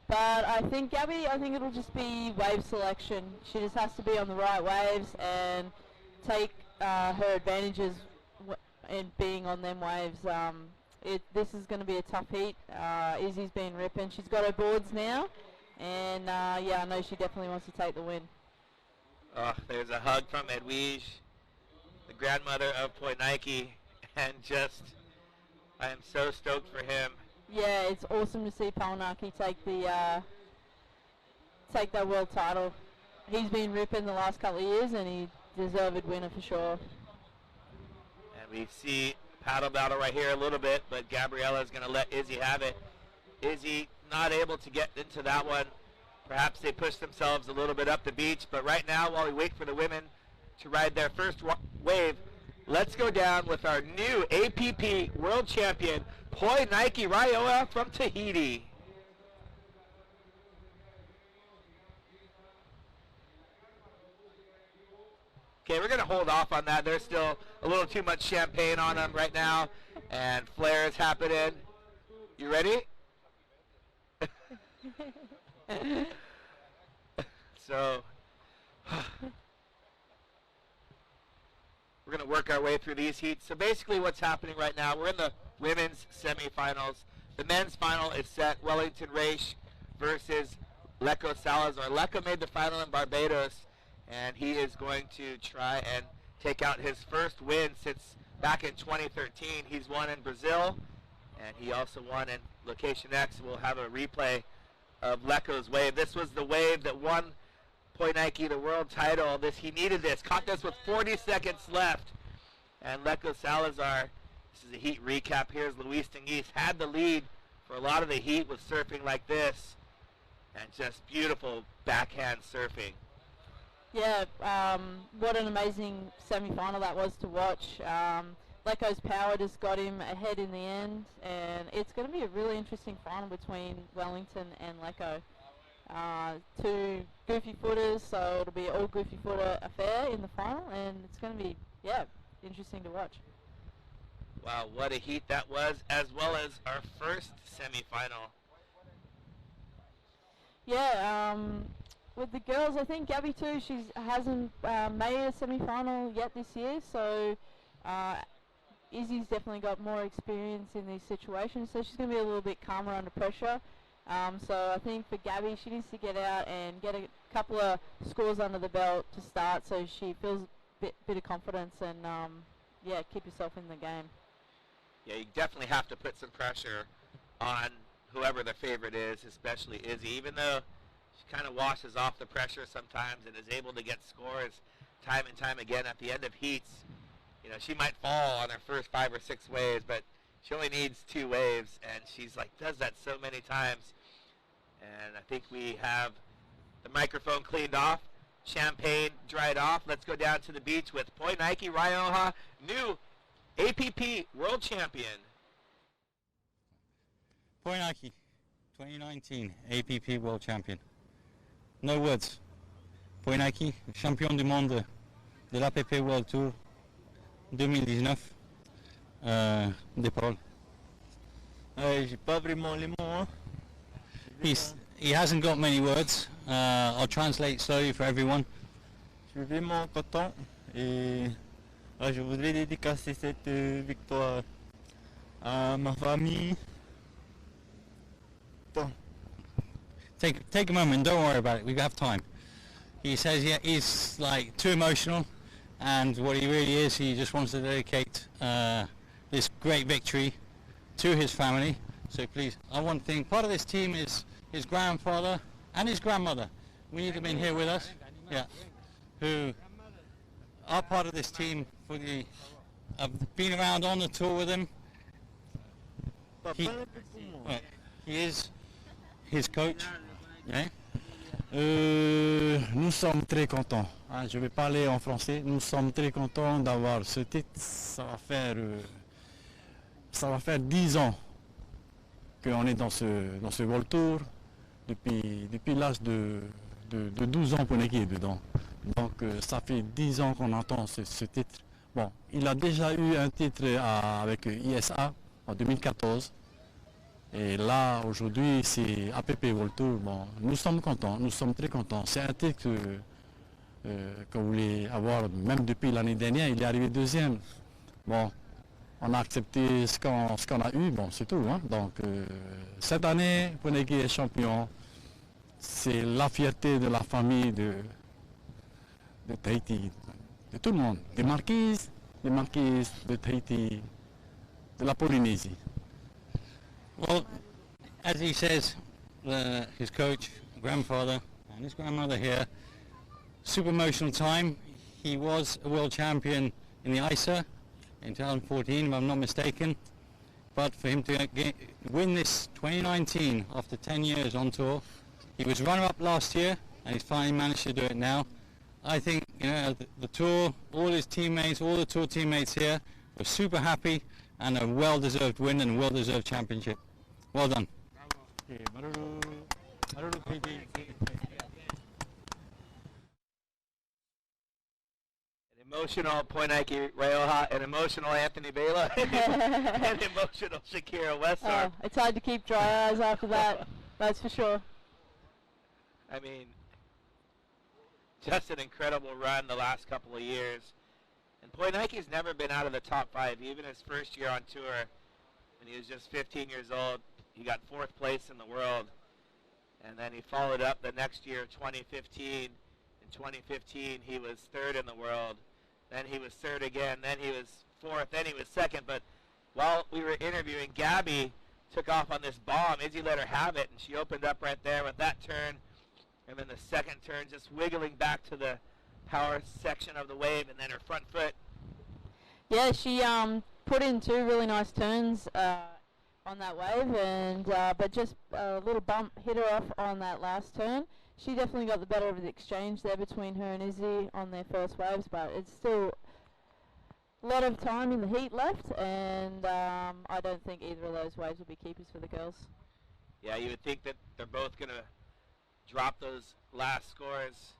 But I think Gabby, it'll just be wave selection. She just has to be on the right waves and take her advantages in being on them waves. This is going to be a tough heat. Izzy's been ripping. She's got her boards now. And yeah, I know she definitely wants to take the win. Oh, there's a hug from Edwige, the grandmother of Poinike, and just, I am so stoked for him. Yeah, it's awesome to see Poinike take that world title. He's been ripping the last couple of years, and he deserved winner for sure. And we see paddle battle right here a little bit, but Gabriella is going to let Izzy have it. Izzy not able to get into that one. Perhaps they pushed themselves a little bit up the beach, but right now, while we wait for the women to ride their first wave, let's go down with our new APP world champion, Poinike Raioa from Tahiti. Okay, we're going to hold off on that. There's still a little too much champagne on them right now, and flares happening. You ready? So, we're going to work our way through these heats. So basically what's happening right now, we're in the women's semifinals. The men's final is set, Wellington Raish versus Leco Salazar. Leco made the final in Barbados, and he is going to try and take out his first win since back in 2013. He's won in Brazil, and he also won in Location X. We'll have a replay of Leco's wave. This was the wave that won Poinike the world title. He needed this. Caught this with 40 seconds left. And Leco Salazar, this is a heat recap. Here's Luis Tenguis. Had the lead for a lot of the heat with surfing like this. And just beautiful backhand surfing. Yeah, what an amazing semi-final that was to watch. Leco's power just got him ahead in the end, and it's going to be a really interesting final between Wellington and Leco. Two goofy footers, so it'll be all goofy footer affair in the final, and it's going to be, yeah, interesting to watch. Wow, what a heat that was, as well as our first semi-final. Yeah, with the girls, I think Gabby too, she hasn't made a semi-final yet this year, so Izzy's definitely got more experience in these situations, so she's going to be a little bit calmer under pressure. So I think for Gabby, she needs to get out and get a couple of scores under the belt to start, so she feels a bit of confidence and yeah, keep yourself in the game. Yeah, you definitely have to put some pressure on whoever the favorite is, especially Izzy, even though she kind of washes off the pressure sometimes and is able to get scores time and time again at the end of heats. You know, she might fall on her first 5 or 6 waves, but she only needs 2 waves, and she's like, does that so many times. And I think we have the microphone cleaned off, champagne dried off. Let's go down to the beach with Poinike Raioa, new APP world champion. Poinike, 2019 APP world champion. No words. Poinike, champion du monde de l'APP World Tour 2019. Des paroles. J'ai pas vraiment les mots. He hasn't got many words. I'll translate slowly for everyone. Je suis vraiment content et je voudrais dédicacer cette victoire à ma famille. Take a moment, don't worry about it, we have time. He says yeah, he's like too emotional and what he really is, he just wants to dedicate this great victory to his family. So please, one thing, part of this team is his grandfather and his grandmother. We need them in here with us, yeah, who are part of this team. I've been around on the tour with him. He is his coach. Yeah. Nous sommes très contents. Je vais parler en français. Nous sommes très contents d'avoir ce titre. Ça va faire 10 ans qu'on est dans ce World Tour. Depuis l'âge de 12 ans qu'on est dedans. Donc ça fait 10 ans qu'on entend ce titre. Bon, il a déjà eu un titre avec ISA en 2014. Et là, aujourd'hui, c'est APP World Tour. Bon, nous sommes contents, nous sommes très contents. C'est un titre qu'on voulait avoir même depuis l'année dernière. Il est arrivé deuxième. Bon, on a accepté ce qu'on a eu. Bon, c'est tout. Hein. Donc, cette année, Poneki est champion. C'est la fierté de la famille de Tahiti, de tout le monde. Des marquises de Tahiti, de la Polynésie. Well, as he says, his coach, grandfather, and his grandmother here, super emotional time. He was a world champion in the ISA in 2014, if I'm not mistaken. But for him to win this 2019 after 10 years on tour, he was runner-up last year, and he's finally managed to do it now. I think, the tour, all his teammates, all the tour teammates here were super happy, and a well-deserved win and a well-deserved championship. Well done. An emotional Poinike Rioja, an emotional Anthony Vela, an emotional Shakira Weststar. Oh, it's hard to keep dry eyes after that, that's for sure. I mean, just an incredible run the last couple of years. And Poinike's never been out of the top 5, even his first year on tour. When he was just 15 years old, he got 4th place in the world. And then he followed up the next year, 2015. In 2015, he was 3rd in the world. Then he was 3rd again. Then he was 4th. Then he was 2nd. But while we were interviewing, Gabby took off on this bomb. Izzy let her have it, and she opened up right there with that turn. And then the second turn, just wiggling back to the power section of the wave, and then her front foot. Yeah, she put in 2 really nice turns on that wave, and but just a little bump hit her off on that last turn. She definitely got the better of the exchange there between her and Izzy on their first waves, but it's still a lot of time in the heat left, and I don't think either of those waves will be keepers for the girls. Yeah, you would think that they're both going to drop those last scores.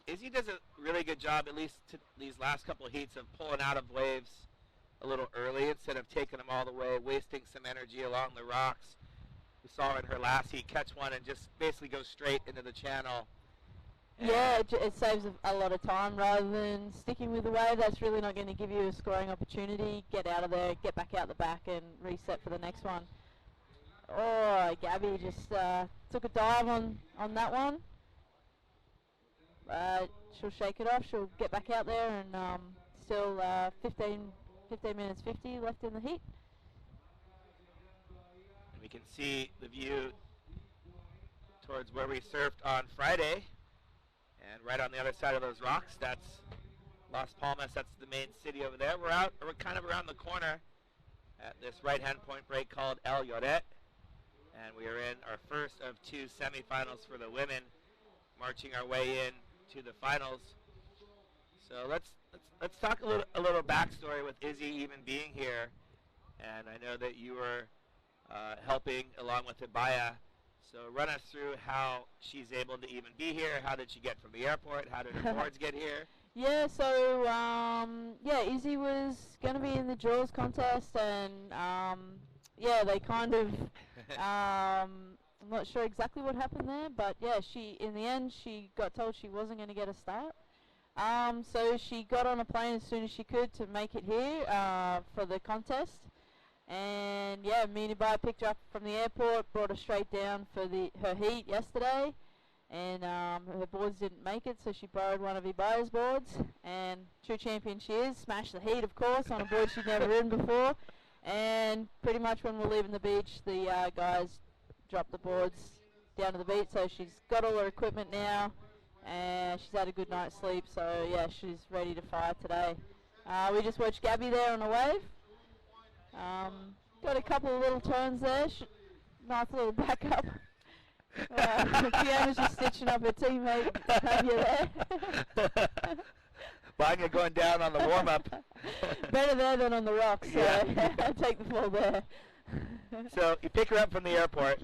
Izzy does a really good job, at least these last couple of heats, of pulling out of waves a little early instead of taking them all the way, wasting some energy along the rocks. We saw her in her last heat catch one and just basically go straight into the channel. Yeah, it saves a lot of time rather than sticking with the wave. That's really not going to give you a scoring opportunity. Get out of there, get back out the back, and reset for the next one. Oh, Gabby just took a dive on that one. She'll shake it off. She'll get back out there, and still 15 minutes 50 left in the heat. We can see the view towards where we surfed on Friday, and right on the other side of those rocks, that's Las Palmas. That's the main city over there. We're kind of around the corner at this right-hand point break called El Lloret, and we are in our first of 2 semifinals for the women, marching our way in to the finals. So let's talk a little backstory with Izzy even being here, and I know that you were helping along with Ibaya. So run us through how she's able to even be here. How did she get from the airport? How did her boards get here? Yeah, so Izzy was going to be in the Jaws contest, and they kind of I'm not sure exactly what happened there, but yeah, in the end she got told she wasn't going to get a start. So she got on a plane as soon as she could to make it here for the contest. And yeah, me and Ibaya picked her up from the airport, brought her straight down for her heat yesterday. and her boards didn't make it, so she borrowed one of Ibaya's boards, and true champion she is. Smashed the heat, of course, on a board she'd never ridden before, and pretty much when we're leaving the beach, the guys dropped the boards down to the beach, so she's got all her equipment now, and she's had a good night's sleep, so yeah, she's ready to fire today. We just watched Gabby there on a wave. Got a couple of little turns there, nice little backup. Fiona's just stitching up her teammate, Tavia there. Vanya going down on the warm-up. Better there than on the rocks, so I take the fall there. So you pick her up from the airport.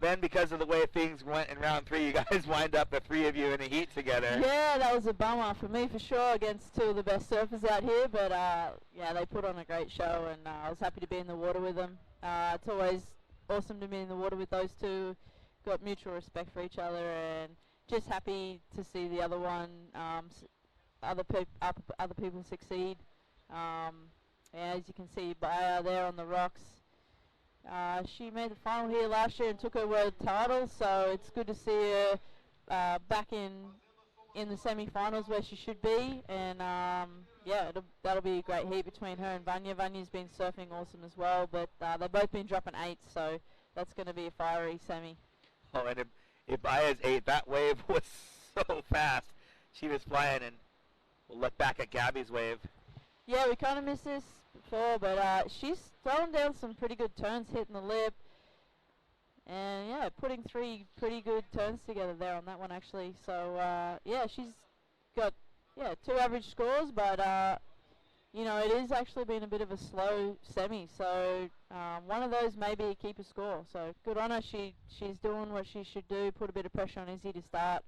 Then, because of the way things went in round 3, you guys wind up, the 3 of you, in a heat together. Yeah, that was a bummer for me for sure against 2 of the best surfers out here. But yeah, they put on a great show, and I was happy to be in the water with them. It's always awesome to be in the water with those 2. Got mutual respect for each other, and just happy to see the other one, other people succeed. Yeah, as you can see, Baya there on the rocks. She made the final here last year and took her world title, so it's good to see her back in the semi-finals where she should be. And yeah, that'll be a great heat between her and Vanya. Vanya's been surfing awesome as well, but they've both been dropping 8s, so that's going to be a fiery semi. Oh, and if Baya's 8, that wave was so fast. She was flying, and we'll look back at Gabby's wave. Yeah, we kind of missed this before, but she's throwing down some pretty good turns, hitting the lip, and yeah, putting 3 pretty good turns together there on that one actually. So yeah, she's got 2 average scores, but you know, it is actually been a bit of a slow semi, so one of those may be a keeper score. So good on her. She's doing what she should do. Put a bit of pressure on Izzy to start.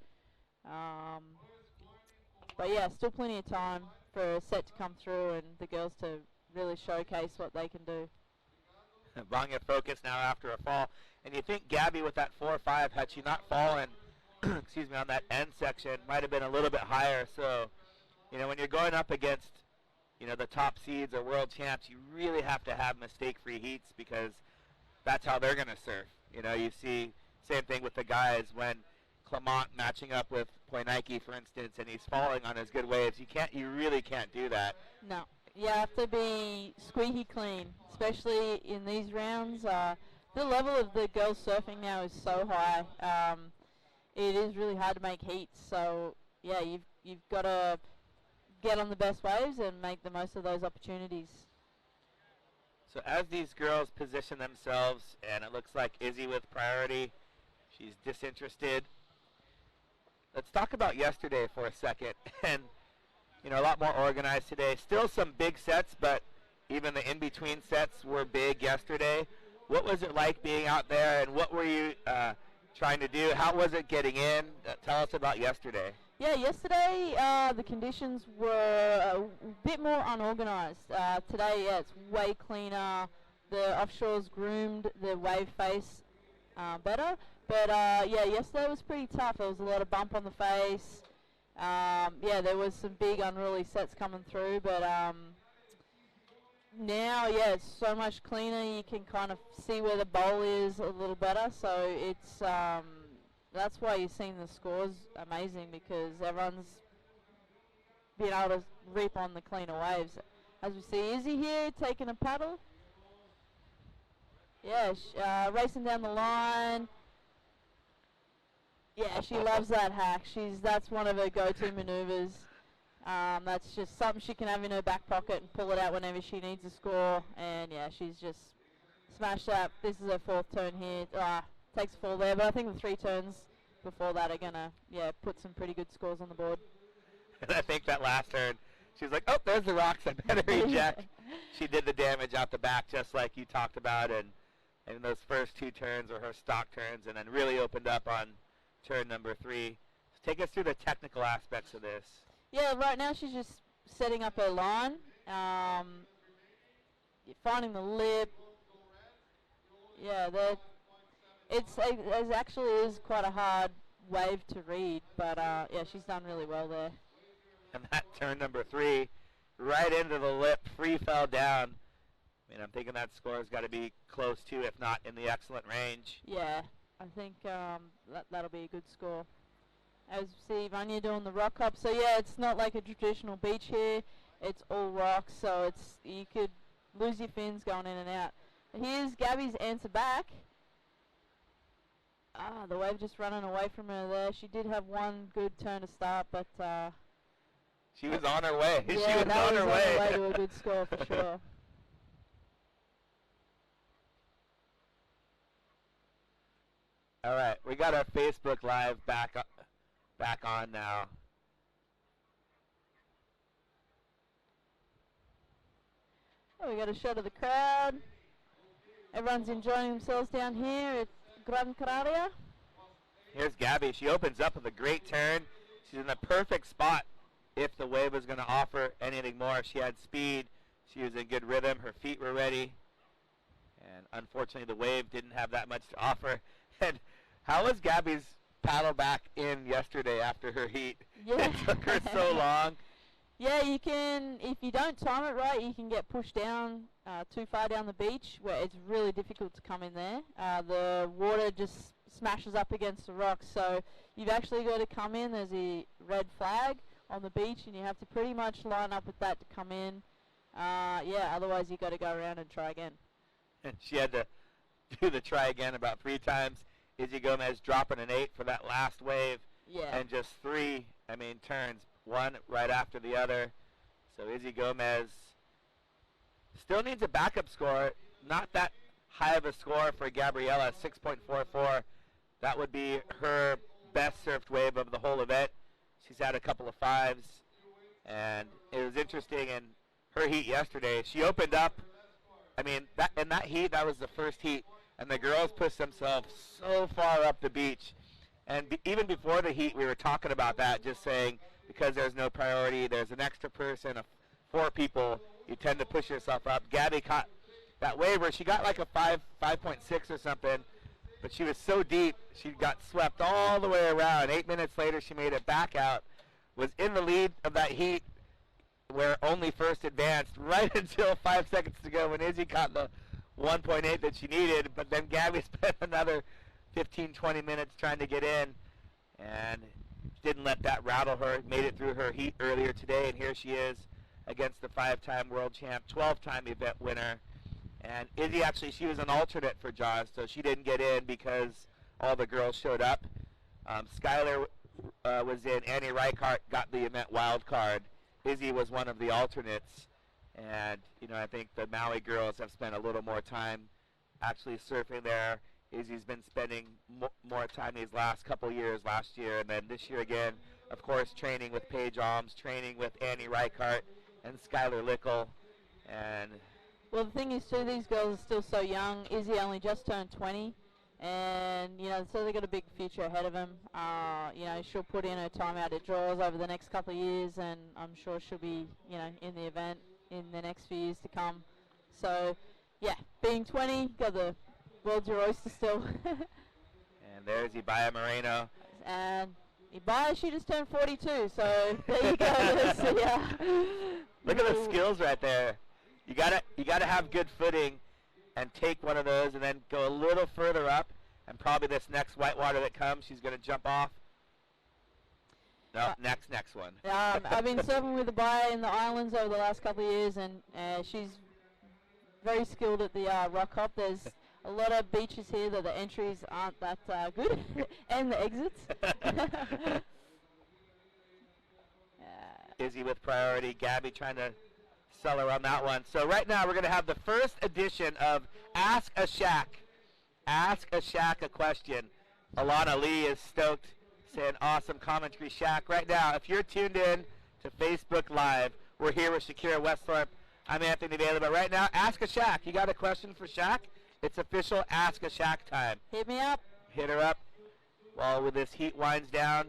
But yeah, still plenty of time for a set to come through and the girls to really showcase what they can do. Vanya focused now after a fall. And you think Gabby with that 4-5, had she not fallen, excuse me, on that end section, might have been a little bit higher. So, you know, when you're going up against, you know, the top seeds or world champs, you really have to have mistake-free heats because that's how they're going to surf. You know, you see same thing with the guys when Clement matching up with Poinike, for instance, and he's falling on his good waves. You really can't do that. No, you have to be squeaky clean, especially in these rounds. The level of the girls surfing now is so high. It is really hard to make heats. So yeah, you've got to get on the best waves and make the most of those opportunities. So as these girls position themselves, and it looks like Izzy with priority, she's disinterested. Let's talk about yesterday for a second. And, you know, a lot more organized today. Still some big sets, but even the in-between sets were big yesterday. What was it like being out there, and what were you trying to do? How was it getting in? Tell us about yesterday. Yeah, yesterday the conditions were a bit more unorganized. Today, yeah, it's way cleaner. The offshore's groomed the wave face better. But yeah, yesterday was pretty tough. There was a lot of bump on the face. Yeah, there was some big unruly sets coming through, but now, yeah, it's so much cleaner. You can kind of see where the bowl is a little better. So it's that's why you're seeing the scores amazing, because everyone's been able to reap on the cleaner waves. As we see Izzy here taking a paddle. Yeah, racing down the line. Yeah, she loves that hack. That's one of her go-to maneuvers. That's just something she can have in her back pocket and pull it out whenever she needs a score. And yeah, she's just smashed that. This is her 4th turn here. Takes a fall there, but I think the 3 turns before that are gonna put some pretty good scores on the board. And I think that last turn, she's like, oh, there's the rocks. I better eject. She did the damage out the back, just like you talked about, and those first 2 turns were her stock turns, and then really opened up on turn number 3. So take us through the technical aspects of this. Yeah, right now she's just setting up her line, finding the lip. Yeah, it actually is quite a hard wave to read, but yeah, she's done really well there. And that turn number 3, right into the lip, free fell down. I mean, I'm thinking that score has got to be close to, if not in the excellent range. Yeah, I think that'll be a good score. As you see, Vanya doing the rock hop. So yeah, it's not like a traditional beach here. It's all rocks, so you could lose your fins going in and out. Here's Gabby's answer back. The wave just running away from her there. She did have one good turn to start, but she was on her way. Yeah, she was on her way. To a good score for sure. All right, we got our Facebook Live back on now. Oh, we got a shot of the crowd. Everyone's enjoying themselves down here at Gran Canaria. Here's Gabby. She opens up with a great turn. She's in the perfect spot if the wave was going to offer anything more. She had speed. She was in good rhythm. Her feet were ready. And unfortunately, the wave didn't have that much to offer. And how was Gabby's paddle back in yesterday after her heat? Yeah. It took her so long. Yeah, you can, if you don't time it right, you can get pushed down too far down the beach where it's really difficult to come in there. The water just smashes up against the rocks, so you've actually got to come in. There's a red flag on the beach, and you have to pretty much line up with that to come in. Yeah, otherwise you've got to go around and try again. And she had to do the try again about 3 times. Izzy Gomez dropping an 8 for that last wave. Yeah. And just 3, turns, one right after the other. So Izzy Gomez still needs a backup score. Not that high of a score for Gabriella, 6.44. That would be her best surfed wave of the whole event. She's had a couple of 5s. And it was interesting in her heat yesterday. She opened up. In that heat, that was the first heat. And the girls pushed themselves so far up the beach. And even before the heat, we were talking about that, just saying, because there's no priority, there's an extra person, 4 people, you tend to push yourself up. Gabby caught that wave where she got like a 5.6 or something, but she was so deep, she got swept all the way around. 8 minutes later, she made it back out, was in the lead of that heat where only first advanced right until 5 seconds to go when Izzy caught the 1.8 that she needed, but then Gabby spent another 15, 20 minutes trying to get in and didn't let that rattle her. Made it through her heat earlier today, and here she is against the 5-time world champ, 12-time event winner. And Izzy, actually, she was an alternate for Jaws, so she didn't get in because all the girls showed up. Skylar was in. Annie Reichart got the event wild card. Izzy was one of the alternates. And, I think the Maui girls have spent a little more time actually surfing there. Izzy's been spending more time these last couple years, last year, and then this year again, of course, training with Paige Alms, training with Annie Reichart and Skylar Lickle. And well, the thing is, too, these girls are still so young. Izzy only just turned 20, and, so they've got a big future ahead of them. She'll put in her time out at draws over the next couple of years, and I'm sure she'll be, in the event in the next few years to come. So, yeah, being 20, got the world's your oyster still. And there's Ibaya Moreno. And Ibaya, she just turned 42, so there you go. So, yeah. Look at the skills right there. You gotta have good footing and take one of those and then go a little further up, and probably this next whitewater that comes, she's gonna jump off. No, next one. I've been surfing with Ibaya in the islands over the last couple of years, and she's very skilled at the rock hop. There's a lot of beaches here that the entries aren't that good, and the exits. Izzy with priority. Gabby trying to sell her on that one. So right now we're going to have the first edition of Ask a Shack. Ask a Shack a question. Alana Lee is stoked, saying awesome commentary, Shack. Right now, if you're tuned in to Facebook Live, we're here with Shakira Westhorpe. I'm Anthony Bailey, but right now, Ask a Shack. You got a question for Shack? It's official Ask a Shack time. Hit me up. Hit her up while this heat winds down.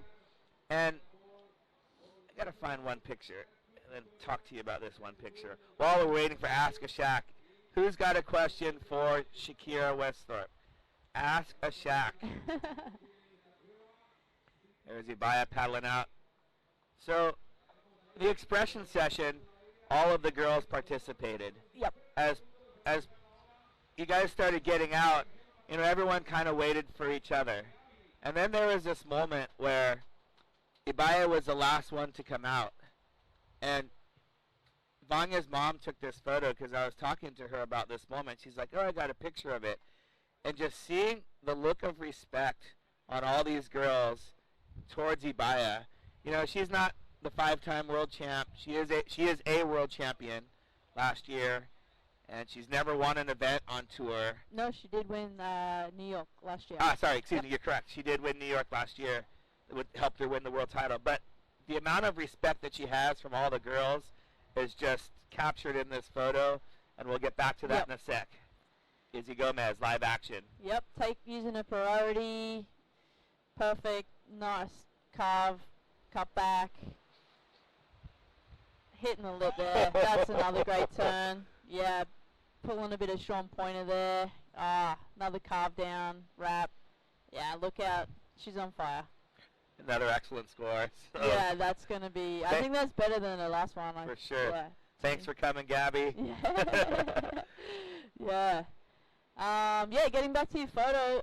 And I got to find one picture and then talk to you about this one picture. While we're waiting for Ask a Shack, who's got a question for Shakira Westhorpe? Ask a Shack. There's Ibaya paddling out. So, the expression session, all of the girls participated. Yep. As you guys started getting out, you know, everyone kind of waited for each other. And then there was this moment where Ibaya was the last one to come out. And Vanya's mom took this photo because I was talking to her about this moment. She's like, oh, I got a picture of it. And just seeing the look of respect on all these girls towards Ibaya. You know, she's not the 5-time world champ. She is a world champion last year. And she's never won an event on tour. No, she did win New York last year. Sorry, excuse me, you're correct. She did win New York last year. It would help her win the world title. But the amount of respect that she has from all the girls is just captured in this photo, and we'll get back to that in a sec. Izzy Gomez, live action. Yep, using a priority. Perfect, nice carve, cut back. Hitting the lip there. That's another great turn. Yeah, pulling a bit of Sean Pointer there. Another carve down, wrap. Yeah, look out. She's on fire. Another excellent score. So yeah, that's going to be, I think that's better than the last one. For sure. Yeah. Thanks for coming, Gabby. Yeah. Getting back to your photo,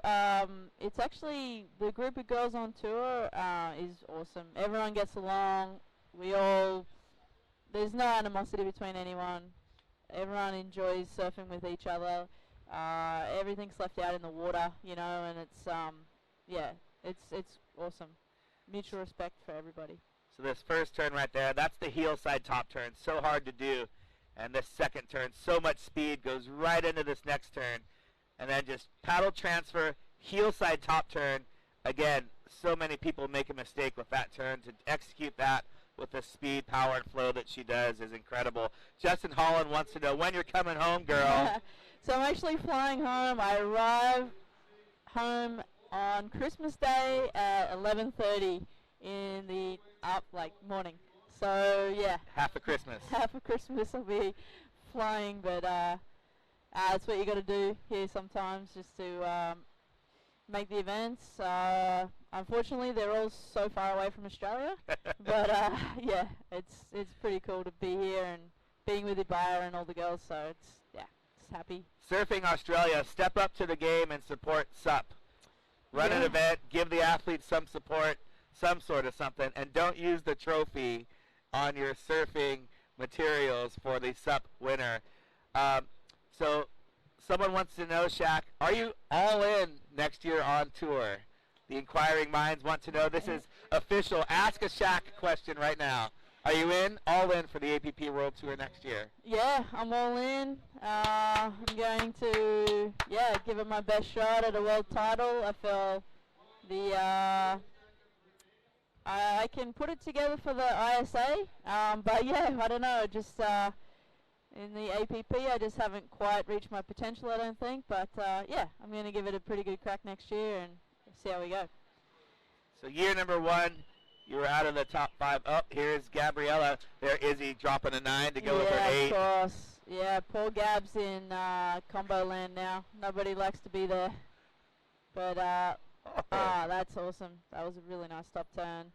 it's actually the group of girls on tour is awesome. Everyone gets along. There's no animosity between anyone. Everyone enjoys surfing with each other. Everything's left out in the water, you know, and it's awesome. Mutual respect for everybody. So this first turn right there, that's the heel side top turn. So hard to do. And this second turn, so much speed, goes right into this next turn. And then just paddle transfer, heel side top turn. Again, so many people make a mistake with that turn. To execute that with the speed, power, and flow that she does is incredible. Justin Holland wants to know when you're coming home, girl. So I'm actually flying home. I arrive home on Christmas Day at 11:30 in the morning. So yeah. Half of Christmas. Half of Christmas I'll be flying, but that's what you got to do here sometimes, just to make the events. Unfortunately, they're all so far away from Australia, but yeah, it's pretty cool to be here and being with Ibaya and all the girls. So it's happy. Surfing Australia, step up to the game and support SUP. Run an event, give the athletes some support, some sort of something, and don't use the trophy on your surfing materials for the SUP winner. So someone wants to know, Shaq, are you all in next year on tour? The inquiring minds want to know. This is official. Ask a Shaq question right now. Are you all in for the APP World Tour next year? Yeah, I'm all in. I'm going to, give it my best shot at a world title. I feel I can put it together for the ISA, but yeah, I don't know, just in the APP I just haven't quite reached my potential, I don't think, but I'm going to give it a pretty good crack next year and see how we go. So year number 1, you were out of the top 5. Oh, here's Gabriella. There Izzy dropping a 9 to go with her 8. Yeah, of course. Yeah, poor Gab's in combo land now. Nobody likes to be there. But, that's awesome. That was a really nice top turn.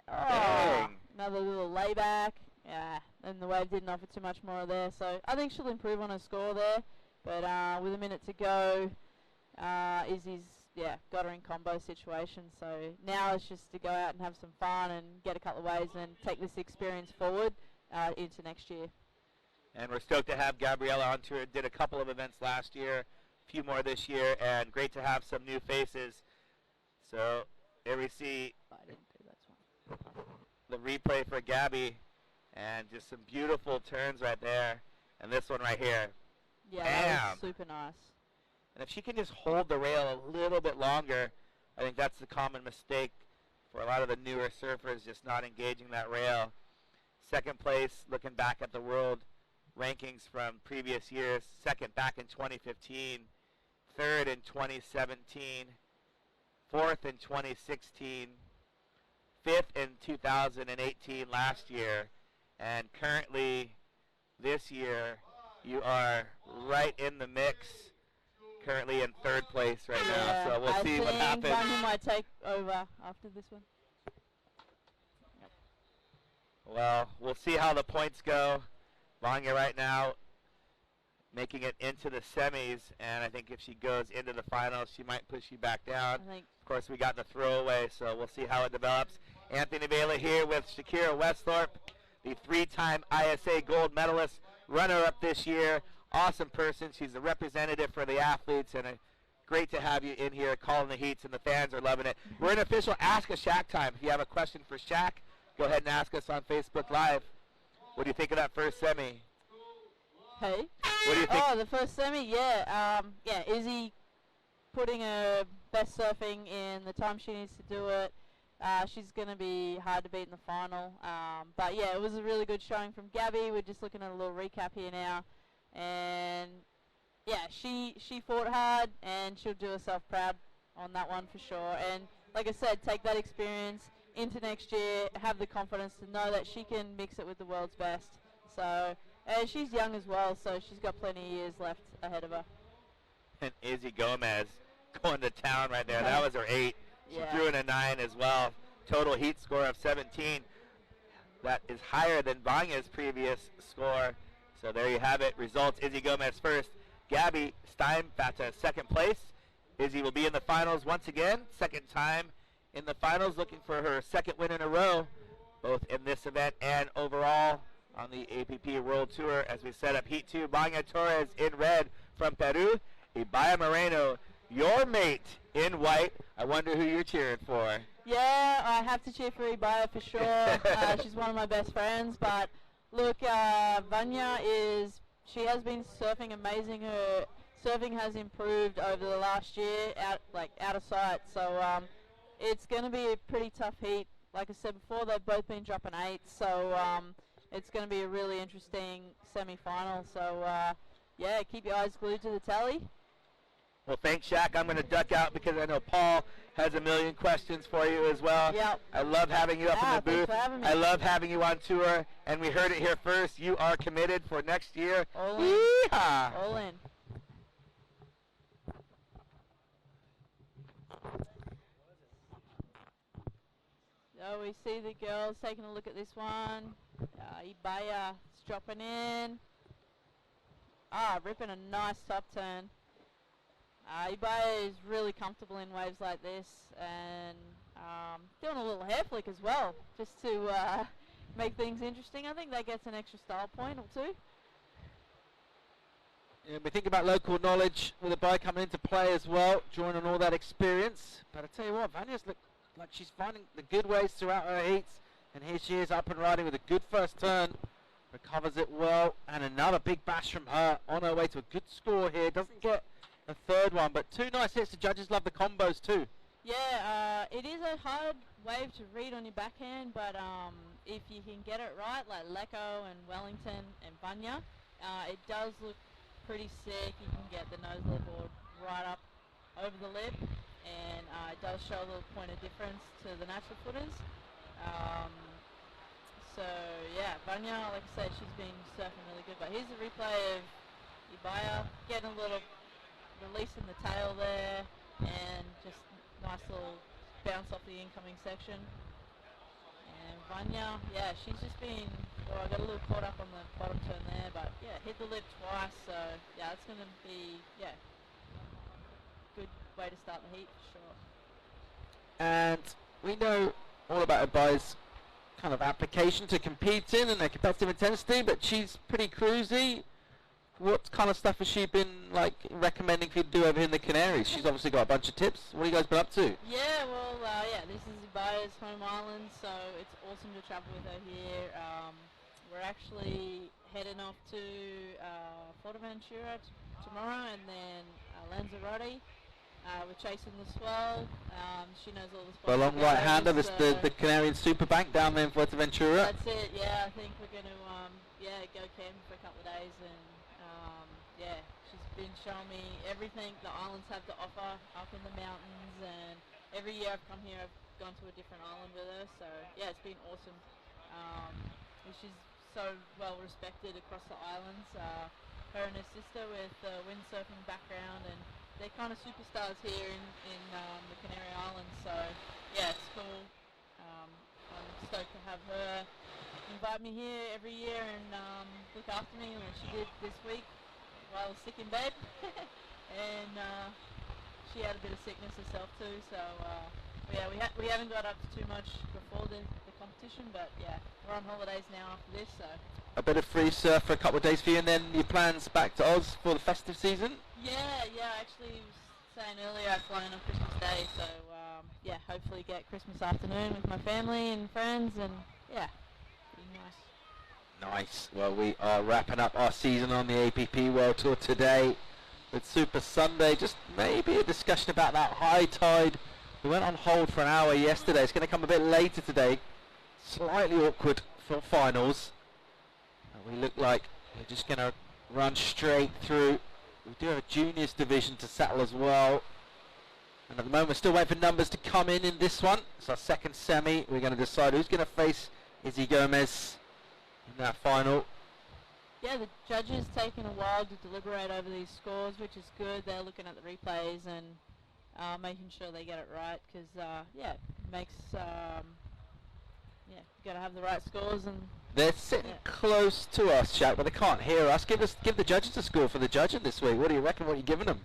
Another little layback. Yeah, and the wave didn't offer too much more there. So I think she'll improve on her score there. But with a minute to go, Izzy's got her in combo situation. So now it's just to go out and have some fun and get a couple of waves and take this experience forward into next year. And we're stoked to have Gabriella on tour. Did a couple of events last year, a few more this year, and great to have some new faces. So here we see the replay for Gabby, and just some beautiful turns right there. And this one right here. Yeah, that was super nice. And if she can just hold the rail a little bit longer, I think that's the common mistake for a lot of the newer surfers, just not engaging that rail. Second place, looking back at the world rankings from previous years. Second back in 2015. Third in 2017. Fourth in 2016. Fifth in 2018 last year. And currently this year, you are right in the mix. Currently in third place right now, so we'll see what happens. I think Vanya might take over after this one. Well, we'll see how the points go. Vanya right now making it into the semis, and I think if she goes into the finals, she might push you back down. Of course, we got the throwaway, so we'll see how it develops. Anthony Bailey here with Shakira Westhorpe, the 3-time ISA gold medalist, runner-up this year. Awesome person. She's a representative for the athletes, and great to have you in here calling the heats, and the fans are loving it. We're in official Ask a Shaq time. If you have a question for Shaq, go ahead and ask us on Facebook Live. What do you think of that first semi? Hey. What do you think? Oh, the first semi, yeah. Izzy putting her best surfing in the time she needs to do it. She's going to be hard to beat in the final. But yeah, it was a really good showing from Gabby. We're just looking at a little recap here now. And yeah, she fought hard, and she'll do herself proud on that one for sure. And like I said, take that experience into next year, have the confidence to know that she can mix it with the world's best. So she's young as well, so she's got plenty of years left ahead of her. And Izzy Gomez going to town right there. That was her 8. She threw in a 9 as well. Total heat score of 17. That is higher than Vanya's previous score. So there you have it. Results, Izzy Gomez first. Gabby Steinbata second place. Izzy will be in the finals once again. Second time in the finals, looking for her second win in a row, both in this event and overall on the APP World Tour. As we set up Heat 2, Vanya Torres in red from Peru. Ibaya Moreno, your mate, in white. I wonder who you're cheering for. Yeah, I have to cheer for Ibaya for sure. She's one of my best friends. But look, Vanya she has been surfing amazing. Her surfing has improved over the last year, out of sight. So it's going to be a pretty tough heat. Like I said before, they've both been dropping 8. So it's going to be a really interesting semi-final. So yeah, keep your eyes glued to the tally. Well, thanks, Shaq. I'm going to duck out because I know Paul has a million questions for you as well. Yep. I love having you up in the booth. Thanks for having me. I love having you on tour, and we heard it here first. You are committed for next year. All in. Yeehaw! All in. So we see the girls taking a look at this one. Ibaya dropping in. Ripping a nice top turn. Ibaya is really comfortable in waves like this, and doing a little hair flick as well, just to make things interesting. I think that gets an extra style point or 2. Yeah, we think about local knowledge with the bike coming into play as well, drawing on all that experience. But I tell you what, Vanya's looked like she's finding the good ways throughout her heats, and here she is up and riding with a good first turn. Recovers it well, and another big bash from her on her way to a good score here. Doesn't get a third one, but 2 nice hits. The judges love the combos too. Yeah, it is a hard wave to read on your backhand, but if you can get it right, like Lecco and Wellington and Vanya, it does look pretty sick. You can get the nose lip board right up over the lip, and it does show a little point of difference to the natural footers. So yeah, Vanya, like I said, she's been surfing really good. But here's a replay of Ibaya getting a little release in the tail there, and just nice little bounce off the incoming section. And Vanya, yeah, she's just been, I got a little caught up on the bottom turn there, but yeah, hit the lip twice, so yeah, it's going to be, good way to start the heat for sure. And we know all about Ibaya's kind of application to compete in and their competitive intensity, but she's pretty cruisy. What kind of stuff has she been recommending for you to do over here in the Canaries? She's obviously got a bunch of tips. What have you guys been up to? Yeah, well, this is Ibaya's home island, so it's awesome to travel with her here. We're actually heading off to Fuerteventura tomorrow, and then Lanzarote. We're chasing the swell. She knows all the spots. The long right-hander, the Canarian super bank down there in Fuerteventura. That's it, yeah. I think we're going to go camping for a couple of days, and she's been showing me everything the islands have to offer up in the mountains, and every year I've come here I've gone to a different island with her, so yeah, it's been awesome. She's so well respected across the islands. Her and her sister with windsurfing background, and they're kind of superstars here in the Canary Islands, so yeah, it's cool. I'm stoked to have her invite me here every year and look after me, when she did this week. I was sick in bed, and she had a bit of sickness herself too. So yeah, we haven't got up to too much before the competition, but yeah, we're on holidays now after this. So A bit of free surf for a couple of days for you, and then your plans back to Oz for the festive season? yeah, actually was saying earlier I fly in on Christmas Day, so yeah, hopefully get Christmas afternoon with my family and friends, and yeah, pretty nice. Nice. Well, we are wrapping up our season on the APP World Tour today with Super Sunday. Just maybe a discussion about that high tide. We went on hold for an hour yesterday. It's going to come a bit later today. Slightly awkward for finals. And we look like we're just going to run straight through. We do have a juniors division to settle as well. And at the moment we're still waiting for numbers to come in this one. It's our second semi. We're going to decide who's going to face Izzy Gomez in that final. Yeah, the judges taking a while to deliberate over these scores, which is good. They're looking at the replays and making sure they get it right, because yeah, it makes yeah, you got to have the right scores. And They're sitting close to us, Shaq, but they can't hear us. Give the judges a score for the judging this week. What do you reckon? What are you giving them?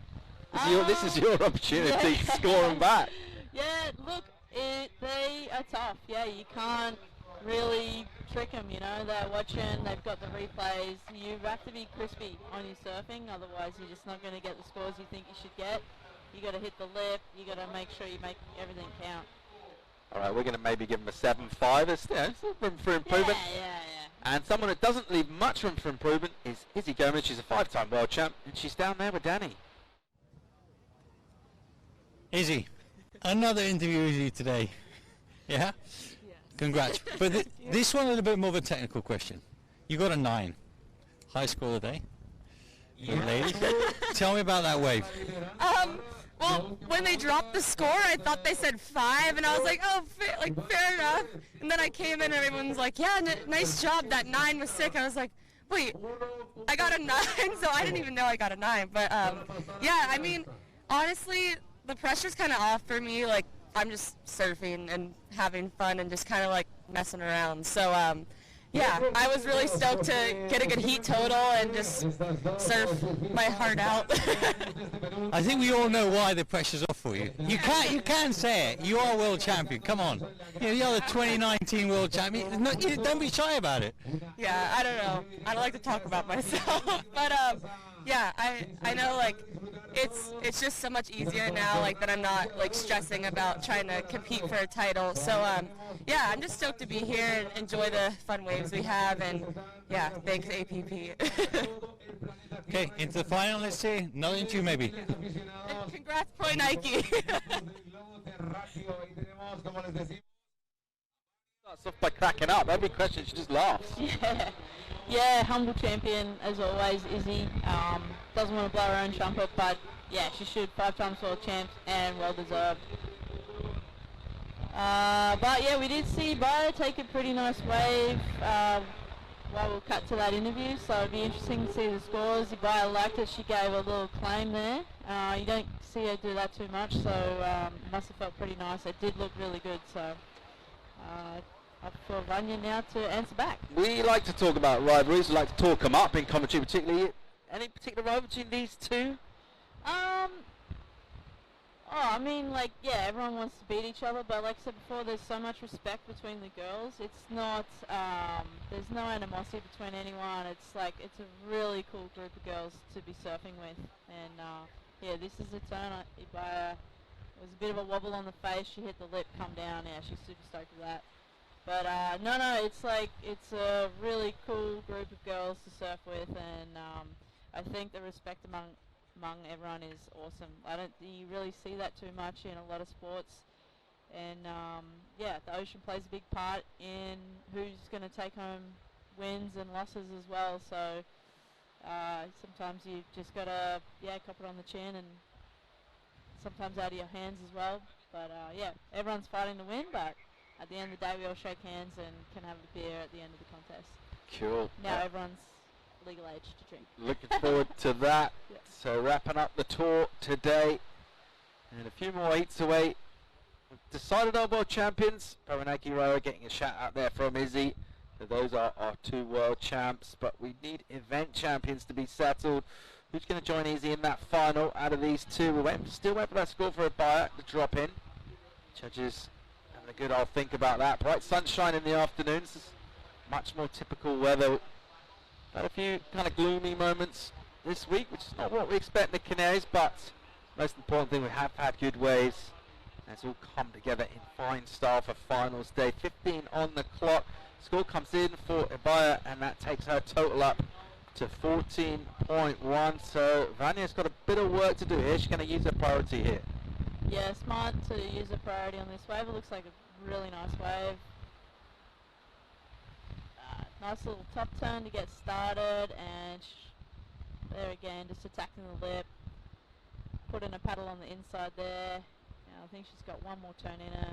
This is your opportunity to score them back. Yeah, look, they are tough. Yeah, you can't really trick them, you know. They're watching, they've got the replays. You have to be crispy on your surfing, otherwise you're just not going to get the scores you think you should get. You got to hit the lip, you got to make sure you make everything count. All right, we're going to maybe give them a 7-5. There's room for improvement. Yeah. And someone that doesn't leave much room for improvement is Izzy Gomez. She's a 5-time world champ, and she's down there with Danny. Izzy, another interview with you today. Yeah? Congrats. But this one is a bit more of a technical question. You got a 9. High score of the day. For the ladies. Tell me about that wave. Well, when they dropped the score, I thought they said 5, and I was like, oh, fair enough. And then I came in, and everyone's like, yeah, nice job. That 9 was sick. I was like, wait, I got a 9, so I didn't even know I got a 9. But yeah, I mean, honestly, the pressure's kind of off for me. Like, I'm just surfing and having fun and just kind of like messing around. So yeah, I was really stoked to get a good heat total and just surf my heart out. I think we all know why the pressure's off for you. You can say it. You are world champion. Come on. You're the 2019 world champion. Don't be shy about it. Yeah, I don't know. I don't like to talk about myself, but yeah, I know, like, it's just so much easier now, like, that I'm not like stressing about trying to compete for a title. So yeah, I'm just stoked to be here and enjoy the fun waves we have, and yeah, thanks APP. Okay, into the final, let's see. Another interview maybe. And congrats, Pro Nike. Starts off by cracking up. Every question she just laughs. Yeah, humble champion as always, Izzy. Doesn't want to blow her own trumpet, but yeah, she should. 5 times world champs and well deserved. But yeah, we did see Bio take a pretty nice wave while we'll cut to that interview, so it'd be interesting to see the scores. Bio liked it, she gave a little claim there. You don't see her do that too much, so it must have felt pretty nice. It did look really good, so up for Vanya now to answer back. We like to talk about rivalries. We like to talk them up in commentary, particularly. Any particular rivalry between these two? I mean, like, yeah, everyone wants to beat each other, but like I said before, there's so much respect between the girls. It's not, there's no animosity between anyone. It's like, it's a really cool group of girls to be surfing with. And yeah, this is a turn. It was a bit of a wobble on the face. She hit the lip, come down. Yeah, she's super stoked with that. But no, it's like, it's a really cool group of girls to surf with, and I think the respect among everyone is awesome. You really see that too much in a lot of sports, and yeah, the ocean plays a big part in who's going to take home wins and losses as well. So sometimes you just got to cop it on the chin, and sometimes out of your hands as well. But yeah, everyone's fighting to win, but at the end of the day, we all shake hands and can have a beer at the end of the contest. Cool. Now everyone's legal age to drink. Looking forward to that. Yeah. So wrapping up the tour today, and a few more heats away. We've decided our world champions. Paranaki Roa getting a shout out there from Izzy. So those are our 2 world champs, but we need event champions to be settled. Who's going to join Easy in that final out of these two? We're still waiting for that score for a buyer to drop in. Judges having a good old think about that. Bright sunshine in the afternoons. Much more typical weather. Had a few kind of gloomy moments this week, which is not what we expect in the Canaries, but most important thing, we have had good waves. And it's all come together in fine style for finals day. 15 on the clock. Score comes in for Ibaya, and that takes her total up to 14.1. So Vanya's got a bit of work to do here. She's going to use her priority here. Yeah, smart to use a priority on this wave. It looks like a really nice wave. Nice little top turn to get started, and there again, just attacking the lip. Put in a paddle on the inside there. I think she's got one more turn in her.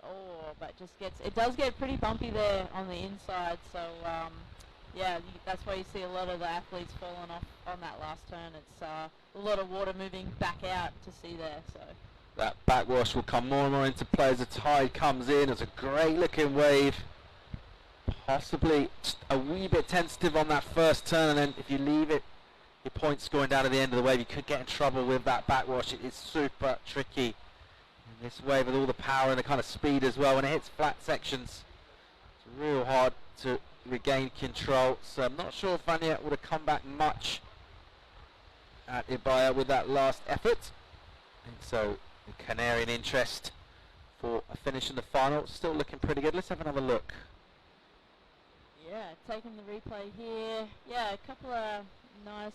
Oh, but just it does get pretty bumpy there on the inside, so yeah, that's why you see a lot of the athletes falling off on that last turn. It's a lot of water moving back out to see there. So that backwash will come more and more into play as the tide comes in. It's a great looking wave. Possibly just a wee bit tentative on that first turn, and then if you leave it, your points going down at the end of the wave, you could get in trouble with that backwash. It is super tricky. And this wave with all the power and the kind of speed as well, when it hits flat sections, it's real hard to regain control. So I'm not sure if Vanya would have come back much at Ibaya with that last effort. And so the Canarian interest for a finish in the final still looking pretty good. Let's have another look. yeah, taking the replay here. Yeah, a couple of nice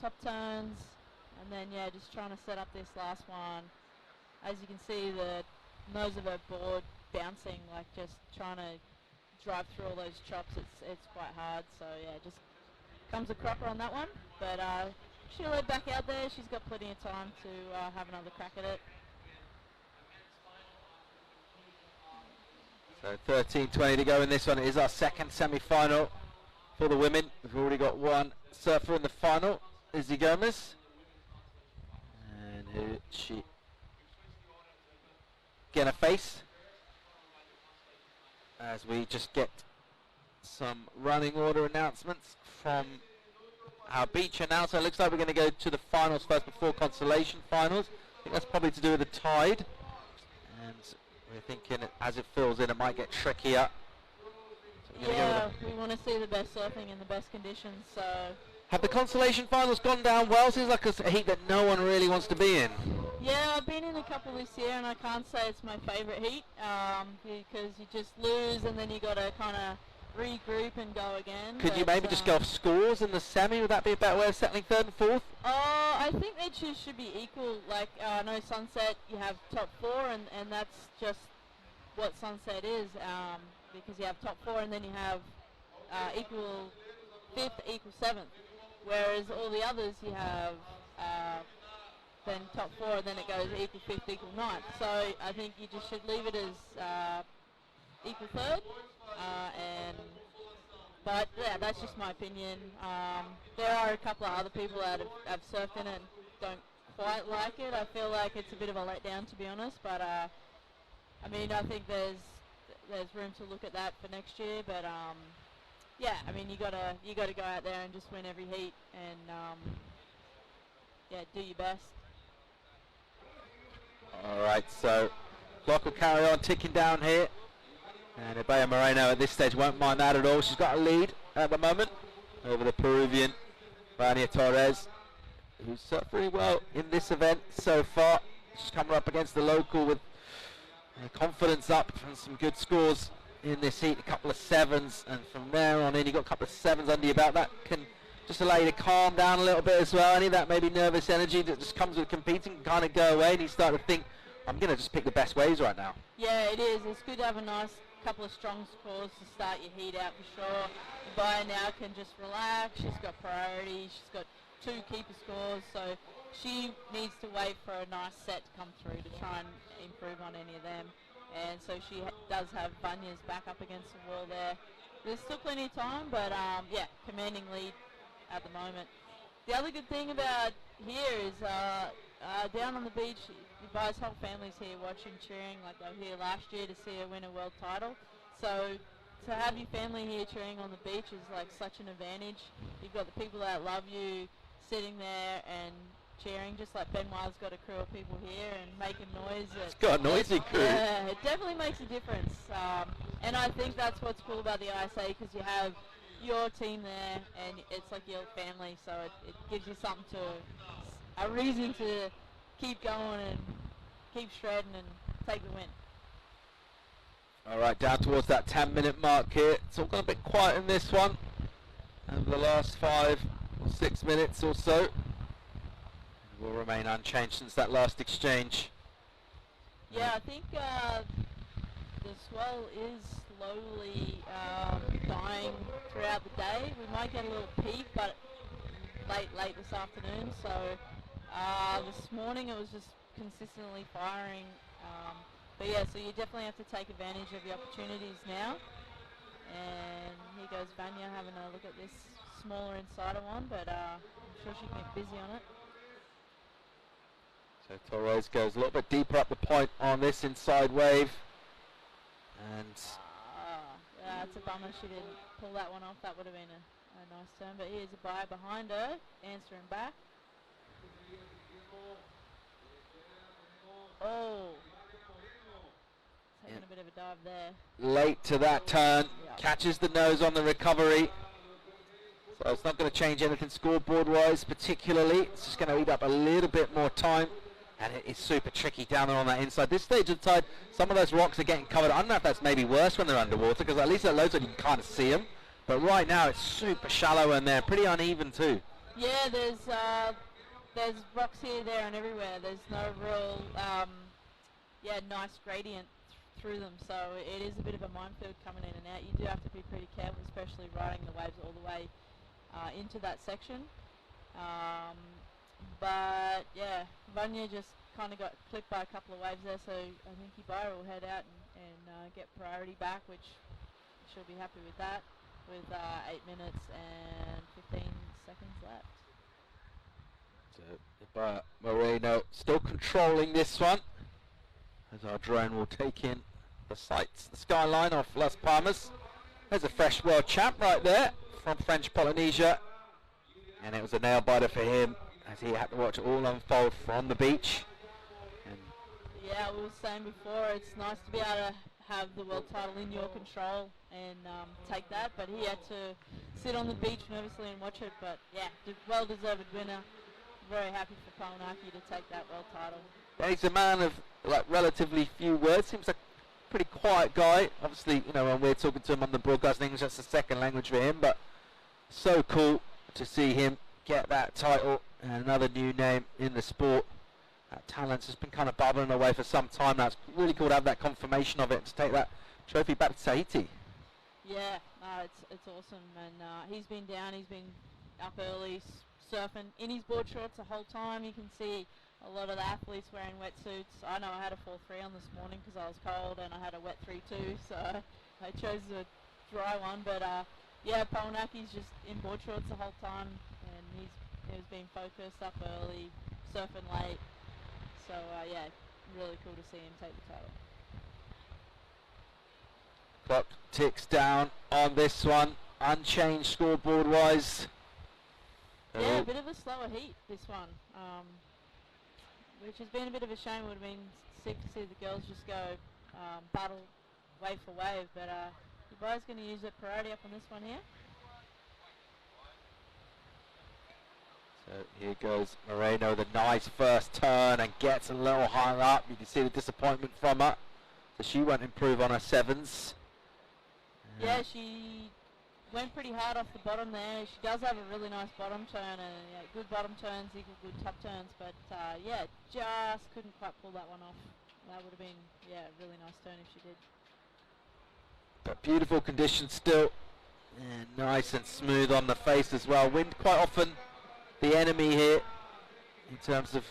top turns, and then yeah, just trying to set up this last one. As you can see, the nose of her board bouncing, like just trying to drive through all those chops. It's quite hard. So yeah, just comes a cropper on that one. But she'll head back out there. She's got plenty of time to have another crack at it. So 13:20 to go in this one. It is our second semi-final for the women. We've already got one surfer in the final, Izzy Gomez. And who she gonna face? As we just get some running order announcements from our beach announcer. It looks like we're going to go to the finals first before consolation finals. I think that's probably to do with the tide. And we're thinking as it fills in, it might get trickier. So yeah, we want to see the best surfing in the best conditions. So have the consolation finals gone down well? Seems like a heat that no one really wants to be in. Yeah, I've been in a couple this year, and I can't say it's my favourite heat because you just lose, and then you got to kind of regroup and go again. Could you maybe just go off scores in the semi? Would that be a better way of settling third and fourth? I think they should be equal. Like, no Sunset, you have top four, and that's just what Sunset is, because you have top four, and then you have equal fifth, equal seventh. Whereas all the others, you have then top four, then it goes equal fifth, equal ninth. So I think you just should leave it as equal third. But yeah, that's just my opinion. There are a couple of other people that have surfed in it and don't quite like it. I feel like it's a bit of a letdown, to be honest. But I mean, I think there's room to look at that for next year. But yeah, I mean, you gotta go out there and just win every heat and yeah, do your best. All right, so clock will carry on ticking down here. And Ibaya Moreno at this stage won't mind that at all. She's got a lead at the moment over the Peruvian Vania Torres, who's surfed pretty well in this event so far. She's coming up against the local with confidence up and some good scores in this heat. A couple of sevens, and from there on in, you've got a couple of sevens under your belt. That can just allow you to calm down a little bit as well. Any of that maybe nervous energy that just comes with competing can kind of go away, and you start to think, I'm going to just pick the best waves right now. Yeah, it is. It's good to have a nice couple of strong scores to start your heat out for sure. Ibaya now can just relax. She's got priority. She's got 2 keeper scores, so she needs to wait for a nice set to come through to try and improve on any of them. And so she does have Vanya's back up against the wall there. There's still plenty of time, but yeah, commanding lead at the moment. The other good thing about here is down on the beach, Ibai's whole family's here watching, cheering, like they were here last year to see her win a world title. So to have your family here cheering on the beach is like such an advantage. You've got the people that love you sitting there and cheering, just like Benoit's got a crew of people here and making noise. It's got a noisy crew. Yeah, it definitely makes a difference. And I think that's what's cool about the ISA, because you have your team there and it's like your family, so it gives you something a reason to keep going and keep shredding and take the win. All right, down towards that 10-minute mark here. It's all gone a bit quiet in this one over the last 5 or 6 minutes or so. It will remain unchanged since that last exchange. Yeah, I think the swell is slowly dying throughout the day. We might get a little peak, but late this afternoon. So this morning it was just consistently firing. But yeah, so you definitely have to take advantage of the opportunities now. And here goes Vanya having a look at this smaller insider one, but I'm sure she can get busy on it. So Torres goes a little bit deeper up the point on this inside wave. And yeah, it's a bummer she didn't pull that one off. That would have been a nice turn. But here's a buyer behind her, answering back. Oh. Taking a bit of a dive there. Late to that turn, catches the nose on the recovery. So it's not going to change anything scoreboard-wise particularly. It's just going to eat up a little bit more time. And it is super tricky down there on that inside. This stage of the tide, some of those rocks are getting covered. I don't know if that's maybe worse when they're underwater, because at least at low tide you can kind of see them. But right now it's super shallow and they're pretty uneven too. Yeah, there's rocks here, there, and everywhere. There's no real, nice gradient through them. So it is a bit of a minefield coming in and out. You do have to be pretty careful, especially riding the waves all the way into that section. But yeah, Vanya just kind of got clipped by a couple of waves there, so I think Ibara will head out and get priority back, which she'll be happy with that, with 8 minutes and 15 seconds left. So Ibara Moreno still controlling this one, as our drone will take in the sights, the skyline off Las Palmas. There's a fresh world champ right there from French Polynesia, and it was a nail biter for him, as he had to watch it all unfold from the beach. And yeah, we were saying before, it's nice to be able to have the world title in your control and take that, but he had to sit on the beach nervously and watch it. But yeah, well-deserved winner. Very happy for Pawanaki to take that world title. yeah, he's a man of like relatively few words. Seems like a pretty quiet guy. Obviously, you know, when we're talking to him on the broadcast in English, that's a second language for him. But so cool to see him get that title. And another new name in the sport. Talent's has been kind of bubbling away for some time now. It's really cool to have that confirmation of it, to take that trophy back to Tahiti. Yeah, it's awesome. And he's been down, he's been up early, surfing in his board shorts the whole time. You can see a lot of the athletes wearing wetsuits. I know I had a 4.3 on this morning because I was cold, and I had a wet 3.2, so I chose a dry one. But yeah, Pawanaki's just in board shorts the whole time, and he was being focused, up early, surfing late. So yeah, really cool to see him take the title. Clock ticks down on this one, unchanged scoreboard wise. Yeah, a bit of a slower heat this one, which has been a bit of a shame. Would have been sick to see the girls just go battle wave for wave, but Ibai's going to use a priority up on this one here. So here goes Moreno, the nice first turn, and gets a little higher up. You can see the disappointment from her. So she won't improve on her sevens. Yeah, she went pretty hard off the bottom there. She does have a really nice bottom turn, and good bottom turns equal good top turns. But yeah, just couldn't quite pull that one off. That would have been, yeah, a really nice turn if she did. But beautiful conditions still. And nice and smooth on the face as well. Wind quite often the enemy here in terms of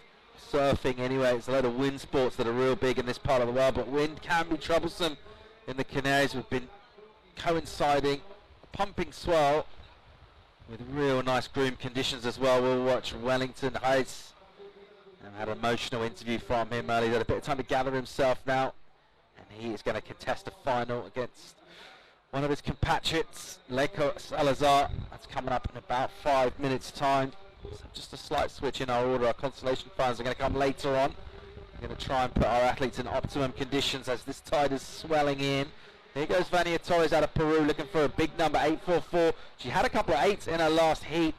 surfing anyway. It's a lot of wind sports that are real big in this part of the world, but wind can be troublesome in the Canaries. We've been coinciding pumping swell with real nice groom conditions as well. We'll watch Wellington Heights, and had an emotional interview from him earlier. He's had a bit of time to gather himself now, and he is going to contest a final against one of his compatriots, Leko Salazar. That's coming up in about 5 minutes time. So just a slight switch in our order. Our consolation finals are going to come later on. We're going to try and put our athletes in optimum conditions as this tide is swelling in. Here goes Vania Torres out of Peru looking for a big number, 844. She had a couple of 8s in her last heat.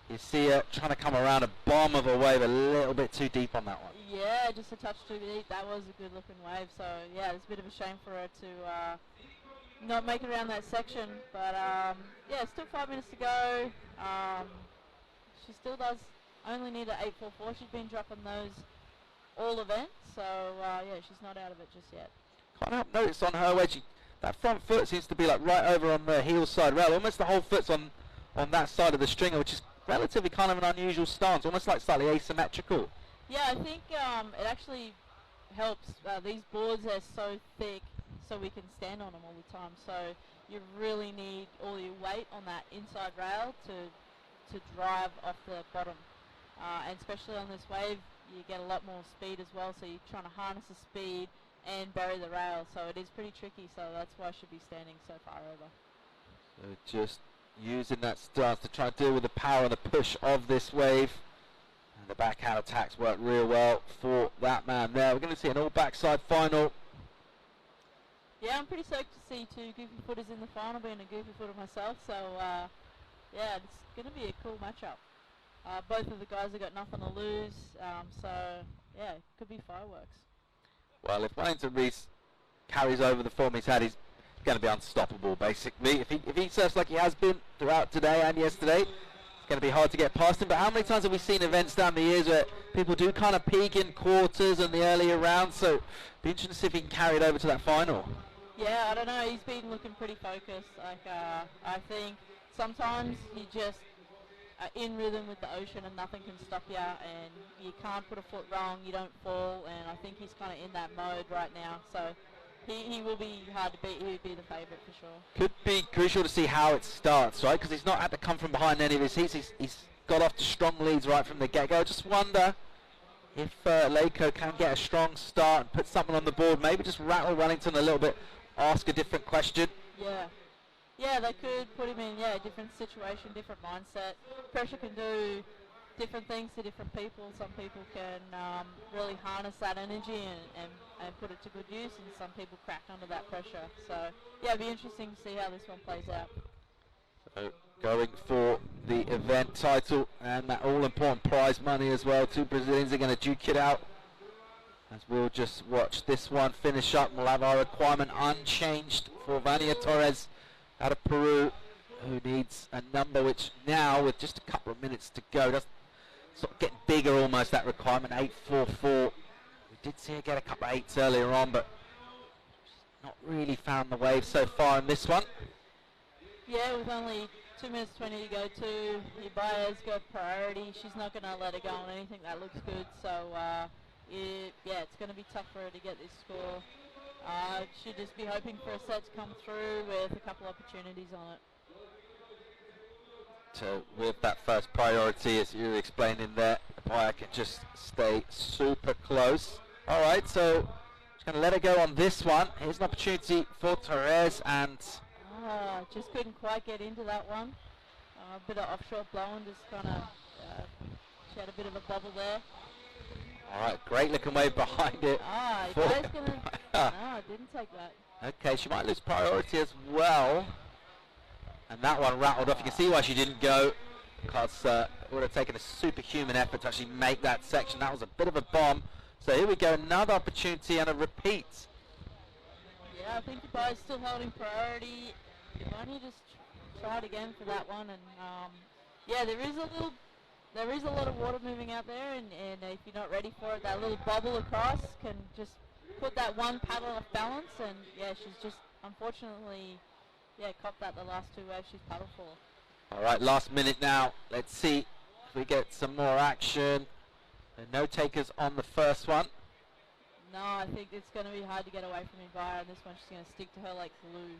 You see her trying to come around a bomb of a wave, a little bit too deep on that one. Yeah, just a touch too deep. That was a good looking wave. So yeah, it's a bit of a shame for her to not make it around that section. But yeah, still 5 minutes to go. She still does only need an 844. She's been dropping those all events. So yeah, she's not out of it just yet. Can't help notice on her wedge, that front foot seems to be like right over on the heel side rail. Almost the whole foot's on that side of the stringer, which is relatively kind of an unusual stance, almost like slightly asymmetrical. Yeah, I think it actually helps. These boards are so thick, so we can stand on them all the time. So you really need all your weight on that inside rail to drive off the bottom. And especially on this wave, you get a lot more speed as well. So you're trying to harness the speed and bury the rail. So it is pretty tricky. So that's why I should be standing so far over. So just using that stance to try and deal with the power and the push of this wave. And the backhand attacks work real well for that man there. We're going to see an all backside final. Yeah, I'm pretty stoked to see two goofy footers in the final, being a goofy footer myself. So yeah, it's going to be a cool matchup. Both of the guys have got nothing to lose. So yeah, it could be fireworks. Well, if Wellington Reese carries over the form he's had, he's going to be unstoppable, basically. If he surfs like he has been throughout today and yesterday, it's going to be hard to get past him. But how many times have we seen events down the years where people do kind of peak in quarters and the earlier rounds? So be interesting to see if he can carry it over to that final. Yeah, I don't know. He's been looking pretty focused. Like I think sometimes he just in rhythm with the ocean and nothing can stop you, and you can't put a foot wrong, you don't fall, and I think he's kind of in that mode right now. So he will be hard to beat. He would be the favourite for sure. Could be crucial to see how it starts, right? Because he's not had to come from behind any of his heats. He's got off to strong leads right from the get-go. I just wonder if Leiko can get a strong start and put something on the board. Maybe just rattle Wellington a little bit, ask a different question. Yeah. Yeah, they could put him in, a different situation, different mindset. Pressure can do different things to different people. Some people can really harness that energy and put it to good use, and some people crack under that pressure. So, yeah, it'll be interesting to see how this one plays out. So, going for the event title and that all-important prize money as well. Two Brazilians are going to duke it out. As we'll just watch this one finish up. We'll have our requirement unchanged for Vania Torres out of Peru, who needs a number which now, with just a couple of minutes to go, that's sort of getting bigger almost, that requirement, 844. We did see her get a couple of 8s earlier on, but not really found the wave so far in this one. Yeah, with only 2 minutes 20 to go too, Ibaya's got priority. She's not going to let her go on anything that looks good, so it's going to be tough for her to get this score. Should just be hoping for a set to come through with a couple opportunities on it. So with that first priority, as you were explaining there, Ibaya can just stay super close. All right, so just going to let her go on this one. Here's an opportunity for Torres, and just couldn't quite get into that one. A bit of offshore blowing, just kind of she had a bit of a bubble there. All right, great looking wave behind it. Ibaya's going to... No, I didn't take that. Okay, she might lose priority as well. And that one rattled off. You can see why she didn't go, because it would have taken a superhuman effort to actually make that section. That was a bit of a bomb. So here we go, another opportunity and a repeat. Yeah, I think Ibai's still holding priority. If only just try it again for that one. And yeah, there is a lot of water moving out there, and if you're not ready for it, that little bubble across can just put that one paddle off balance, and yeah, she's just unfortunately copped that the last two waves she's paddled for. All right, last minute now. Let's see if we get some more action. No takers on the first one. No, I think it's going to be hard to get away from Ibaya, and this one she's going to stick to her like glue.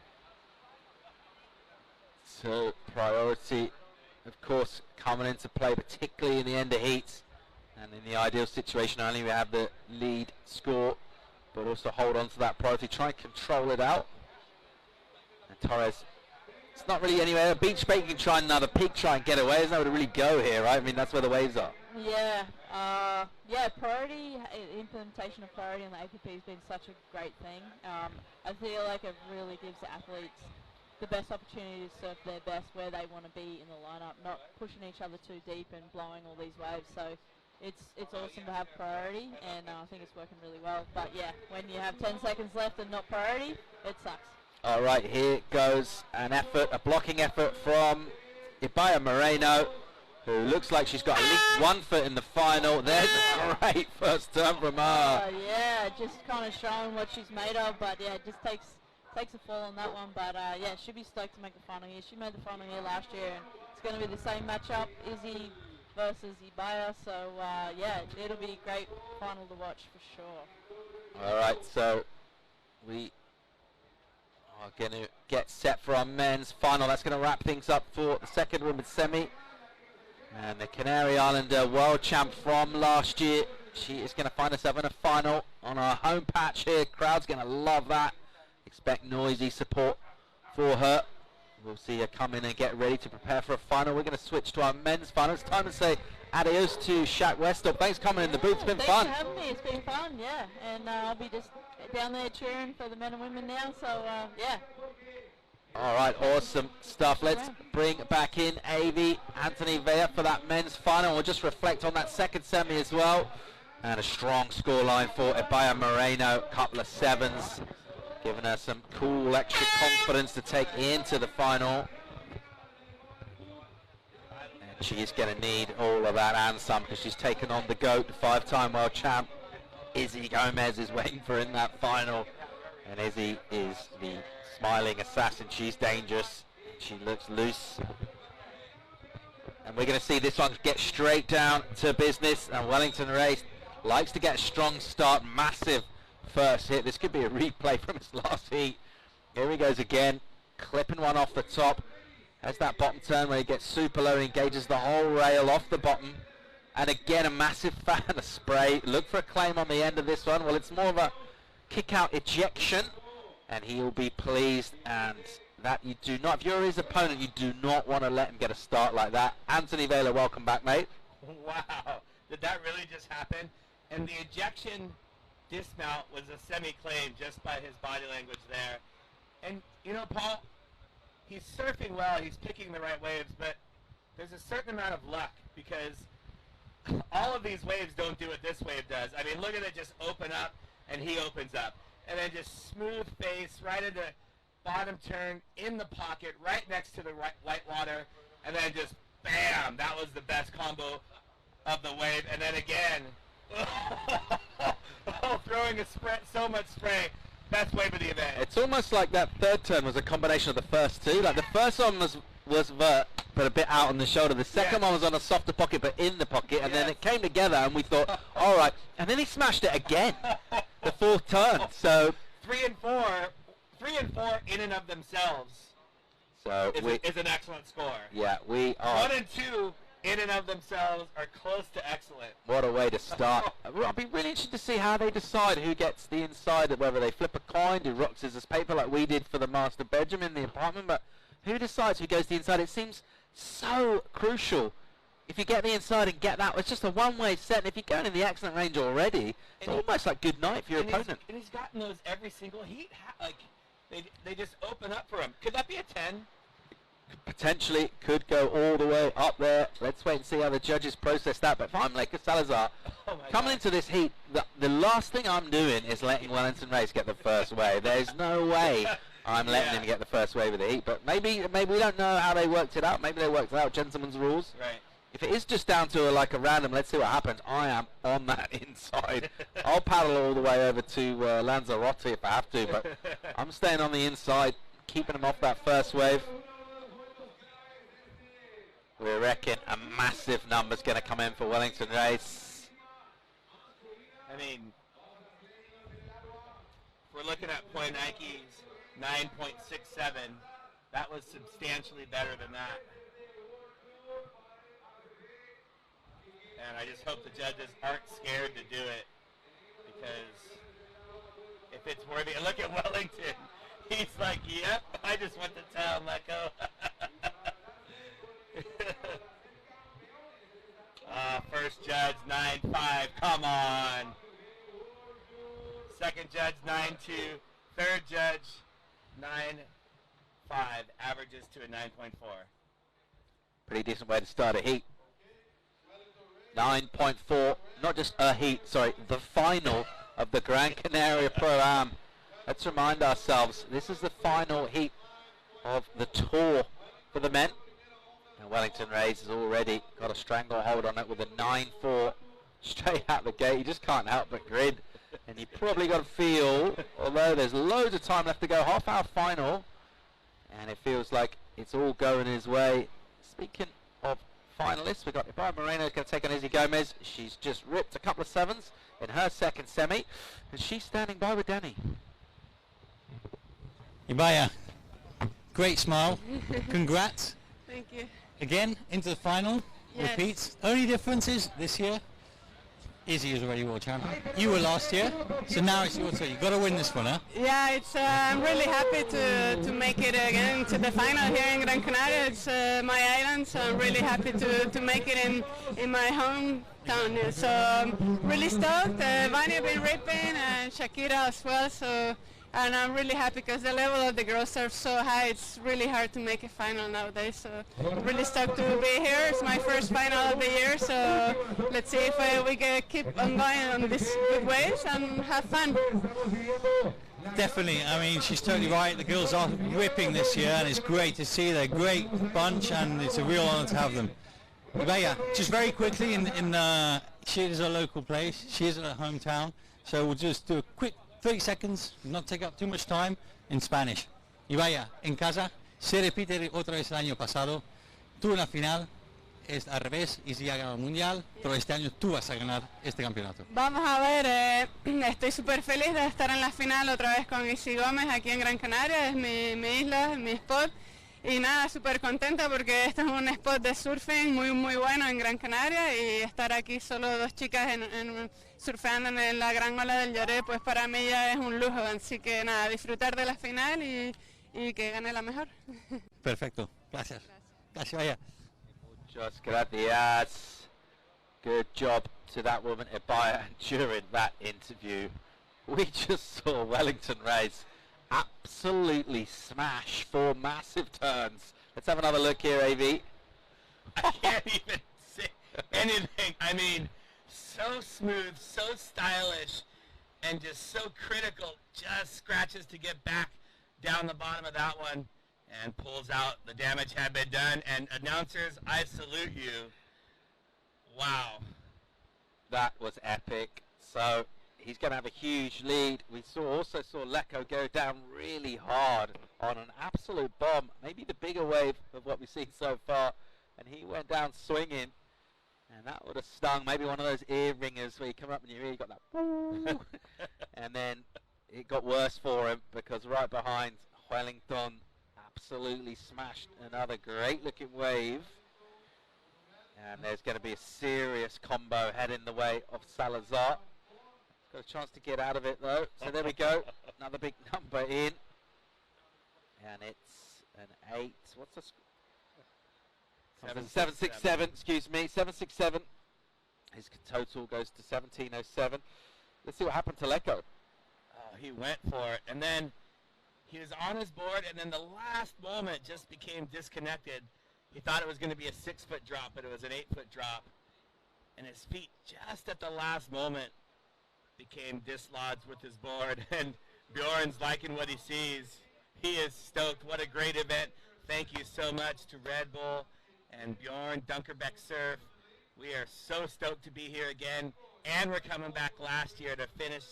So priority, of course, coming into play, particularly in the end of heats, and in the ideal situation only we have the lead score, but also hold on to that priority, try and control it out. And Torres it's not really anywhere. A beach break, you can try another peak, try and get away. There's nowhere to really go here, right? I mean, that's where the waves are. Yeah, priority, implementation of priority in the APP has been such a great thing. I feel like it really gives the athletes the best opportunity to surf their best where they want to be in the lineup, not pushing each other too deep and blowing all these waves. So it's awesome to have priority, and I think it's working really well. But yeah, when you have 10 seconds left and not priority, it sucks. All right, here goes an effort, a blocking effort from Ibaya Moreno, who looks like she's got at least 1 foot in the final. There's a great first turn from her. Yeah, just kind of showing what she's made of, but yeah, it just takes a fall on that one. But yeah, she'll be stoked to make the final here. She made the final here last year, and it's going to be the same matchup, Izzy versus Ibaya. So yeah, it'll be a great final to watch for sure. All right, so we are going to get set for our men's final. That's going to wrap things up for the second women's semi. And the Canary Islander world champ from last year, she is going to find herself in a final on our home patch here. Crowd's going to love that. Expect noisy support for her. We'll see her come in and get ready to prepare for a final. We're going to switch to our men's final. It's time to say adios to Shaq Westall. Thanks for coming in the booth. It's been fun. Thanks for having me. It's been fun, yeah. And I'll be just down there cheering for the men and women now. So, yeah. All right, awesome stuff. Let's bring back in Avi Anthony Vea for that men's final. We'll just reflect on that second semi as well. And a strong scoreline for Ibaya Moreno, couple of sevens, giving her some cool extra confidence to take into the final. And she's going to need all of that and some, because she's taken on the GOAT, the 5-time world champ. Izzy Gomez is waiting for her in that final. And Izzy is the smiling assassin. She's dangerous. She looks loose. And we're going to see this one get straight down to business. And Wellington Race likes to get a strong start. Massive first hit. This could be a replay from his last heat. Here he goes again. Clipping one off the top. Has that bottom turn where he gets super low and engages the whole rail off the bottom. And again, a massive fan of spray. Look for a claim on the end of this one. Well, it's more of a kick-out ejection. And he will be pleased, and that you do not, if you're his opponent, you do not want to let him get a start like that. Anthony Vela, welcome back, mate. Wow, did that really just happen? And the ejection dismount was a semi-claim just by his body language there. And, you know, Paul, he's surfing well, he's picking the right waves, but there's a certain amount of luck, because all of these waves don't do what this wave does. I mean, look at it just open up, and he opens up. And then just smooth face, right into bottom turn, in the pocket, right next to the white water, and then just bam! That was the best combo of the wave. And then again, throwing a spray, so much spray, best wave of the event. It's almost like that third turn was a combination of the first two. Like the first one was vert, but a bit out on the shoulder. The second one was on a softer pocket, but in the pocket, and then it came together, and we thought, all right. And then he smashed it again. The fourth turn. So 3 and 4 in and of themselves. So is an excellent score. Yeah, we are. 1 and 2 in and of themselves are close to excellent. What a way to start. I'll be really interested to see how they decide who gets the inside, whether they flip a coin, do rock, scissors, paper like we did for the Master Bedroom in the apartment, but who decides who goes to the inside? It seems so crucial. If you get the inside and get that, it's just a one-way set. And if you're going in the excellent range already, it's almost like good night for your opponent. And he's gotten those every single heat. Like they just open up for him. Could that be a 10? Potentially could go all the way up there. Let's wait and see how the judges process that. But if I'm Laker Salazar, coming into this heat, the last thing I'm doing is letting Wellington Race get the first wave. There's no way I'm letting him get the first wave of the heat. But maybe we don't know how they worked it out. Maybe they worked it out, gentlemen's rules. Right. If it is just down to like a random, let's see what happens. I am on that inside. I'll paddle all the way over to Lanzarote if I have to, but I'm staying on the inside, keeping him off that first wave. We reckon a massive number's going to come in for Wellington Race. I mean, if we're looking at Point Nike's 9.67, that was substantially better than that. And I just hope the judges aren't scared to do it, because if it's worthy, and look at Wellington, He's like, yep, I just went to town, let go. First judge, 9.5, come on. Second judge, 9.2. Third judge, 9.5, averages to a 9.4. Pretty decent way to start a heat. 9.4, not just a heat, sorry, the final of the Gran Canaria Pro-Am. Let's remind ourselves, this is the final heat of the tour for the men. And Wellington Reyes has already got a stranglehold on it with a 9.4 straight out the gate. You just can't help but grin. And you probably got to feel, although there's loads of time left to go, half-hour final, and it feels like it's all going his way. Speaking of finalists, we've got Ibarra Moreno going to take on Izzy Gomez. She's just ripped a couple of sevens in her second semi, and she's standing by with Danny. Ibaya, great smile. Congrats. Thank you. Again, into the final. Yes. Repeats. Only difference is this year, Izzy is already world champion. You were last year, so now it's your turn. You've got to win this one, huh? Yeah, it's I'm really happy to make it again to the final here in Gran Canaria. It's my island, so I'm really happy to make it in my hometown. So I'm really stoked. Vanya been ripping and Shakira as well. So. And I'm really happy because the level of the girls are so high. It's really hard to make a final nowadays. So I'm really stoked to be here. It's my first final of the year. So let's see if we can keep on going on this good waves and have fun. Definitely. I mean, she's totally right. The girls are ripping this year, and it's great to see. They're a great bunch, and it's a real honour to have them. But yeah, just very quickly, she is a local place. She is in her hometown. So we'll just do a quick 30 seconds, not take up too much time, in Spanish. Y vaya, en casa, se repite otra vez el año pasado. Tú en la final, es al revés, y si ha ganado el mundial, pero este año tú vas a ganar este campeonato. Vamos a ver, estoy súper feliz de estar en la final otra vez con Izzy Gómez aquí en Gran Canaria. Es mi isla, es mi spot. Y nada, súper contenta porque este es un spot de surfing muy bueno en Gran Canaria, y estar aquí solo dos chicas surfeando en la gran ola del Lloré, pues para mí ya es un lujo. Así que nada, disfrutar de la final y que gane la mejor. Perfecto, gracias. Gracias, vaya. Muchas gracias. Good job to that woman, Ibaya. And during that interview, we just saw Wellington Reyes absolutely smash 4 massive turns. Let's have another look here, AV. I can't even say anything. I mean, so smooth, so stylish, and just so critical. Just scratches to get back down the bottom of that one and pulls out. The damage had been done. And announcers, I salute you. Wow. That was epic. So he's going to have a huge lead. We also saw Leko go down really hard on an absolute bomb, maybe the bigger wave of what we've seen so far, and he went down swinging, and that would have stung. Maybe one of those ear ringers where you come up in your ear, you got that and then it got worse for him because right behind, Wellington absolutely smashed another great looking wave. And there's going to be a serious combo heading the way of Salazar. Got a chance to get out of it though. So there we go. Another big number in. And it's an 8. What's the score? 767, excuse me. 767. His total goes to 1707. Let's see what happened to Leko. Oh, he went for it. And then he was on his board, and then the last moment just became disconnected. He thought it was going to be a 6-foot drop, but it was an 8-foot drop. And his feet just at the last moment became dislodged with his board. And Bjorn's liking what he sees. He is stoked. What a great event. Thank you so much to Red Bull and Bjorn, Dunkerbeck Surf. We are so stoked to be here again. And we're coming back last year to finish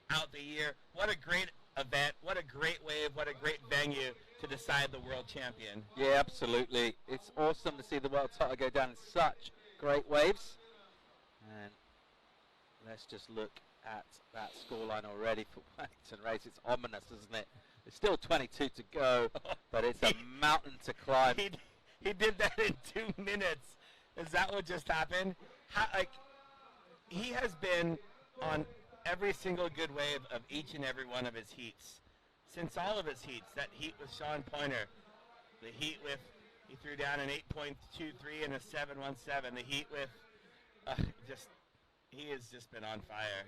out the year. What a great event. What a great wave. What a great venue to decide the world champion. Yeah, absolutely. It's awesome to see the world title go down in such great waves. And let's just look at that scoreline already for Wellington Reyes. It's ominous, isn't it? There's still 22 to go, but it's a mountain to climb. He did that in 2 minutes. Is that what just happened? He has been on every single good wave of each and every one of his heats since all of his heats. That heat with Sean Pointer, the heat with, he threw down an 8.23 and a 7.17. The heat with, he has just been on fire.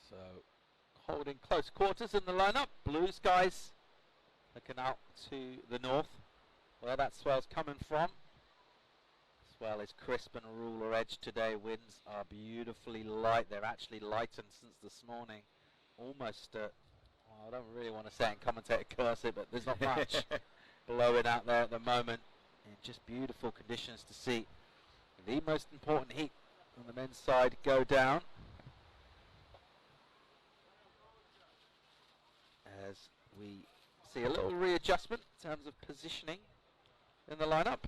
So holding close quarters in the lineup. Blue skies looking out to the north, where that swell's coming from. Swell is crisp and ruler edge today. Winds are beautifully light. They're actually lightened since this morning. Almost, I don't really want to say it and commentator curse it, but there's not much blowing out there at the moment. And just beautiful conditions to see the most important heat on the men's side go down. As we see a little readjustment in terms of positioning in the lineup.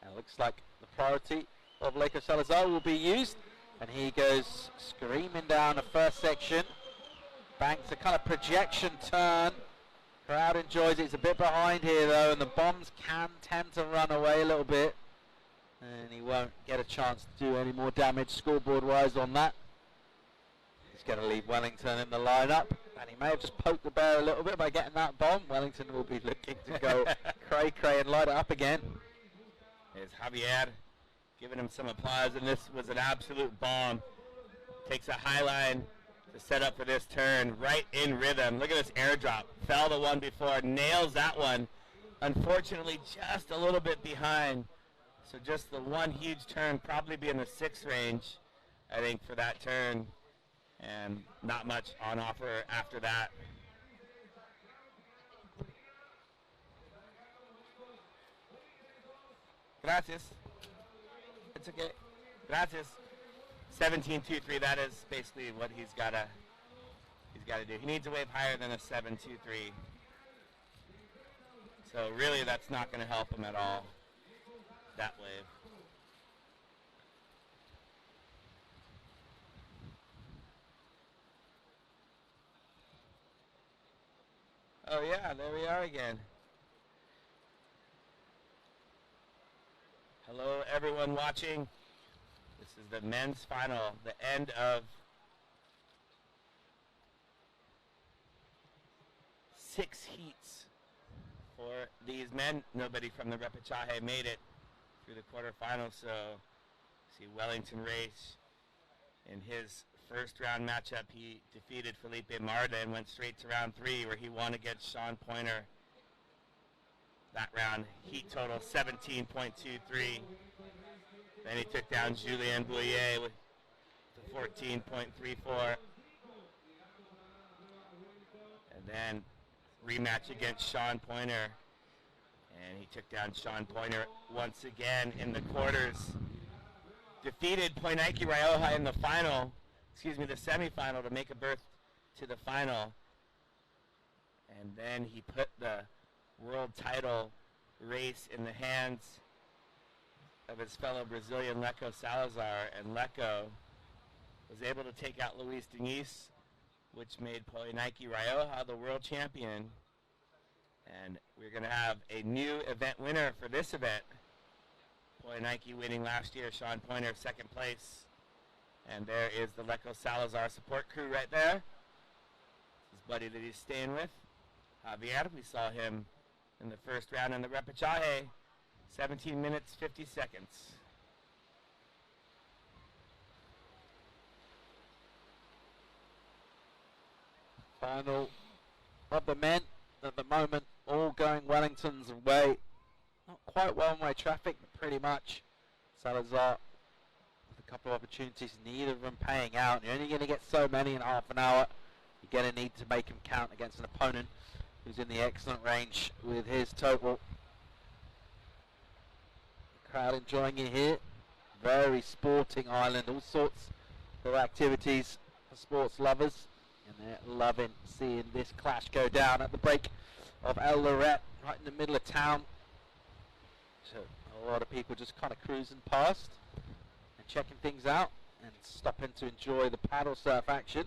And it looks like the priority of Leco Salazar will be used. And he goes screaming down the first section. Banks a kind of projection turn. Crowd enjoys it. It's a bit behind here though, and the bombs can tend to run away a little bit. And he won't get a chance to do any more damage scoreboard wise on that. He's going to leave Wellington in the lineup, and he may have just poked the bear a little bit by getting that bomb. Wellington will be looking to go cray and light it up again. There's Javier giving him some applause, and this was an absolute bomb. Takes a high line to set up for this turn, right in rhythm. Look at this airdrop. Fell the one before, nails that one. Unfortunately, just a little bit behind. So just the one huge turn, probably be in the 6 range, I think, for that turn. And not much on offer after that. Gracias. It's okay. Gracias. 17.23. That is basically what he's got to do. He needs a wave higher than a 7.23. So really, that's not going to help him at all. That wave. Oh yeah, there we are again. Hello everyone watching. This is the men's final, the end of 6 heats for these men. Nobody from the repechaje made it through the quarterfinals, so see Wellington race in his first round matchup. He defeated Felipe Marda and went straight to round 3, where he won against Sean Pointer. That round, heat total 17.23. Then he took down Julien Bouillet with the 14.34. And then rematch against Sean Pointer. And he took down Sean Pointer once again in the quarters. Defeated Poinaiki Rioja in the final, the semifinal, to make a berth to the final. And then he put the world title race in the hands of his fellow Brazilian Leco Salazar, and Leco was able to take out Luis Diniz, which made Poinaiki Rioja the world champion. And we're going to have a new event winner for this event. Poinaiki winning last year, Sean Pointer 2nd place. And there is the Leco Salazar support crew right there. His buddy that he's staying with, Javier. We saw him in the first round in the repechaje, 17 minutes, 50 seconds. Final of the men at the moment, all going Wellington's way. Not quite one-way traffic, but pretty much. Salazar with a couple of opportunities, neither of them paying out. You're only going to get so many in half an hour. You're going to need to make them count against an opponent who's in the excellent range with his total. The crowd enjoying it here. Very sporting island, all sorts of activities for sports lovers. And they're loving seeing this clash go down at the break of El Lorette, right in the middle of town. So a lot of people just kind of cruising past and checking things out and stopping to enjoy the paddle surf action.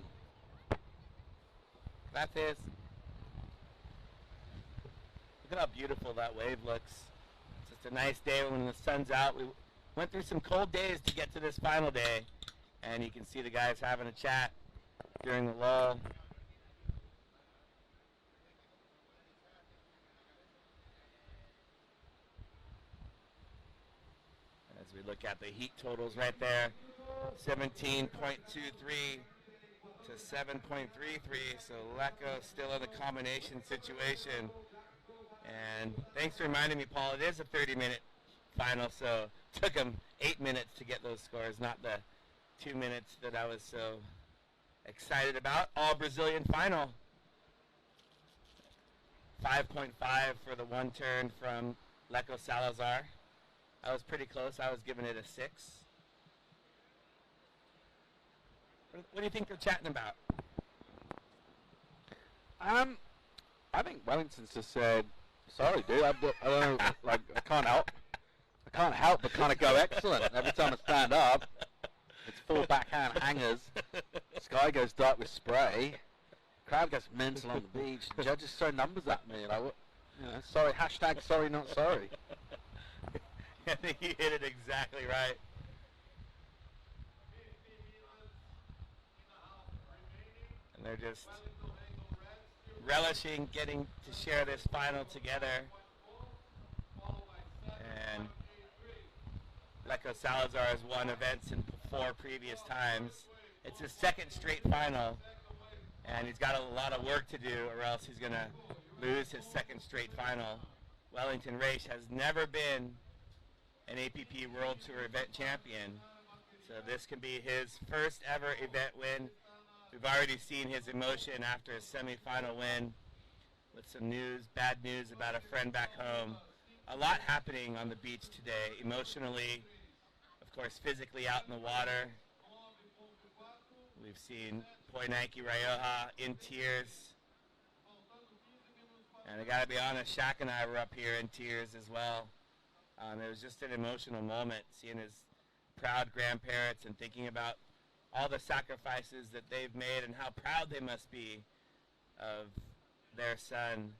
Gracias. Look at how beautiful that wave looks. It's just a nice day when the sun's out. We went through some cold days to get to this final day, and you can see the guys having a chat during the lull. As we look at the heat totals right there, 17.23 to 7.33, so Lecco still in the combination situation. And thanks for reminding me, Paul, it is a 30-minute final, so it took them 8 minutes to get those scores, not the 2 minutes that I was so excited about. All Brazilian final. 5.5 for the one turn from Lecco Salazar. I was pretty close. I was giving it a 6. What do you think they're chatting about? I think Wellington's just said, "Sorry, dude. I don't know. Like, I can't help but kind of go excellent every time I stand up. It's 4 backhand hangers. Sky goes dark with spray. Crowd goes mental on the beach. Judges throw numbers at me. Like, what? You know, sorry. Hashtag sorry, not sorry." I think you hit it exactly right. And they're just relishing getting to share this final together. And Lecco Salazar has won events in 4 previous times. It's his 2nd straight final, and he's got a lot of work to do or else he's going to lose his 2nd straight final. Wellington Race has never been an APP World Tour event champion, so this can be his first ever event win. We've already seen his emotion after his semifinal win with some news, bad news about a friend back home. A lot happening on the beach today, emotionally, of course physically out in the water. We've seen Poinanki Rioja in tears. And I gotta be honest, Shaq and I were up here in tears as well. It was just an emotional moment, seeing his proud grandparents and thinking about all the sacrifices that they've made and how proud they must be of their son,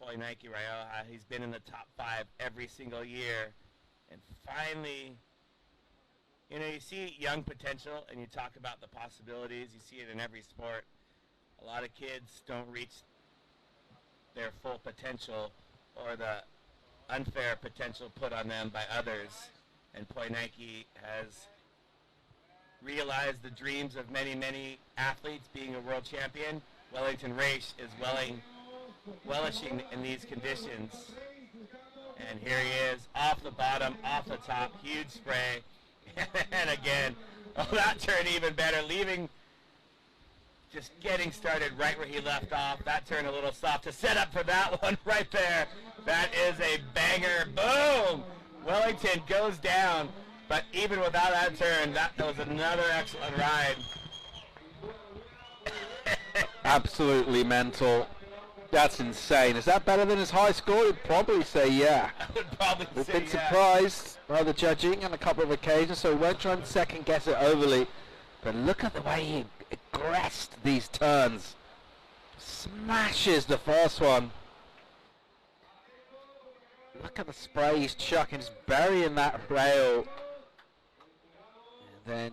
Poinanki Rioja. He's been in the top 5 every single year. And finally, you know, you see young potential and you talk about the possibilities. You see it in every sport. A lot of kids don't reach their full potential or the unfair potential put on them by others. And Poinanki has realized the dreams of many, many athletes being a world champion. Wellington Race is relishing in these conditions. And here he is, off the bottom, off the top, huge spray. And again, oh, that turn even better, just getting started right where he left off. That turn a little soft to set up for that one right there. That is a banger. Boom! Wellington goes down, but even without that turn, that was another excellent ride. Absolutely mental. That's insane. Is that better than his high score? You'd probably say yeah. I would probably We've say been yeah. surprised by the judging on a couple of occasions, so we won't try and second guess it overly. But look at the way he aggressed these turns. Smashes the first one. Look at the spray he's chucking, just burying that rail. And then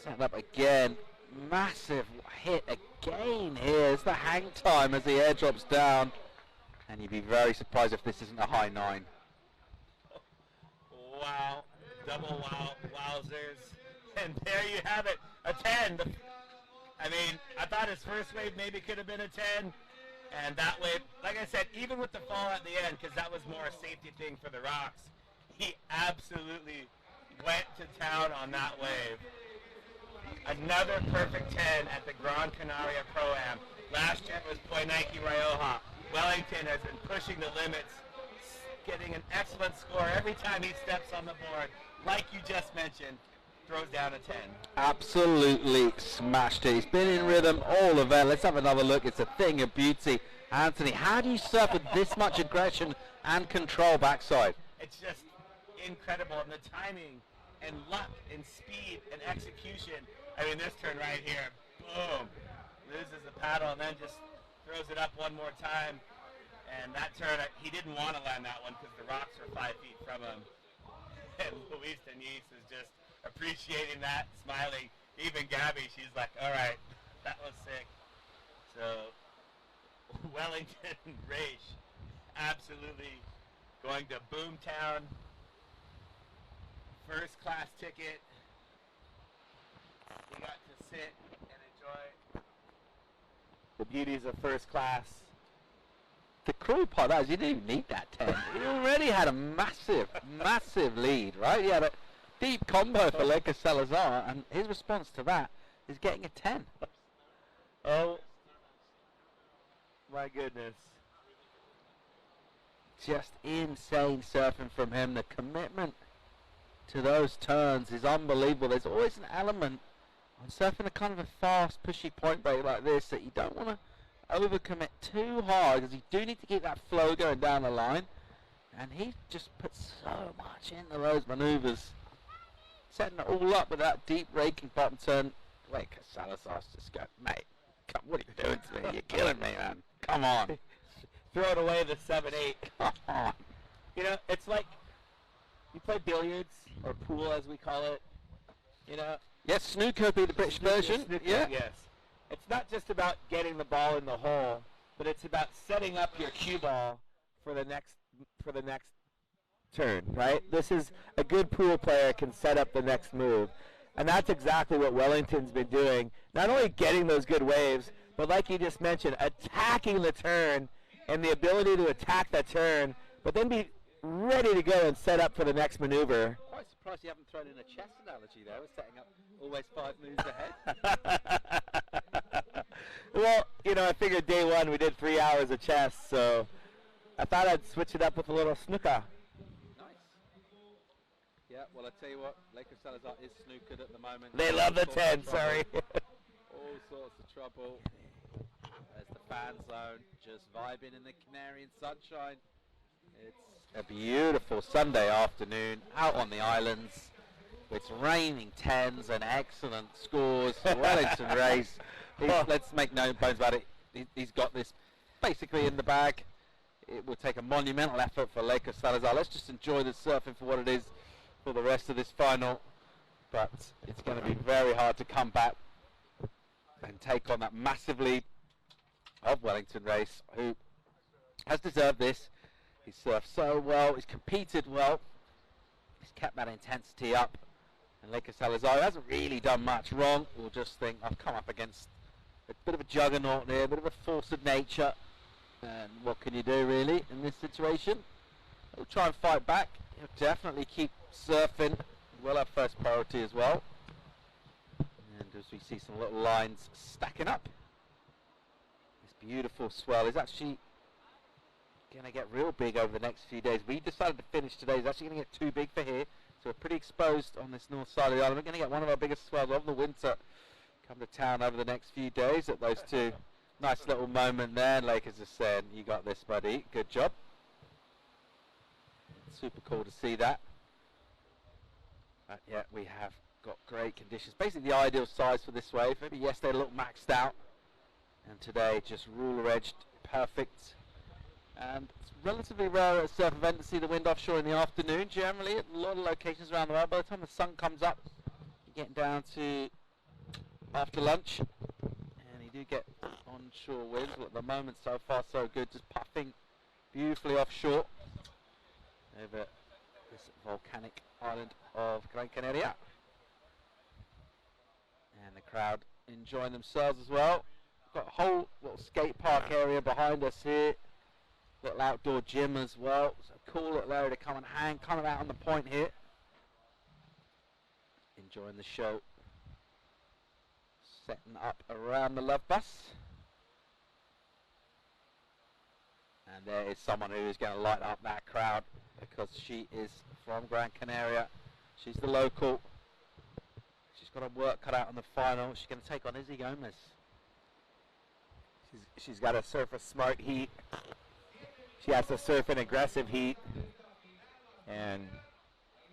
set up again. Massive hit again here. It's the hang time as the air drops down. And you'd be very surprised if this isn't a high 9. Wow. Double wow. Wowzers. And there you have it. A 10. I mean, I thought his first wave maybe could have been a 10. And that wave, like I said, even with the fall at the end, because that was more a safety thing for the rocks, he absolutely went to town on that wave. Another perfect 10 at the Gran Canaria Pro-Am. Last year was Poinanki Rioja. Wellington has been pushing the limits, getting an excellent score every time he steps on the board. Like you just mentioned, throws down a 10. Absolutely smashed it. He's been in rhythm all event. Let's have another look. It's a thing of beauty. Anthony, how do you surf with this much aggression and control backside? It's just incredible. And the timing and luck and speed and execution. I mean, this turn right here, boom, loses the paddle and then just throws it up one more time. And that turn, he didn't want to land that one because the rocks were 5 feet from him. And Luis Denise was just appreciating that, smiling. Even Gabby, she's like, all right, that was sick. So Wellington Raish absolutely going to Boomtown. First class ticket. We got to sit and enjoy the beauties of first class. The cruel part is you didn't even need that 10. He already had a massive, massive lead, right? He had a deep combo for Leica Salazar, and his response to that is getting a 10. Oh, my goodness. Just insane surfing from him. The commitment to those turns is unbelievable. There's always an element on surfing a kind of a fast, pushy point break like this that you don't want to overcommit too hard, because you do need to keep that flow going down the line, and he just puts so much into those maneuvers, setting it all up with that deep raking bottom turn. Wait, Salazar's just going, mate, come, what are you doing to me? You're killing me, man. Come on. Throw it away the 7-8. Come on. You know, it's like you play billiards, or pool as we call it, you know. Yes, snooker would be the British version. Snooker, yeah. Yes. It's not just about getting the ball in the hole, but it's about setting up your cue ball for the next turn, right? This is a good pool player can set up the next move. And that's exactly what Wellington's been doing. Not only getting those good waves, but like you just mentioned, attacking the turn and the ability to attack that turn, but then be ready to go and set up for the next maneuver. Quite surprised you haven't thrown in a chess analogy there. We're setting up always 5 moves ahead. Well, you know, I figured day one we did 3 hours of chess, so I thought I'd switch it up with a little snooker. Nice. Yeah, well, I tell you what, Leica Salazar is snookered at the moment. They love the 10, sorry. All sorts of trouble. There's the fan zone, just vibing in the Canarian sunshine. It's a beautiful Sunday afternoon out on the islands. It's raining 10s and excellent scores. Wellington race. Let's make no bones about it. He's got this basically in the bag. It will take a monumental effort for Leica Salazar. Let's just enjoy the surfing for what it is for the rest of this final. But it's going to be very hard to come back and take on that massive lead of Wellington race, who has deserved this. He's surfed so well, he's competed well, he's kept that intensity up, and Leica Salazar hasn't really done much wrong. We'll just think, I've come up against a bit of a juggernaut here, a bit of a force of nature, and what can you do really in this situation? He'll try and fight back. He'll definitely keep surfing. We'll have first priority as well. And as we see some little lines stacking up, this beautiful swell is actually going to get real big over the next few days. We decided to finish today. It's actually going to get too big for here, so we're pretty exposed on this north side of the island. We're going to get one of our biggest swells of the winter come to town over the next few days at those two. Nice little moment there. Lakers just saying, you got this, buddy. Good job. Super cool to see that. But yeah, we have got great conditions. Basically the ideal size for this wave. Maybe yesterday a little maxed out, and today just ruler edged, perfect. And it's relatively rare at a surf event to see the wind offshore in the afternoon. Generally, at a lot of locations around the world, by the time the sun comes up, you're getting down to after lunch, and you do get onshore winds. But at the moment, so far so good, just puffing beautifully offshore over this volcanic island of Gran Canaria. And the crowd enjoying themselves as well. We've got a whole little skate park area behind us here. Little outdoor gym as well. So cool little area to come and hang, kind of out on the point here. Enjoying the show. Setting up around the Love Bus. And there is someone who is going to light up that crowd, because she is from Gran Canaria. She's the local. She's got her work cut out in the final. She's going to take on Izzy Gomez. She's got to surf a smart heat. She has to surf an aggressive heat, and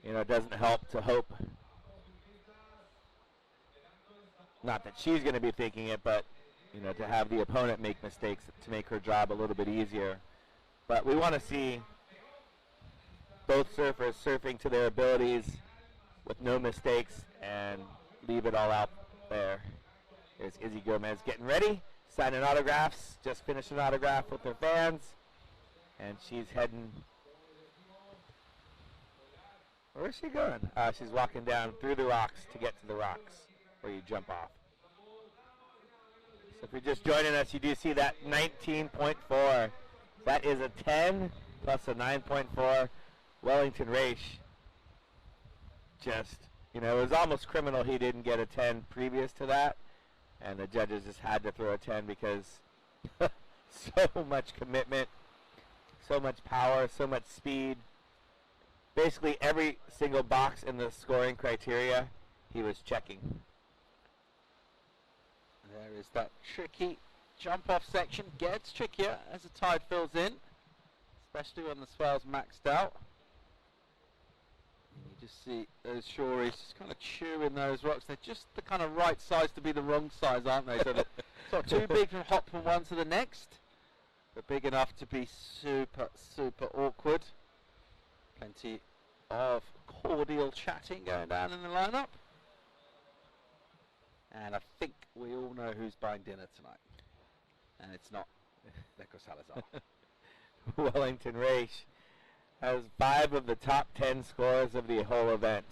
you know, it doesn't help to hope. Not that she's going to be thinking it, but you know, to have the opponent make mistakes to make her job a little bit easier. But we want to see both surfers surfing to their abilities with no mistakes and leave it all out there. There's Izzy Gomez getting ready, signing autographs, just finished an autograph with her fans, and she's heading. Where's she going? She's walking down through the rocks to get to the rocks where you jump off. So if you're just joining us, you do see that 19.4. That is a 10 plus a 9.4. Wellington Raish just, it was almost criminal he didn't get a 10 previous to that. And the judges just had to throw a 10 because so much commitment, so much power, so much speed. Basically every single box in the scoring criteria he was checking. There is that tricky jump off section. Gets trickier as the tide fills in, especially when the swell's maxed out. And you just see those shoreys just kind of chewing those rocks. They're just the kind of right size to be the wrong size, aren't they? So they're sort of too big to hop from one to the next, but big enough to be super, super awkward. Plenty of cordial chatting going down in the lineup. And I think we all know who's buying dinner tonight. And it's not Neko Salazar. Wellington Raish has 5 of the top 10 scores of the whole event.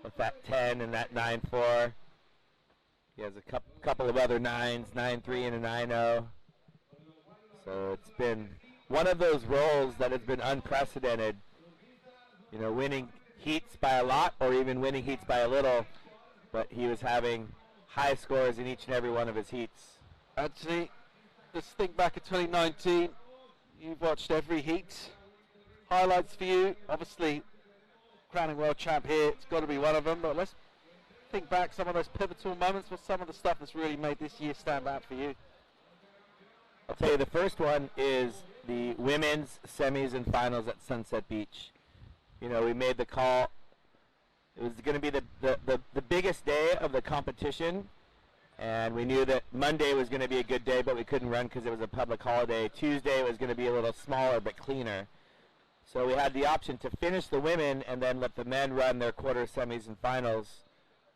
With that 10 and that 9.4. He has a couple of other 9s, 9.3 and a 9.0. So it's been one of those rolls that has been unprecedented. Winning heats by a lot or even winning heats by a little. But he was having high scores in each and every one of his heats. Actually, let's think back at 2019. You've watched every heat. Highlights for you. Obviously, crowning world champ here. It's got to be one of them. But let's think back some of those pivotal moments. What's some of the stuff that's really made this year stand out for you? I'll tell you, the first one is the women's semis and finals at Sunset Beach. We made the call. It was going to be the biggest day of the competition, and we knew that Monday was going to be a good day, but we couldn't run because it was a public holiday. Tuesday was going to be a little smaller but cleaner. So we had the option to finish the women and then let the men run their quarter semis and finals,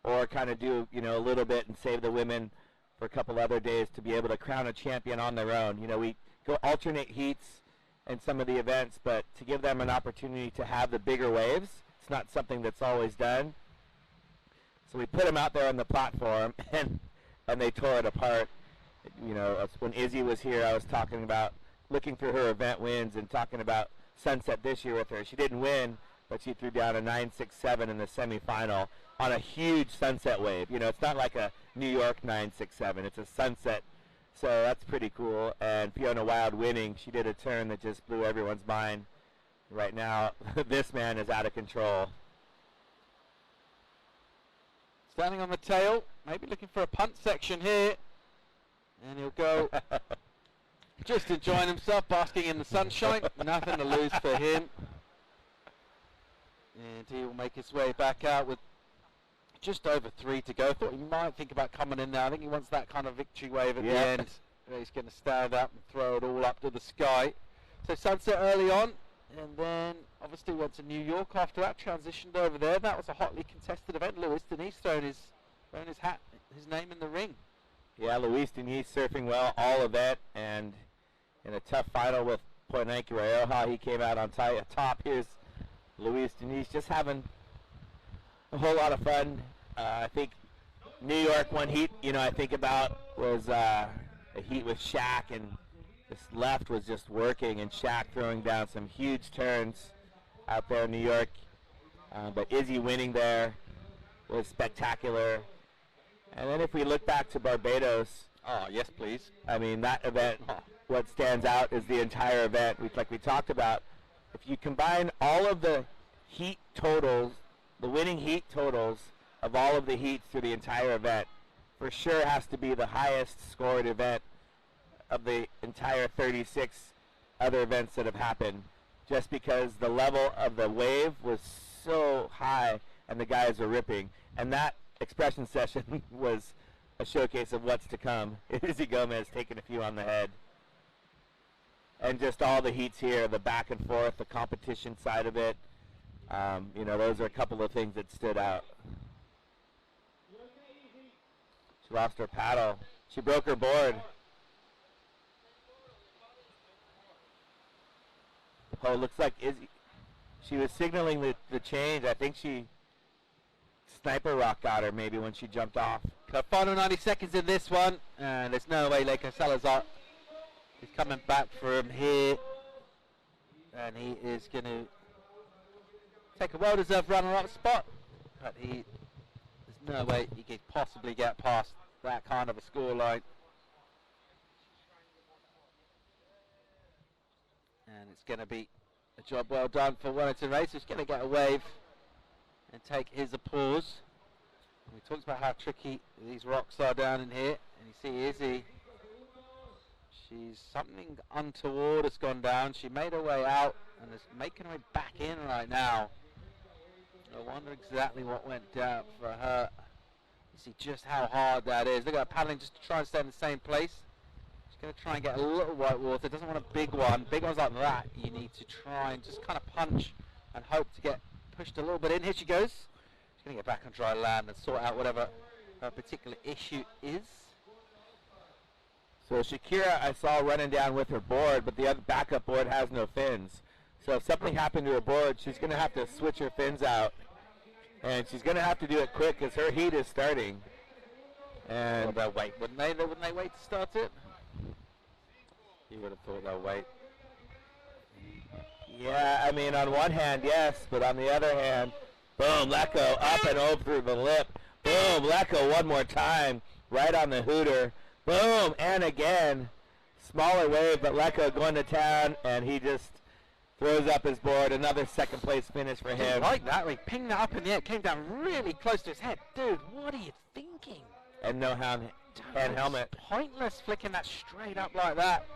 or kind of do a little bit and save the women for a couple other days to be able to crown a champion on their own. We go alternate heats in some of the events, but to give them an opportunity to have the bigger waves. It's not something that's always done. So we put them out there on the platform, and they tore it apart. When Izzy was here, I was talking about looking through her event wins and talking about Sunset this year with her. She didn't win, but she threw down a 9.67 in the semifinal on a huge Sunset wave. It's not like a New York 9.67. It's a Sunset. So that's pretty cool. And Fiona Wild winning, she did a turn that just blew everyone's mind. Right now, this man is out of control. Standing on the tail, maybe looking for a punt section here. And he'll go just enjoying himself, basking in the sunshine. Nothing to lose for him. And he will make his way back out with just over 3 to go. Thought he might think about coming in now. I think he wants that kind of victory wave at the end. He's going to stand up and throw it all up to the sky. So Sunset early on. And then obviously went to New York after that, transitioned over there. That was a hotly contested event. Luis Denise throwing his name in the ring. Yeah, Luis Denise surfing well all event, and in a tough final with Poinanki Rioja, he came out on top. Here's Luis Denise just having a whole lot of fun. I think New York one heat, I think about was a heat with Shaq, and this left was just working, and Shaq throwing down some huge turns out there in New York. But Izzy winning there was spectacular. And then if we look back to Barbados. Oh, yes, please. I mean, that event, what stands out is the entire event. Like we talked about, if you combine all of the heat totals, the winning heat totals of all of the heats through the entire event, for sure has to be the highest scored event of the entire 36 other events that have happened, just because the level of the wave was so high and the guys were ripping. And that expression session was a showcase of what's to come. Izzy Gomez taking a few on the head. and just all the heats here, the back and forth, the competition side of it. You know, those are a couple of things that stood out. She lost her paddle. She broke her board. Oh, looks like Izzy. She was signaling the change. I think she sniper rock got her maybe when she jumped off. The final 90 seconds in this one, and there's no way Leko Salazar is coming back from here. And he is going to take a well-deserved runner-up spot. But there's no way he could possibly get past that kind of a scoreline. And it's going to be a job well done for Wellington Race, who's going to get a wave and take his applause. And we talked about how tricky these rocks are down in here. And you see Izzy, something untoward has gone down. She made her way out and is making her way back in right now. I wonder exactly what went down for her. You see just how hard that is. Look at her paddling just to try and stay in the same place. She's going to try and get a little white water. Doesn't want a big one. Big ones like that, you need to try and just kind of punch and hope to get pushed a little bit in. Here she goes. She's going to get back on dry land and sort out whatever her particular issue is. So Shakira I saw running down with her board, but the other backup board has no fins. So if something happened to her board, she's going to have to switch her fins out. And she's going to have to do it quick because her heat is starting. And well, they'll wait, wouldn't they? Wouldn't they wait to start it? You would have thought they'll wait. Yeah, I mean, on one hand, yes, but on the other hand, boom, Leko up and over the lip. Boom, Leko one more time, right on the hooter. Boom, and again, smaller wave, but Leko going to town, and he just throws up his board. Another second place finish for him. I like that. He pinged that up in the air. It came down really close to his head. Dude, what are you thinking? And no hand helmet. Pointless flicking that straight up like that.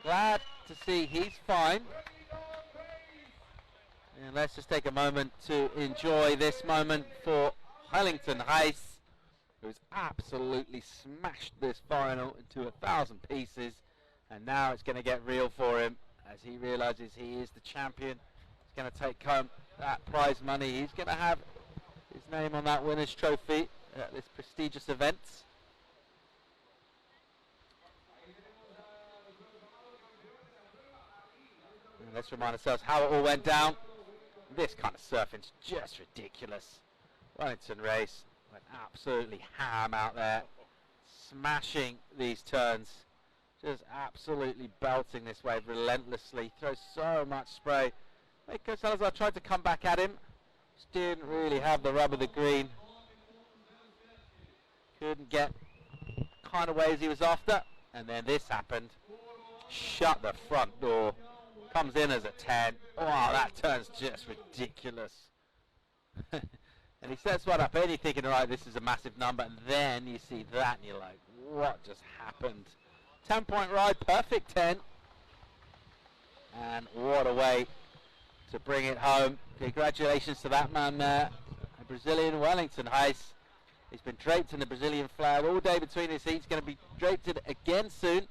Glad to see he's fine. And let's just take a moment to enjoy this moment for Wellington Heiss, who's absolutely smashed this final into 1,000 pieces. And now it's going to get real for him as he realizes he is the champion. He's going to take home that prize money. He's going to have his name on that winner's trophy at this prestigious event. And let's remind ourselves how it all went down. This kind of surfing's just ridiculous. Wellington Race went absolutely ham out there, smashing these turns, just absolutely belting this wave relentlessly, throws so much spray. Leko Salazar tried to come back at him, just didn't really have the rub of the green. Couldn't get the kind of waves he was after, and then this happened. Shut the front door. Comes in as a 10. Wow, that turn's just ridiculous. And he sets one up and you're thinking, right, this is a massive number. And then you see that and you're like, what just happened? 10-point ride, perfect 10. And what a way to bring it home. Congratulations to that man there, a Brazilian Wellington Heiss. He's been draped in the Brazilian flag all day between his heats. Going to be draped in again soon.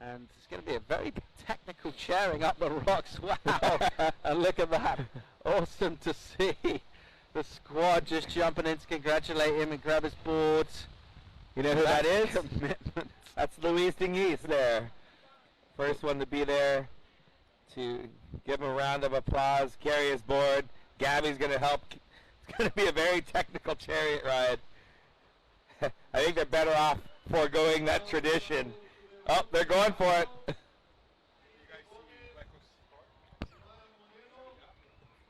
And it's going to be a very technical chairing up the rocks. Wow. And look at that. Awesome to see. The squad just jumping in to congratulate him and grab his boards. You know who that is? Commitment. That's Luis Dinguis there. First one to be there to give him a round of applause, carry his board. Gabby's going to help. It's going to be a very technical chariot ride. I think they're better off foregoing that tradition. Oh, they're going for it.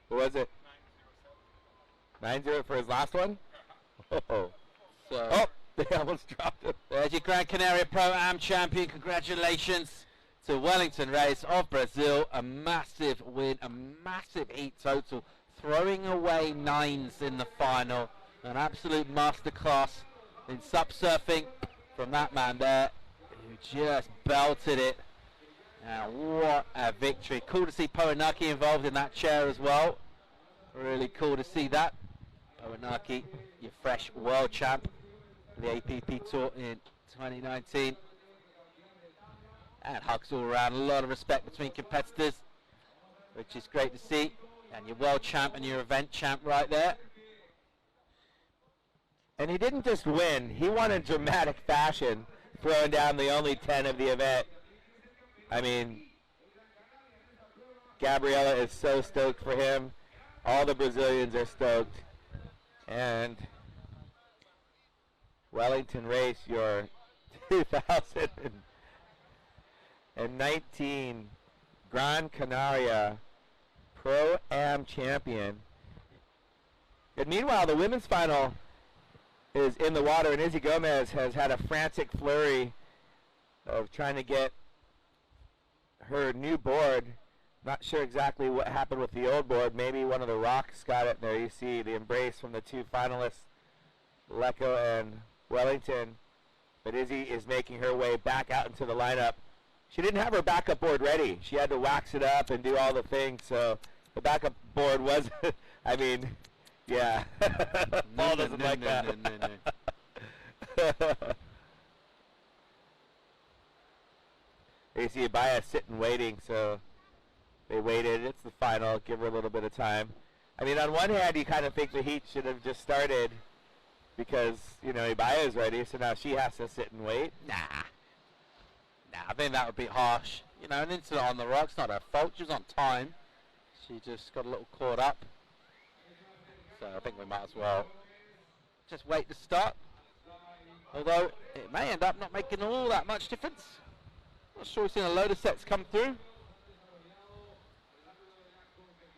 What was it? 9-0 for his last one? Oh. So, they almost dropped it. There's your Gran Canaria Pro-Am champion. Congratulations to Wellington Race of Brazil. A massive win, a massive heat total. Throwing away 9s in the final. An absolute masterclass in subsurfing from that man there, who just belted it. What a victory. Cool to see Powanaki involved in that chair as well. Really cool to see that. Powanaki, your fresh world champ for the APP Tour in 2019. And hugs all around, a lot of respect between competitors, which is great to see. And your world champ and your event champ right there. And he didn't just win, he won in dramatic fashion, throwing down the only 10 of the event. I mean, Gabriela is so stoked for him. All the Brazilians are stoked. And Wellington Race, your 2019 Gran Canaria Pro-Am champion. And meanwhile, the women's final is in the water, and Izzy Gomez has had a frantic flurry of trying to get her new board. Not sure exactly what happened with the old board. Maybe one of the rocks got it. There you see the embrace from the two finalists, Lecco and Wellington. But Izzy is making her way back out into the lineup. She didn't have her backup board ready. She had to wax it up and do all the things. So the backup board was, I mean, yeah. Paul doesn't like that. You see Abaya sitting waiting, so they waited. It's the final. Give her a little bit of time. I mean, on one hand, you kind of think the heat should have just started because, you know, Ibaya's ready, so now she has to sit and wait. Nah, I think that would be harsh. You know, an incident on the rocks, not her fault. She was on time. She just got a little caught up. So I think we might as well just wait to start. Although it may end up not making all that much difference. Not sure we've seen a load of sets come through.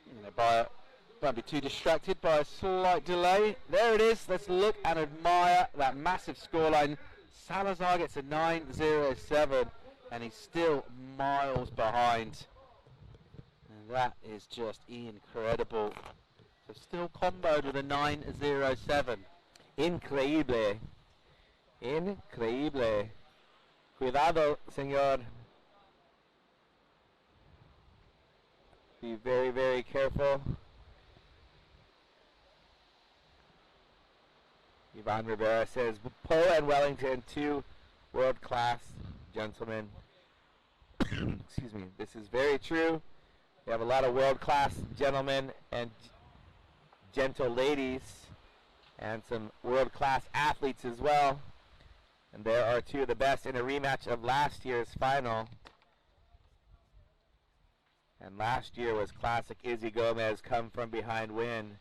You know, don't be too distracted by a slight delay. There it is. Let's look and admire that massive scoreline. Salazar gets a 9.07 and he's still miles behind. And that is just incredible. So still comboed with a 9.07. Increíble. Increíble. Cuidado, señor. Be very, very careful. Ivan Rivera says, Poe and Wellington, two world-class gentlemen. Excuse me. This is very true. We have a lot of world-class gentlemen and gentle ladies and some world-class athletes as well. And there are two of the best in a rematch of last year's final. And last year was classic Izzy Gomez come from behind win.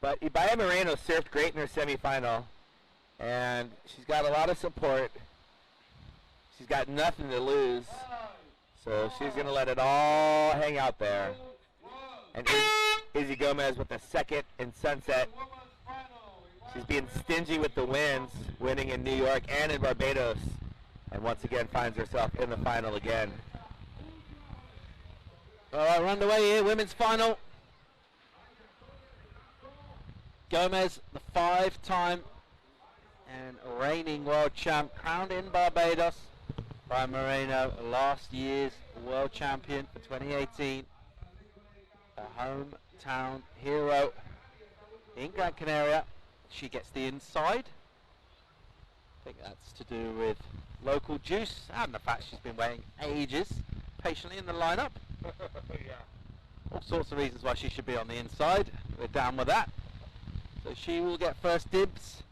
But Ibaya Moreno surfed great in her semifinal. And she's got a lot of support. She's got nothing to lose. So she's going to let it all hang out there. And Izzy Gomez with the second in Sunset. She's being stingy with the wins, winning in New York and in Barbados. And once again finds herself in the final again. All right, we're underway here, women's final. Gomez, the 5-time and reigning world champ, crowned in Barbados by Moreno, last year's world champion for 2018. A hometown hero in Gran Canaria. She gets the inside. I think that's to do with local juice and the fact she's been waiting ages patiently in the lineup. Yeah. All sorts of reasons why she should be on the inside. We're down with that. So she will get first dibs.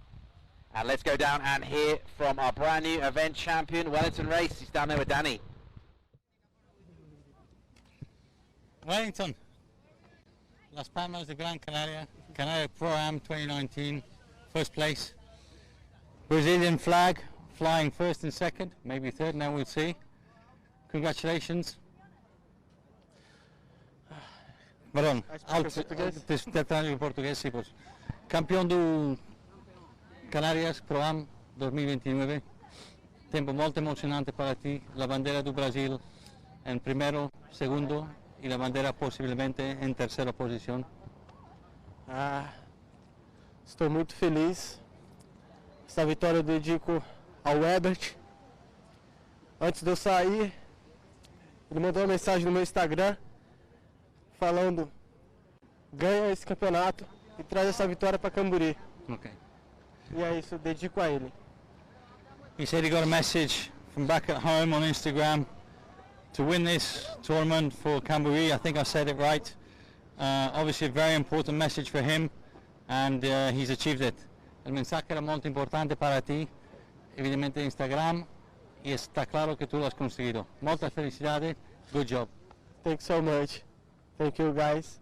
And let's go down and hear from our brand new event champion, Wellington Race. He's down there with Danny. Wellington, Las Palmas de Gran Canaria, Canaria Pro-Am 2019, first place. Brazilian flag, flying first and second, maybe third, now we'll see. Congratulations. Perdão, em português, sim, pois. Campeão do Canarias Pro-Am 2029. Tempo molto emozionante para ti. La bandera do Brasil em primeiro, segundo e la bandera possivelmente em terceira posição. Estou muito feliz. Essa vitória eu dedico ao Ebert. Antes de eu sair, ele mandou uma mensagem no meu Instagram falando: ganha esse campeonato e traz essa vitória para Camburi. Okay. E é isso, eu dedico a ele. He said he got a message from back at home on Instagram to win this tournament for Camburi. I think I said it right. Obviously a very important message for him, and he's achieved it. El mensaje era molto importante para ti, evidentemente Instagram, y está claro que tú lo has conseguido. Muchas felicidades. Good job. Thanks so much. Thank you, guys.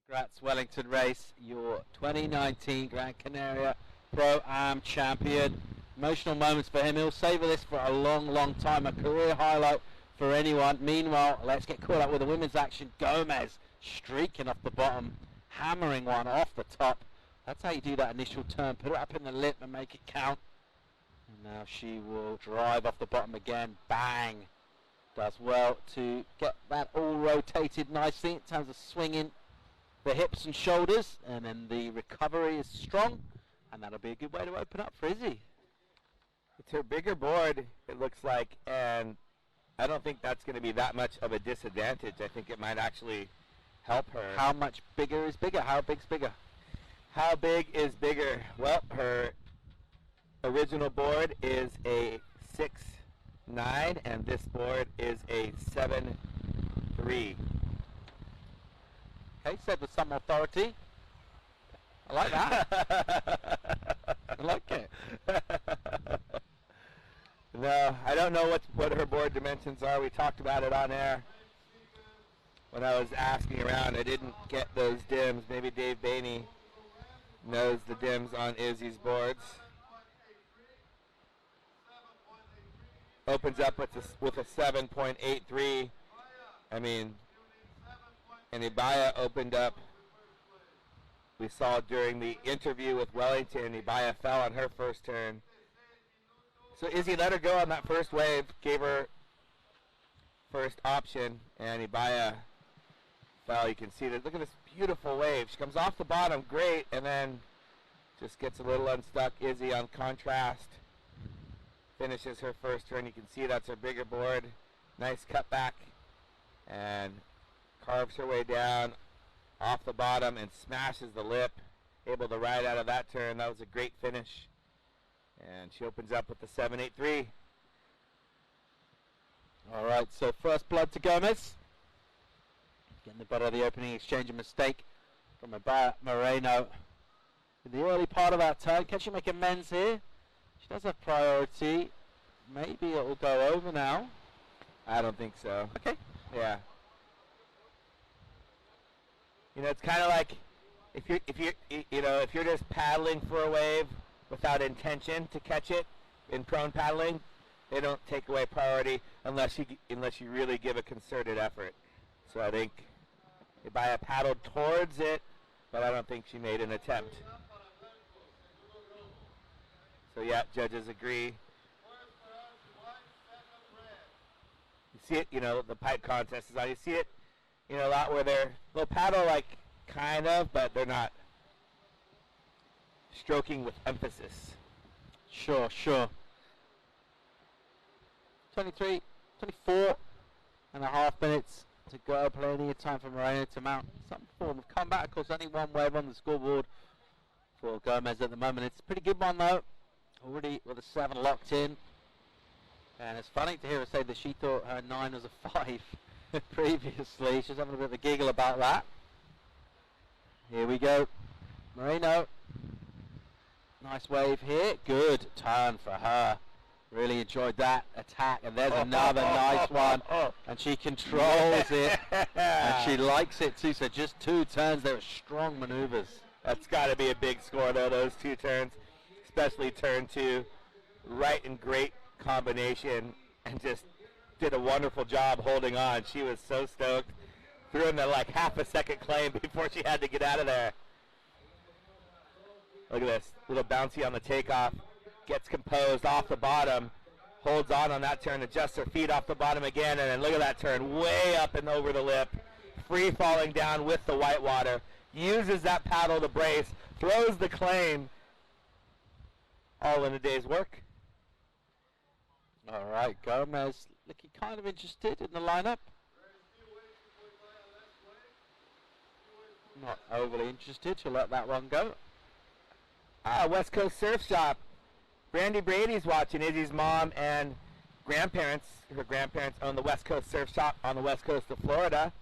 Congrats, Wellington Race, your 2019 Gran Canaria Pro-Am champion. Emotional moments for him. He'll savour this for a long, long time. A career highlight for anyone. Meanwhile, let's get caught up with the women's action. Gomez streaking off the bottom, hammering one off the top. That's how you do that initial turn. Put it up in the lip and make it count. And now she will drive off the bottom again. Bang. Does well to get that all rotated nicely in terms of swinging the hips and shoulders. And then the recovery is strong. And that'll be a good way to open up for Izzy. It's her bigger board, it looks like. And I don't think that's going to be that much of a disadvantage. I think it might actually help her. How much bigger is bigger? How big's bigger? How big is bigger? Well, her original board is a 6'9", and this board is a 7'3". Okay, said with some authority. I like that. I like it. No, I don't know what her board dimensions are. We talked about it on air. When I was asking around, I didn't get those dims. Maybe Dave Bainey knows the dims on Izzy's boards. Opens up with a 7.83. I mean, and Ibaya opened up. We saw during the interview with Wellington, Ibaya fell on her first turn. So Izzy let her go on that first wave, gave her first option, and Ibaya fell. You can see that. Look at this beautiful wave. She comes off the bottom, great, and then just gets a little unstuck. Izzy on contrast finishes her first turn. You can see that's her bigger board. Nice cutback, and carves her way down off the bottom and smashes the lip. Able to ride out of that turn. That was a great finish. And she opens up with the 7.83. All right, so first blood to Gomez. Getting the better of the opening exchange, a mistake from Ibaya Moreno. In the early part of that turn, can she make amends here? She does have priority. Maybe it will go over now. I don't think so. Okay. Yeah. You know, it's kind of like if you're just paddling for a wave without intention to catch it in prone paddling, they don't take away priority unless you really give a concerted effort. So I think Ibaya paddled towards it, but I don't think she made an attempt. So yeah, judges agree. You see it, the pipe contest is on. You see it, a lot where they'll paddle like kind of, but they're not stroking with emphasis. Sure. 23, 24 and a half minutes to go. Plenty of time for Moreno to mount some form of comeback. Of course, only one wave on the scoreboard for Gomez at the moment. It's a pretty good one though. Already with a 7 locked in. And it's funny to hear her say that she thought her 9 was a 5 previously. She's having a bit of a giggle about that. Here we go. Moreno. Nice wave here. Good turn for her. Really enjoyed that attack. And there's another nice one. And she controls it. And she likes it too. So just 2 turns. They were strong maneuvers. That's got to be a big score though, those 2 turns. Especially turn 2. Right in great combination. And just did a wonderful job holding on. She was so stoked. Threw in the half a second claim before she had to get out of there. Look at this. Little bouncy on the takeoff. Gets composed off the bottom. Holds on that turn. Adjusts her feet off the bottom again. And then look at that turn. Way up and over the lip. Free falling down with the whitewater. Uses that paddle to brace. Throws the claim. All in a day's work. All right, Gomez looking kind of interested in the lineup. Not overly interested. She'll let that one go. West Coast Surf Shop Brandy Brady's watching. Izzy's mom and grandparents. Her grandparents own the West Coast Surf Shop on the west coast of Florida.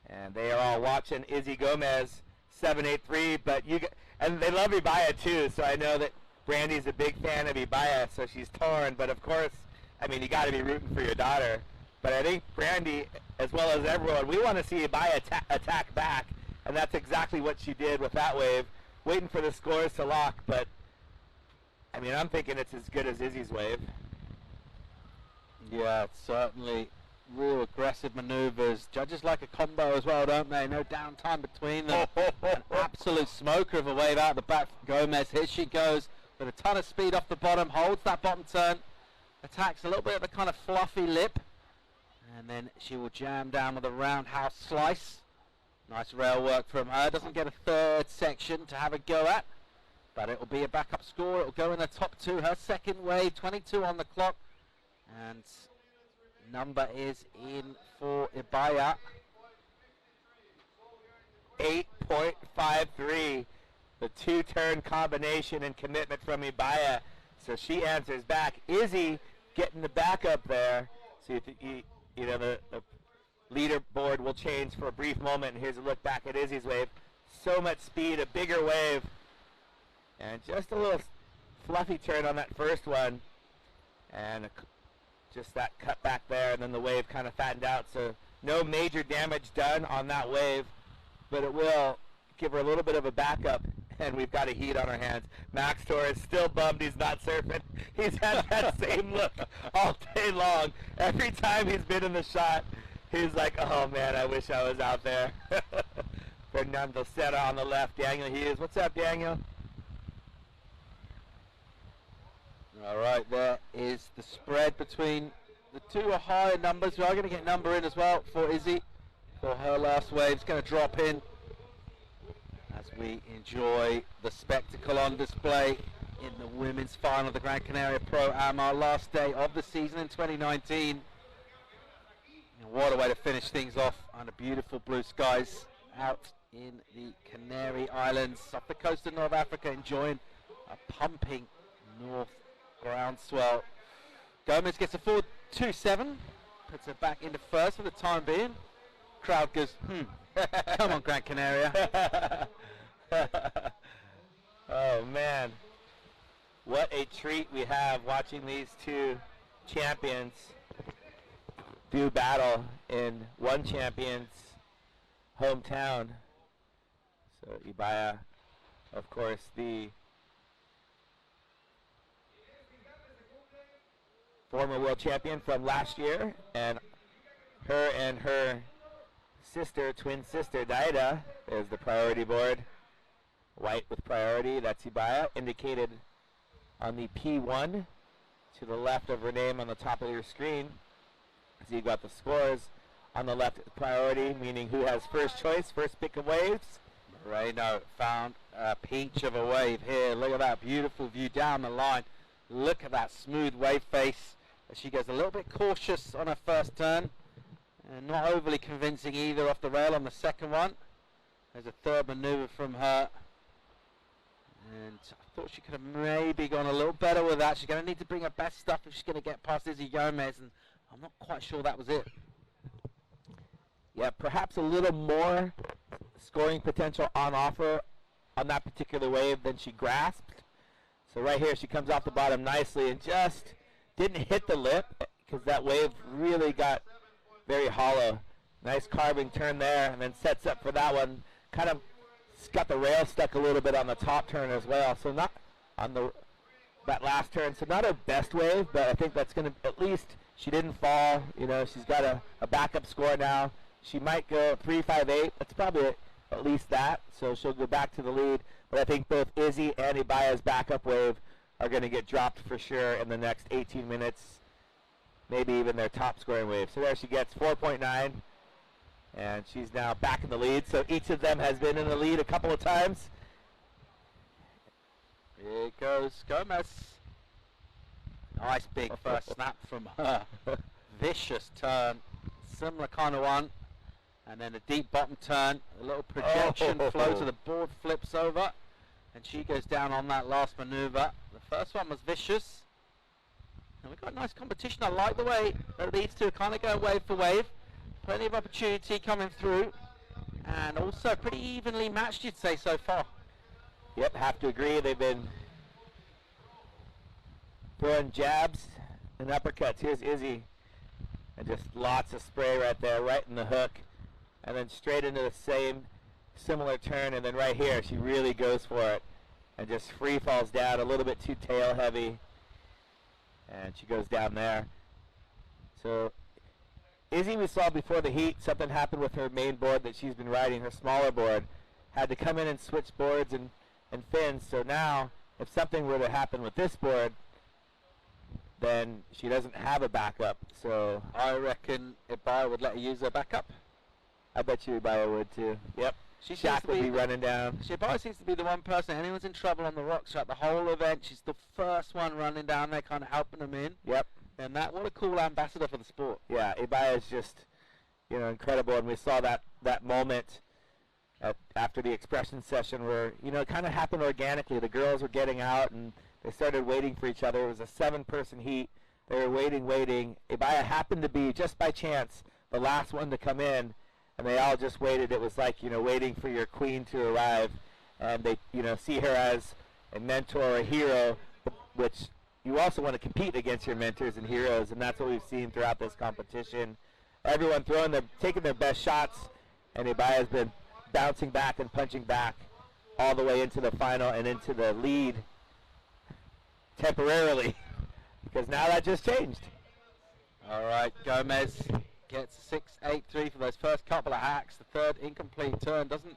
And they are all watching Izzy Gomez 783. And they love Ibaya too, so I know that Brandy's a big fan of Ibaya, so she's torn. But of course, I mean, you got to be rooting for your daughter. But I think Brandy, as well as everyone, we want to see Ibaya attack back. And that's exactly what she did with that wave. Waiting for the scores to lock, but I mean, I'm thinking it's as good as Izzy's wave. Yeah, it's certainly real aggressive maneuvers. Judges like a combo as well, don't they? No downtime between them. An absolute smoker of a wave out the back from Gomez. Here she goes with a ton of speed off the bottom, holds that bottom turn, attacks a little bit of a kind of fluffy lip, and then she will jam down with a roundhouse slice. Nice rail work from her. Doesn't get a third section to have a go at, but it will be a backup score. It will go in the top two. Her second wave, 22 on the clock, and number is in for Ibaya. 8.53. The two-turn combination and commitment from Ibaya. So she answers back. Izzy getting the backup there. So you know the leaderboard will change for a brief moment. And here's a look back at Izzy's wave. So much speed, a bigger wave. And just a little fluffy turn on that first one. And just that cut back there, and then the wave kind of fattened out. So no major damage done on that wave, but it will give her a little bit of a backup, and we've got a heat on our hands. Max Torres still bummed he's not surfing. He's had that same look all day long. Every time he's been in the shot, he's like, oh man, I wish I was out there. Fernando Serra on the left, Daniel Hughes. What's up, Daniel? All right, there is the spread between the two higher numbers. We are going to get number in as well for Izzy for her last wave. It's going to drop in as we enjoy the spectacle on display in the women's final of the Gran Canaria Pro-Am, our last day of the season in 2019. And what a way to finish things off under beautiful blue skies out in the Canary Islands off the coast of North Africa, enjoying a pumping north groundswell. Gomez gets a forward 2-7, puts her back into first for the time being. Crowd goes, come on, Gran Canaria. Oh man, what a treat we have watching these two champions do battle in one champion's hometown. So Ibaya, of course, the former world champion from last year, and her sister, twin sister, Daida, is the priority board. White with priority, that's Ibaya, indicated on the P1 to the left of her name on the top of your screen. So you got the scores on the left priority, meaning who has first choice, first pick of waves. Moreno found a peach of a wave here. Look at that beautiful view down the line. Look at that smooth wave face. She goes a little bit cautious on her first turn, and not overly convincing either off the rail on the second one. There's a third maneuver from her, and I thought she could have maybe gone a little better with that. She's going to need to bring her best stuff if she's going to get past Izzy Gomez, and I'm not quite sure that was it. Yeah, perhaps a little more scoring potential on offer on that particular wave than she grasped. So right here, she comes off the bottom nicely and just didn't hit the lip because that wave really got very hollow. Nice carving turn there, and then sets up for that one. Kind of got the rail stuck a little bit on the top turn as well. So not on that last turn. So not her best wave, but I think that's going to, at least she didn't fall. You know, she's got a backup score now. She might go 3.58. That's probably at least that. So she'll go back to the lead. But I think both Izzy and Ibaya's backup wave are going to get dropped for sure in the next 18 minutes, maybe even their top scoring wave. So there she gets 4.9, and she's now back in the lead. So each of them has been in the lead a couple of times. Here goes Gomez. Nice big first snap from her. Vicious turn, similar kind of one. And then a deep bottom turn, a little projection flow to the board, flips over, and she goes down on that last maneuver. The First one was vicious. And we've got nice competition. I like the way that these two are kind of going wave for wave. Plenty of opportunity coming through. And also pretty evenly matched, you'd say, so far. Yep, have to agree. They've been throwing jabs and uppercuts. Here's Izzy. And just lots of spray right there, right in the hook. And then straight into the same similar turn. And then right here, she really goes for it. And just free falls down, a little bit too tail heavy. And she goes down there. So Izzy, we saw before the heat, something happened with her main board that she's been riding, her smaller board. Had to come in and switch boards and fins. So now, if something were to happen with this board, then she doesn't have a backup. So I reckon Ibaya would let her use her backup. I bet you Ibaya would too. Yep. Shaq would be running down. Ibaya seems to be the one person, anyone's in trouble on the rocks throughout the whole event, she's the first one running down there, kind of helping them in. Yep. And that, what a cool ambassador for the sport. Yeah, Ibaya is just, incredible. And we saw that moment after the expression session where, it kind of happened organically. The girls were getting out and they started waiting for each other. It was a 7-person heat. They were waiting. Ibaya happened to be, just by chance, the last one to come in. And they all just waited. It was like, waiting for your queen to arrive. And they, see her as a mentor, a hero, which you also want to compete against your mentors and heroes. And that's what we've seen throughout this competition. Everyone taking their best shots. And Ibaya's been bouncing back and punching back all the way into the final and into the lead temporarily. Because now that just changed. All right, Gomez gets a 6.83 for those first couple of hacks. The third incomplete turn doesn't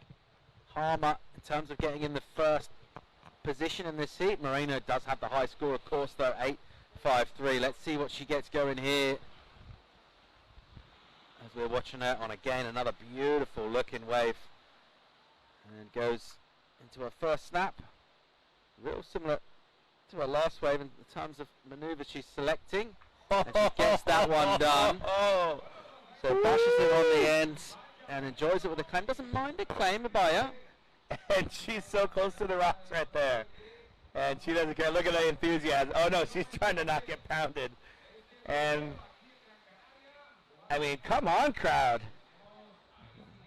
harm her in terms of getting in the first position in this heat. Moreno does have the high score, of course, though, 8.53. Let's see what she gets going here. As we're watching her on, again, another beautiful looking wave. And goes into her first snap. Real similar to her last wave in terms of maneuvers she's selecting. And she gets that one done. So bashes it on the end and enjoys it with a claim. Doesn't mind a claim, Ibaya. And she's so close to the rocks right there. And she doesn't care. Look at the enthusiasm. Oh, no, she's trying to not get pounded. And, I mean, come on, crowd.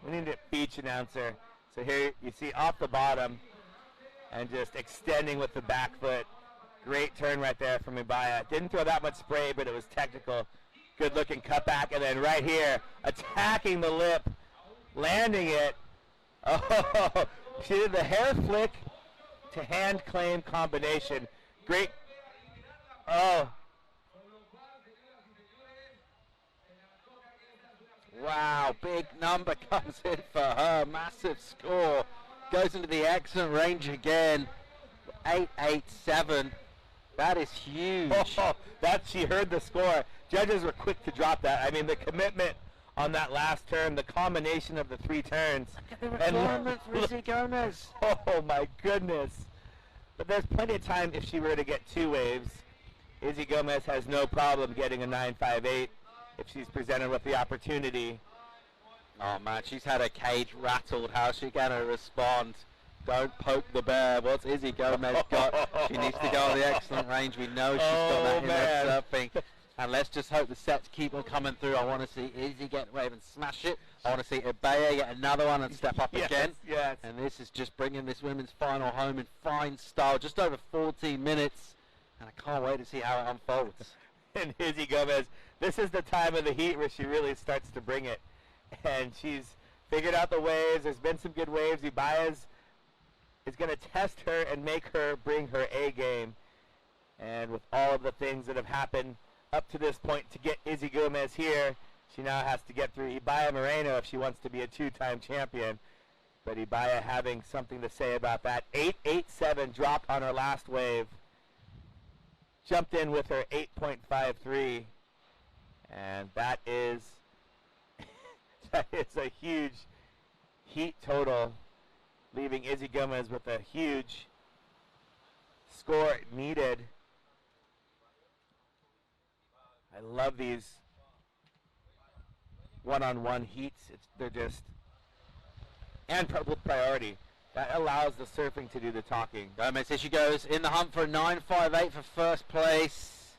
We need a beach announcer. So here you see off the bottom and just extending with the back foot. Great turn right there from Ibaya. Didn't throw that much spray, but it was technical. Good looking cutback. And then right here, attacking the lip, landing it. Oh, she did the hair flick to hand claim combination. Great. Oh. Wow, big number comes in for her. Massive score. Goes into the excellent range again. 8.87. That is huge. She heard the score. Judges were quick to drop that. I mean, the commitment on that last turn, the combination of the 3 turns. Look at the performance for Izzy Gomez. Oh, my goodness. But there's plenty of time if she were to get 2 waves. Izzy Gomez has no problem getting a 9.58 if she's presented with the opportunity. Oh, man, she's had her cage rattled. How's she going to respond? Don't poke the bear. What's Izzy Gomez got? She needs to go on the excellent range. We know she's got that in her surfing. And let's just hope the sets keep on coming through. I want to see Izzy get wave and smash it. I want to see Ibaya get another one and step up again. Yes. And this is just bringing this women's final home in fine style. Just over 14 minutes. And I can't wait to see how it unfolds. And Izzy Gomez, this is the time of the heat where she really starts to bring it. And she's figured out the waves. There's been some good waves. Ibaya's is going to test her and make her bring her A game. And with all of the things that have happened up to this point to get Izzy Gomez here, she now has to get through Ibaya Moreno if she wants to be a 2-time champion. But Ibaya having something to say about that. 8.87 dropped on her last wave. Jumped in with her 8.53. And that is a huge heat total, leaving Izzy Gomez with a huge score needed. I love these one-on-one heats. They're just, and with priority. That allows the surfing to do the talking. Gomez, here she goes in the hunt for a 9.58 for first place.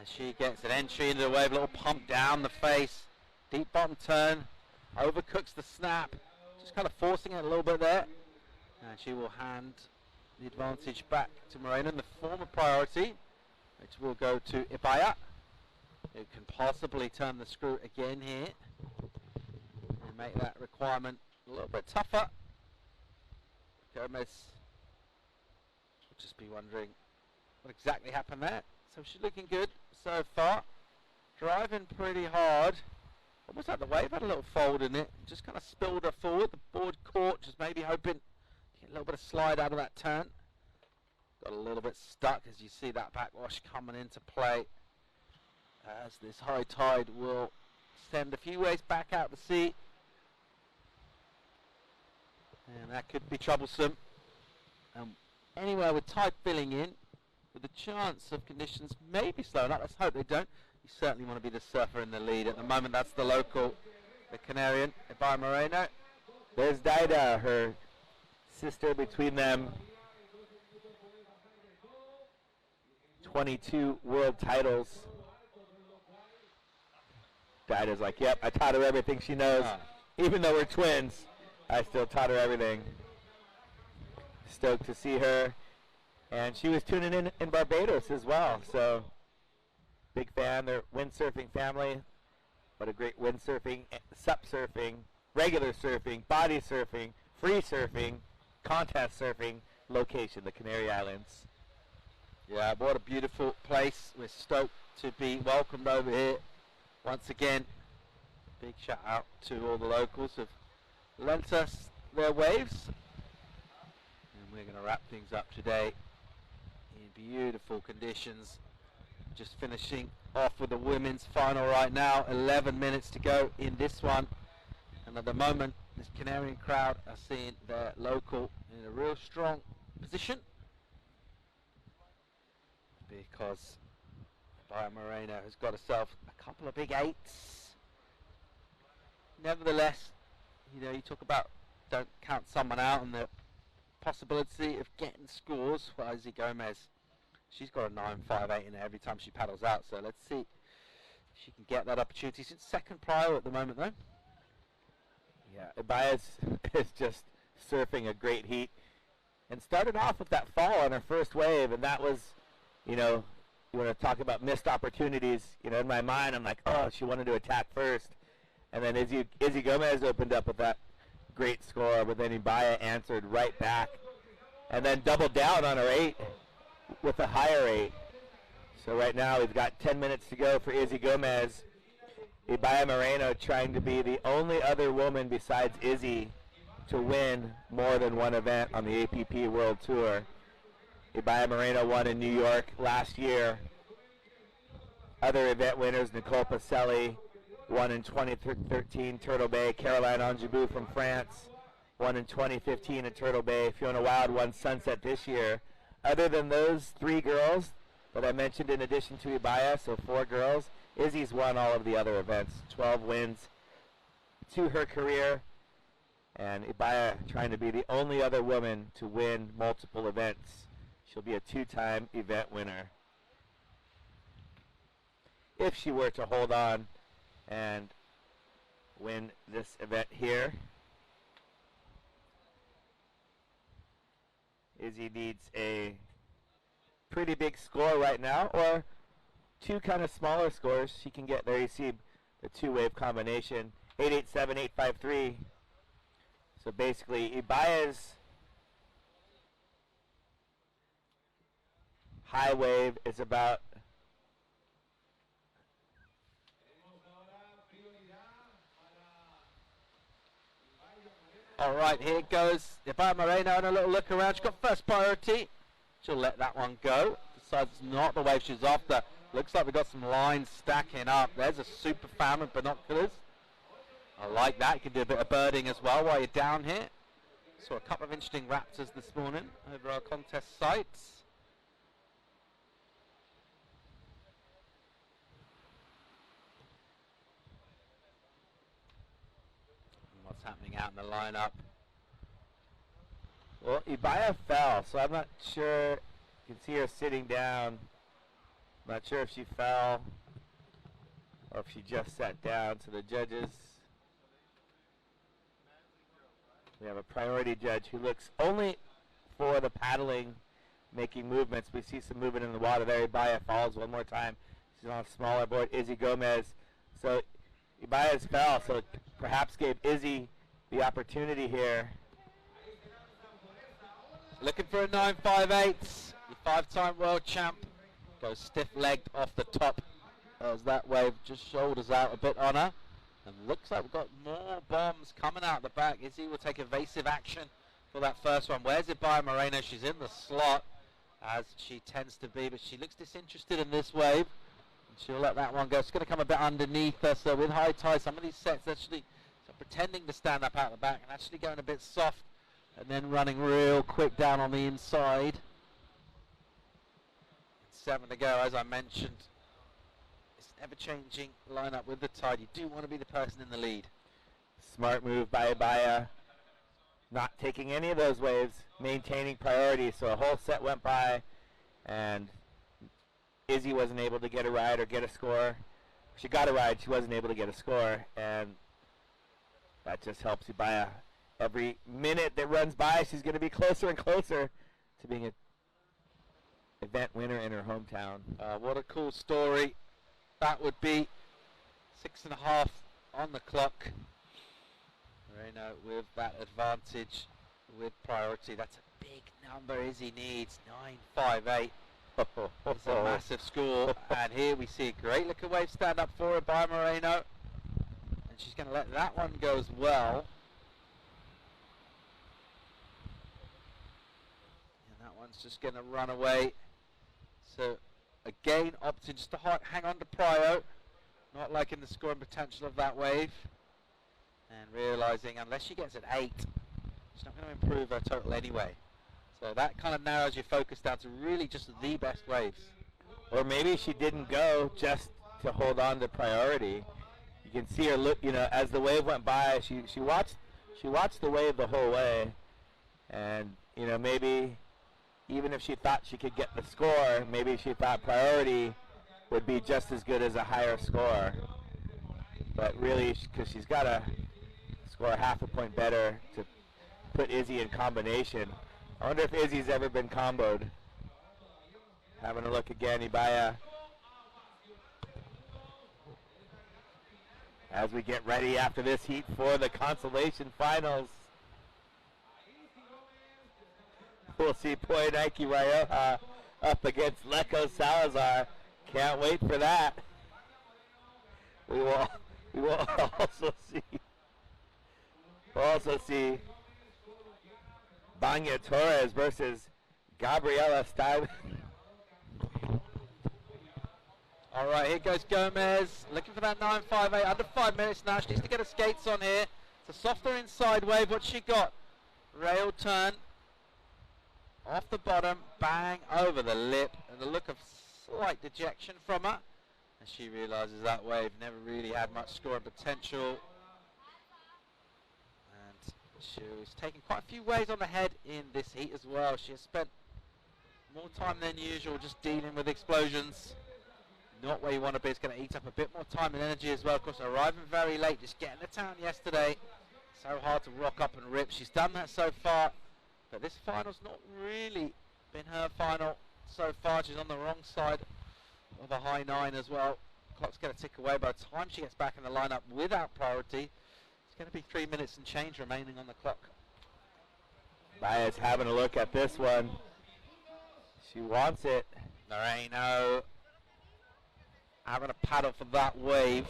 As she gets an entry into the wave, a little pump down the face. Deep bottom turn, overcooks the snap. Just kind of forcing it a little bit there. And she will hand the advantage back to Moreno in the former priority, which will go to Ibaya, who can possibly turn the screw again here and make that requirement a little bit tougher. Gomez will just be wondering what exactly happened there. So she's looking good so far. Driving pretty hard. Almost like the wave had a little fold in it. Just kind of spilled her forward. The board caught, just maybe hoping to get a little bit of slide out of that turn. Got a little bit stuck as you see that backwash coming into play. As this high tide will send a few waves back out to sea. And that could be troublesome. Anywhere with tide filling in, with a chance of conditions maybe slowing up. Let's hope they don't. You certainly want to be the surfer in the lead. At the moment, that's the local, the Canarian, Ibaya Moreno. There's Daida, her sister between them. 22 world titles. Daida's like, yep, I taught her everything she knows. Even though we're twins, I still taught her everything. Stoked to see her. And she was tuning in Barbados as well. So, big fan. They're windsurfing family. What a great windsurfing, sup surfing, regular surfing, body surfing, free surfing, contest surfing location, the Canary Islands. Yeah, what a beautiful place. We're stoked to be welcomed over here. Once again, big shout out to all the locals who've lent us their waves. And we're going to wrap things up today in beautiful conditions. Just finishing off with the women's final right now. 11 minutes to go in this one. And at the moment, this Canarian crowd are seeing their local in a real strong position. Because Ibaya Moreno has got herself a couple of big eights. Nevertheless, you know, you talk about don't count someone out and the possibility of getting scores for Izzy Gomez. She's got a 9.58 in there every time she paddles out, so let's see if she can get that opportunity. She's second prio at the moment, though. Yeah, Ibaya is just surfing a great heat. And started off with that fall on her first wave, and that was, you know, you want to talk about missed opportunities. You know, in my mind, I'm like, oh, she wanted to attack first. And then Izzy Gomez opened up with that great score, but then Ibaya answered right back. And then doubled down on her 8 with a higher 8. So right now we've got 10 minutes to go for Izzy Gomez. Ibaya Moreno trying to be the only other woman besides Izzy to win more than one event on the APP World Tour. Ibaya Moreno won in New York last year. Other event winners, Nicole Pacelli won in 2013, Turtle Bay. Caroline Anjibou from France won in 2015 in Turtle Bay. Fiona Wild won Sunset this year. Other than those 3 girls that I mentioned in addition to Ibaya, so 4 girls, Izzy's won all of the other events. 12 wins to her career. And Ibaya trying to be the only other woman to win multiple events. She'll be a 2-time event winner if she were to hold on and win this event here. Izzy needs a pretty big score right now, or 2 kind of smaller scores. She can get there. You see the 2-wave combination, 887, 853. So basically, Ibaya's high wave is about all right, here goes Ibaya Moreno and a little look around. She's got first priority. She'll let that one go. Decides it's not the wave she's after. Looks like we've got some lines stacking up. There's a super fan with binoculars. I like that. You can do a bit of birding as well while you're down here. Saw a couple of interesting raptors this morning over our contest sites. And what's happening out in the lineup? Well, Ibaya fell, so I'm not sure. You can see her sitting down. Not sure if she fell or if she just sat down. So the judges, we have a priority judge who looks only for the paddling, making movements. We see some movement in the water there. Ibaya falls one more time. She's on a smaller board. Izzy Gomez. So Ibaya's fell, so it perhaps gave Izzy the opportunity here. Looking for a 9.58. The 5-time world champ goes stiff-legged off the top as that wave just shoulders out a bit on her. And looks like we've got more bombs coming out the back. Izzy will take evasive action for that first one. Where's Ibaya Moreno? She's in the slot, as she tends to be, but she looks disinterested in this wave. And she'll let that one go. It's going to come a bit underneath her, so with high tide, some of these sets actually pretending to stand up out the back and actually going a bit soft and then running real quick down on the inside. 7 to go, as I mentioned. It's never changing lineup with the tide. You do want to be the person in the lead. Smart move by Ibaya. Not taking any of those waves, maintaining priority. So a whole set went by and Izzy wasn't able to get a ride or get a score. She got a ride, she wasn't able to get a score, and that just helps Ibaya. Every minute that runs by, she's going to be closer and closer to being an event winner in her hometown. What a cool story. That would be 6.5 on the clock. Moreno with that advantage with priority. That's a big number Izzy needs. 9.58. It's a massive score. And here we see a great looking wave stand up for her by Moreno. And she's going to let that one go as well. One's just going to run away. So again, opting just to hang on to prio, not liking the scoring potential of that wave, and realizing unless she gets an 8, she's not going to improve her total anyway. So that kind of narrows your focus down to really just the best waves. Or maybe she didn't go just to hold on to priority. You can see her look, you know, as the wave went by, she watched the wave the whole way, and you know, maybe even if she thought she could get the score, maybe she thought priority would be just as good as a higher score. But really, because she's got to score half a point better to put Izzy in combination. I wonder if Izzy's ever been comboed. Having a look again, Ibaya. As we get ready after this heat for the consolation finals. We'll see Poi Nike Rioja up against Leco Salazar. Can't wait for that. We will also see Banya Torres versus Gabriela Stein. All right, here goes Gomez, looking for that 9.58, under 5 minutes now. She needs to get her skates on here. It's a softer inside wave. What's she got? Rail turn. Off the bottom, bang, over the lip, and the look of slight dejection from her. And she realizes that wave never really had much scoring potential. And she was taking quite a few waves on the head in this heat as well. She has spent more time than usual just dealing with explosions. Not where you want to be. It's going to eat up a bit more time and energy as well. Of course, arriving very late, just getting to town yesterday. So hard to rock up and rip. She's done that so far. But this final's not really been her final so far. She's on the wrong side of a high 9 as well. Clock's going to tick away. By the time she gets back in the lineup without priority, it's going to be 3 minutes and change remaining on the clock. Baez having a look at this one. She wants it. Moreno having a paddle for that wave.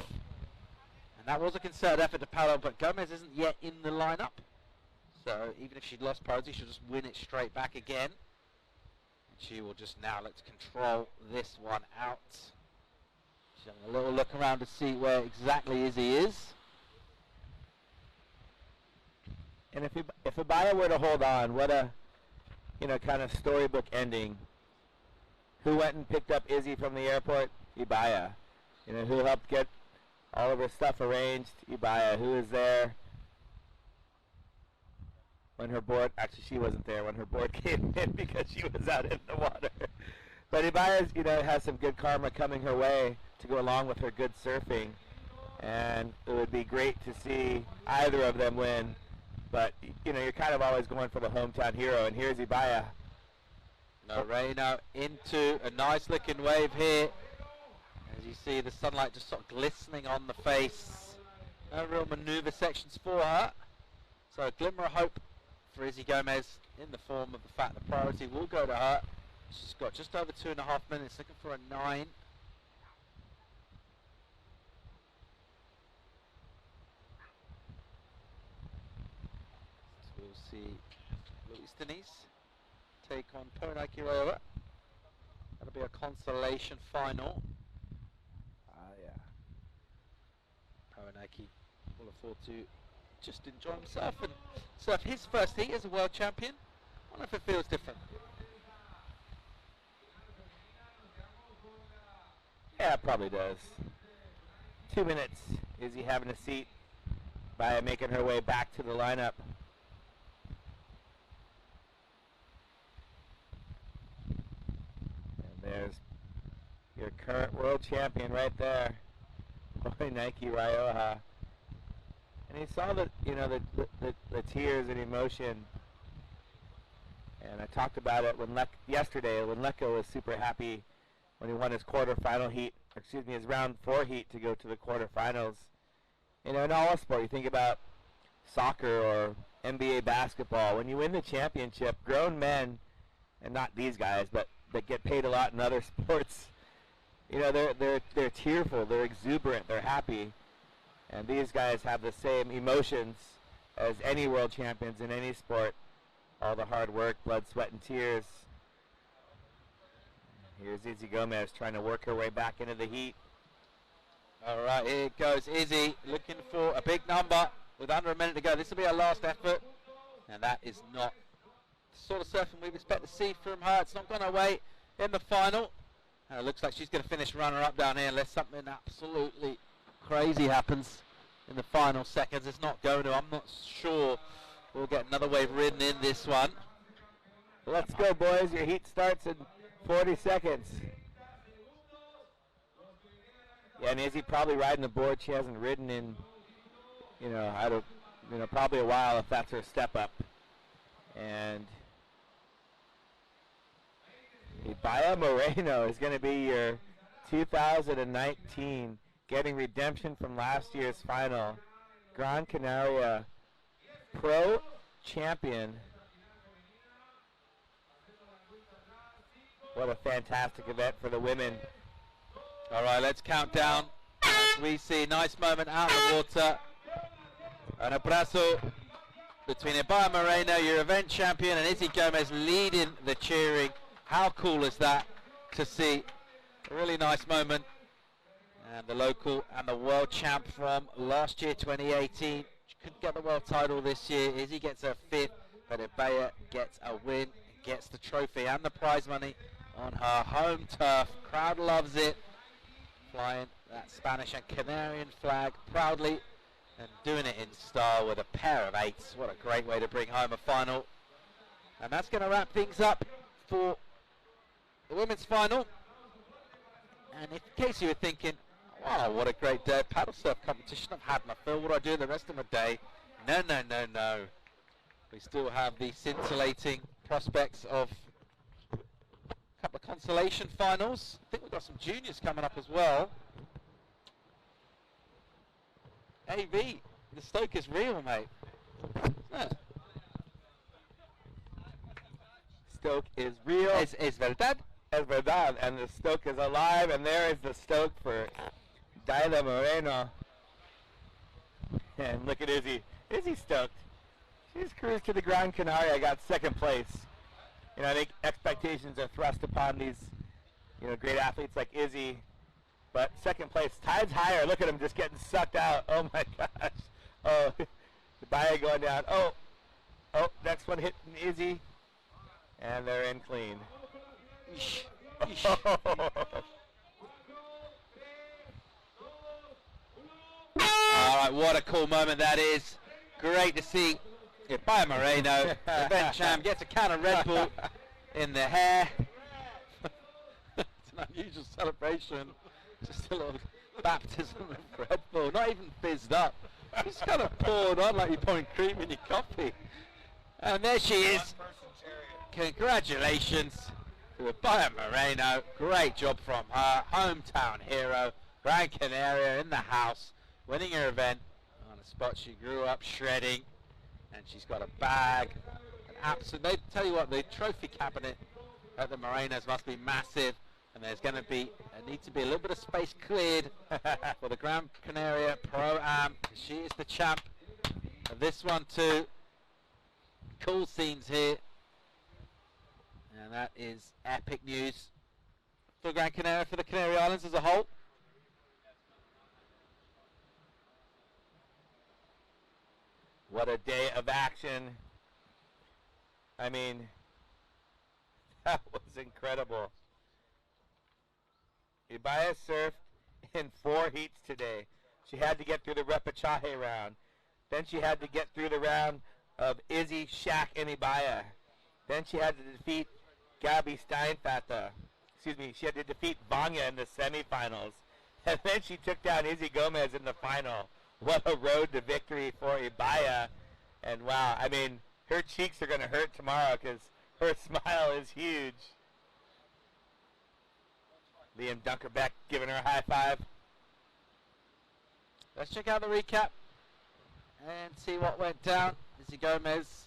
And that was a concerted effort to paddle, but Gomez isn't yet in the lineup. So even if she'd lost priority, she'll just win it straight back again. And she will just now look to control this one out. She's having a little look around to see where exactly Izzy is. And if Ibaya were to hold on, what a, kind of storybook ending. Who went and picked up Izzy from the airport? Ibaya. Who helped get all of her stuff arranged? Ibaya. Who is there when her board, actually she wasn't there when her board came in because she was out in the water. But Ibaya's, has some good karma coming her way to go along with her good surfing. And it would be great to see either of them win. But, you're kind of always going for the hometown hero. And here's Ibaya. Moreno into a nice looking wave here. As you see the sunlight just sort of glistening on the face. No real maneuver sections for her. So a glimmer of hope for Izzy Gomez in the form of the fact the priority will go to her. She's got just over 2.5 minutes, looking for a 9. So we'll see Luis Denise take on Poenaki Raiola. That'll be a consolation final. Yeah. Poenaki will look forward to just enjoy himself and surf his first heat as a world champion. I wonder if it feels different. Yeah, it probably does. 2 minutes. Izzy having a seat by making her way back to the lineup. And there's your current world champion right there, Nike Raiola. And he saw the tears and emotion. And I talked about it yesterday when Lecco was super happy when he won his his round 4 heat to go to the quarterfinals. In all sport, you think about soccer or NBA basketball. When you win the championship, grown men, and not these guys, but that get paid a lot in other sports, they're tearful, they're exuberant, they're happy. And these guys have the same emotions as any world champions in any sport. All the hard work, blood, sweat, and tears. Here's Izzy Gomez trying to work her way back into the heat. All right, here goes Izzy looking for a big number with under a minute to go. This will be her last effort. And that is not the sort of surfing we'd expect to see from her. It's not gone away in the final. And it looks like she's going to finish runner-up down here unless something absolutely crazy happens in the final seconds. It's not going to. I'm not sure we'll get another wave ridden in this one. Let's go, boys. Your heat starts in 40 seconds. Yeah, and Izzy probably riding the board she hasn't ridden in, probably a while if that's her step up. And Ibaya Moreno is going to be your 2019 getting redemption from last year's final Gran Canaria Pro Champion. What a fantastic event for the women. All right, let's count down as we see nice moment out of the water. An abrazo between Ibaya Moreno, your event champion, and Izzy Gomez leading the cheering. How cool is that to see? A really nice moment. And the local and the world champ from last year, 2018. She couldn't get the world title this year. Izzy gets her 5th, but Ibaya gets a win, gets the trophy and the prize money on her home turf. Crowd loves it. Flying that Spanish and Canarian flag proudly and doing it in style with a pair of 8s. What a great way to bring home a final. And that's going to wrap things up for the women's final. And in case you were thinking, wow, what a great day, paddle surf competition, I've had my fill, what do I do the rest of my day? No, no, no, no. We still have the scintillating prospects of a couple of consolation finals. I think we've got some juniors coming up as well. AV, the stoke is real, mate. Stoke is real. Es verdad. Es verdad. And the stoke is alive, and there is the stoke for Daila Moreno. And look at Izzy. Izzy's stoked. She's cruised to the Gran Canaria, got 2nd place. I think expectations are thrust upon these, great athletes like Izzy. But 2nd place, tide's higher. Look at him just getting sucked out. Oh my gosh. Oh, the Ibaya going down. Oh, next one hitting Izzy. And they're in clean. All right, what a cool moment that is. Great to see Ibaya Moreno, event champ, gets a can of Red Bull in the hair. It's an unusual celebration. Just a little baptism of Red Bull, not even fizzed up. Just kind of poured on like you're pouring cream in your coffee. And there she is. Congratulations to Ibaya Moreno. Great job from her. Hometown hero. Gran Canaria in the house. Winning her event on a spot she grew up shredding. And she's got a bag. An absolute, they tell you what, the trophy cabinet at the Morenos must be massive. And there's going to be, need to be a little bit of space cleared for the Gran Canaria Pro-Am. She is the champ of this one too. Cool scenes here. And that is epic news for Gran Canaria, for the Canary Islands as a whole. What a day of action. I mean, that was incredible. Ibaya surfed in 4 heats today. She had to get through the repechaje round. Then she had to get through the round of Izzy, Shaq, and Ibaya. Then she had to defeat Gabby Steinfather. Excuse me, she had to defeat Vanya in the semifinals. And then she took down Izzy Gomez in the final. What a road to victory for Ibaya. And wow, I mean, her cheeks are going to hurt tomorrow because her smile is huge. Liam Dunkerbeck giving her a high five. Let's check out the recap and see what went down. Izzy Gomez,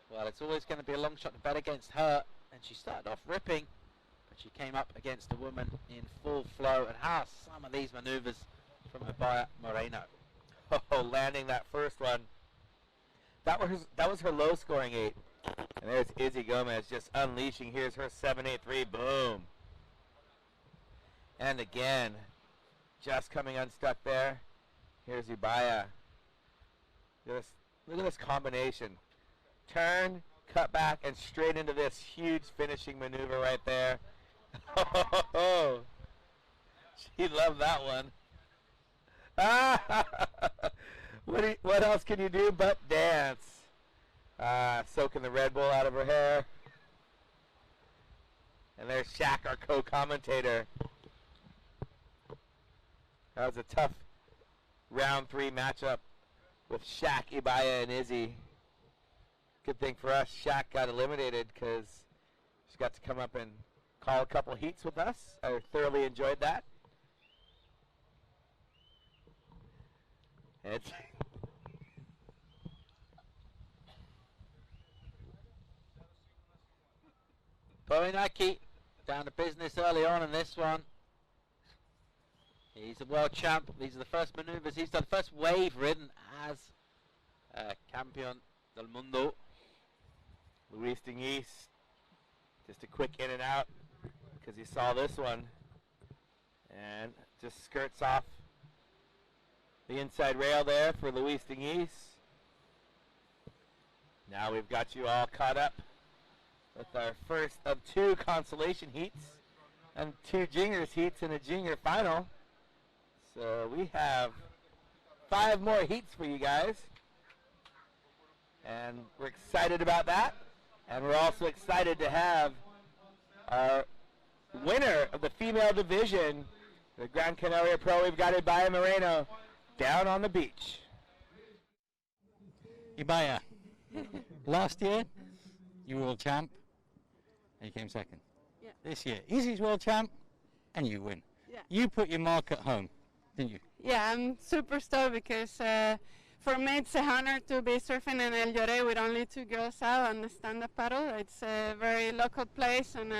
well, it's always going to be a long shot to bet against her. And she started off ripping, but she came up against a woman in full flow. And how some of these maneuvers from Ibaya Moreno. Oh, landing that first one. That was her low scoring 8. And there's Izzy Gomez just unleashing. Here's her 783. Boom. And again, just coming unstuck there. Here's Ibaya. Look at this combination. Turn, cut back, and straight into this huge finishing maneuver right there. Oh, she loved that one. What else can you do but dance? Soaking the Red Bull out of her hair. And there's Shaq, our co-commentator. That was a tough round 3 matchup with Shaq, Ibaya, and Izzy. Good thing for us, Shaq got eliminated because she got to come up and call a couple heats with us. I thoroughly enjoyed that. It's Boinaki down to business early on in this one. He's a world champ. These are the first maneuvers he's done. First wave ridden as Campeón del Mundo. Luis Diniz, just a quick in and out because he saw this one. And just skirts off the inside rail there for Luis Diniz. Now we've got you all caught up with our first of 2 consolation heats and 2 juniors heats and a junior final. So we have 5 more heats for you guys. And we're excited about that. And we're also excited to have our winner of the female division, the Gran Canaria Pro. We've got Ibaya Moreno down on the beach. Ibaya, last year you were world champ and you came second. Yeah. This year, Izzy's world champ and you win. Yeah. You put your mark at home, didn't you? Yeah, I'm super stoked because for me it's an honor to be surfing in El Lloré with only 2 girls out on the stand-up paddle. It's a very local place and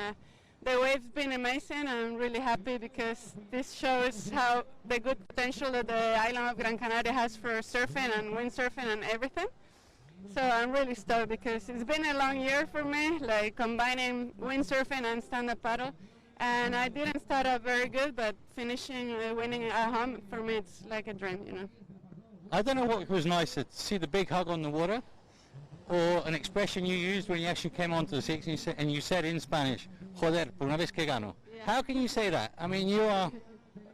the wave's been amazing. I'm really happy because this shows how the good potential that the island of Gran Canaria has for surfing and windsurfing and everything. So I'm really stoked because it's been a long year for me, like combining windsurfing and stand-up paddle. And I didn't start out very good, but finishing, winning at home, for me it's like a dream, you know. I don't know what was nicer, to see the big hug on the water or an expression you used when you actually came onto the six and you said in Spanish, joder, por una vez que gano. Yeah. How can you say that? I mean, you are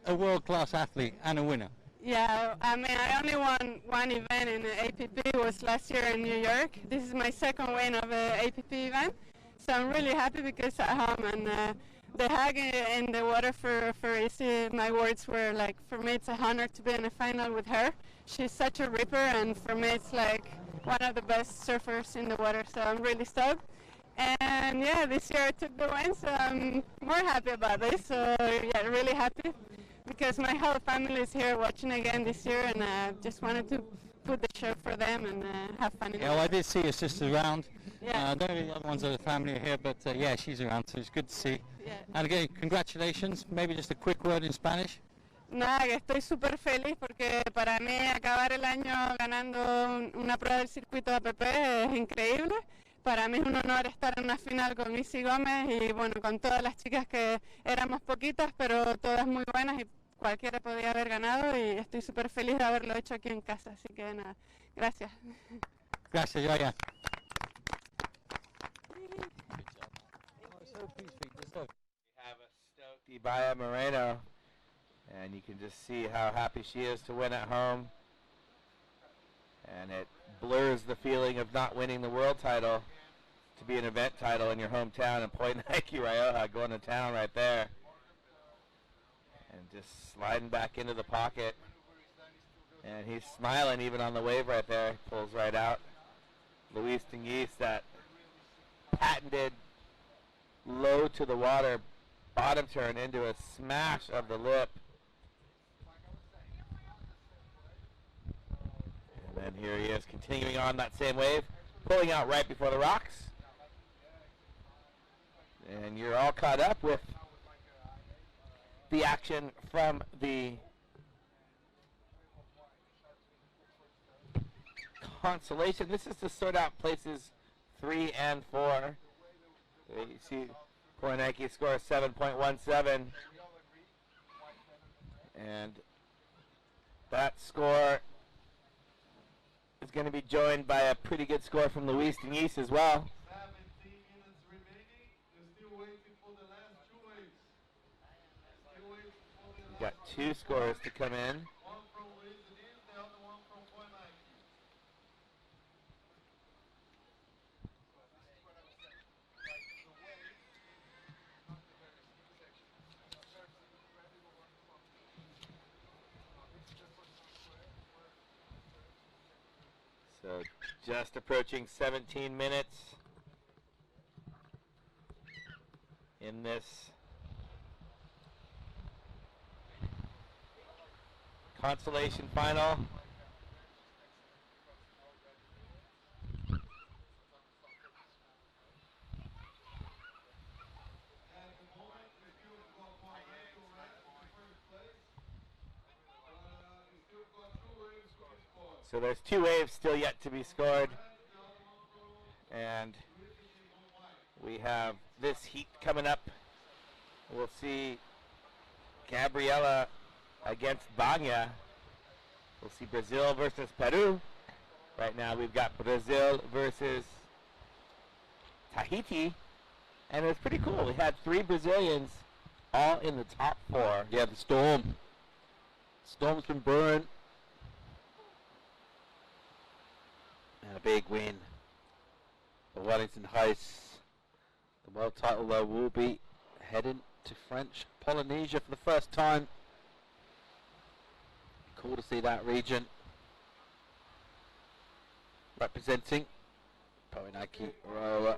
a world-class athlete and a winner. Yeah, I mean, I only won one event in the APP, was last year in New York. This is my second win of an APP event, so I'm really happy because at home and the hug in the water for Izzy, my words were like, for me it's a honor to be in a final with her. She's such a ripper, and for me it's like one of the best surfers in the water, so I'm really stoked. And yeah, this year I took the win, so I'm more happy about this, so yeah, really happy. Because my whole family is here watching again this year, and just wanted to put the show for them and have fun. Yeah, well, I did see your sister around. Yeah. I don't know the other ones of the family are here, but yeah, she's around, so it's good to see. Yeah. And again, congratulations. Maybe just a quick word in Spanish. Nada, que estoy súper feliz porque para mí acabar el año ganando una prueba del circuito APP es increíble. Para mí es un honor estar en una final con Izzy Gómez y bueno, con todas las chicas que éramos poquitas, pero todas muy buenas y cualquiera podía haber ganado, y estoy súper feliz de haberlo hecho aquí en casa. Así que nada, gracias. Gracias, Yaya. We have a stoked Ibaya Moreno, and you can just see how happy she is to win at home. And it blurs the feeling of not winning the world title to be an event title in your hometown, and Point Nike Rioja going to town right there. And just sliding back into the pocket. And he's smiling even on the wave right there. Pulls right out. Luis Tinguis, that patented low to the water bottom turn into a smash of the lip. And then here he is continuing on that same wave, pulling out right before the rocks. And you're all caught up with the action from the consolation. This is to sort out places 3 and 4. You see Kornacki scores 7.17. And that score is going to be joined by a pretty good score from Luis Denise as well. We've got 2 scores to come in. So just approaching 17 minutes in this consolation final. So there's 2 waves still yet to be scored, and we have this heat coming up. We'll see Gabriela against Banya. We'll see Brazil versus Peru. Right now we've got Brazil versus Tahiti, and it was pretty cool. We had 3 Brazilians all in the top 4. Yeah, the storm. Storm's been brewing. And a big win for Wellington Heights. The world title though will be heading to French Polynesia for the first time. Cool to see that region representing Poinaki Roa.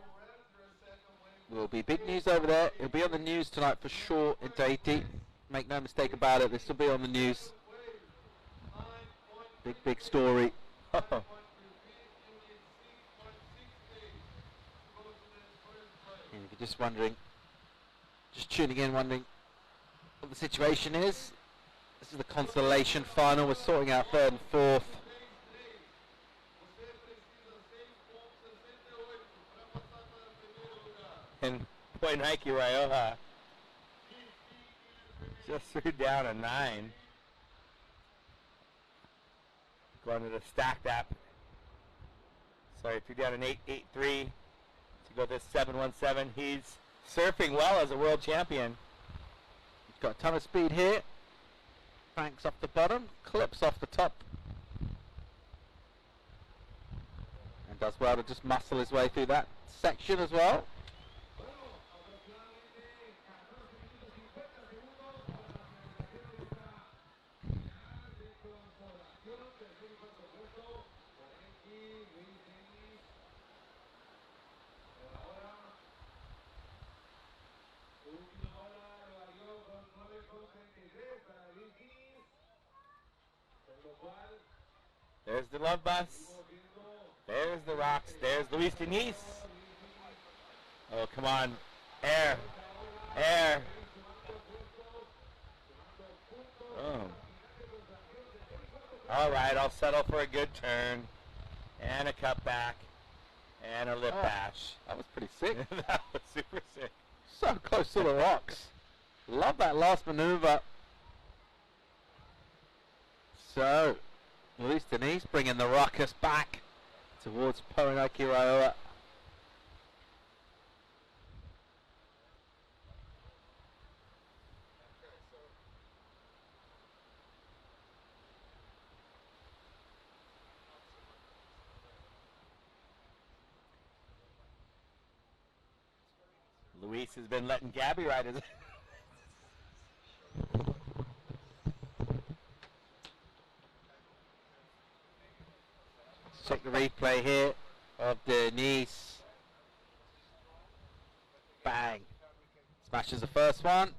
Will be big news over there. It'll be on the news tonight for sure in Tahiti. Make no mistake about it, this will be on the news. Big story. And if you're just wondering, just tuning in, wondering what the situation is, this is the consolation final. We're sorting out 3rd and 4th. And Point Nike Rioja just threw down a 9. Going to the stacked app. Sorry, threw down an 8.83 to go this 7.17. He's surfing well as a world champion. He's got a ton of speed here. cranks off the bottom, clips off the top. And does well to just muscle his way through that section as well. There's the love bus. There's the rocks. There's Luis Denise. Oh, come on. Air. Air. Oh. All right, I'll settle for a good turn. And a cutback. And a lip bash. That was pretty sick. That was super sick. So close to the rocks. Love that last maneuver. So, Luis Denise bringing the ruckus back towards Porinaki Raioa. Luis has been letting Gabby ride his... Check the replay here of Denise. Bang. Smashes the first one.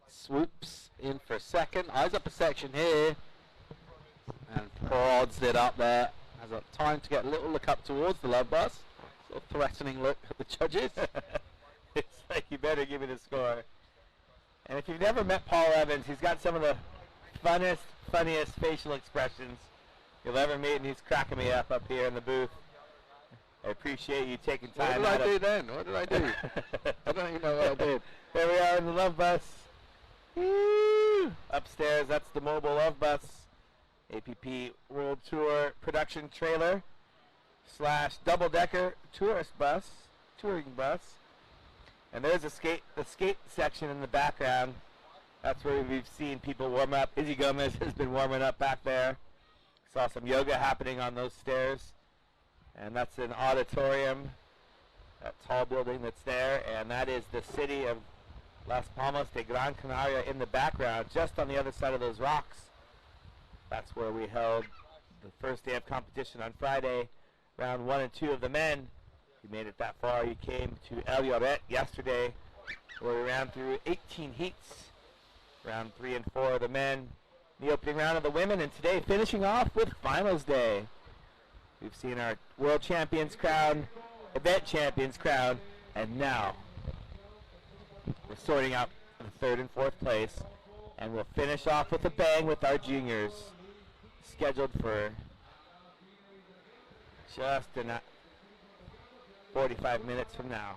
Swoops in for a second. Eyes up a section here. And prods it up there. Has a time to get a little look up towards the love bus. Sort of threatening look at the judges. It's like, you better give me the score. And if you've never met Paul Evans, he's got some of the funniest facial expressions you'll ever meet, and he's cracking me up here in the booth. I appreciate you taking time. What did I do then? What did I do? I don't even know what I did. There we are in the love bus. Woo! Upstairs, that's the mobile love bus. APP World Tour production trailer / double-decker tourist bus, touring bus. And there's the skate section in the background. That's where we've seen people warm up. Izzy Gomez has been warming up back there. Saw some yoga happening on those stairs. And that's an auditorium, that tall building that's there. And that is the city of Las Palmas de Gran Canaria in the background, just on the other side of those rocks. That's where we held the first day of competition on Friday, round 1 and 2 of the men. If you made it that far, you came to El Lloret yesterday, where we ran through 18 heats. Round 3 and 4 of the men, the opening round of the women, and today finishing off with finals day. We've seen our world champions crown, event champions crown, and now we're sorting out the 3rd and 4th place, and we'll finish off with a bang with our juniors, scheduled for just 45 minutes from now.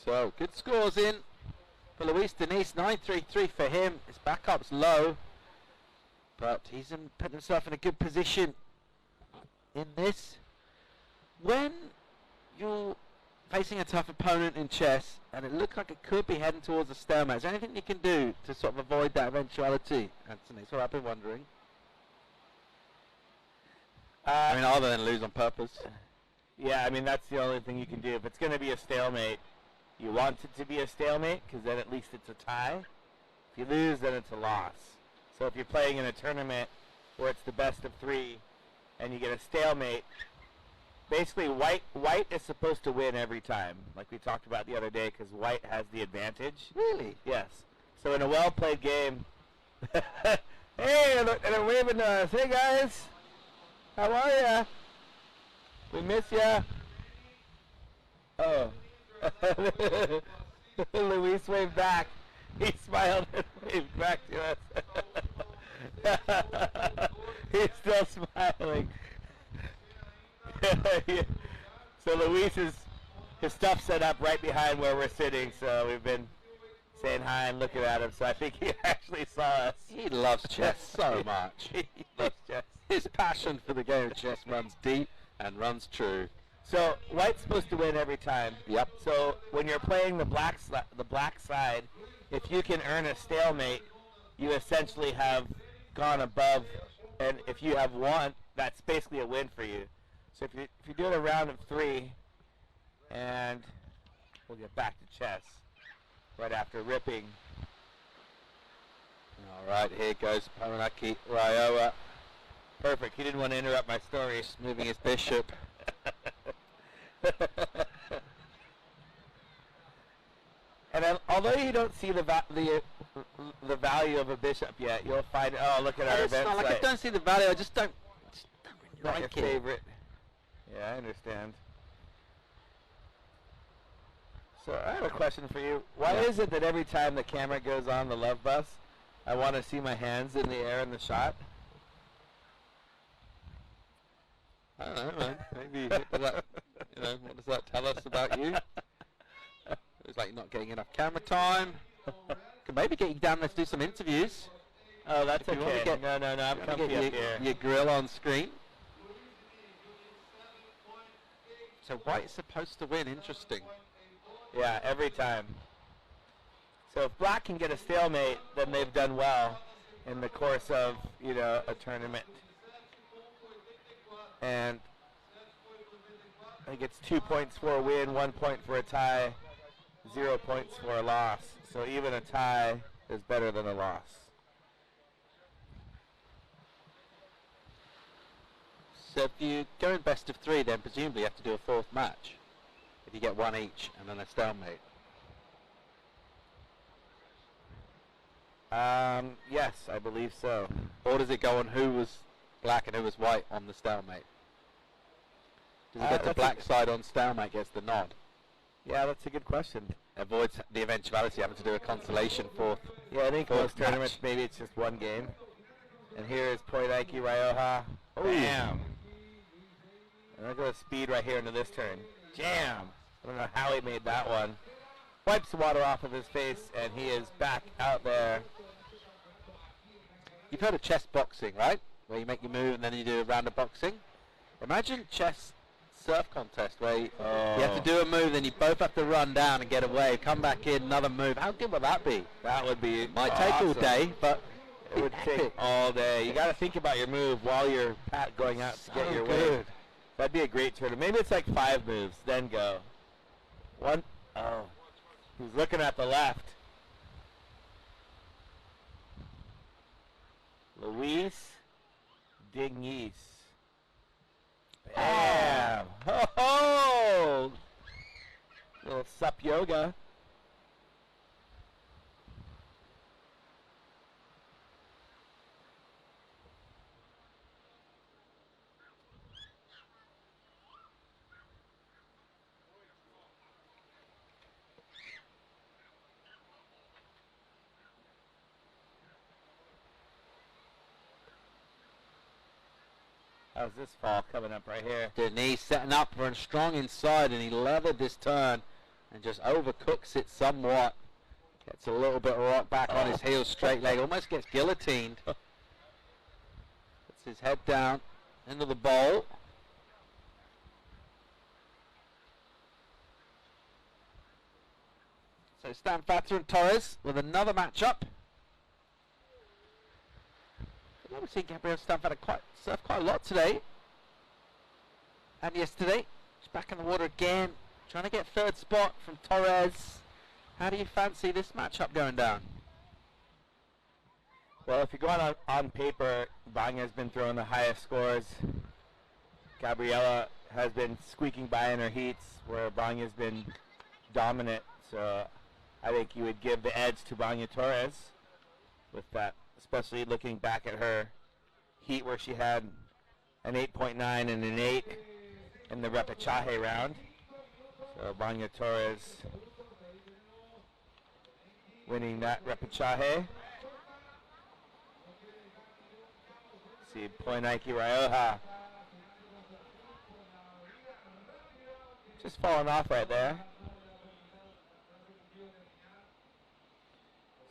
So, good scores in for Luis Denise. 9.33 for him. His backup's low, but he's put himself in a good position in this. When you're facing a tough opponent in chess, and it looks like it could be heading towards a stalemate, is there anything you can do to sort of avoid that eventuality, Anthony? That's what I've been wondering. I mean, other than lose on purpose. Yeah, I mean, that's the only thing you can do. If it's going to be a stalemate, you want it to be a stalemate, because then at least it's a tie. If you lose, then it's a loss. So if you're playing in a tournament where it's the best of 3, and you get a stalemate, basically white is supposed to win every time, like we talked about the other day, because white has the advantage. Really? Yes. So in a well-played game, hey, and they're waving to us. Hey, guys. How are ya? We miss ya. Oh. Luis waved back. He smiled and waved back to us. He's still smiling. So Luis his stuff set up right behind where we're sitting, so we've been saying hi and looking at him, so I think he actually saw us. He loves chess so much. He loves chess. His passion for the game of chess runs deep and runs true. So white's supposed to win every time. Yep. So when you're playing the black side, if you can earn a stalemate, you essentially have gone above, and if you have won, that's basically a win for you. So if you do it a round of 3, and we'll get back to chess right after ripping. All right, here goes Paranaki Raioa. Perfect. He didn't want to interrupt my story. Just moving his bishop. And then, although you don't see the value of a bishop yet, you'll find. Oh, look at our It's event not like I site. don't see the value. I just don't really Not like your it. favorite. Yeah, I understand. So I have a question for you. Why Yeah. is it that every time the camera goes on the love bus, I want to see my hands in the air in the shot? I don't know, man. Maybe what does that tell us about you? It's like you're not getting enough camera time. Could maybe get you down there to do some interviews. Oh, that's If you wanna okay. get- No, I'm Get comfy up here. your grill on screen. So white's supposed to win. Interesting. Yeah, every time. So if black can get a stalemate, then they've done well in the course of, a tournament. And I think it's 2 points for a win, 1 point for a tie, 0 points for a loss. So even a tie is better than a loss. So if you go in best of 3, then presumably you have to do a 4th match. If you get 1 each and then a stalemate. Yes, I believe so. Or does it go on who was black and who was white on the stalemate? Does it get the that's black side on stalemate gets the nod? Yeah, that's a good question. Avoids the eventuality of having to do a consolation 4th. Yeah, I think fourth most tournaments, match. maybe it's just one game. And here is Poinaiki Raioha. Bam! And look at the speed right here into this turn. Jam! I don't know how he made that one. Wipes the water off of his face, and he is back out there. You've heard of chess boxing, right? Where you make your move and then you do a round of boxing. Imagine chess surf contest where you have to do a move, then you both have to run down and get away, come back in, another move. How good would that be? That would be Might take all awesome. day, but It would take all day. You got to think about your move while you're going out to get your way. good. That'd be a great tournament. Maybe it's like 5 moves, then go. One. Oh, he's looking at the left. Luis Dignis. Bam! Ho ho! Little sup yoga. How's this fall coming up right here? Denise setting up for a strong inside, and he leathered this turn and just overcooks it somewhat. Gets a little bit of rock back on his heels, straight leg, almost gets guillotined. Puts his head down into the bowl. So Stanfather and Torres with another matchup. We've seen Gabriel Stanfather surf quite a lot today. And yesterday. He's back in the water again. Trying to get 3rd spot from Torres. How do you fancy this matchup going down? Well, if you're going on paper, Vanya's been throwing the highest scores. Gabriela has been squeaking by in her heats, where Vanya's been dominant. So I think you would give the edge to Vanya Torres with that, especially looking back at her heat where she had an 8.9 and an 8 in the repechaje round. So Vanya Torres winning that repechaje. See Poinaiki Raioha just falling off right there.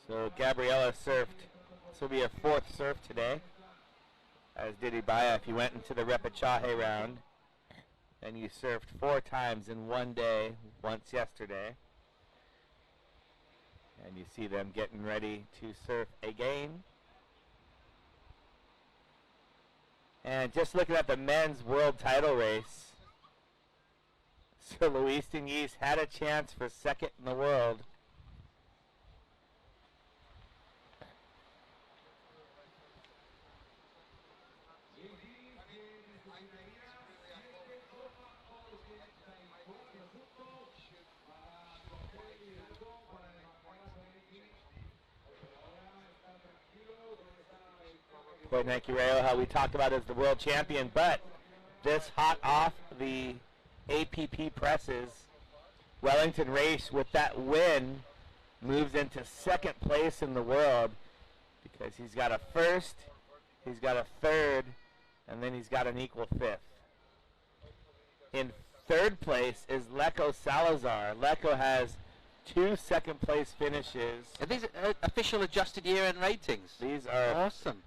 So Gabriella surfed. This will be her 4th surf today, as did Ibaya. If you went into the repechaje round and you surfed 4 times in one day, once yesterday, and you see them getting ready to surf again. And just looking at the men's world title race, so Luis Diniz had a chance for 2nd in the world. Boy, Nike Rioja, we talked about as the world champion, but this hot off the APP presses, Wellington race with that win moves into 2nd place in the world because he's got a 1st, he's got a 3rd, and then he's got an equal 5th. In 3rd place is Leco Salazar. Leco has 2 2nd place finishes. Are these official adjusted year-end ratings? These are awesome.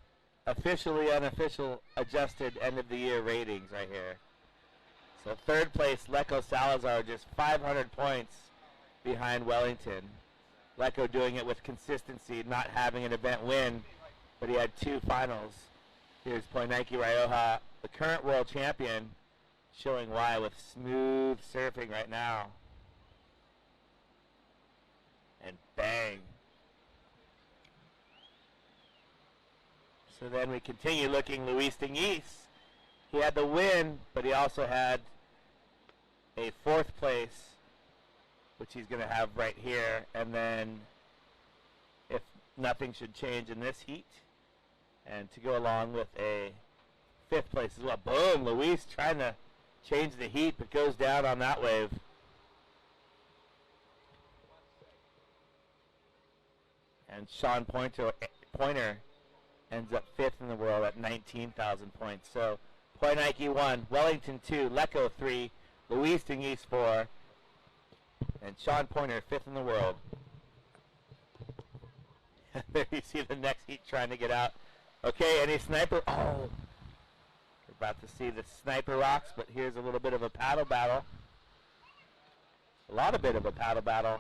Officially unofficial adjusted end of the year ratings right here. So 3rd place, Leco Salazar, just 500 points behind Wellington. Leco doing it with consistency, not having an event win, but he had 2 finals. Here's Poinaki Rioja, the current world champion, showing why with smooth surfing right now. And bang. So then we continue looking. Luis Diniz, he had the win, but he also had a 4th place, which he's going to have right here. And then if nothing should change in this heat, and to go along with a 5th place as well. Boom, Luis trying to change the heat, but goes down on that wave. And Sean Pointer ends up 5th in the world at 19,000 points. So Poinaki 1, Wellington 2, Leco 3, Luis Diniz 4, and Sean Pointer 5th in the world. There you see the next heat trying to get out. Okay, any sniper? Oh, we're about to see the sniper rocks, but here's a little bit of a paddle battle. A lot of bit of a paddle battle.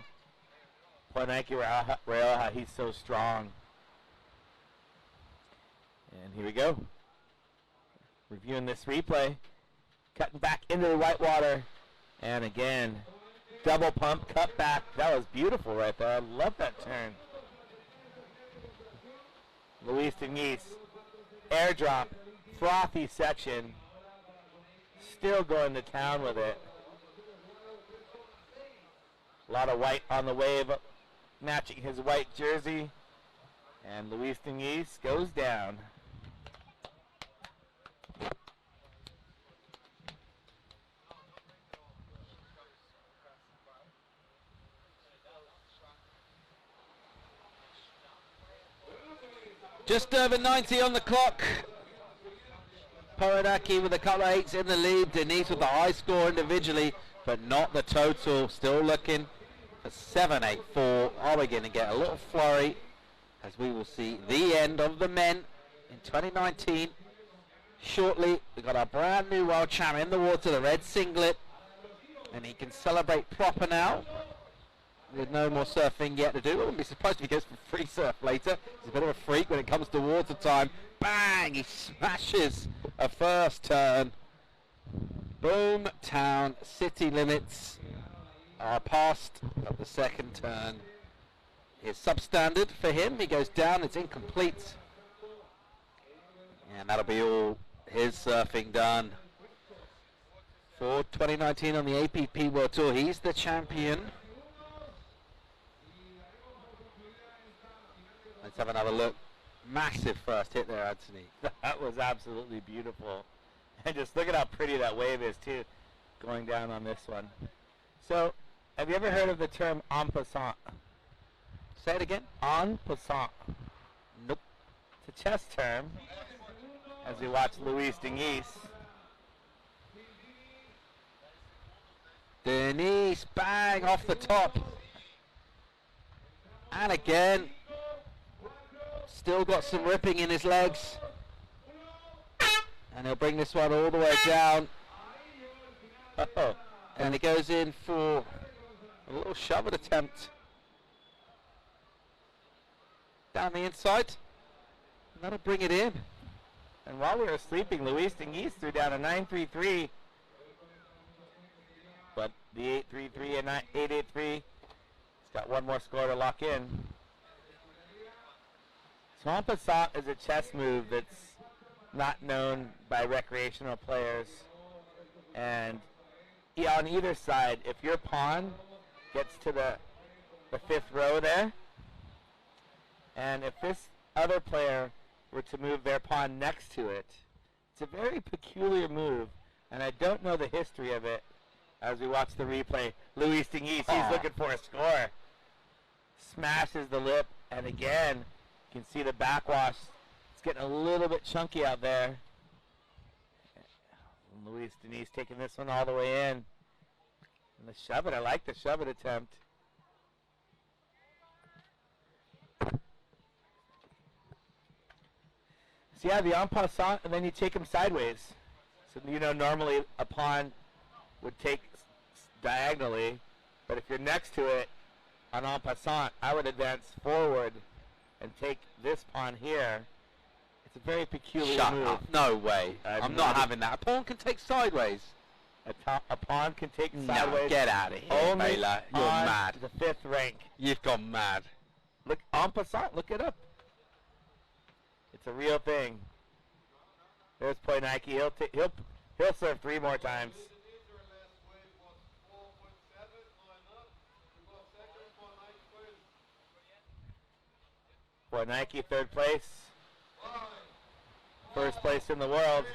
Poinaki Rioja, he's so strong. And here we go. Reviewing this replay. Cutting back into the white water. And again, double pump, cut back. That was beautiful right there. I love that turn. Luis Diniz. Airdrop. Frothy section. Still going to town with it. A lot of white on the wave, matching his white jersey. And Luis Diniz goes down. Just over 90 on the clock. Poradaki with a couple of 8s in the lead. Diniz with the high score individually, but not the total. Still looking for 7-8-4. Are we going to get a little flurry as we will see the end of the men in 2019? Shortly, we've got our brand new world champion in the water, the red singlet, and he can celebrate proper now. There's no more surfing yet to do. I wouldn't be surprised if he goes for free surf later. He's a bit of a freak when it comes to water time. Bang! He smashes a first turn. Boom town. City limits are passed at the second turn. It's substandard for him. He goes down. It's incomplete. And that'll be all his surfing done for 2019 on the APP World Tour. He's the champion. Let's have another look. Massive first hit there, Anthony. That was absolutely beautiful. And just look at how pretty that wave is, too, going down on this one. So, have you ever heard of the term en passant? Say it again. En passant. Nope. It's a chess term, as we watch Luis Diniz. Diniz, bang, off the top. And again, Still got some ripping in his legs. And he'll bring this one all the way down. Uh-oh. And he goes in for a little shove it attempt. Down the inside. And that'll bring it in. And while we were sleeping, Luis Denise threw down a 9-3-3. But the 8-3-3 and 8-8-3, he's got one more score to lock in. En passant is a chess move that's not known by recreational players. And yeah, on either side, if your pawn gets to the fifth row there, and if this other player were to move their pawn next to it, it's a very peculiar move, and I don't know the history of it. As we watch the replay, Luis Denise, he's looking for a score. Smashes the lip, and again, you can see the backwash. It's getting a little bit chunky out there. And Luis Denise taking this one all the way in. And the shove it, I like the shove it attempt. So yeah, the en passant, and then you take him sideways. So you know, normally a pawn would take diagonally, but if you're next to it on en passant, I would advance forward and take this pawn here. It's a very peculiar Shut move. up. No way. I'm not having that. A pawn can take sideways. A pawn can take No, sideways. get out of here, only Baylor. You're on mad. the fifth rank. You've gone mad. Look, en passant, look it up. It's a real thing. There's Nike. He'll serve 3 more times. Nike, 3rd place. 1st place in the world.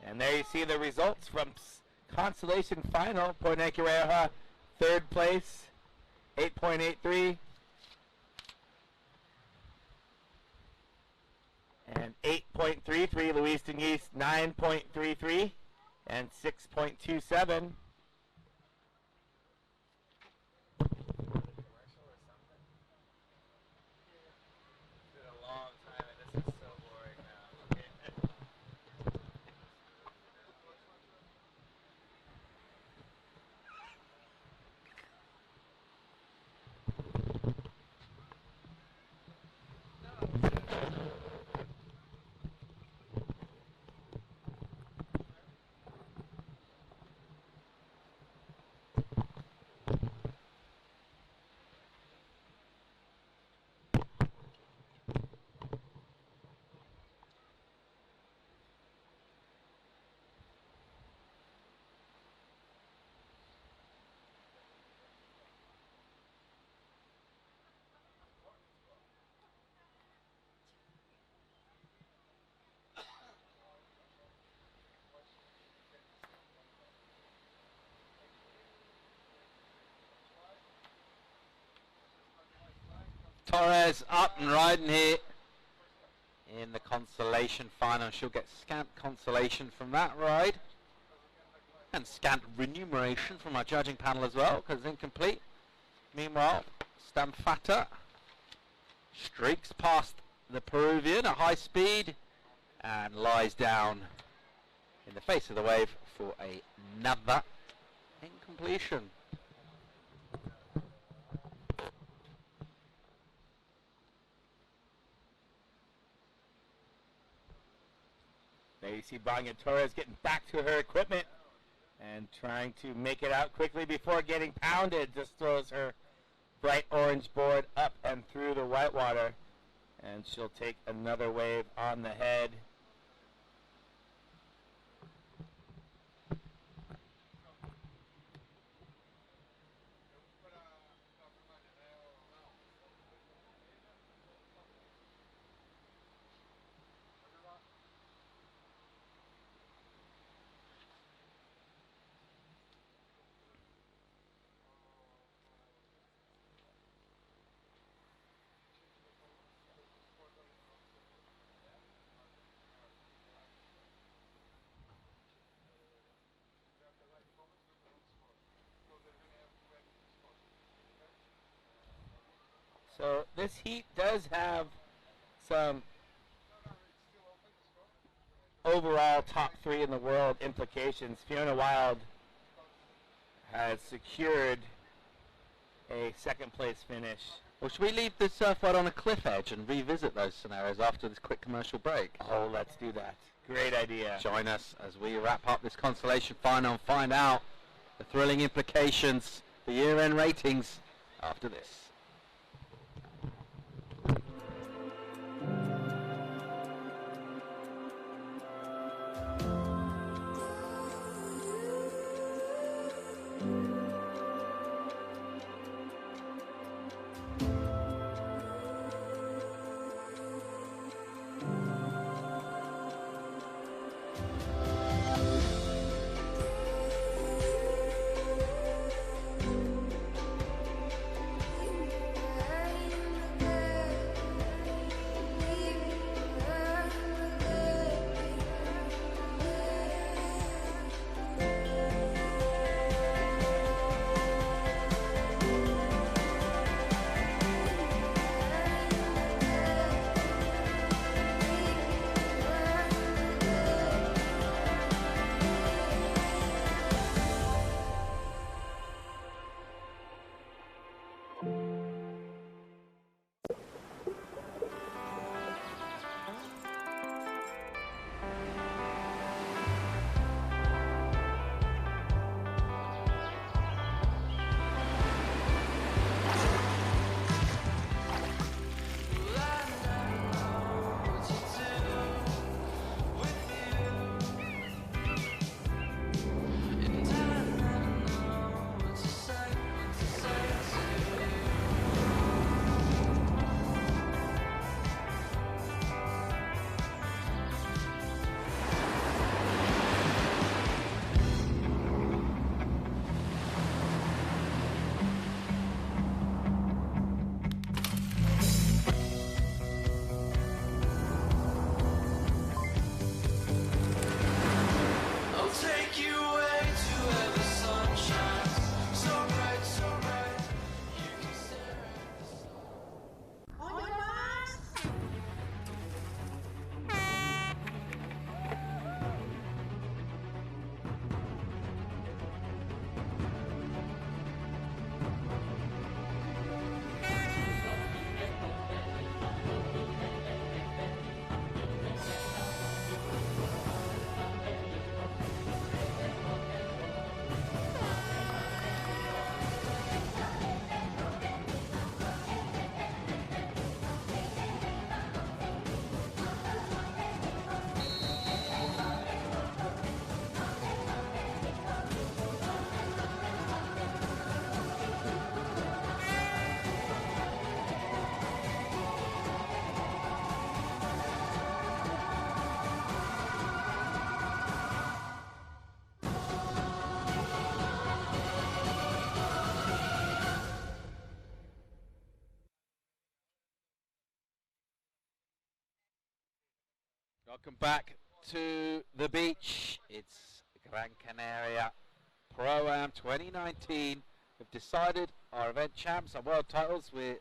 And there you see the results from consolation final. Nike Rioja, 3rd place, 8.83. And 8.33, Luis Denise, 9.33. And 6.27. Torres up and riding here in the consolation final. She'll get scant consolation from that ride. And scant remuneration from our judging panel as well, because incomplete. Meanwhile, Stamfata streaks past the Peruvian at high speed and lies down in the face of the wave for another incompletion. There you see Banya Torres getting back to her equipment and trying to make it out quickly before getting pounded. Just throws her bright orange board up and through the whitewater, and she'll take another wave on the head. So this heat does have some overall top 3 in the world implications. Fiona Wild has secured a second place finish. Well, should we leave the surfboard on a cliff edge and revisit those scenarios after this quick commercial break? Oh, let's do that. Great idea. Join us as we wrap up this consolation final and find out the thrilling implications for year-end ratings after this. Welcome back to the beach. It's Gran Canaria Pro-Am 2019. We've decided our event champs, our world titles. We're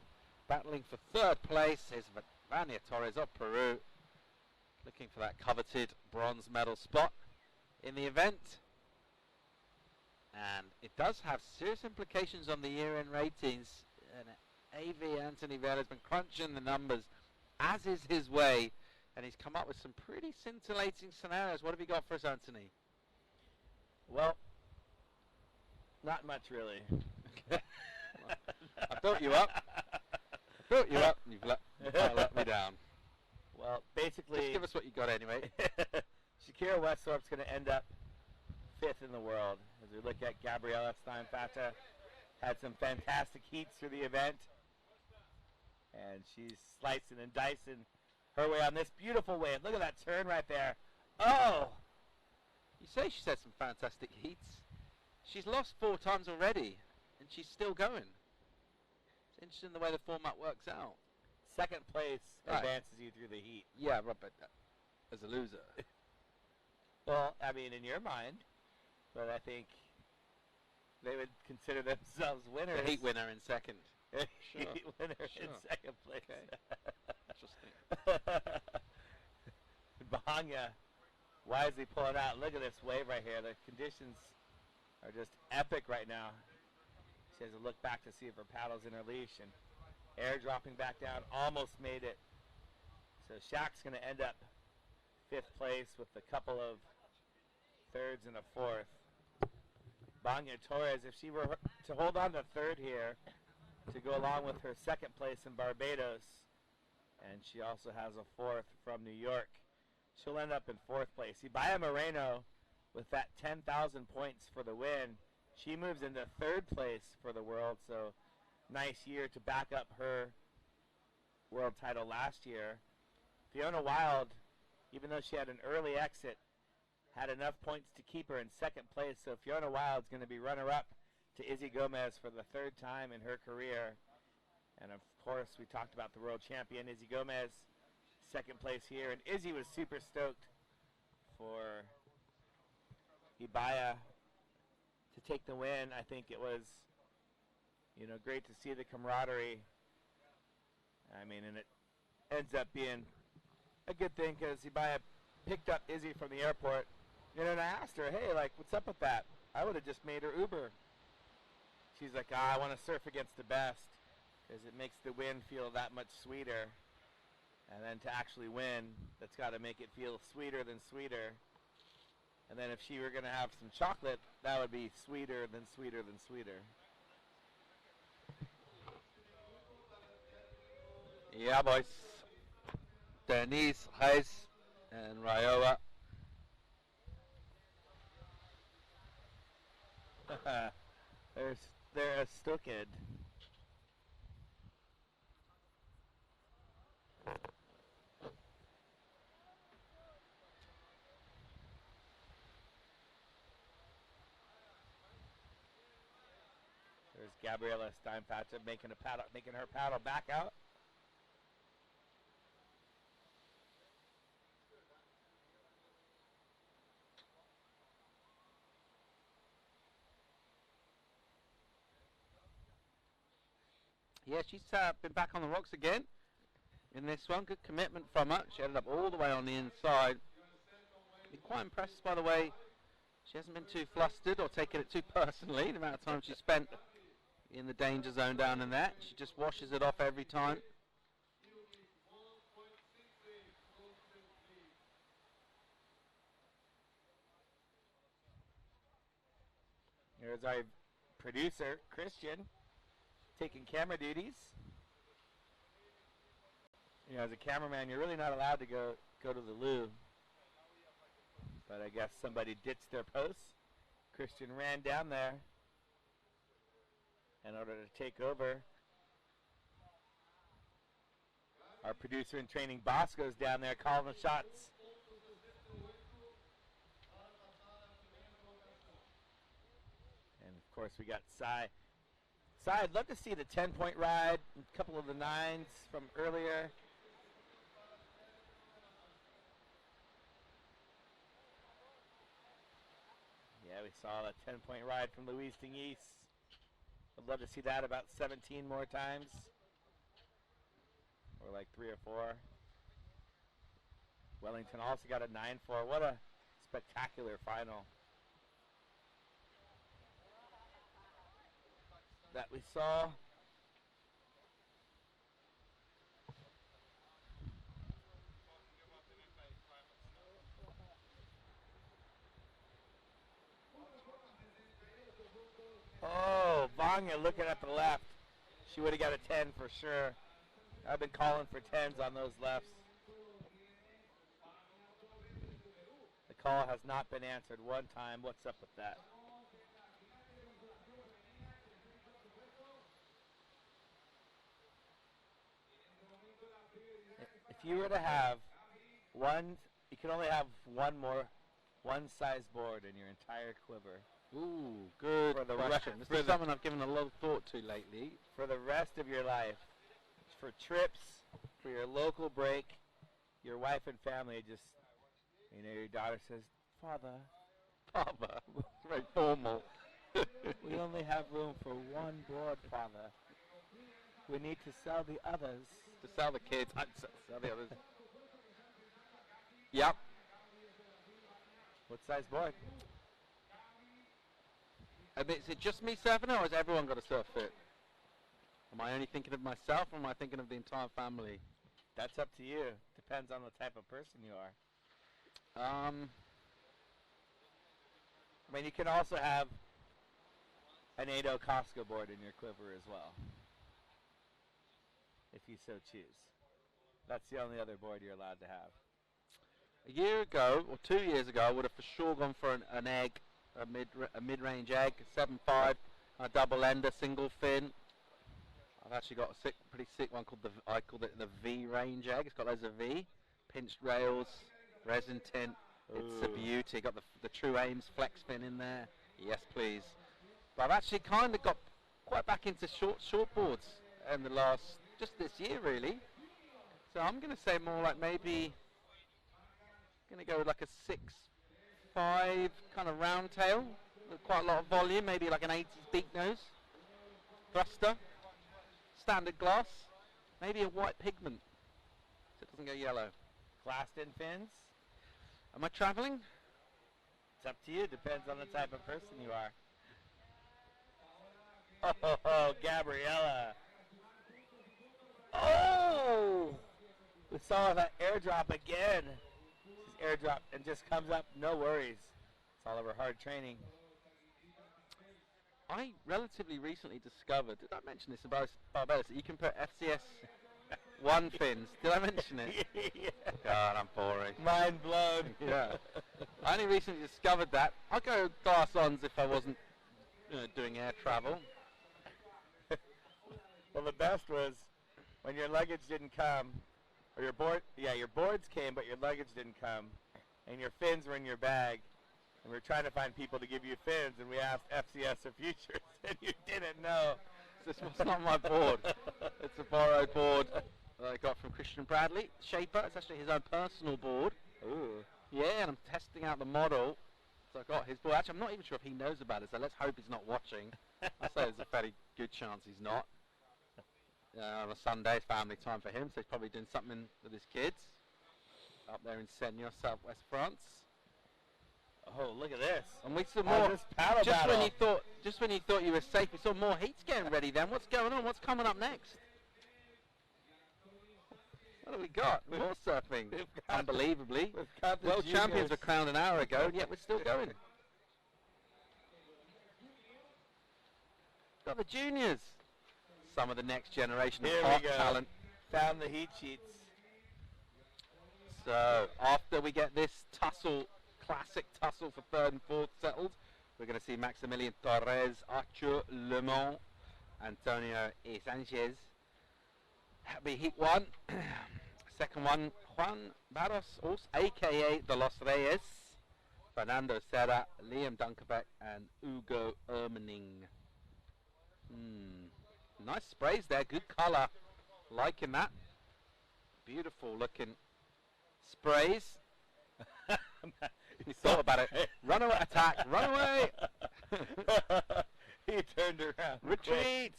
battling for third place. Here's Vania Torres of Peru, looking for that coveted bronze medal spot in the event. And it does have serious implications on the year-end ratings. And AV Anthony Vela has been crunching the numbers, as is his way. And he's come up with some pretty scintillating scenarios. What have you got for us, Anthony? Well, not much really. I built you up. And you've let me down. Well, basically, just give us what you got anyway. Shakira Westhorpe's going to end up 5th in the world. As we look at Gabriela Steinfata, had some fantastic heats through the event. And she's slicing and dicing her way on this beautiful wave. Look at that turn right there. Oh! You say she's had some fantastic heats. She's lost 4 times already, and she's still going. It's interesting the way the format works out. Second place advances you through the heat. Yeah, right, but as a loser. Well, I mean, in your mind, but I think they would consider themselves winners. The heat winner in second. Sure. winner in Sure. second place. Okay. Interesting. Bahanya wisely pulling out. Look at this wave right here. The conditions are just epic right now. She has to look back to see if her paddle's in her leash, and air dropping back down, almost made it. So Shaq's going to end up 5th place with a couple of 3rds and a 4th. Banya Torres, if she were to hold on to 3rd here, to go along with her 2nd place in Barbados, and she also has a 4th from New York, she'll end up in 4th place. Ibaya Moreno, with that 10,000 points for the win, she moves into 3rd place for the world, so nice year to back up her world title last year. Fiona Wild, even though she had an early exit, had enough points to keep her in 2nd place, so Fiona Wild's going to be runner-up to Izzy Gomez for the 3rd time in her career. And of course, we talked about the world champion, Izzy Gomez, 2nd place here, and Izzy was super stoked for Ibaya to take the win. I think it was, great to see the camaraderie. I mean, and it ends up being a good thing because Ibaya picked up Izzy from the airport, and I asked her, hey, what's up with that? I would have just made her Uber. She's like, I want to surf against the best because it makes the win feel that much sweeter. And then to actually win, that's got to make it feel sweeter than sweeter. And then if she were going to have some chocolate, that would be sweeter than sweeter than sweeter. Yeah, boys. Denise, Hayes, and Rayola. They're a stookid. There's Gabriela Steinfatzer making her paddle back out. Yeah, she's been back on the rocks again in this one. Good commitment from her. She ended up all the way on the inside. Been quite impressed by the way she hasn't been too flustered or taken it too personally. The amount of time she spent in the danger zone down in there. She just washes it off every time. Here's our producer, Christian, taking camera duties. As a cameraman, you're really not allowed to go to the loo. But I guess somebody ditched their posts. Christian ran down there in order to take over. Our producer in training, Bosco's down there calling the shots. And of course we got Cy. Cy, I'd love to see the 10-point ride, a couple of the 9s from earlier. Yeah, we saw that 10-point ride from Louise Tingis. I'd love to see that about 17 more times. Or like 3 or 4. Wellington also got a 9-4. What a spectacular final that we saw. Oh, Vanya looking at the left. She would have got a 10 for sure. I've been calling for 10s on those lefts. The call has not been answered one time. What's up with that? If you were to have you can only have one size board in your entire quiver. Ooh, good question. This is something I've given a lot of thought to lately. For the rest of your life, for trips, for your local break, your wife and family just, your daughter says, Father, very formal. we only have room for one board, Father. We need to sell the others. To sell the kids. Sell the others. Yep. What size board? Is it just me surfing it, or has everyone got a surf fit? Am I only thinking of myself, or am I thinking of the entire family? That's up to you. Depends on the type of person you are. I mean, you can also have an 8.0 Costco board in your quiver as well, if you so choose. That's the only other board you're allowed to have. A year ago, or 2 years ago, I would have for sure gone for an egg, a mid-range egg, 7.5, a double ender, single fin. I've actually got a pretty sick one called I called it the V range egg. It's got loads of V, pinched rails, resin tint. It's a beauty. Got the True Aims flex fin in there. Yes, please. But I've actually kind of got quite back into short boards in the just this year really. So I'm going to say more like maybe, going to go with like a 6.5 kind of round tail with quite a lot of volume, maybe like an 80s beak nose, thruster, standard glass, maybe a white pigment so it doesn't go yellow. Glassed in fins? Am I traveling? It's up to you. Depends on the type of person you are. Oh, Gabriella. Oh! We saw that airdrop again. She's airdrop and just comes up, no worries. It's all of her hard training. I relatively recently discovered, did I mention this about Barbados, that you can put FCS 1 fins. Did I mention it? Yeah. God, I'm boring. Mind blown. Yeah. I only recently discovered that. I'd go glass-ons if I wasn't doing air travel. Well, the best was when your luggage didn't come, or your boards came, but your luggage didn't come, and your fins were in your bag, and we were trying to find people to give you fins, and we asked FCS or Futures, and you didn't know. This was not my board. It's a borrowed board that I got from Christian Bradley, Shaper. It's actually his own personal board. Ooh. Yeah, and I'm testing out the model. So I got his board. Actually, I'm not even sure if he knows about it, so let's hope he's not watching. I say there's a fairly good chance he's not. On a Sunday, it's family time for him, so he's probably doing something with his kids up there in Seigneur, southwest France. Oh, look at this! And we saw more. This paddle just battle. when you thought you were safe, we saw more heats getting ready. Then what's going on? What's coming up next? What have we got? More surfing. Unbelievably, world champions were crowned an hour ago, and yet we're still going. Got the juniors. Some of the next generation of hot talent. Found the heat sheets. So after we get this classic tussle for third and fourth settled, we're going to see Maximilian Torres, Arthur Le Mans, Antonio E. Sanchez. That'll be heat 1. Second one, Juan Barros, a.k.a. the Los Reyes, Fernando Serra, Liam Dunkerbeck, and Ugo Ermening. Nice sprays there, good colour. Liking that. Beautiful looking sprays. He thought about it. Run away, attack, run away. He turned around. Retreat.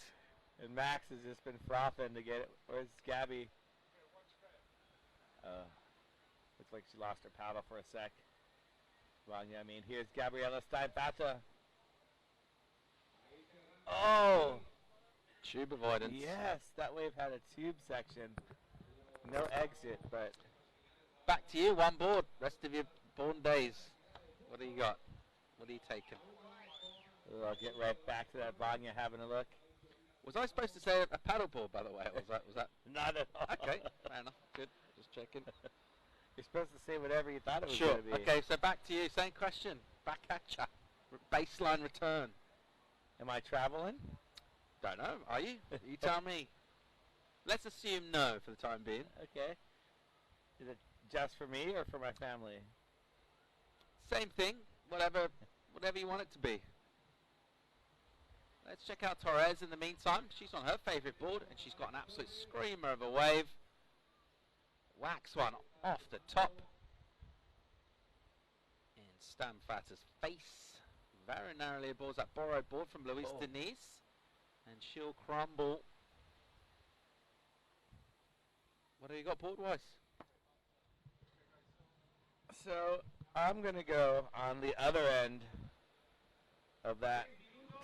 And Max has just been frothing to get it. Where's Gabby? Looks like she lost her paddle for a sec. Well, yeah, I mean, here's Gabriela Steinfata. Oh! Tube avoidance. Yes, that wave had a tube section. No exit, but... Back to you, one board. Rest of your born days. What do you got? What are you taking? I'll get right back to that Vanya having a look. Was I supposed to say a paddleboard, by the way? Or was that? Not at all. Okay, fair enough. Good. Just checking. You're supposed to say whatever you thought it was sure. going to be. Okay, so back to you. Same question. Back at ya. Baseline return. Am I traveling? Don't know. Are you? You tell me. Let's assume no for the time being. Okay. Is it just for me or for my family? Same thing. Whatever you want it to be. Let's check out Torres in the meantime. She's on her favourite board, and she's got an absolute screamer of a wave. Wax one off the top. In Stamfata's face. Very narrowly aboard that borrowed board from Luis Denise. And she'll crumble What have you got board-wise? So I'm going to go on the other end of that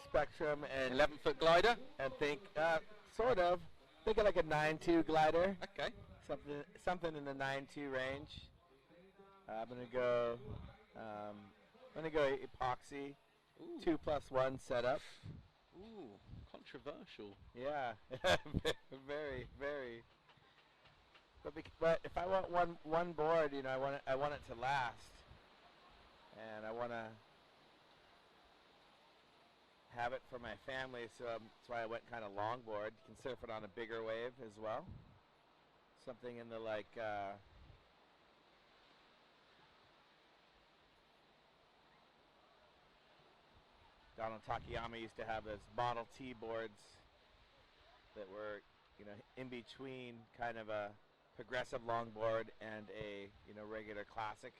spectrum and 11-foot glider, and think sort of think of like a 9.2 glider. Okay. Something in the 9.2 range. I'm going to go epoxy. Ooh. 2+1 setup. Ooh, controversial. Yeah, very, very. But if I want one board, you know, I want it to last, and I want to have it for my family. So that's why I went kind of longboard. You can surf it on a bigger wave as well. Something in the like. Donald Takayama used to have those Model T boards that were, you know, in between kind of a progressive longboard and a, you know, regular classic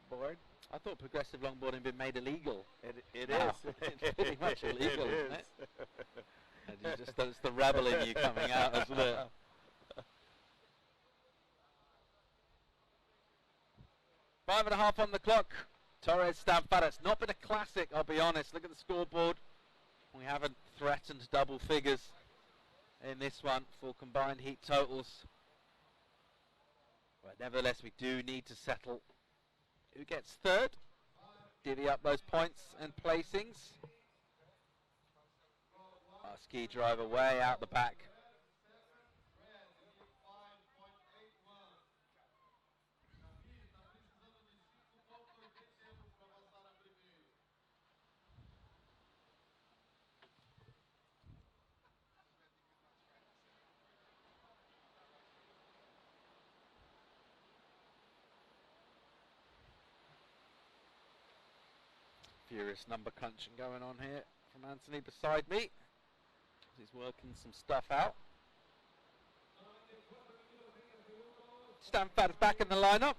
board. I thought progressive longboarding had been made illegal. It Wow. is. It's pretty much illegal, it isn't is. it? And you just, it's the rebel in you coming out, isn't it? 5.5 on the clock. Torres Stanfara. It's not been a classic, I'll be honest. Look at the scoreboard. We haven't threatened double figures in this one for combined heat totals. But nevertheless, we do need to settle who gets third. Divvy up those points and placings. Our ski driver way out the back. Furious number crunching going on here from Anthony beside me. He's working some stuff out. Stanford's back in the lineup.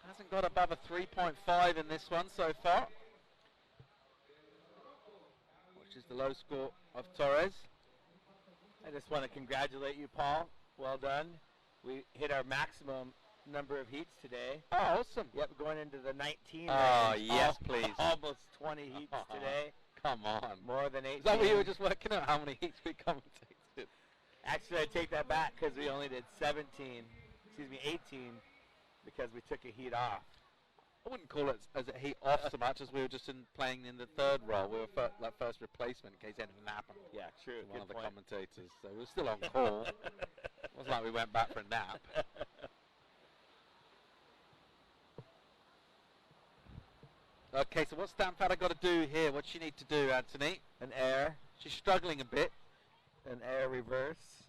Hasn't got above a 3.5 in this one so far, which is the low score of Torres. I just want to congratulate you, Paul. Well done. We hit our maximum number of heats today. Oh, awesome. Yep, going into the 19 Oh, range. yes, please. Almost 20 heats today. Come on. More than 18. Is that what you were just working out, how many heats we commentated? Actually, I take that back because we only did 18, because we took a heat off. I wouldn't call it as a heat off so much as we were just playing in the third role. We were like first replacement in case anything happened. Yeah, true. To one of the point. commentators. So we were still on call. It wasn't like we went back for a nap. Okay, so what's Stanford got to do here? What's she need to do, Anthony? An air. She's struggling a bit. An air reverse.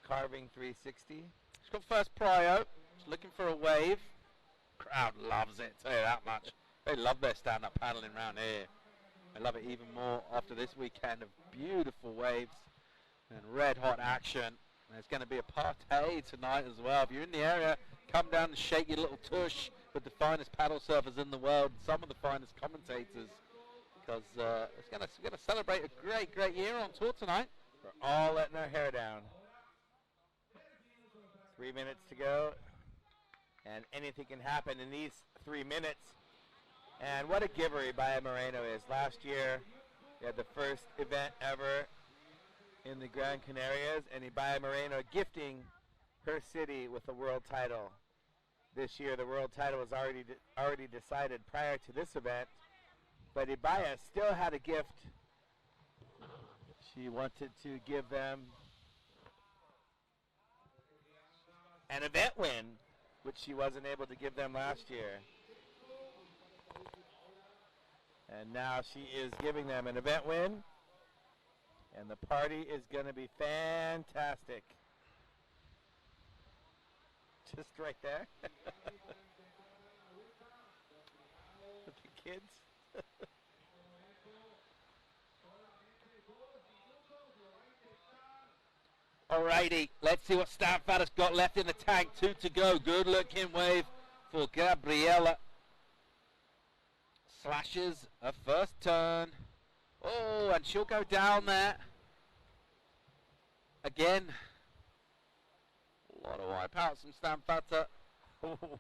Carving 360. She's got first prio. She's looking for a wave. Crowd loves it, tell you that much. They love their stand-up paddling around here. They love it even more after this weekend of beautiful waves and red-hot action. There's going to be a party tonight as well. If you're in the area, come down and shake your little tush with the finest paddle surfers in the world, some of the finest commentators, because it's going to celebrate a great, great year on tour tonight. We're all letting our hair down. 3 minutes to go, and anything can happen in these 3 minutes. And what a giveaway Bahia Moreno is. Last year, we had the first event ever in the Gran Canarias, and Bahia Moreno gifting her city with a world title. This year, the world title was already decided prior to this event, but Ibaya still had a gift. She wanted to give them an event win, which she wasn't able to give them last year. And now she is giving them an event win, and the party is going to be fantastic. Just right there. With the kids. Alrighty, let's see what Stanford has got left in the tank. 2 to go. Good looking wave for Gabriela. Slashes a first turn. Oh, and she'll go down there. again. A lot of wipeouts from Stan Fata.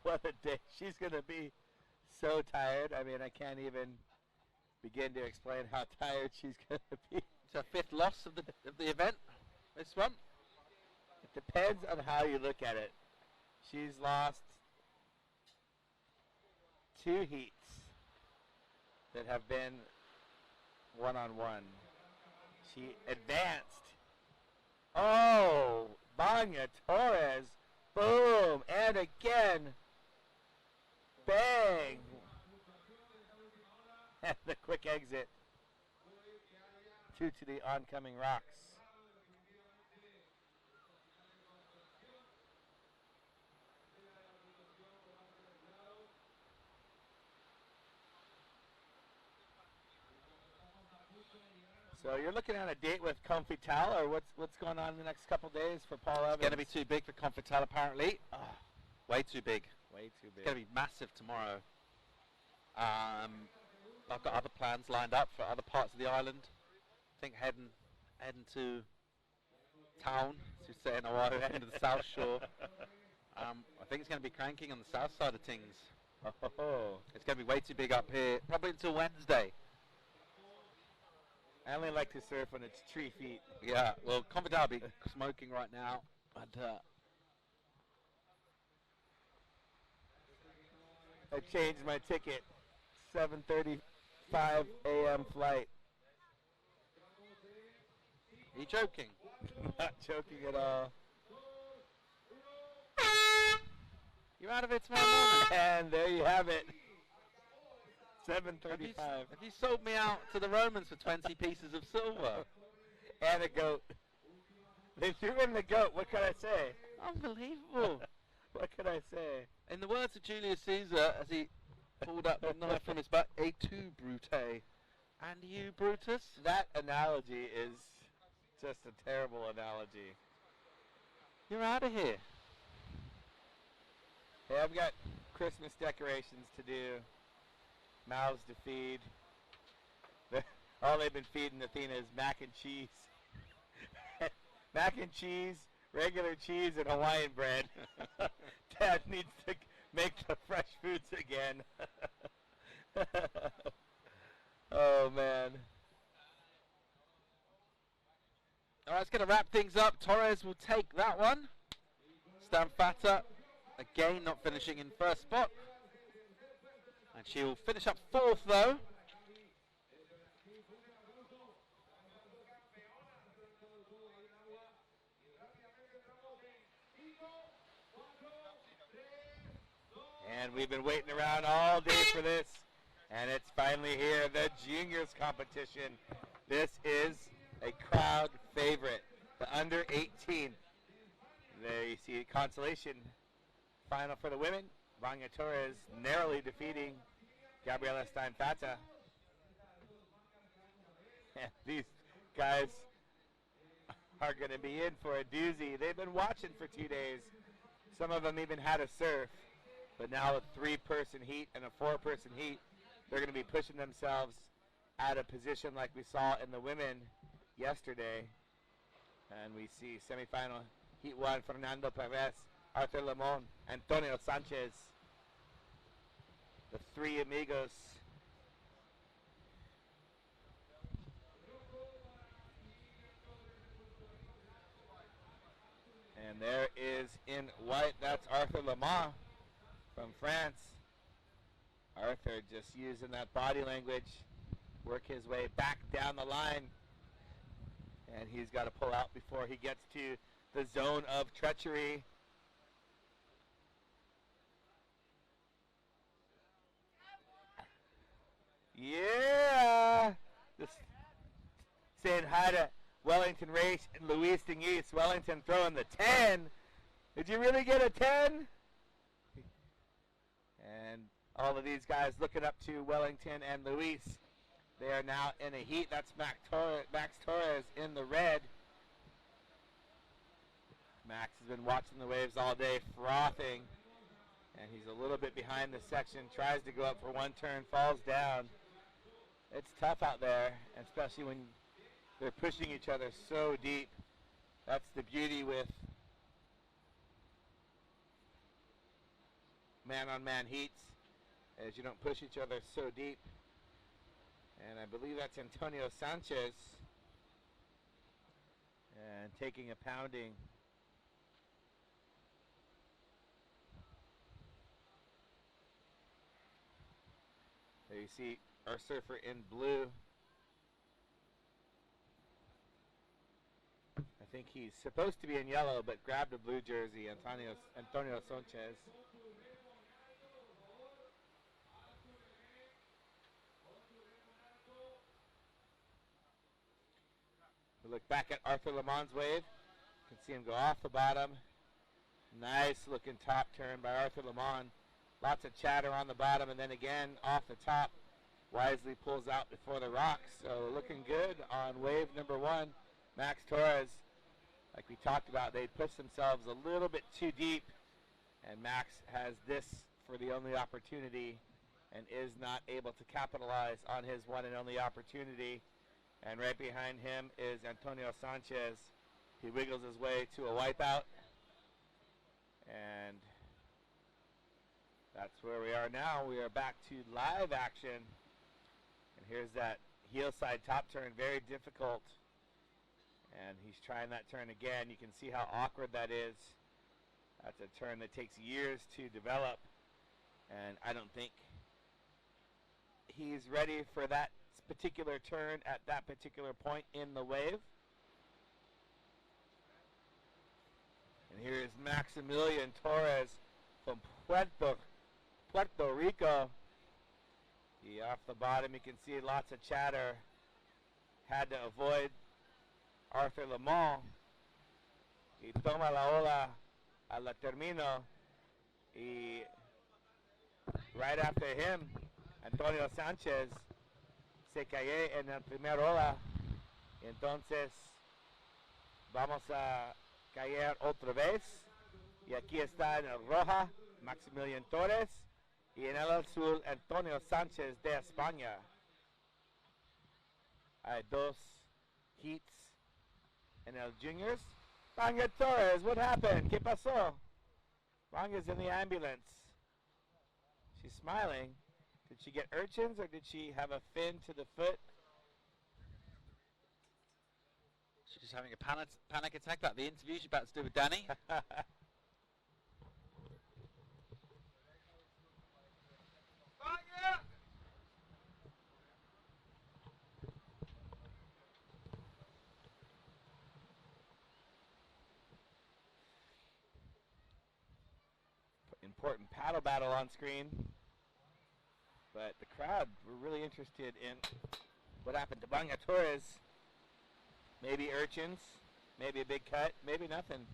What a day. She's going to be so tired. I mean, I can't even begin to explain how tired she's going to be. It's her 5th loss of the event, this one. It depends on how you look at it. She's lost 2 heats that have been one-on-one. She advanced. Oh, Vanya Torres. Boom. And again. Bang. And the quick exit. 2 to the oncoming rocks. So you're looking at a date with Confital, or what's going on in the next couple days for Paul Evans? It's going to be too big for Confital, apparently. Oh, way too big. Way too big. It's going to be massive tomorrow. I've got other plans lined up for other parts of the island. I think heading to town, as you say in Oahu, heading to the South Shore. I think it's going to be cranking on the south side of things. Oh. It's going to be way too big up here, probably until Wednesday. I only like to surf when it's tree feet. Yeah, well, Confital will be smoking right now. And, I changed my ticket. 7:35 a.m. flight. Are you joking? Not joking at all. You're out of it tomorrow morning. And there you have it. 7:35. Have you sold me out to the Romans for 20 pieces of silver? And a goat. They threw in the goat. What can I say? Unbelievable. What can I say? In the words of Julius Caesar, as he pulled up the knife from his back, "Et tu, Brute?" And you, Brutus? That analogy is just a terrible analogy. You're out of here. Hey, I've got Christmas decorations to do. Mouths to feed. All they've been feeding Athena is mac and cheese. Mac and cheese, regular cheese, and Hawaiian bread. Dad needs to make the fresh foods again. Oh, man. All right, it's going to wrap things up. Torres will take that one. Stan Fata, again, not finishing in first spot. And she will finish up 4th, though. And we've been waiting around all day for this. And it's finally here, the juniors competition. This is a crowd favorite, the under 18. There you see consolation final for the women. Vanya Torres narrowly defeating Gabriela Stein-Fata. And these guys are going to be in for a doozy. They've been watching for 2 days. Some of them even had a surf. But now a 3-person heat and a 4-person heat, they're going to be pushing themselves out of position like we saw in the women yesterday. And we see semifinal heat 1, Fernando Perez, Arthur Limon, Antonio Sanchez. The 3 amigos. And there is in white, that's Arthur Limon from France. Arthur just using that body language, work his way back down the line. And he's got to pull out before he gets to the zone of treachery. Yeah! Just saying hi to Wellington Race and Luis Dingis. Wellington throwing the 10. Did you really get a 10? And all of these guys looking up to Wellington and Luis. They are now in a heat. That's Max Torres in the red. Max has been watching the waves all day, frothing. And he's a little bit behind the section, tries to go up for one turn, falls down. It's tough out there, especially when they're pushing each other so deep. That's the beauty with man-on-man heats, as you don't push each other so deep. And I believe that's Antonio Sanchez. And taking a pounding. There you see our surfer in blue. I think he's supposed to be in yellow, but grabbed a blue jersey, Antonio Sanchez. We look back at Arthur Lemont's wave. You can see him go off the bottom. Nice looking top turn by Arthur Lemont. Lots of chatter on the bottom, and then again off the top. Wisely pulls out before the rocks. So looking good on wave number one. Max Torres, like we talked about, they pushed themselves a little bit too deep. And Max has this for the only opportunity and is not able to capitalize on his one and only opportunity. And right behind him is Antonio Sanchez. He wiggles his way to a wipeout. And that's where we are now. We are back to live action. And here's that heel side top turn, very difficult. And he's trying that turn again. You can see how awkward that is. That's a turn that takes years to develop. And I don't think he's ready for that particular turn at that particular point in the wave. And here is Maximilian Torres from Puerto Rico. He off the bottom, you can see lots of chatter. Had to avoid Arthur Lemont. He toma la ola a la termino. Right after him, Antonio Sanchez se cae en la primera ola. Entonces vamos a caer otra vez. Y aquí está en el roja Maximilian Torres y en el azul Antonio Sánchez de España. Hay dos heats en el juniors. Vanga Torres, what happened? ¿Qué pasó? Vanga's in the ambulance. She's smiling. Did she get urchins or did she have a fin to the foot? She's just having a panic attack, like the interview she's about to do with Danny. Important paddle battle on screen. But the crowd were really interested in what happened to Vanga Torres. Maybe urchins, maybe a big cut, maybe nothing.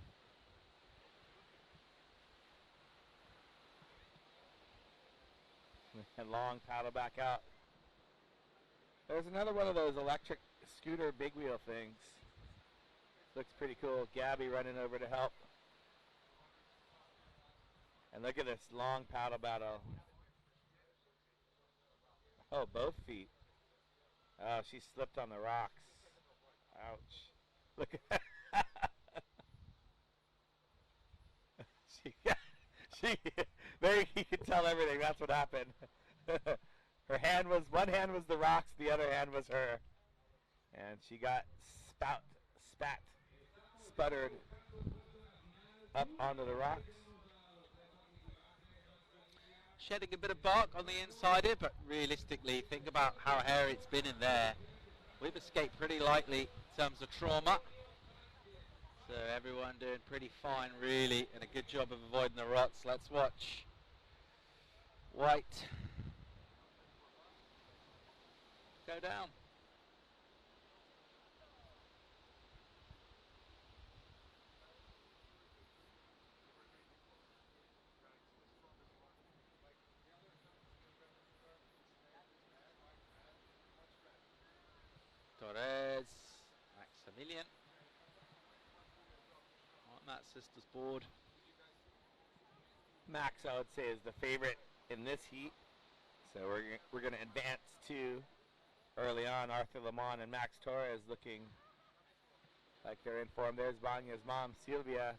And long paddle back out. There's another one of those electric scooter big wheel things. Looks pretty cool. Gabby running over to help. And look at this long paddle battle. Oh, both feet. Oh, she slipped on the rocks. Ouch. Look at she there you can tell everything. That's what happened. One hand was the rocks, the other hand was her. And she got sputtered up onto the rocks. Shedding a bit of bark on the inside here, but realistically, think about how hairy it's been in there. We've escaped pretty lightly in terms of trauma. So everyone doing pretty fine, really, and a good job of avoiding the rocks. Let's watch White go down. Torres, Maximilian on that sister's board. Max, I would say, is the favorite in this heat. So we're going to advance to early on Arthur Lemont and Max Torres looking like they're informed. There's Vanya's mom, Sylvia.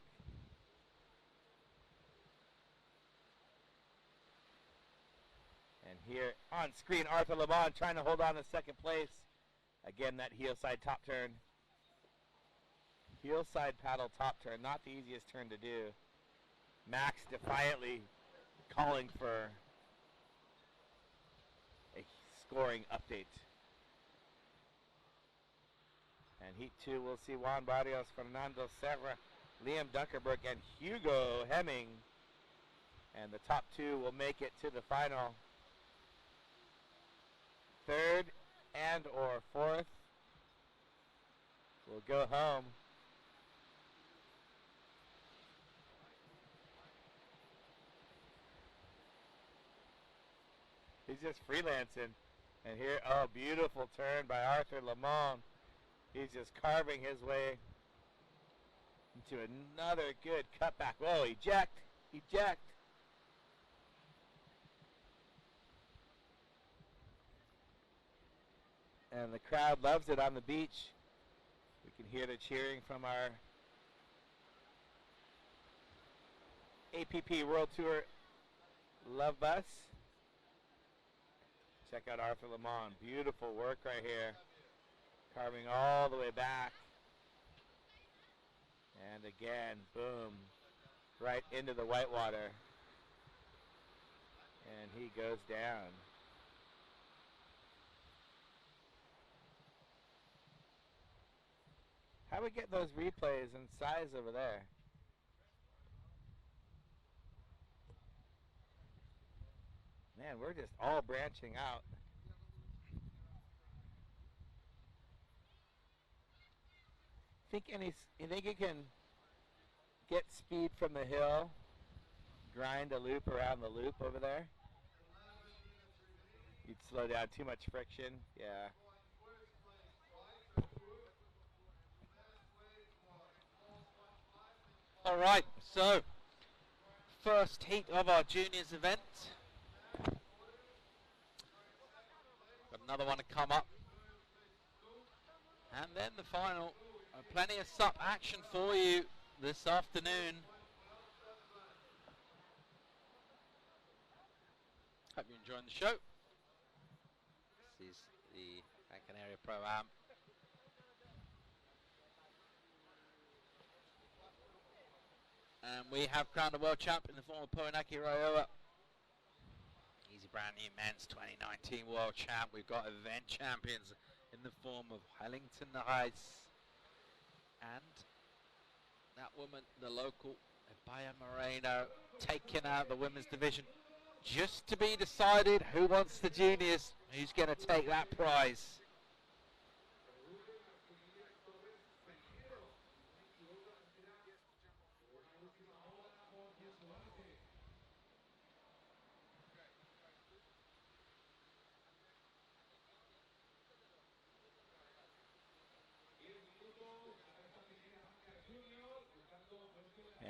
And here on screen, Arthur Lamont trying to hold on to second place. Again, that heel side top turn. Heel side paddle top turn, not the easiest turn to do. Max defiantly calling for a scoring update. And Heat 2, we'll see Juan Barrios, Fernando Serra, Liam Dunkerberg, and Hugo Hemming. And the top two will make it to the final. Third and or fourth will go home. He's just freelancing. And here, oh, beautiful turn by Arthur Lamont. He's just carving his way into another good cutback. Whoa, eject, eject. And the crowd loves it on the beach. We can hear the cheering from our APP World Tour Love Bus. Check out Arthur Lamont. Beautiful work right here. Carving all the way back. And again, boom. Right into the whitewater. And he goes down. How do we get those replays and size over there? Man, we're just all branching out. You think you can get speed from the hill, grind a loop around the loop over there? You'd slow down, too much friction. Yeah. All right, so first heat of our juniors event. Got another one to come up. And then the final. Plenty of SUP action for you this afternoon. Hope you're enjoying the show. This is the Canaria Pro-Am. And we have crowned a world champ in the form of Poinaki Raioa. He's a brand new men's 2019 world champ. We've got event champions in the form of Wellington Rice. And that woman, the local, Ebaya Moreno, taking out the women's division. Just to be decided who wants the juniors, who's going to take that prize.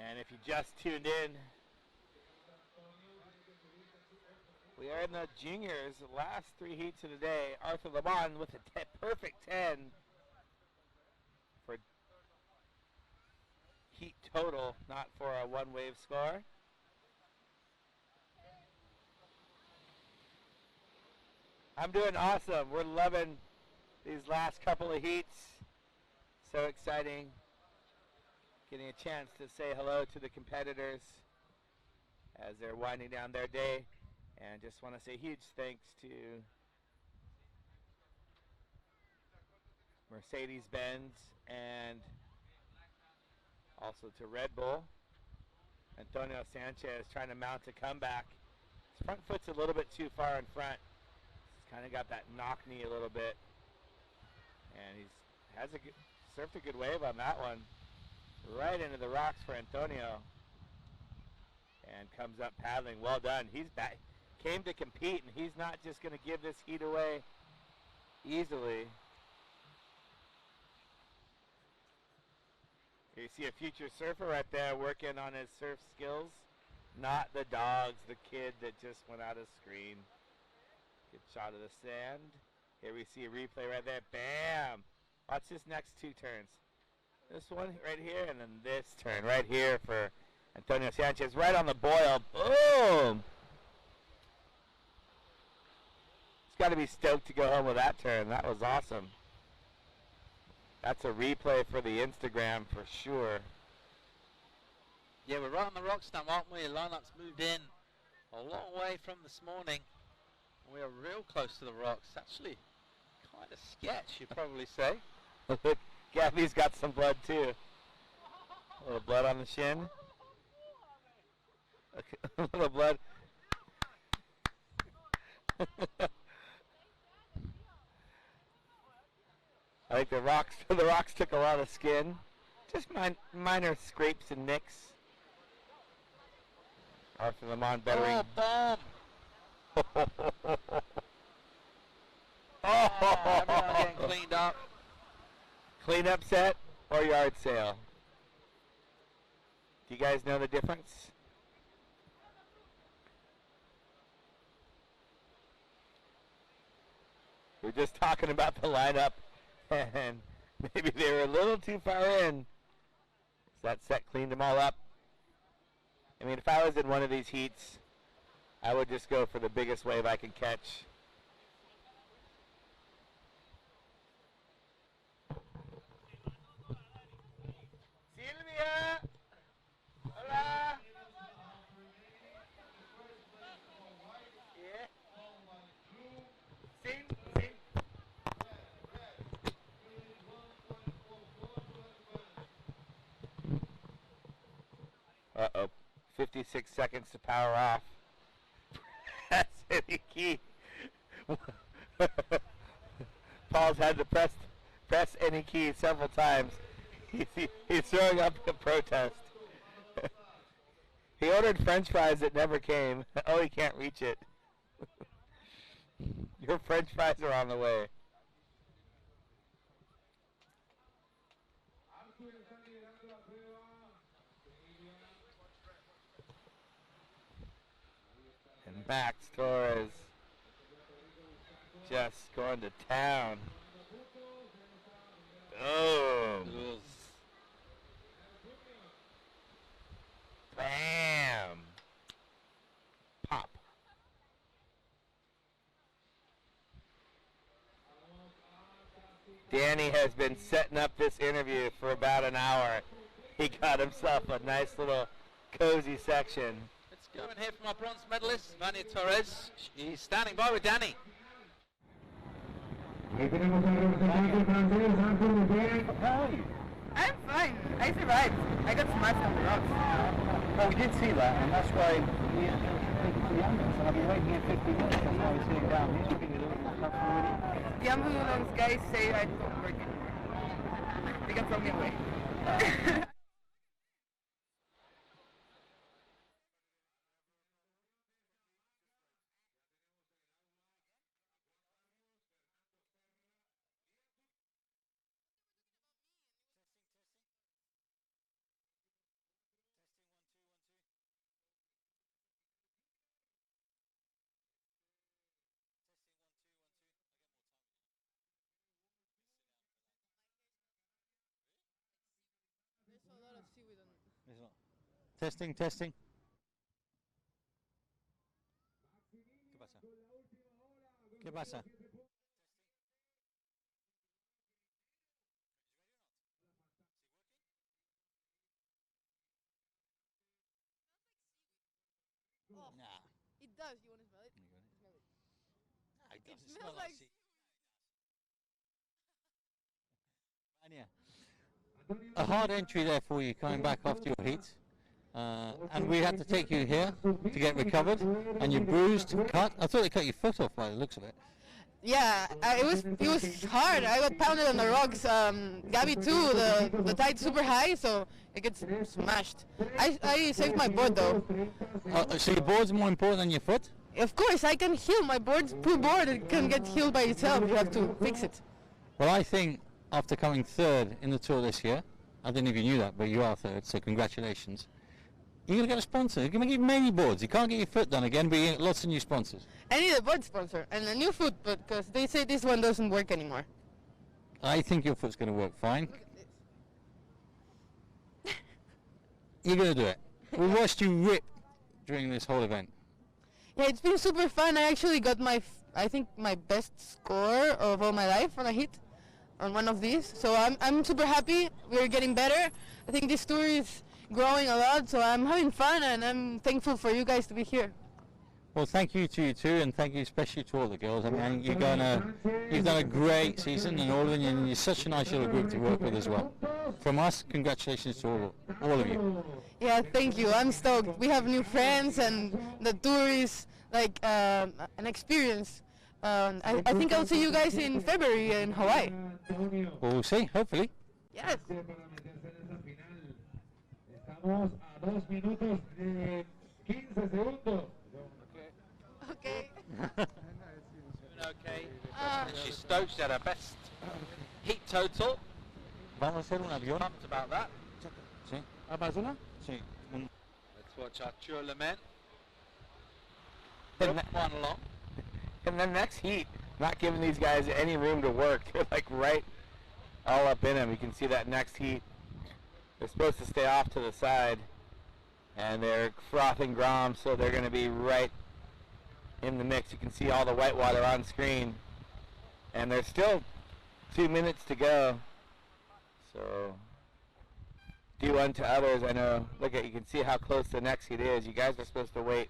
And if you just tuned in, we are in the juniors, the last three heats of the day. Arthur Lamont with a perfect 10 for heat total, not for a one-wave score. I'm doing awesome. We're loving these last couple of heats. So exciting. Getting a chance to say hello to the competitors as they're winding down their day. And just want to say huge thanks to Mercedes-Benz and also to Red Bull. Antonio Sanchez trying to mount a comeback. His front foot's a little bit too far in front. He's kind of got that knock knee a little bit. And he's surfed a good wave on that one. Right into the rocks for Antonio. And comes up paddling. Well done. He's back. Came to compete, and he's not just going to give this heat away easily. You see a future surfer right there working on his surf skills. Not the dogs, the kid that just went out of screen. Good shot of the sand. Here we see a replay right there. Bam! Watch this next two turns. This one right here, and then this turn right here for Antonio Sanchez, right on the boil. Boom! He's got to be stoked to go home with that turn. That was awesome. That's a replay for the Instagram for sure. Yeah, we're right on the rocks now, aren't we? Lineup's moved in a long way from this morning. We are real close to the rocks. Actually, kind of sketch, you'd probably say. Look, Gabby's got some blood too. A little blood on the shin. A little blood. I think the rocks took a lot of skin. Just minor scrapes and nicks. Arthur Lamont bettering. Oh, bomb! Everyone getting cleaned up. Cleanup set or yard sale? Do you guys know the difference? We're just talking about the lineup, and maybe they were a little too far in. So that set cleaned them all up. I mean, if I was in one of these heats, I would just go for the biggest wave I can catch. Silvia! Hola! Yeah. Sing. Uh-oh. 56 seconds to power off. That's any key. Paul's had to press any key several times. He's throwing up a protest. He ordered French fries that never came. Oh, he can't reach it. Your French fries are on the way. And Max Torres just going to town. Oh. Bam. Pop. Danny has been setting up this interview for about an hour. He got himself a nice little cozy section. Let's go and hear from our bronze medalist, Vania Torres. She's standing by with Danny. How are you? I'm fine. I survived. I got smashed on the rocks. Well, we did see that, and that's why we had to take it to the ambulance, and I've been waiting here 50 minutes. That's why we're sitting down here. The ambulance guys say I don't work it. They can throw me away. There's a lot of seaweed on it. There's not. Testing, testing. ¿Qué pasa? Oh, Nah. it does. You want to smell it? Smell it. Nah, it doesn't smells smell like like sea. Vania, a hard entry there for you coming back after your heat. And we had to take you here to get recovered, and you're bruised, cut. I thought they cut your foot off by the looks of it. Yeah, it was hard. I got pounded on the rocks. Gabby too. The tide's super high, so it gets smashed. I saved my board though. So your board's more important than your foot? Of course, I can heal my board's poor board. It can get healed by itself. You have to fix it. Well, I think after coming third in the tour this year, I don't know if you knew that, but you are third, so congratulations. You're going to get a sponsor. You're going to give many boards. You can't get your foot done again, but you get lots of new sponsors. I need a board sponsor and a new foot, but because they say this one doesn't work anymore. I think your foot's going to work fine. You're going to do it. We watched you rip during this whole event. Yeah, it's been super fun. I actually got I think my best score of all my life on a hit on one of these. So I'm super happy. We're getting better. I think this tour is growing a lot, so I'm having fun and I'm thankful for you guys to be here. Well, thank you to you too, and thank you especially to all the girls. I mean, you've done a great season, and all of you, and you're such a nice little group to work with as well. From us, congratulations to all of you. Yeah, thank you. I'm stoked. We have new friends, and the tour is like an experience. I think I'll see you guys in February in Hawaii. Well, we'll see, hopefully. Yes. Okay. Okay. She's stoked. She had her best heat total. Vamos a hacer un avión. Pumped about that. Sí. ¿Abazuna? Sí. Let's watch Arthur Lemaine. And one along. And the next heat, not giving these guys any room to work. They're like right all up in them. You can see that next heat. They're supposed to stay off to the side. And they're frothing Grom, so they're going to be right in the mix. You can see all the white water on screen. And there's still 2 minutes to go. So do unto others. I know, look at, you can see how close the next heat is. You guys are supposed to wait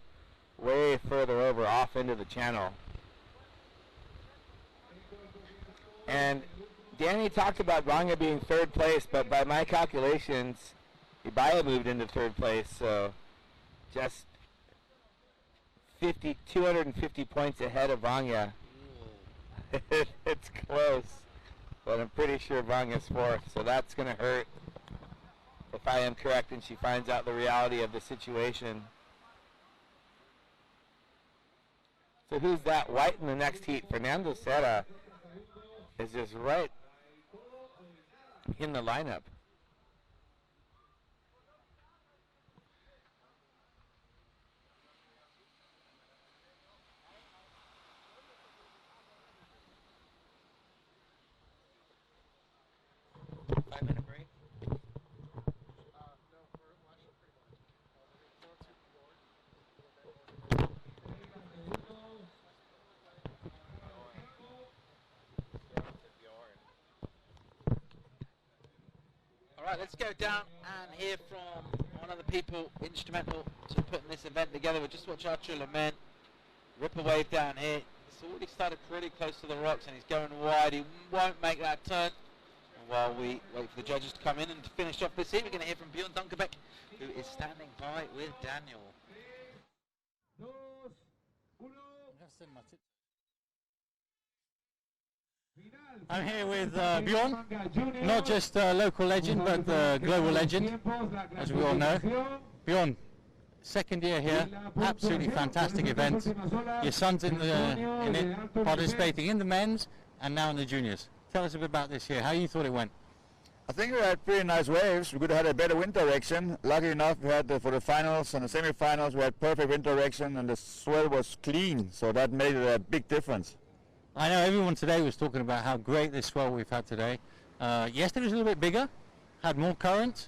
way further over off into the channel. And Danny talked about Vanga being third place, but by my calculations, Ibaya moved into third place, so just 250 points ahead of Vanga. It's close, but I'm pretty sure Vanga's fourth, so that's going to hurt if I am correct and she finds out the reality of the situation. So who's that white in the next heat? Fernando Serra is just right in the lineup. Alright, let's go down and hear from one of the people instrumental to putting this event together. We'll just watch Arthur Lemaine rip a wave down here. It's already started pretty close to the rocks and he's going wide. He won't make that turn. And while we wait for the judges to come in and to finish off this heat, we're going to hear from Bjorn Dunkerbeck, who is standing by with Daniel. I'm here with Bjorn, not just a local legend, but global legend, as we all know. Bjorn, second year here, absolutely fantastic event. Your son's in it, participating in the men's and now in the juniors. Tell us a bit about this year, how you thought it went. I think we had pretty nice waves. We could have had a better wind direction. Lucky enough, we had for the finals and the semi-finals, we had perfect wind direction and the swell was clean, so that made a big difference. I know everyone today was talking about how great this swell we've had today. Yesterday was a little bit bigger, had more current,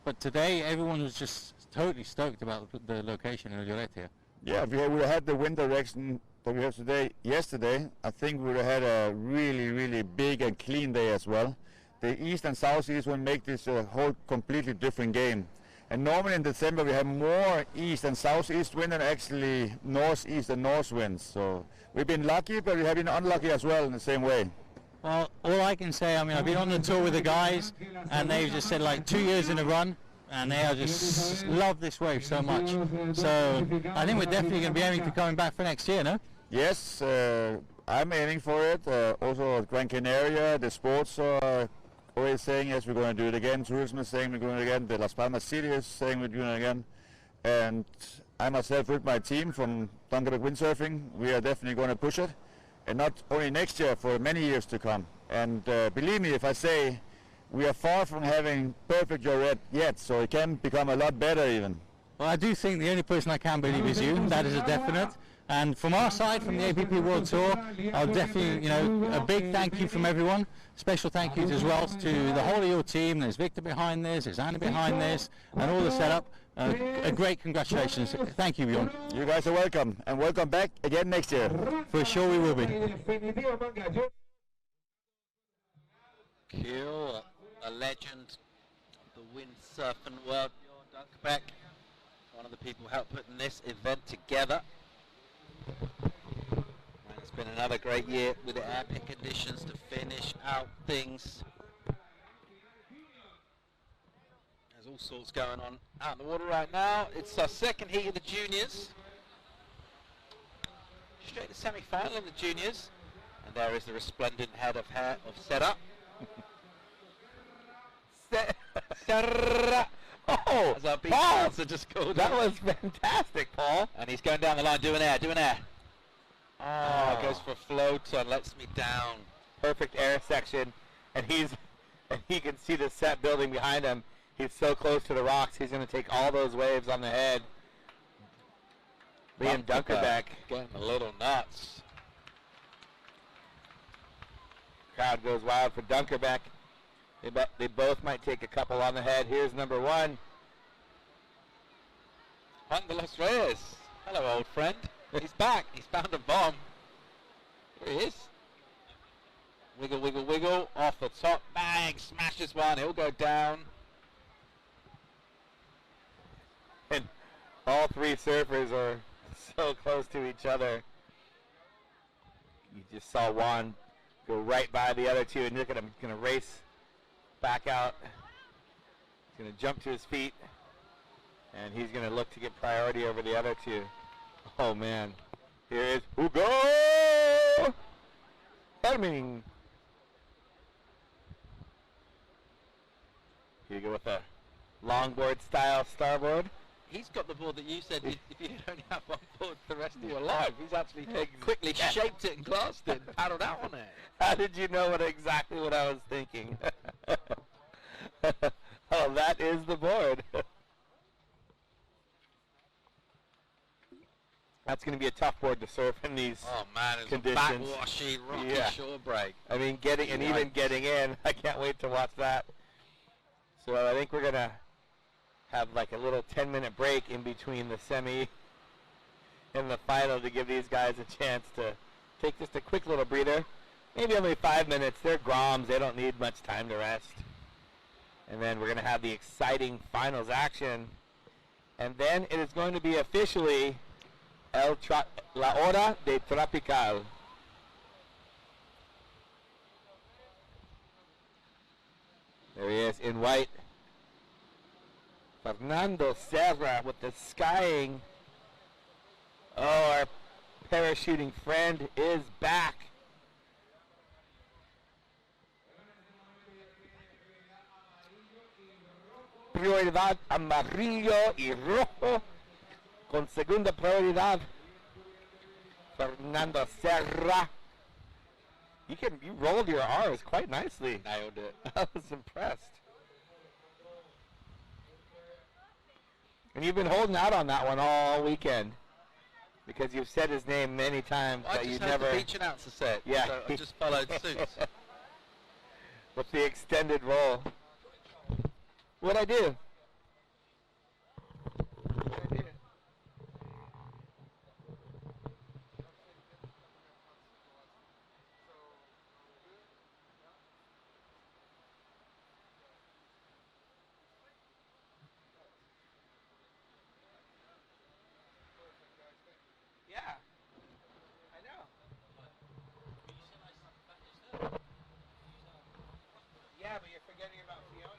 but today everyone was just totally stoked about the location in Lloret here. Yeah, if we would have had the wind direction that we have today, yesterday, I think we would have had a really, really big and clean day as well. The east and southeast will make this a whole completely different game. And normally in December we have more east and southeast wind and actually northeast and north winds. So we've been lucky, but we have been unlucky as well in the same way. Well, all I can say, I mean, I've been on the tour with the guys, and they've just said like 2 years in a run, and they are just love this wave so much. So I think we're definitely going to be aiming for coming back for next year, no? Yes, I'm aiming for it. Also at Gran Canaria, the sports are always saying yes, we're going to do it again. Tourism is saying we're going to do it again. The Las Palmas City is saying we're doing it again. And I myself with my team from Dunkerbeck Windsurfing, we are definitely going to push it. And not only next year, for many years to come. And believe me if I say we are far from having perfect Lloret yet, so it can become a lot better even. Well, I do think the only person I can believe is you. That is a definite. And from our side, from the APP World Tour, I'll definitely, a big thank you from everyone. Special thank yous as well to the whole of your team. There's Victor behind this, there's Anna behind this, and all the setup. A great congratulations. Thank you, Bjorn. You guys are welcome, and welcome back again next year. For sure we will be. Cool. A legend of the windsurfing world, Bjorn Dunkerbeck. One of the people who helped putting this event together. And it's been another great year with the epic conditions to finish out things. There's all sorts going on out in the water right now. It's our second heat of the juniors. Straight to semi-final in the juniors. And there is the resplendent head of hair of setup. Oh, as our beach Paul, bouncer just called that him. was fantastic, Paul. And he's going down the line, doing air. Oh, goes for a floater, lets me down. Perfect air section, and he can see the set building behind him. He's so close to the rocks, he's going to take all those waves on the head. Liam Dunkerbeck getting a little nuts. Crowd goes wild for Dunkerbeck. They both might take a couple on the head. Here's number one. Juan de los Reyes. Hello, old friend. He's back. He's found a bomb. Here he is. Wiggle, wiggle, wiggle. Off the top. Bang. Smashes one. He'll go down. And all three surfers are so close to each other. You just saw Juan go right by the other two, and look at him. He's going to race back out. He's going to jump to his feet, and he's going to look to get priority over the other two. Oh, man. Here is Hugo Herming. Hugo with a longboard style starboard. He's got the board that you said if you only have one board for the rest of your life. He's actually quickly shaped it and glassed it and paddled out on it. How did you know exactly what I was thinking? Oh, that is the board. That's going to be a tough board to surf in these conditions. A backwashy, rocky shore break. I mean, getting in, I can't wait to watch that. So I think we're going to have like a little 10-minute break in between the semi and the final to give these guys a chance to take just a quick little breather. Maybe only 5 minutes. They're Groms. They don't need much time to rest. And then we're going to have the exciting finals action. And then it is going to be officially La Hora de Tropical. There he is in white. Fernando Serra with the skying. Oh, our parachuting friend is back. Prioridad amarillo y rojo. Con segunda prioridad, Fernando Serra. You rolled your R's quite nicely. Nailed it. I was impressed. And you've been holding out on that one all weekend because you've said his name many times. Well, that I you just heard never. the beach announcer say it. Yeah. So I just followed suit. With the extended roll. What'd I do? Yeah, but you're forgetting about Fiona.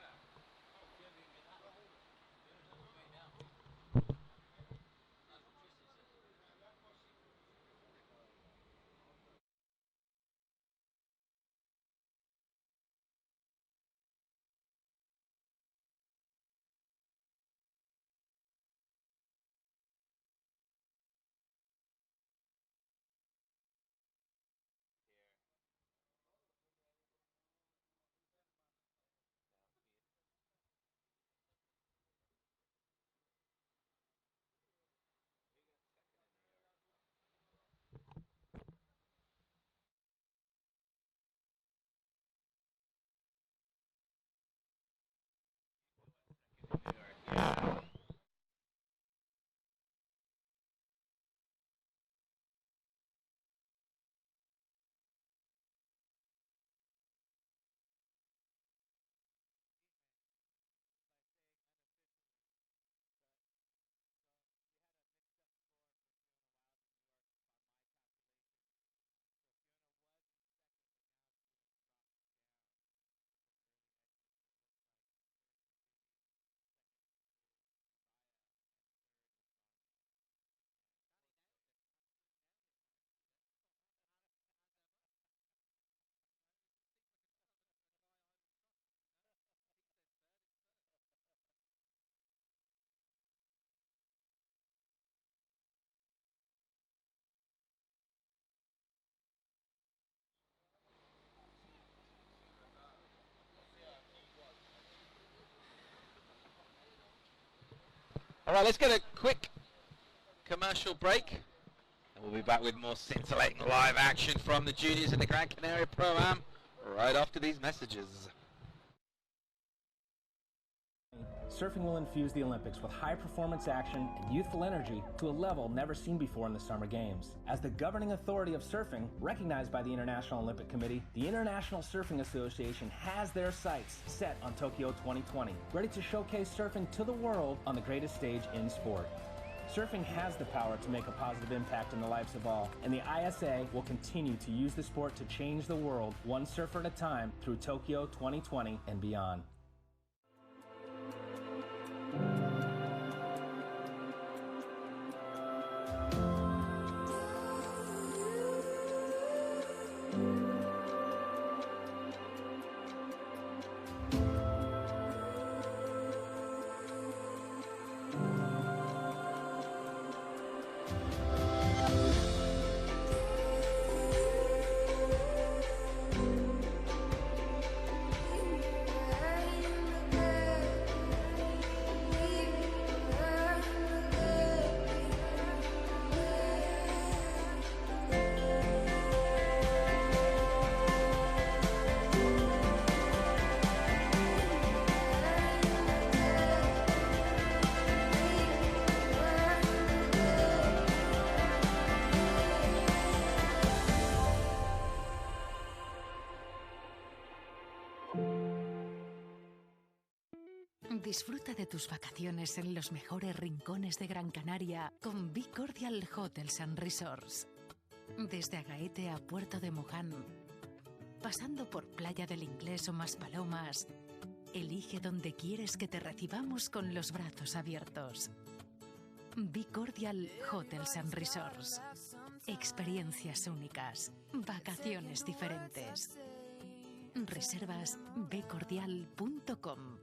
All right, let's get a quick commercial break. And we'll be back with more scintillating live action from the juniors in the Gran Canaria Pro-Am right after these messages. Surfing will infuse the Olympics with high-performance action and youthful energy to a level never seen before in the Summer Games. As the governing authority of surfing, recognized by the International Olympic Committee, the International Surfing Association has their sights set on Tokyo 2020, ready to showcase surfing to the world on the greatest stage in sport. Surfing has the power to make a positive impact in the lives of all, and the ISA will continue to use the sport to change the world one surfer at a time through Tokyo 2020 and beyond. Disfruta de tus vacaciones en los mejores rincones de Gran Canaria con Be Cordial Hotels and Resorts. Desde Agaete a Puerto de Moján, pasando por Playa del Inglés o Maspalomas, elige donde quieres que te recibamos con los brazos abiertos. Be Cordial Hotels and Resorts. Experiencias únicas, vacaciones diferentes. Reservas becordial.com.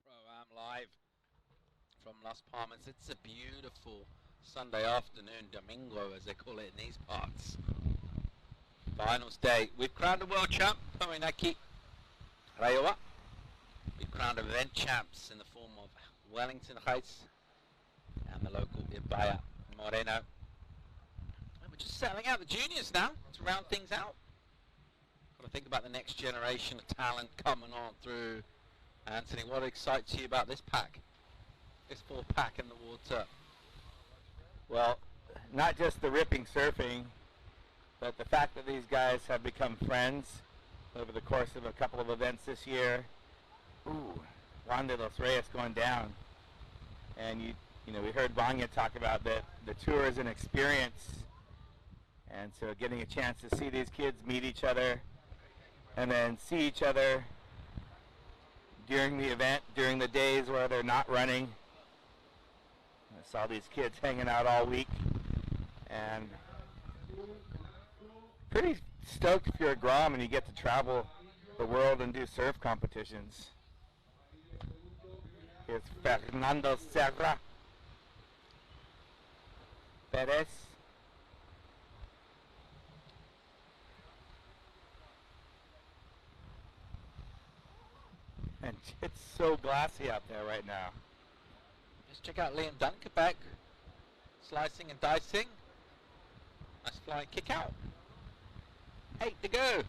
Pro-Am live from Las Palmas. It's a beautiful Sunday afternoon, Domingo as they call it in these parts. Finals day. We've crowned a world champ, Poinaki Rayoa. We've crowned event champs in the form of Wellington Heights and the local Ibaya Moreno. And we're just settling out the juniors now to round things out. Got to think about the next generation of talent coming on through. Anthony, what excites you about this pack? This full pack in the water? Well, not just the ripping surfing, but the fact that these guys have become friends over the course of a couple of events this year. Ooh, Juan de los Reyes going down. And you know, we heard Vanya talk about that the tour is an experience. And so getting a chance to see these kids meet each other and then see each other during the event, during the days where they're not running. I saw these kids hanging out all week, and pretty stoked if you're a Grom and you get to travel the world and do surf competitions. Here's Fernando Serra Perez. And it's so glassy out there right now. Just check out Liam Dunkerbeck. Slicing and dicing. Nice flying kick out. 8 to go.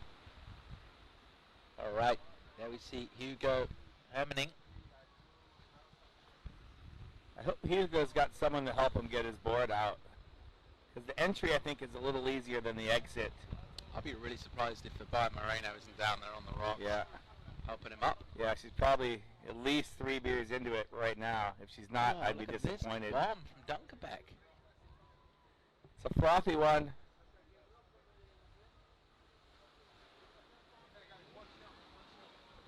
Alright, there we see Hugo Hermaning. I hope Hugo's got someone to help him get his board out. Because the entry, I think, is a little easier than the exit. I'd be really surprised if Abaya Moreno isn't down there on the rocks. Yeah. Helping him up. Yeah, she's probably at least 3 beers into it right now. If she's not, I'd be disappointed. Bomb from Dunkerbeck. It's a frothy one.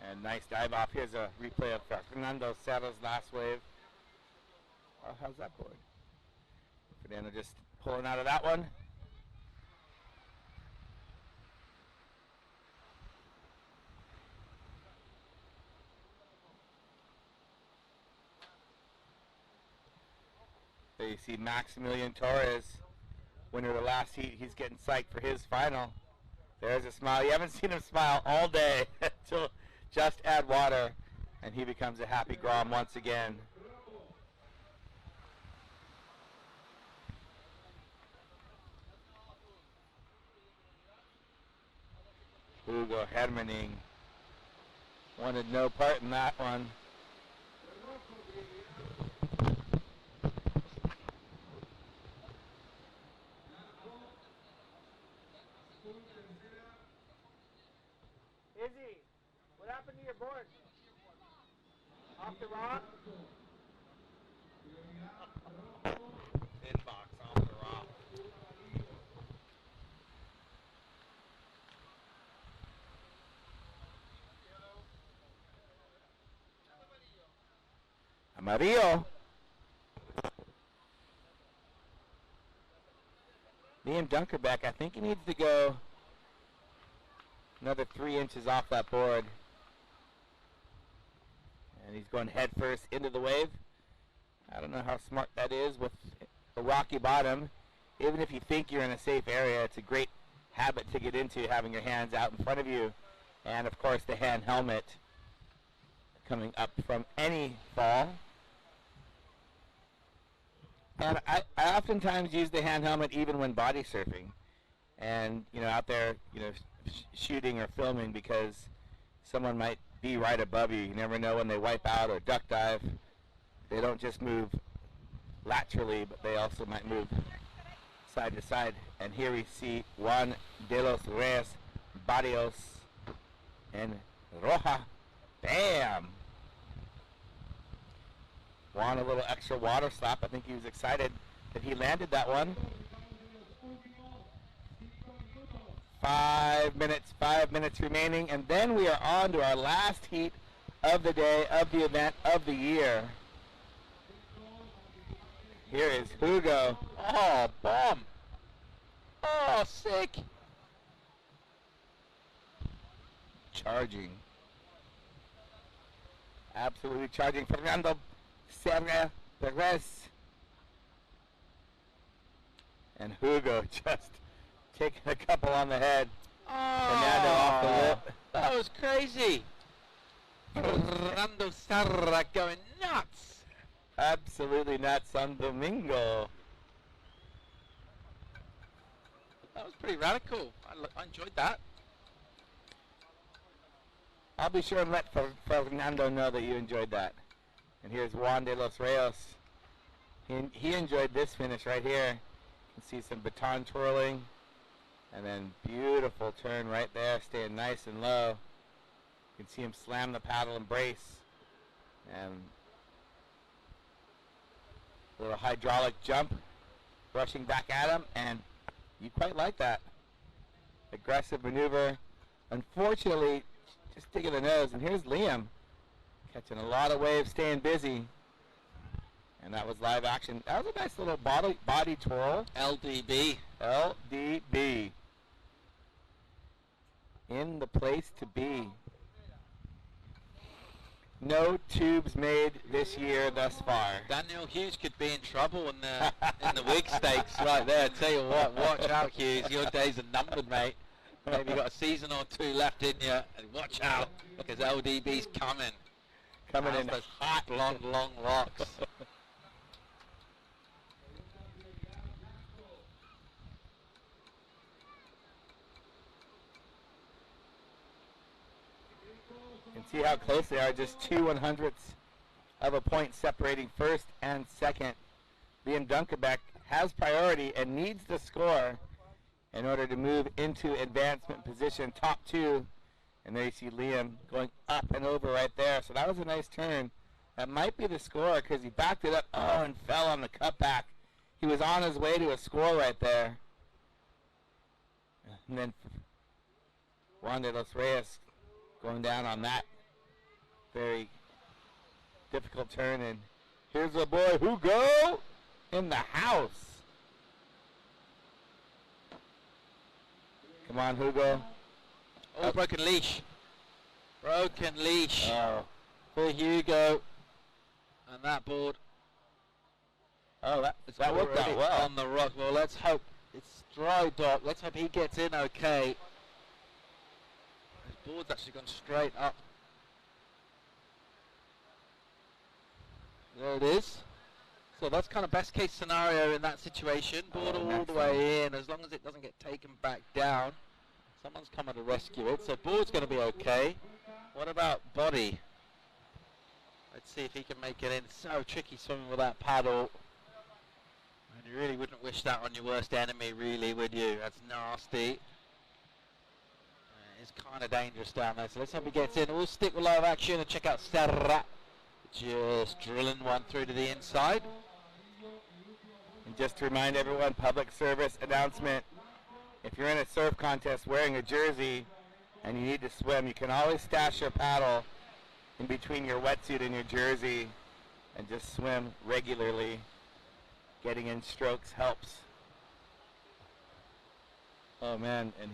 And nice dive off. Here's a replay of Fernando Serra's last wave. Oh, how's that board? Fernando just pulling out of that one. There you see Maximilian Torres, winner of the last heat. He's getting psyched for his final. There's a smile. You haven't seen him smile all day until just add water, and he becomes a happy Grom once again. Hugo Hermaning wanted no part in that one. Izzy, what happened to your board? Off the rock? Inbox off the rock. Amarillo. Liam Dunkerbeck, I think he needs to go another 3 inches off that board. And he's going head first into the wave. I don't know how smart that is with a rocky bottom. Even if you think you're in a safe area, it's a great habit to get into, having your hands out in front of you. And of course the hand helmet coming up from any fall. And I oftentimes use the hand helmet even when body surfing, and out there, shooting or filming, because someone might be right above you. You never know when they wipe out or duck dive. They don't just move laterally, but they also might move side to side. And here we see Juan de los Reyes Barrios and Roja. Bam! Juan a little extra water slap. I think he was excited that he landed that one. 5 minutes remaining, and then we are on to our last heat of the day, of the event, of the year. Here is Hugo. Oh, bomb. Oh, sick. Charging. Absolutely charging. Fernando Serra Perez. And Hugo just taking a couple on the head. Fernando off the lip. That was crazy. Fernando Serra going nuts. Absolutely nuts on Domingo. That was pretty radical. I enjoyed that. I'll be sure and let Fernando know that you enjoyed that. And here's Juan de los Reyes. He enjoyed this finish right here. You can see some baton twirling And then beautiful turn right there, staying nice and low. You can see him slam the paddle and brace. And a little hydraulic jump, rushing back at him, and you quite like that. Aggressive maneuver. Unfortunately, just digging the nose. And here's Liam, catching a lot of waves, staying busy. And that was live action. That was a nice little body twirl. LDB. LDB. In the place to be. No tubes made this year thus far. Daniel Hughes could be in trouble in the wig stakes right there. Tell you what, watch out, Hughes. Your days are numbered, mate. Maybe you got a season or two left in you. And watch out, because LDB's coming. Coming in those hot. Long locks. And see how close they are, just 2/100ths of a point separating first and second. Liam Dunkerbeck has priority and needs the score in order to move into advancement position, top two. And there you see Liam going up and over right there. So that was a nice turn. That might be the score because he backed it up, and fell on the cutback. He was on his way to a score right there. And then Juan de los Reyes going down on that very difficult turn. And here's the boy Hugo in the house. Come on, Hugo. Oh, broken leash. Broken leash Oh. for Hugo. And that board. Oh, that worked already out well. on the rock. Well, let's hope it's dry dock. Let's hope he gets in okay. His board's actually gone straight up. There it is. So that's kind of best case scenario in that situation. Board all the way in, as long as it doesn't get taken back down. Someone's coming to rescue it, so board's going to be okay. What about body? Let's see if he can make it in. So tricky swimming with that paddle. And you really wouldn't wish that on your worst enemy, really, would you? That's nasty. It's kind of dangerous down there, so let's hope he gets in. We'll stick with live action and check out Serra. Just drilling one through to the inside. And just to remind everyone, public service announcement. If you're in a surf contest wearing a jersey and you need to swim, you can always stash your paddle in between your wetsuit and your jersey and just swim regularly. Getting in strokes helps. Oh man, and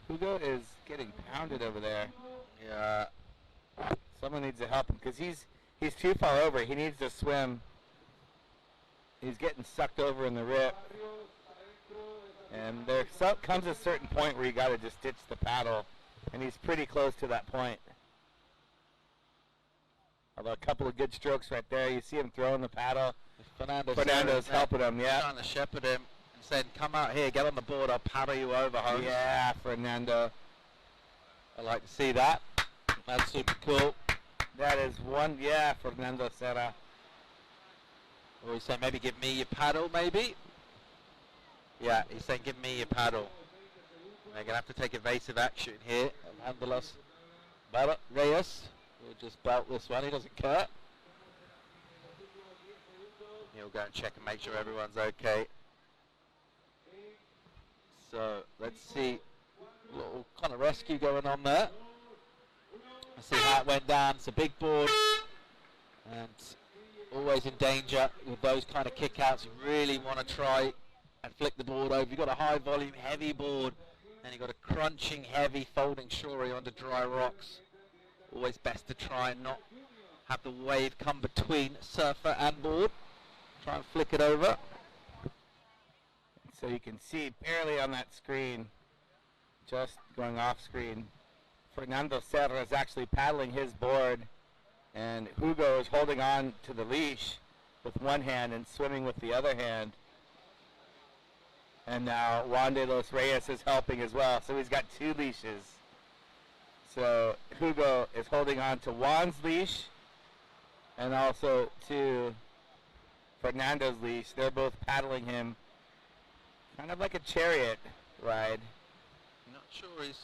Hugo is getting pounded over there. Yeah. Someone needs to help him because he's too far over. He needs to swim. He's getting sucked over in the rip. And there comes a certain point where you got to just ditch the paddle, and he's pretty close to that point. Although a couple of good strokes right there. You see him throwing the paddle. Fernando's helping him, yeah. Trying to shepherd him and saying, come out here, get on the board, I'll paddle you over, Holmes. Yeah, Fernando. I like to see that. That's super cool. That is one, yeah, Fernando Serra. Or he's saying, maybe give me your paddle, maybe? Yeah, he's saying, give me your paddle. They're going to have to take evasive action here. Angelos Reyes will just belt this one. He doesn't care. He'll go and check and make sure everyone's okay. So, let's see. A little kind of rescue going on there. Let's see how it went down. It's a big board. And always in danger with those kind of kickouts. You really want to try and flick the board over. You've got a high volume, heavy board. And you've got a crunching, heavy folding shorey onto dry rocks. Always best to try and not have the wave come between surfer and board. Try and flick it over. So you can see barely on that screen, just going off screen, Fernando Serra is actually paddling his board, and Hugo is holding on to the leash with one hand and swimming with the other hand. And now Juan de los Reyes is helping as well, so he's got two leashes. So Hugo is holding on to Juan's leash and also to Fernando's leash. They're both paddling him Kind of like a chariot ride. Not sure he's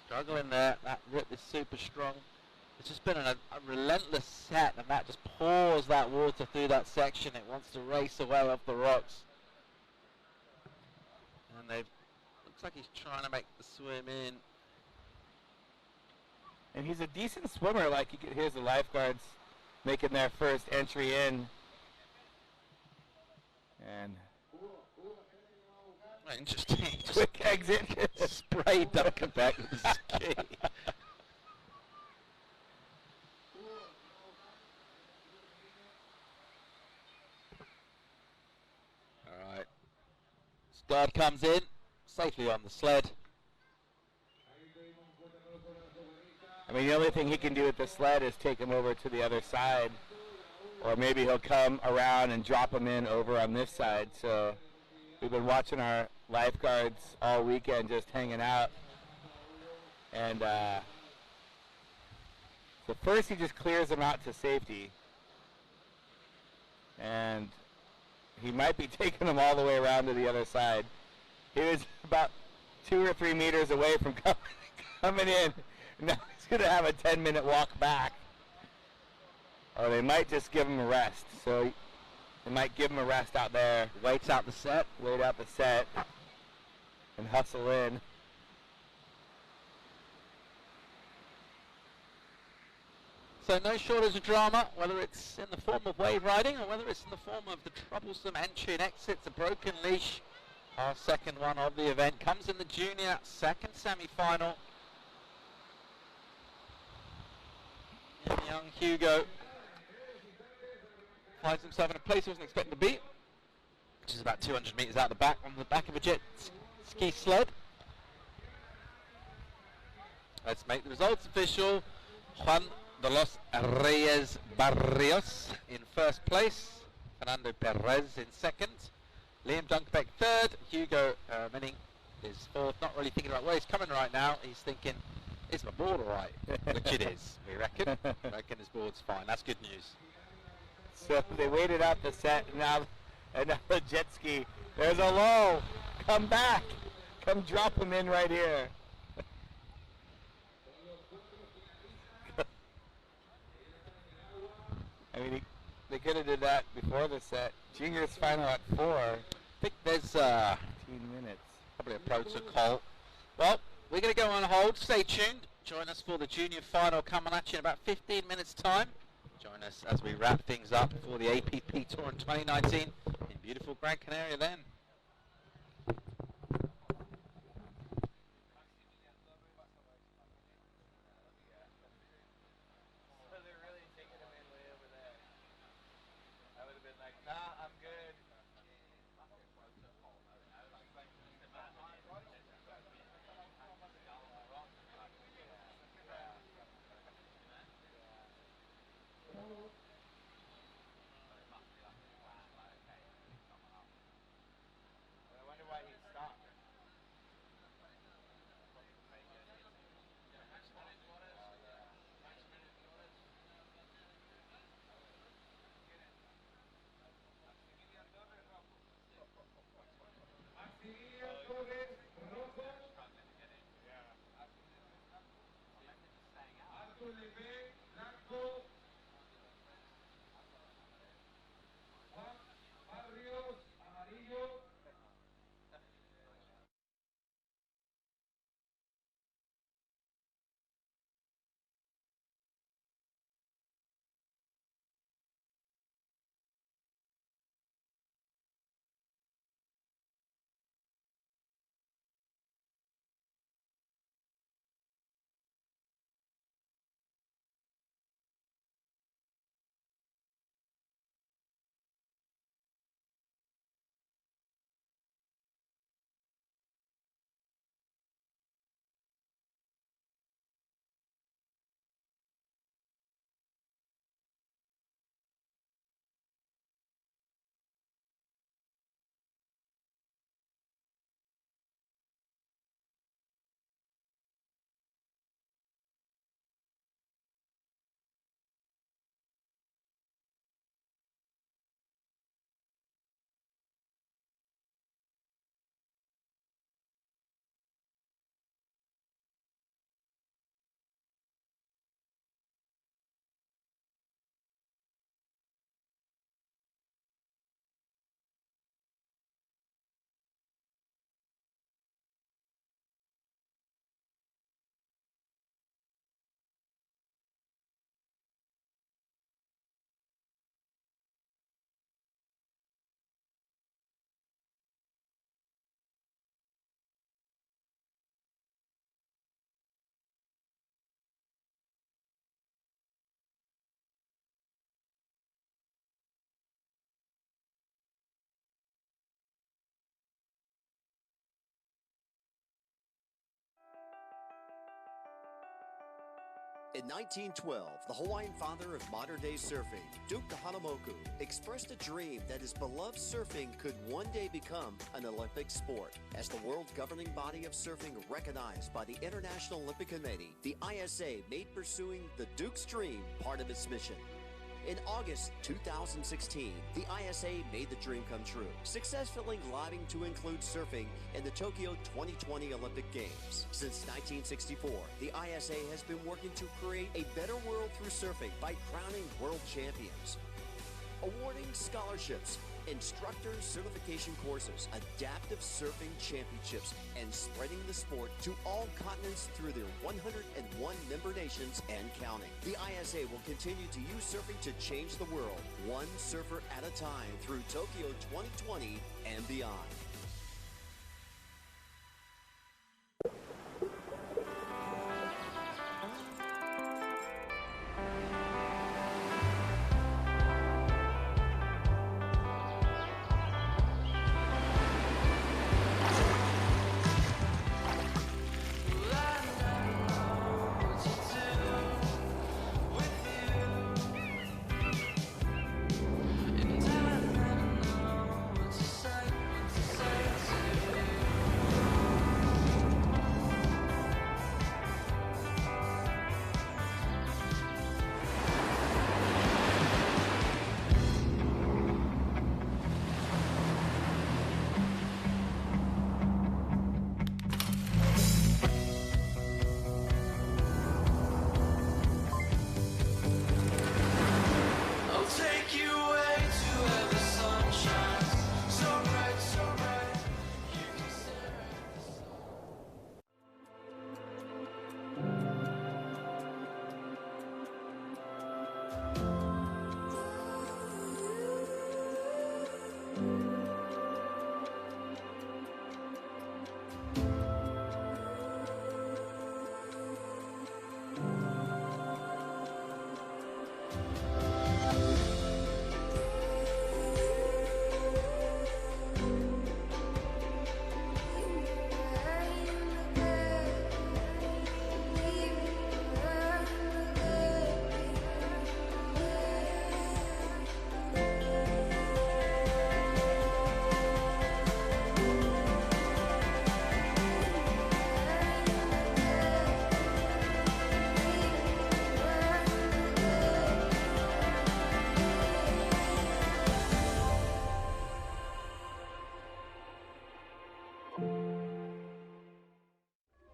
struggling there. That rip is super strong. It's just been a relentless set, and that just pours that water through that section. It wants to race away off the rocks. And they looks like he's trying to make the swim in. And he's a decent swimmer. Like, here's the lifeguards making their first entry in. And interesting. Quick exit. Spray ducking back with his ski. All right. Scud comes in safely on the sled. I mean, the only thing he can do with the sled is take him over to the other side. Or maybe he'll come around and drop him in over on this side. So we've been watching our lifeguards all weekend just hanging out. And so first he just clears them out to safety. And he might be taking them all the way around to the other side. He was about 2 or 3 meters away from coming in. Now he's going to have a 10-minute walk back. Or they might just give him a rest. So they might give him a rest out there. Waits out the set. Wait out the set. And hustle in. So no shortage of drama, whether it's in the form of wave riding or whether it's in the form of the troublesome entry and exits, a broken leash. Our second one of the event comes in the junior second semi-final. Young Hugo finds himself in a place he wasn't expecting to be, which is about 200 meters out the back on the back of a jet ski sled. Let's make the results official. Juan de los Reyes Barrios in first place, Fernando Perez in second, Liam Dunkerbeck third, Hugo Menning is fourth. Not really thinking about where he's coming right now. He's thinking, is my board all right? Which it is, we reckon. Reckon his board's fine. That's good news. So they waited out the set. Now another jet ski. There's a low. Come back. Come drop him in right here. I mean, they could have did that before the set. Junior's final at 4. I think there's 15 minutes. Probably a protocol. Well, we're going to go on hold. Stay tuned. Join us for the junior final coming at you in about 15 minutes' time. Join us as we wrap things up for the APP Tour in 2019 in beautiful Gran Canaria then. In 1912, the Hawaiian father of modern-day surfing, Duke Kahanamoku, expressed a dream that his beloved surfing could one day become an Olympic sport. As the world governing body of surfing recognized by the International Olympic Committee, the ISA made pursuing the Duke's dream part of its mission. In August 2016, the ISA made the dream come true, successfully lobbying to include surfing in the Tokyo 2020 Olympic Games. Since 1964, the ISA has been working to create a better world through surfing by crowning world champions, awarding scholarships, instructor certification courses, adaptive surfing championships, and spreading the sport to all continents through their 101 member nations and counting. The ISA will continue to use surfing to change the world, one surfer at a time, through Tokyo 2020 and beyond.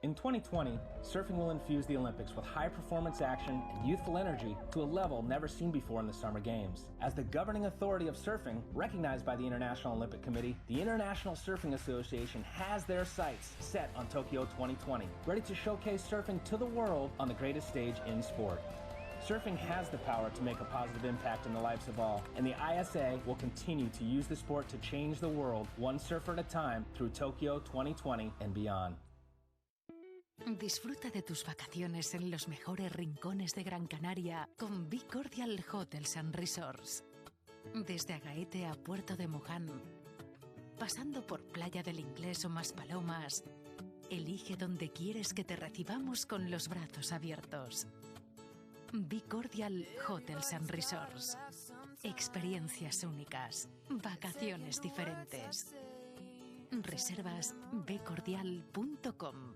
In 2020, surfing will infuse the Olympics with high-performance action and youthful energy to a level never seen before in the Summer Games. As the governing authority of surfing, recognized by the International Olympic Committee, the International Surfing Association has their sights set on Tokyo 2020, ready to showcase surfing to the world on the greatest stage in sport. Surfing has the power to make a positive impact in the lives of all, and the ISA will continue to use the sport to change the world, one surfer at a time, through Tokyo 2020 and beyond. Disfruta de tus vacaciones en los mejores rincones de Gran Canaria con Be Cordial Hotels and Resorts. Desde Agaete a Puerto de Moján, pasando por Playa del Inglés o Maspalomas, elige donde quieres que te recibamos con los brazos abiertos. Be Cordial Hotels and Resorts. Experiencias únicas, vacaciones diferentes. Reservas becordial.com.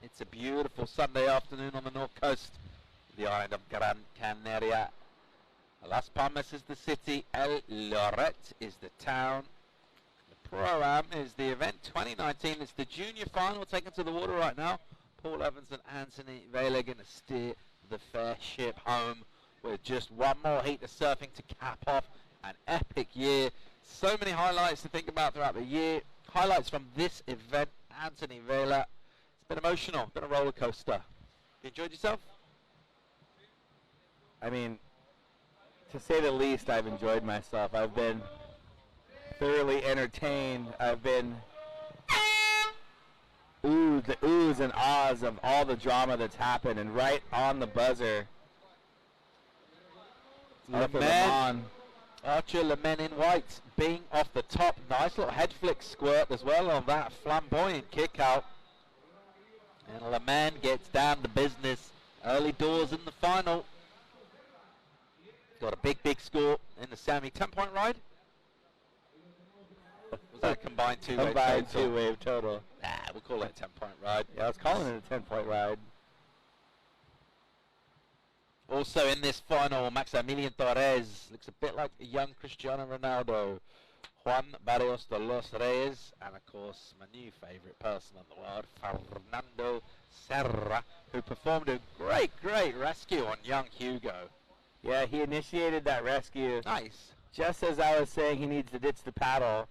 It's a beautiful Sunday afternoon on the north coast of the island of Gran Canaria. Las Palmas is the city, El Loret is the town. The Pro-Am is the event 2019. It's the junior final taken to the water right now. Paul Evans and Anthony Vela going to steer the fair ship home with just one more heat of surfing to cap off an epic year. So many highlights to think about throughout the year. Highlights from this event, Anthony Vela. It's been emotional, been a roller coaster. You enjoyed yourself? I mean, to say the least, I've enjoyed myself. I've been thoroughly entertained. I've been the oohs and ahs of all the drama that's happened, and right on the buzzer, Archer Lemen in white, being off the top. Nice little head flick squirt as well on that flamboyant kick out. And Lemen gets down to business early doors in the final. Got a big score in the semi. 10-point ride? Was that a combined two-wave total? Combined two-wave total. Nah, we'll call it a 10-point ride. Yeah, I was calling it a 10-point ride. Also in this final, Maximilian Torres looks a bit like a young Cristiano Ronaldo. Juan Barrios de los Reyes, and of course my new favourite person in the world, Fernando Serra, who performed a great rescue on young Hugo. Yeah, he initiated that rescue. Nice. Just as I was saying he needs to ditch the paddle,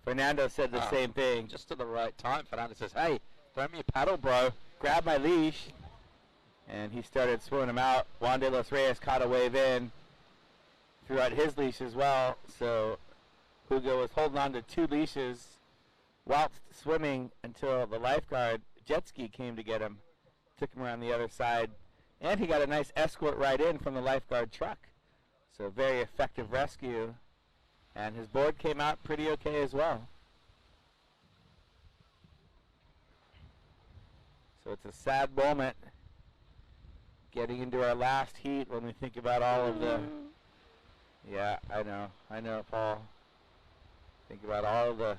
Fernando said the same thing. Just at the right time, Fernando says, hey, throw me a paddle, bro. Grab my leash. And he started swimming him out. Juan de los Reyes caught a wave in, threw out his leash as well. So Hugo was holding on to two leashes whilst swimming until the lifeguard jet ski came to get him, took him around the other side, and he got a nice escort ride in from the lifeguard truck. So very effective rescue, and his board came out pretty okay as well. So it's a sad moment getting into our last heat when we think about all of the... Yeah, I know, Paul. Think about all of the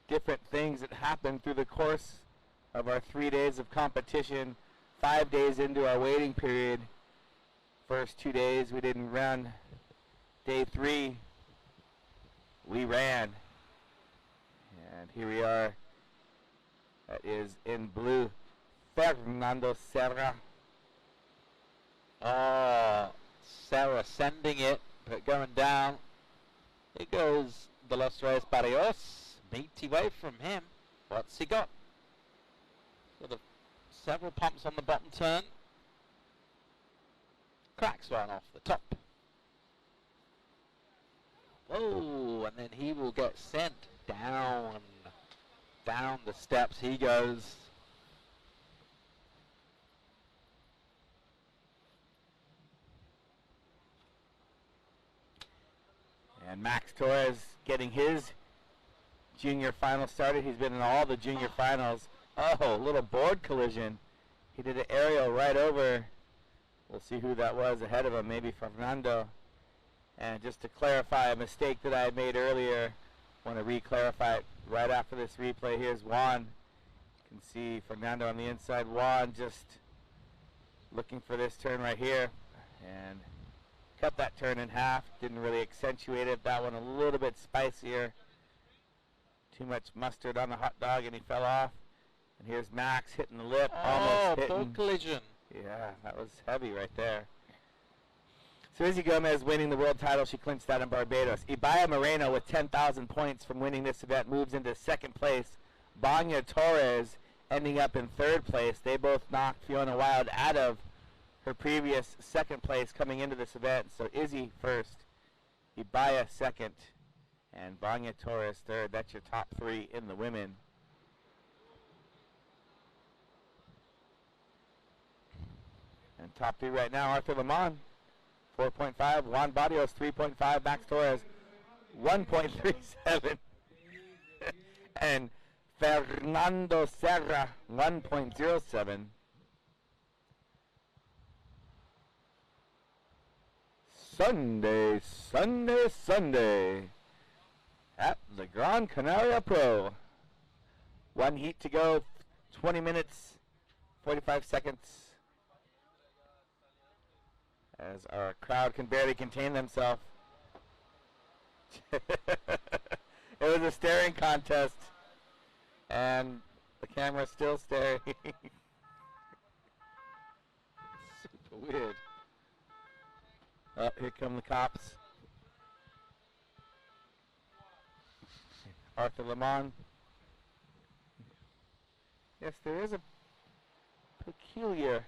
different things that happened through the course of our 3 days of competition, 5 days into our waiting period. First 2 days we didn't run. Day 3, we ran. And here we are. That is in blue, Fernando Serra. Oh, Serra sending it, but going down. Here goes De Los Reyes Barrios. Meaty wave from him. What's he got? Several pumps on the bottom turn. Cracks one off the top. Oh, and then he will get sent down. Down the steps he goes. And Max Torres getting his junior final started. He's been in all the junior finals. Oh, little board collision. He did an aerial right over. We'll see who that was ahead of him, maybe Fernando. And just to clarify a mistake that I had made earlier, I want to re-clarify it right after this replay. Here's Juan. You can see Fernando on the inside. Juan just looking for this turn right here. And cut that turn in half. Didn't really accentuate it. That one a little bit spicier. Too much mustard on the hot dog and he fell off. And here's Max hitting the lip. Almost hitting. Board collision. Yeah, that was heavy right there. So Izzy Gomez winning the world title. She clinched that in Barbados. Ibaya Moreno with 10,000 points from winning this event moves into second place. Banya Torres ending up in third place. They both knocked Fiona Wilde out of her previous second place coming into this event. So Izzy first, Ibaya second, and Banya Torres third. That's your top three in the women. And top three right now, Arthur Lemon, 4.5. Juan Barrios, 3.5. Max Torres, 1.37. And Fernando Serra, 1.07. Sunday, Sunday, Sunday at the Gran Canaria Pro. One heat to go, 20 minutes, 45 seconds. As our crowd can barely contain themselves. It was a staring contest. And the camera's still staring. Super weird. Oh, here come the cops. Arthur Lemon. Yes, there is a peculiar.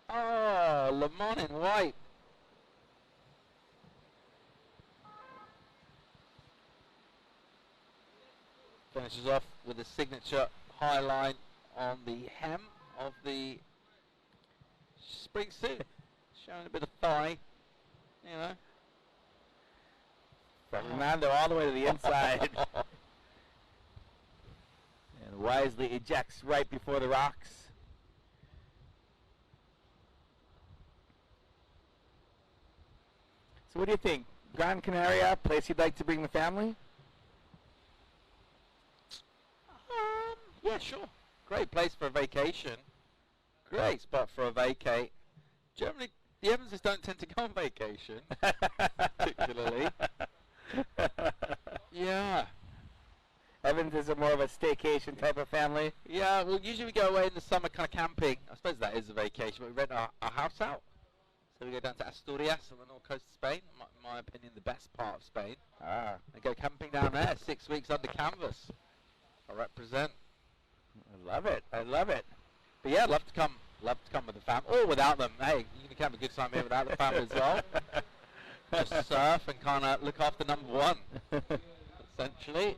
Oh, Lemon in white. Finishes off with a signature high line on the hem of the spring suit, showing a bit of thigh, you know. Fernando all the way to the inside. And wisely ejects right before the rocks. So what do you think? Gran Canaria, place you'd like to bring the family? Yeah, sure. Great place for a vacation. Great spot for a vacate. Generally, the Evanses don't tend to go on vacation, particularly. Yeah. Evans is more of a staycation type of family. Yeah, well, usually we go away in the summer kind of camping. I suppose that is a vacation, but we rent our house out. So we go down to Asturias on the north coast of Spain, in my opinion, the best part of Spain. And go camping down there, 6 weeks under canvas. I represent. I love it. I love it. But yeah, love to come with the family, or without them. Hey, you can have a good time here without the family as well. Just surf and kind of look after number one, essentially.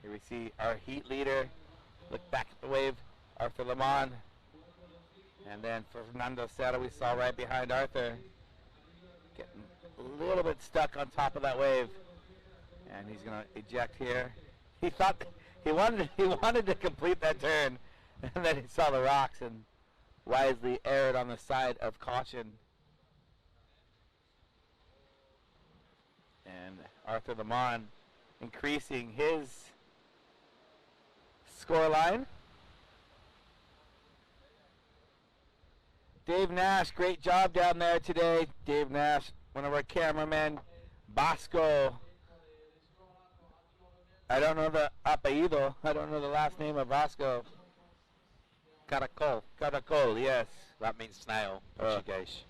Here we see our heat leader. Look back at the wave, Arthur Lemon. And then Fernando Serra we saw right behind Arthur. Getting a little bit stuck on top of that wave. And he's going to eject here. He thought he wanted to complete that turn, and then he saw the rocks and wisely erred on the side of caution. And Arthur Lemon increasing his scoreline. Dave Nash, great job down there today. Dave Nash, one of our cameramen. Bosco. I don't know the apellido. I don't know the last name of Vasco. Caracol. Caracol, yes. That means snail, Portuguese.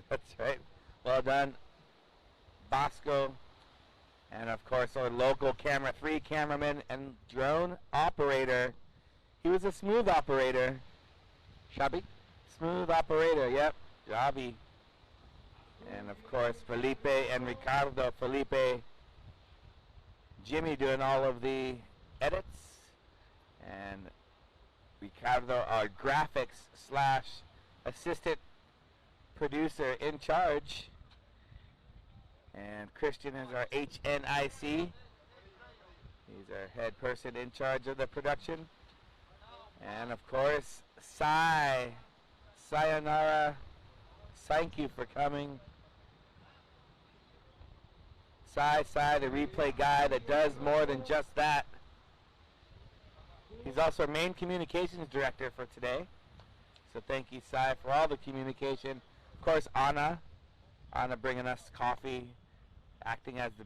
That's right. Well done, Bosco. And of course our local camera 3 cameraman and drone operator. He was a smooth operator. Shabby? Smooth operator, yep. Shabby. And of course Felipe and Ricardo. Felipe, Jimmy doing all of the edits, and Ricardo, our graphics / assistant producer in charge, and Christian is our HNIC. He's our head person in charge of the production, and of course Sayonara, thank you for coming. Sai, the replay guy that does more than just that. He's also our main communications director for today. So thank you, Sai, for all the communication. Of course, Anna bringing us coffee, acting as the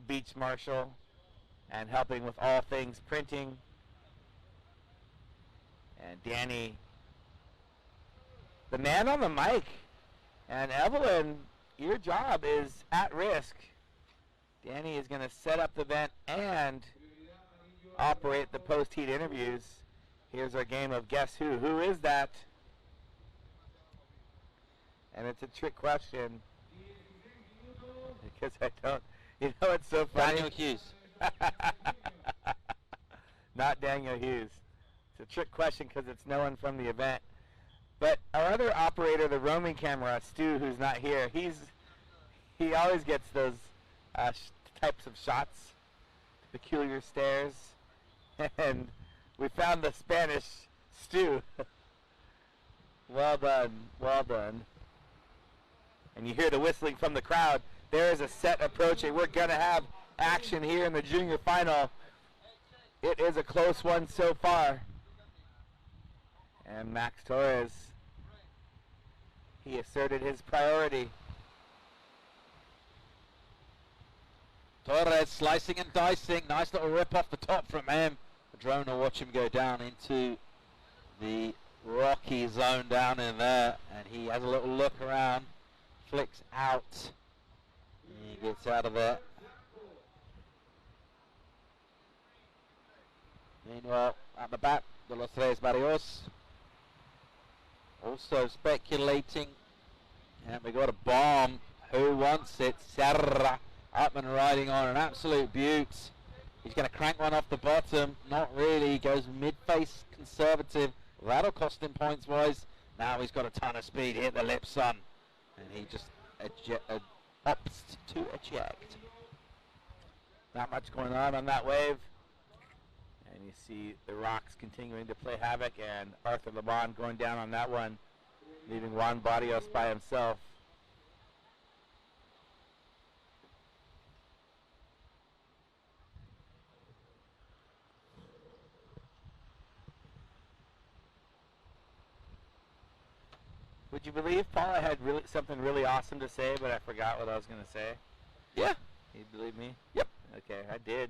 beach marshal, and helping with all things printing. And Danny, the man on the mic. And Evelyn, your job is at risk. Danny is going to set up the event and operate the post-heat interviews. Here's our game of Guess Who. Who is that? And it's a trick question. Because I don't... You know what's so funny? Daniel Hughes. Not Daniel Hughes. It's a trick question because it's no one from the event. But our other operator, the roaming camera, Stu, who's not here, he always gets those types of shots, peculiar stares, and we found the Spanish Stu. Well done, well done. And you hear the whistling from the crowd. There is a set approaching. We're going to have action here in the junior final. It is a close one so far. And Max Torres, he asserted his priority. Torres slicing and dicing. Nice little rip off the top from him. The drone will watch him go down into the rocky zone down in there. And he has a little look around. Flicks out. He gets out of there. Meanwhile, at the back, the Los Tres Barrios also speculating. And we got a bomb. Who wants it? Serra. Up and riding on an absolute beaut. He's going to crank one off the bottom. Not really. He goes mid-face conservative. That'll cost him points-wise. Now he's got a ton of speed. Hit the lip, son. And he just opts to eject. Not much going on that wave. And you see the rocks continuing to play havoc, and Arthur LeBon going down on that one, leaving Juan Barrios by himself. Would you believe, Paul, I had something really awesome to say, but I forgot what I was going to say? Yeah. You believe me? Yep. Okay, I did.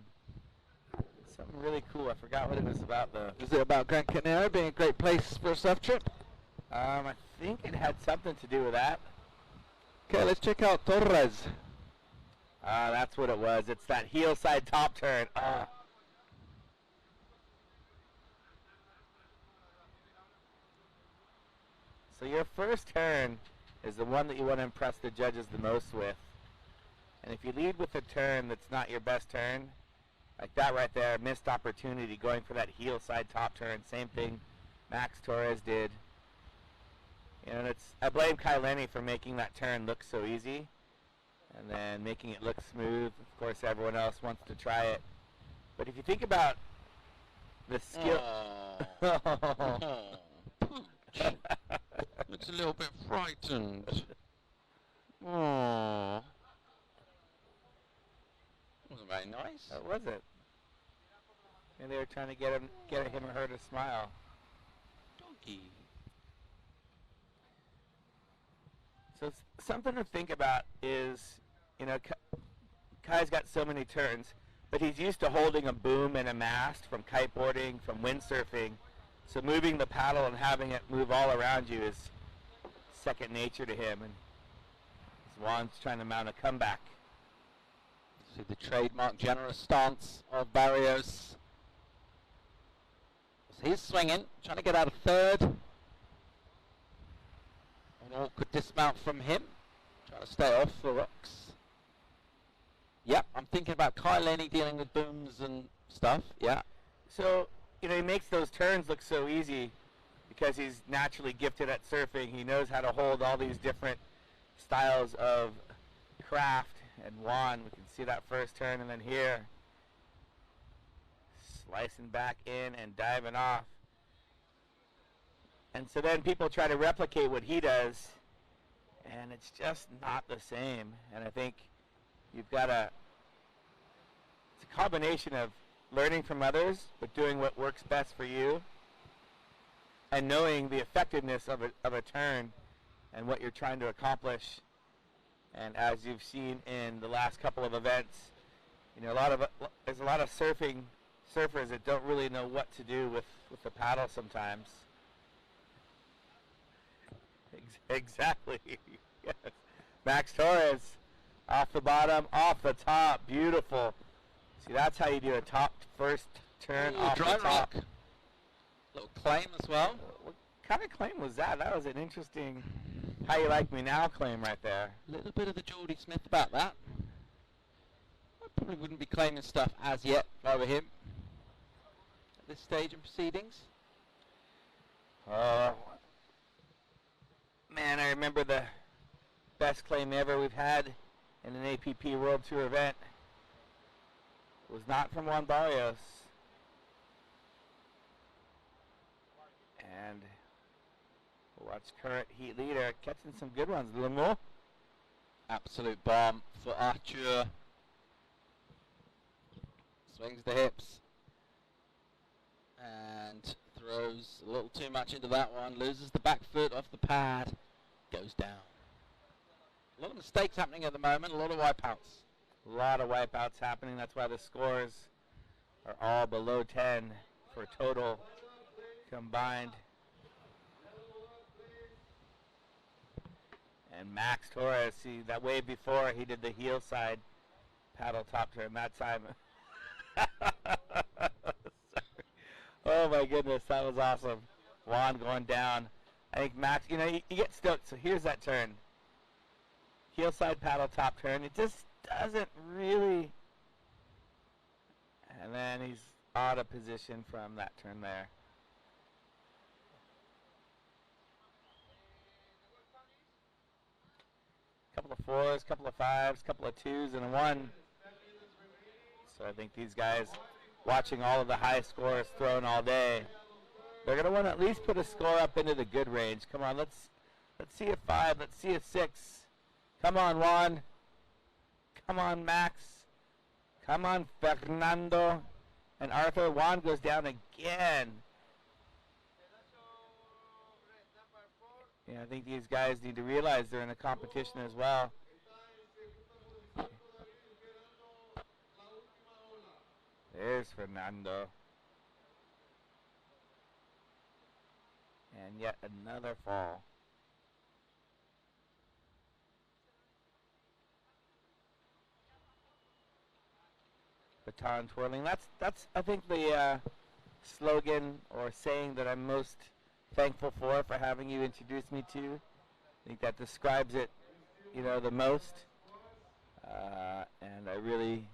Something really cool. I forgot what it was about, though. Is it about Gran Canaria being a great place for a surf trip? I think it had something to do with that. Okay, let's check out Torres. That's what it was. It's that heel side top turn. So your first turn is the one that you want to impress the judges the most with. And if you lead with a turn that's not your best turn, like that right there, missed opportunity going for that heel side top turn. Same thing Max Torres did. And I blame Kai Lenny for making that turn look so easy and then making it look smooth. Of course, everyone else wants to try it. But if you think about the skill... Looks a little bit frightened. Aww. Wasn't very nice. That was it. And they were trying to get him or her to smile. Donkey. So something to think about is, Kai's got so many turns, but he's used to holding a boom and a mast from kiteboarding, from windsurfing. So moving the paddle and having it move all around you is second nature to him. And Juan's trying to mount a comeback. See the trademark generous stance of Barrios. So he's swinging, trying to get out of third. An awkward dismount from him. Trying to stay off the rocks. Yep, I'm thinking about Kai Lenny dealing with booms and stuff. Yeah. So, he makes those turns look so easy because he's naturally gifted at surfing. He knows how to hold all these different styles of craft. And Juan, we can see that first turn, and then here, slicing back in and diving off. And so then people try to replicate what he does, and it's just not the same. And I think you've got it's a combination of learning from others, but doing what works best for you, and knowing the effectiveness of a turn and what you're trying to accomplish. And as you've seen in the last couple of events, there's a lot of surfers that don't really know what to do with the paddle sometimes. Exactly. Yes. Max Torres, off the bottom, off the top, beautiful. See, that's how you do a top first turn off the top. Rock. Little claim as well. What kind of claim was that? That was an interesting "How You Like Me Now" claim right there. A little bit of the Geordie Smith about that. I probably wouldn't be claiming stuff as yet if I were him at this stage in proceedings. Man, I remember the best claim ever we've had in an APP World Tour event. It was not from Juan Barrios. And we'll watch current heat leader catching some good ones. A little more. Absolute bomb for Arthur. Swings the hips. And throws a little too much into that one. Loses the back foot off the pad. Goes down. A lot of mistakes happening at the moment. A lot of wipeouts. A lot of wipeouts happening. That's why the scores are all below 10 for total combined. And Max Torres, see that wave before he did the heel side paddle top turn that time. Oh my goodness, that was awesome. Juan going down. I think Max, you know, you get stoked. So here's that turn. Heel side paddle top turn. It just doesn't really. And then he's out of position from that turn there. Couple of 4s, couple of 5s, couple of 2s, and a 1. So I think these guys, watching all of the high scores thrown all day, they're going to want to at least put a score up into the good range. Come on, let's see a 5. Let's see a 6. Come on, Juan. Come on, Max. Come on, Fernando. And Arthur. Juan goes down again. Yeah, I think these guys need to realize they're in a competition as well. There's Fernando. And yet another fall. Baton twirling. That's I think the slogan or saying that I'm most thankful for having you introduce me to. I think that describes it, you know, the most. And I really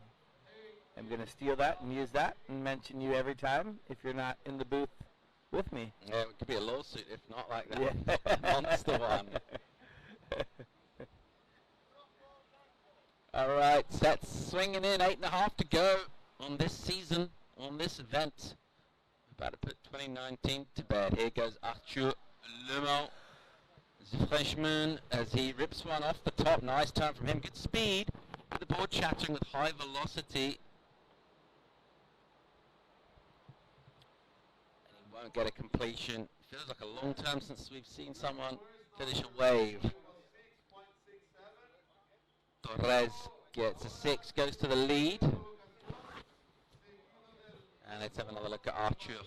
am going to steal that and use that and mention you every time if you're not in the booth with me. Yeah, it could be a lawsuit if not like that. Yeah. Monster one. All right, sets swinging in, 8.5 to go on this season, on this event. About to put 2019 to bed. Here goes Arthur Lemont, the Frenchman, as he rips one off the top. Nice turn from him. Good speed. The board chattering with high velocity. And he won't get a completion. Feels like a long time since we've seen someone finish a wave. Torres gets a 6, goes to the lead. And let's have another look at Arthur.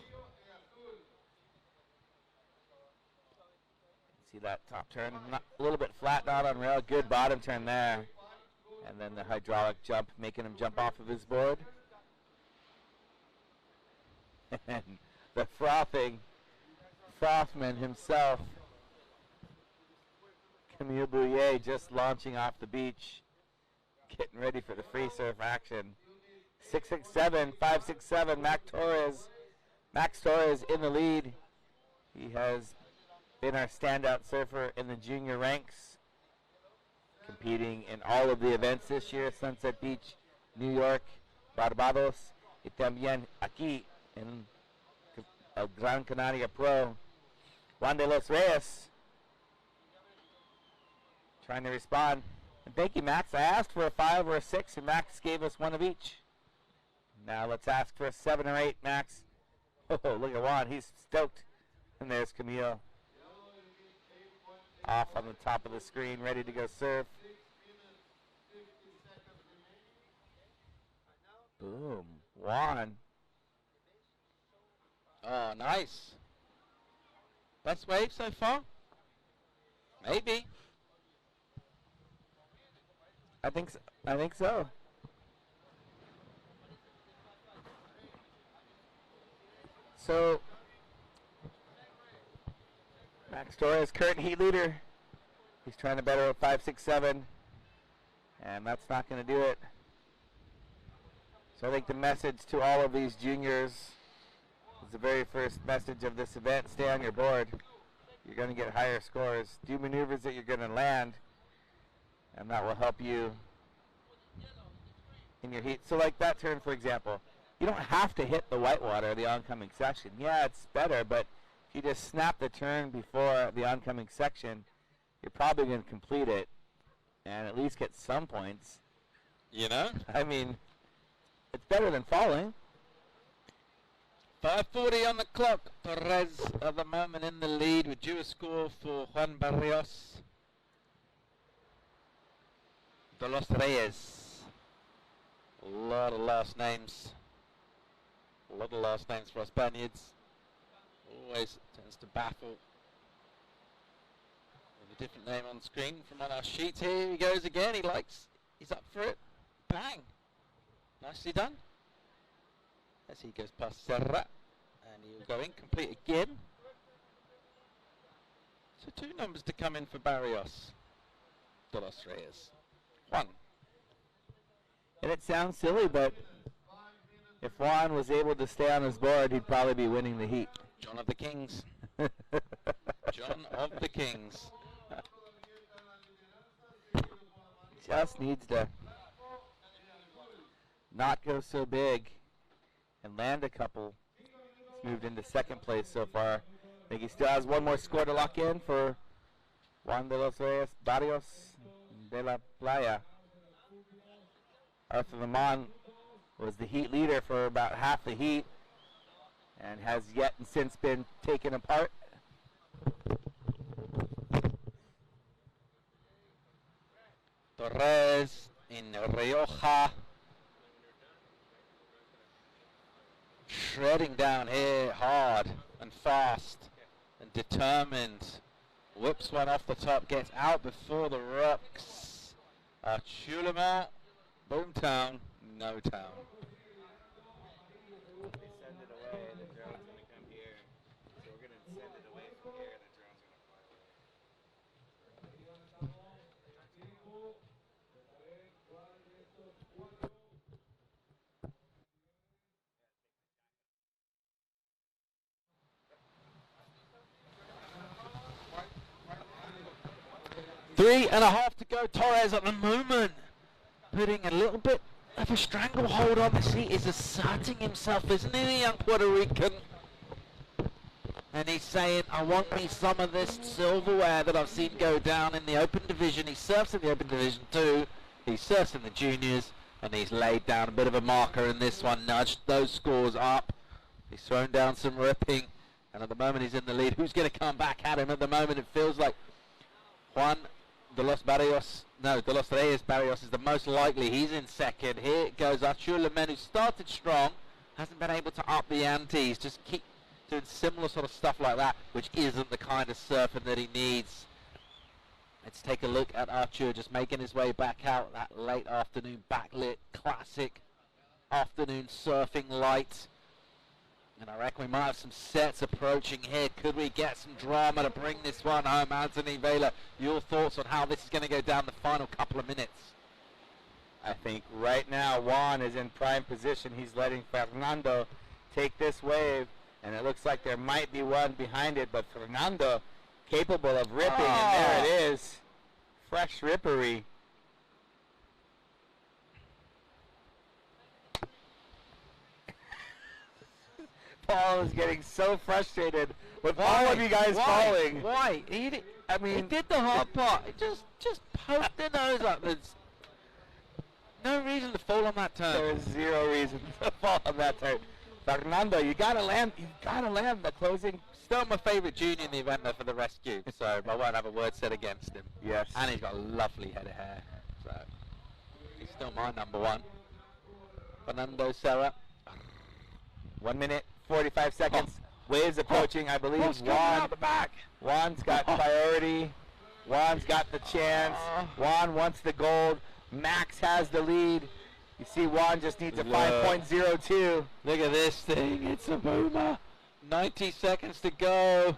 See that top turn, not, a little bit flat, not on rail. Good bottom turn there. And then the hydraulic jump, making him jump off of his board. And the frothman himself, Camille Bouillet, just launching off the beach, getting ready for the free surf action. 667, 567, Max Torres in the lead. He has been our standout surfer in the junior ranks, competing in all of the events this year, Sunset Beach, New York, Barbados, y también aquí en el Gran Canaria Pro. Juan de los Reyes trying to respond. And thank you, Max. I asked for a 5 or a 6, and Max gave us one of each. Now let's ask for a 7 or 8, Max. Oh, look at Juan. He's stoked. And there's Camille. Off on the top of the screen, ready to go surf. Boom. Juan. Oh, nice. Best wave so far? Maybe. I think so. So, Max Torres, current heat leader. He's trying to better a 5.67, and that's not going to do it. So I think the message to all of these juniors is the very first message of this event: stay on your board. You're going to get higher scores. Do maneuvers that you're going to land, and that will help you in your heat. So like that turn, for example, you don't have to hit the whitewater, the oncoming section. Yeah, it's better, but if you just snap the turn before the oncoming section, you're probably going to complete it and at least get some points. You know? I mean, it's better than falling. 5:40 on the clock. Torres at the moment in the lead with due a score for Juan Barrios. De los Reyes. A lot of last names. A lot of last names for us Spaniards. Always tends to baffle. With a different name on screen from on our sheet. Here he goes again. He's up for it. Bang. Nicely done. As he goes past Serra. And he'll go incomplete again. So 2 numbers to come in for Barrios. De los Reyes. 1. And it sounds silly, but if Juan was able to stay on his board, he'd probably be winning the heat. John of the Kings. John of the Kings. Just needs to not go so big and land a couple. He's moved into second place so far. I think he still has one more score to lock in for Juan de los Reyes Barrios de la Playa. Arthur Lemon was the heat leader for about half the heat and has yet and since been taken apart. Torres in Rioja. Shredding down here hard and fast and determined. Whips one off the top, gets out before the rocks. Chulama, Boomtown, no town. They send it away, the drone's going to come here. So we're going to send it away from here, and the drone's going to fly away. 3.5 to go. Torres at the moment putting a little bit of a stranglehold on the seat. Is asserting himself, isn't he, the young Puerto Rican? And he's saying, I want me some of this silverware that I've seen go down in the Open Division. He surfs in the Open Division too. He surfs in the juniors, and he's laid down a bit of a marker in this one, nudged those scores up. He's thrown down some ripping, and at the moment he's in the lead. Who's going to come back at him? At the moment it feels like Juan de los Reyes Barrios is the most likely. He's in second. Here it goes Artur Lemen, who started strong, hasn't been able to up the ante. Just keep doing similar sort of stuff like that, which isn't the kind of surfing that he needs. Let's take a look at Artur just making his way back out. That late afternoon backlit classic afternoon surfing light. And I reckon we might have some sets approaching here. Could we get some drama to bring this one home? Anthony Vela, your thoughts on how this is going to go down the final couple of minutes? I think right now Juan is in prime position. He's letting Fernando take this wave, and it looks like there might be one behind it, but Fernando capable of ripping, and there it is. Fresh rippery. Paul is getting so frustrated with all of you guys falling. Why? He did the hard part. He just poked the nose up. There's no reason to fall on that turn. There is zero reason to fall on that turn. Fernando, you gotta land. You gotta land the closing. Still my favourite junior in the event though for the rescue, so I won't have a word said against him. Yes. And he's got a lovely head of hair, so he's still my number one. Fernando Serra. 1 minute, 45 seconds. Waves approaching, I believe. Juan's got priority. Juan's got the chance. Juan wants the gold. Max has the lead. You see Juan just needs a 5.02. Look at this thing. It's a boomer. 90 seconds to go.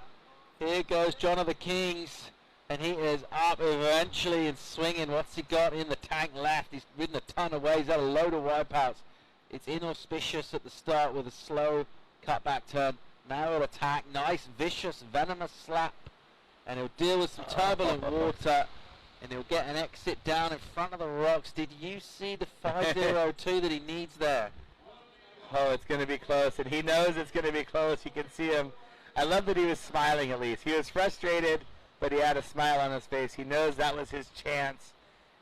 Here goes John of the Kings. And he is up eventually and swinging. What's he got in the tank left? He's ridden a ton of waves. Had a load of wipeouts. It's inauspicious at the start with a slow cutback turn. Narrow attack. Nice, vicious, venomous slap. And he'll deal with some turbulent water. And he'll get an exit down in front of the rocks. Did you see the 5.02 that he needs there? Oh, it's going to be close. And he knows it's going to be close. You can see him. I love that he was smiling at least. He was frustrated, but he had a smile on his face. He knows that was his chance.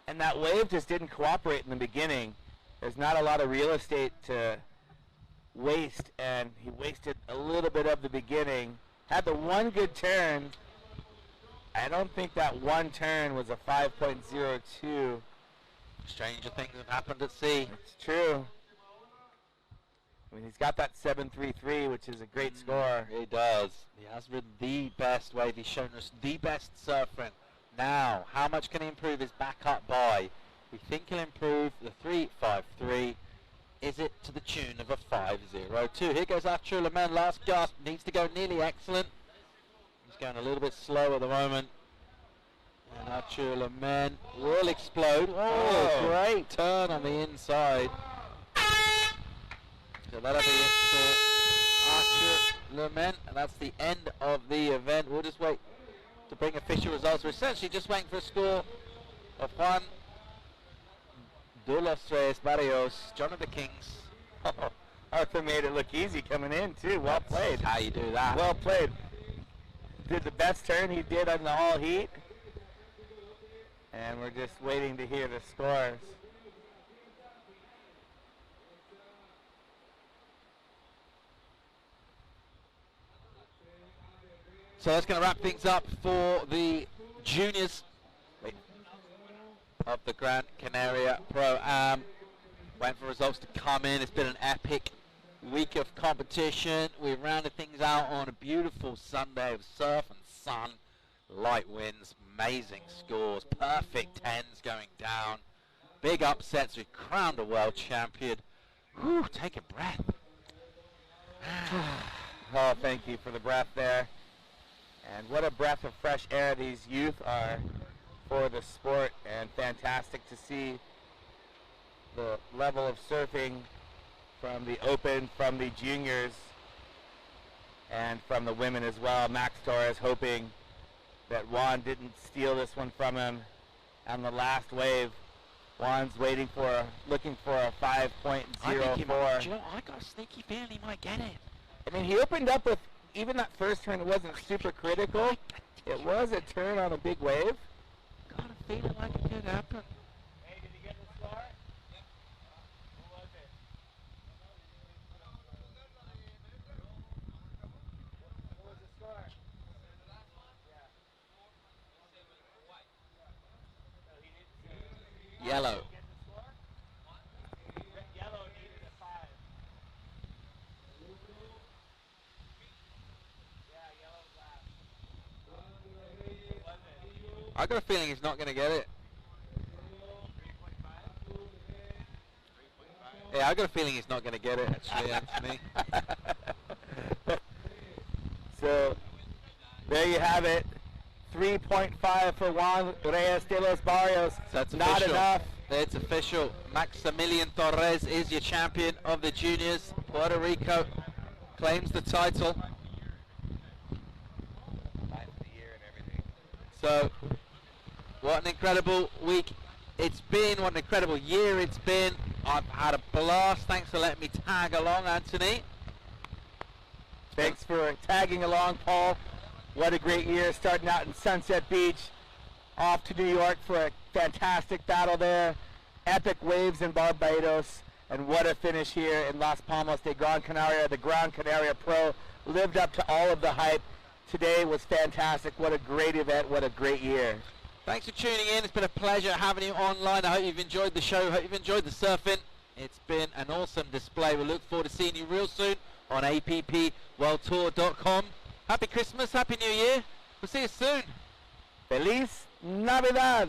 And that wave just didn't cooperate in the beginning. there's not a lot of real estate to waste, and he wasted a little bit of the beginning. Had the one good turn. I don't think that one turn was a 5.02. Stranger things have happened at sea. It's true. I mean, he's got that 7.33, which is a great score. He does. He has ridden the best wave. He's shown us the best surfing. Now, how much can he improve his back up by? We think he'll improve the 3.53. Is it to the tune of a 5.02? Here goes Arthur Lemaine, last gasp. Needs to go nearly excellent. He's going a little bit slow at the moment. And Arthur Lemaine will explode. Oh, great turn on the inside. So that'll be it for Arthur Lemaine. And that's the end of the event. We'll just wait to bring official results. We're essentially just waiting for a score of Juan de los Tres Barrios, John of the Kings. Arthur made it look easy coming in too. Well played. How you do that. Well played. Did the best turn he did on the all heat. And we're just waiting to hear the scores. So that's going to wrap things up for the juniors of the Gran Canaria Pro-Am. Waiting for results to come in. It's been an epic week of competition. We've rounded things out on a beautiful Sunday of surf and sun, light winds, amazing scores, perfect 10s going down, big upsets. We've crowned a world champion. Whew, take a breath. Oh, thank you for the breath there. And what a breath of fresh air these youth are for the sport, and fantastic to see the level of surfing from the open, from the juniors, and from the women as well. Max Torres hoping that Juan didn't steal this one from him on the last wave. Juan's looking for a 5.04. I got a sneaky feeling he might get it. I mean, he opened up with, even that first turn wasn't super critical. It was a turn on a big wave. Got a feeling like it could happen. Hey, did he get the score? Yep. Who was it? What was the score? Yeah. Yellow. Yellow needed a 5. Yeah, yellow's last. What was it? I got a feeling he's not going to get it. Yeah, I got a feeling he's not going to get it, actually, Anthony. So, there you have it. 3.5 for Juan Reyes de los Barrios. That's not official. enough. It's official. Maximilian Torres is your champion of the juniors. Puerto Rico claims the title. So, what an incredible week it's been. What an incredible year it's been. I've had a blast. Thanks for letting me tag along, Anthony. Thanks for tagging along, Paul. What a great year, starting out in Sunset Beach, off to New York for a fantastic battle there. Epic waves in Barbados, and what a finish here in Las Palmas de Gran Canaria. The Gran Canaria Pro lived up to all of the hype. Today was fantastic. What a great event. What a great year. Thanks for tuning in. It's been a pleasure having you online. I hope you've enjoyed the show. I hope you've enjoyed the surfing. It's been an awesome display. We look forward to seeing you real soon on appworldtour.com. Happy Christmas. Happy New Year. We'll see you soon. Feliz Navidad.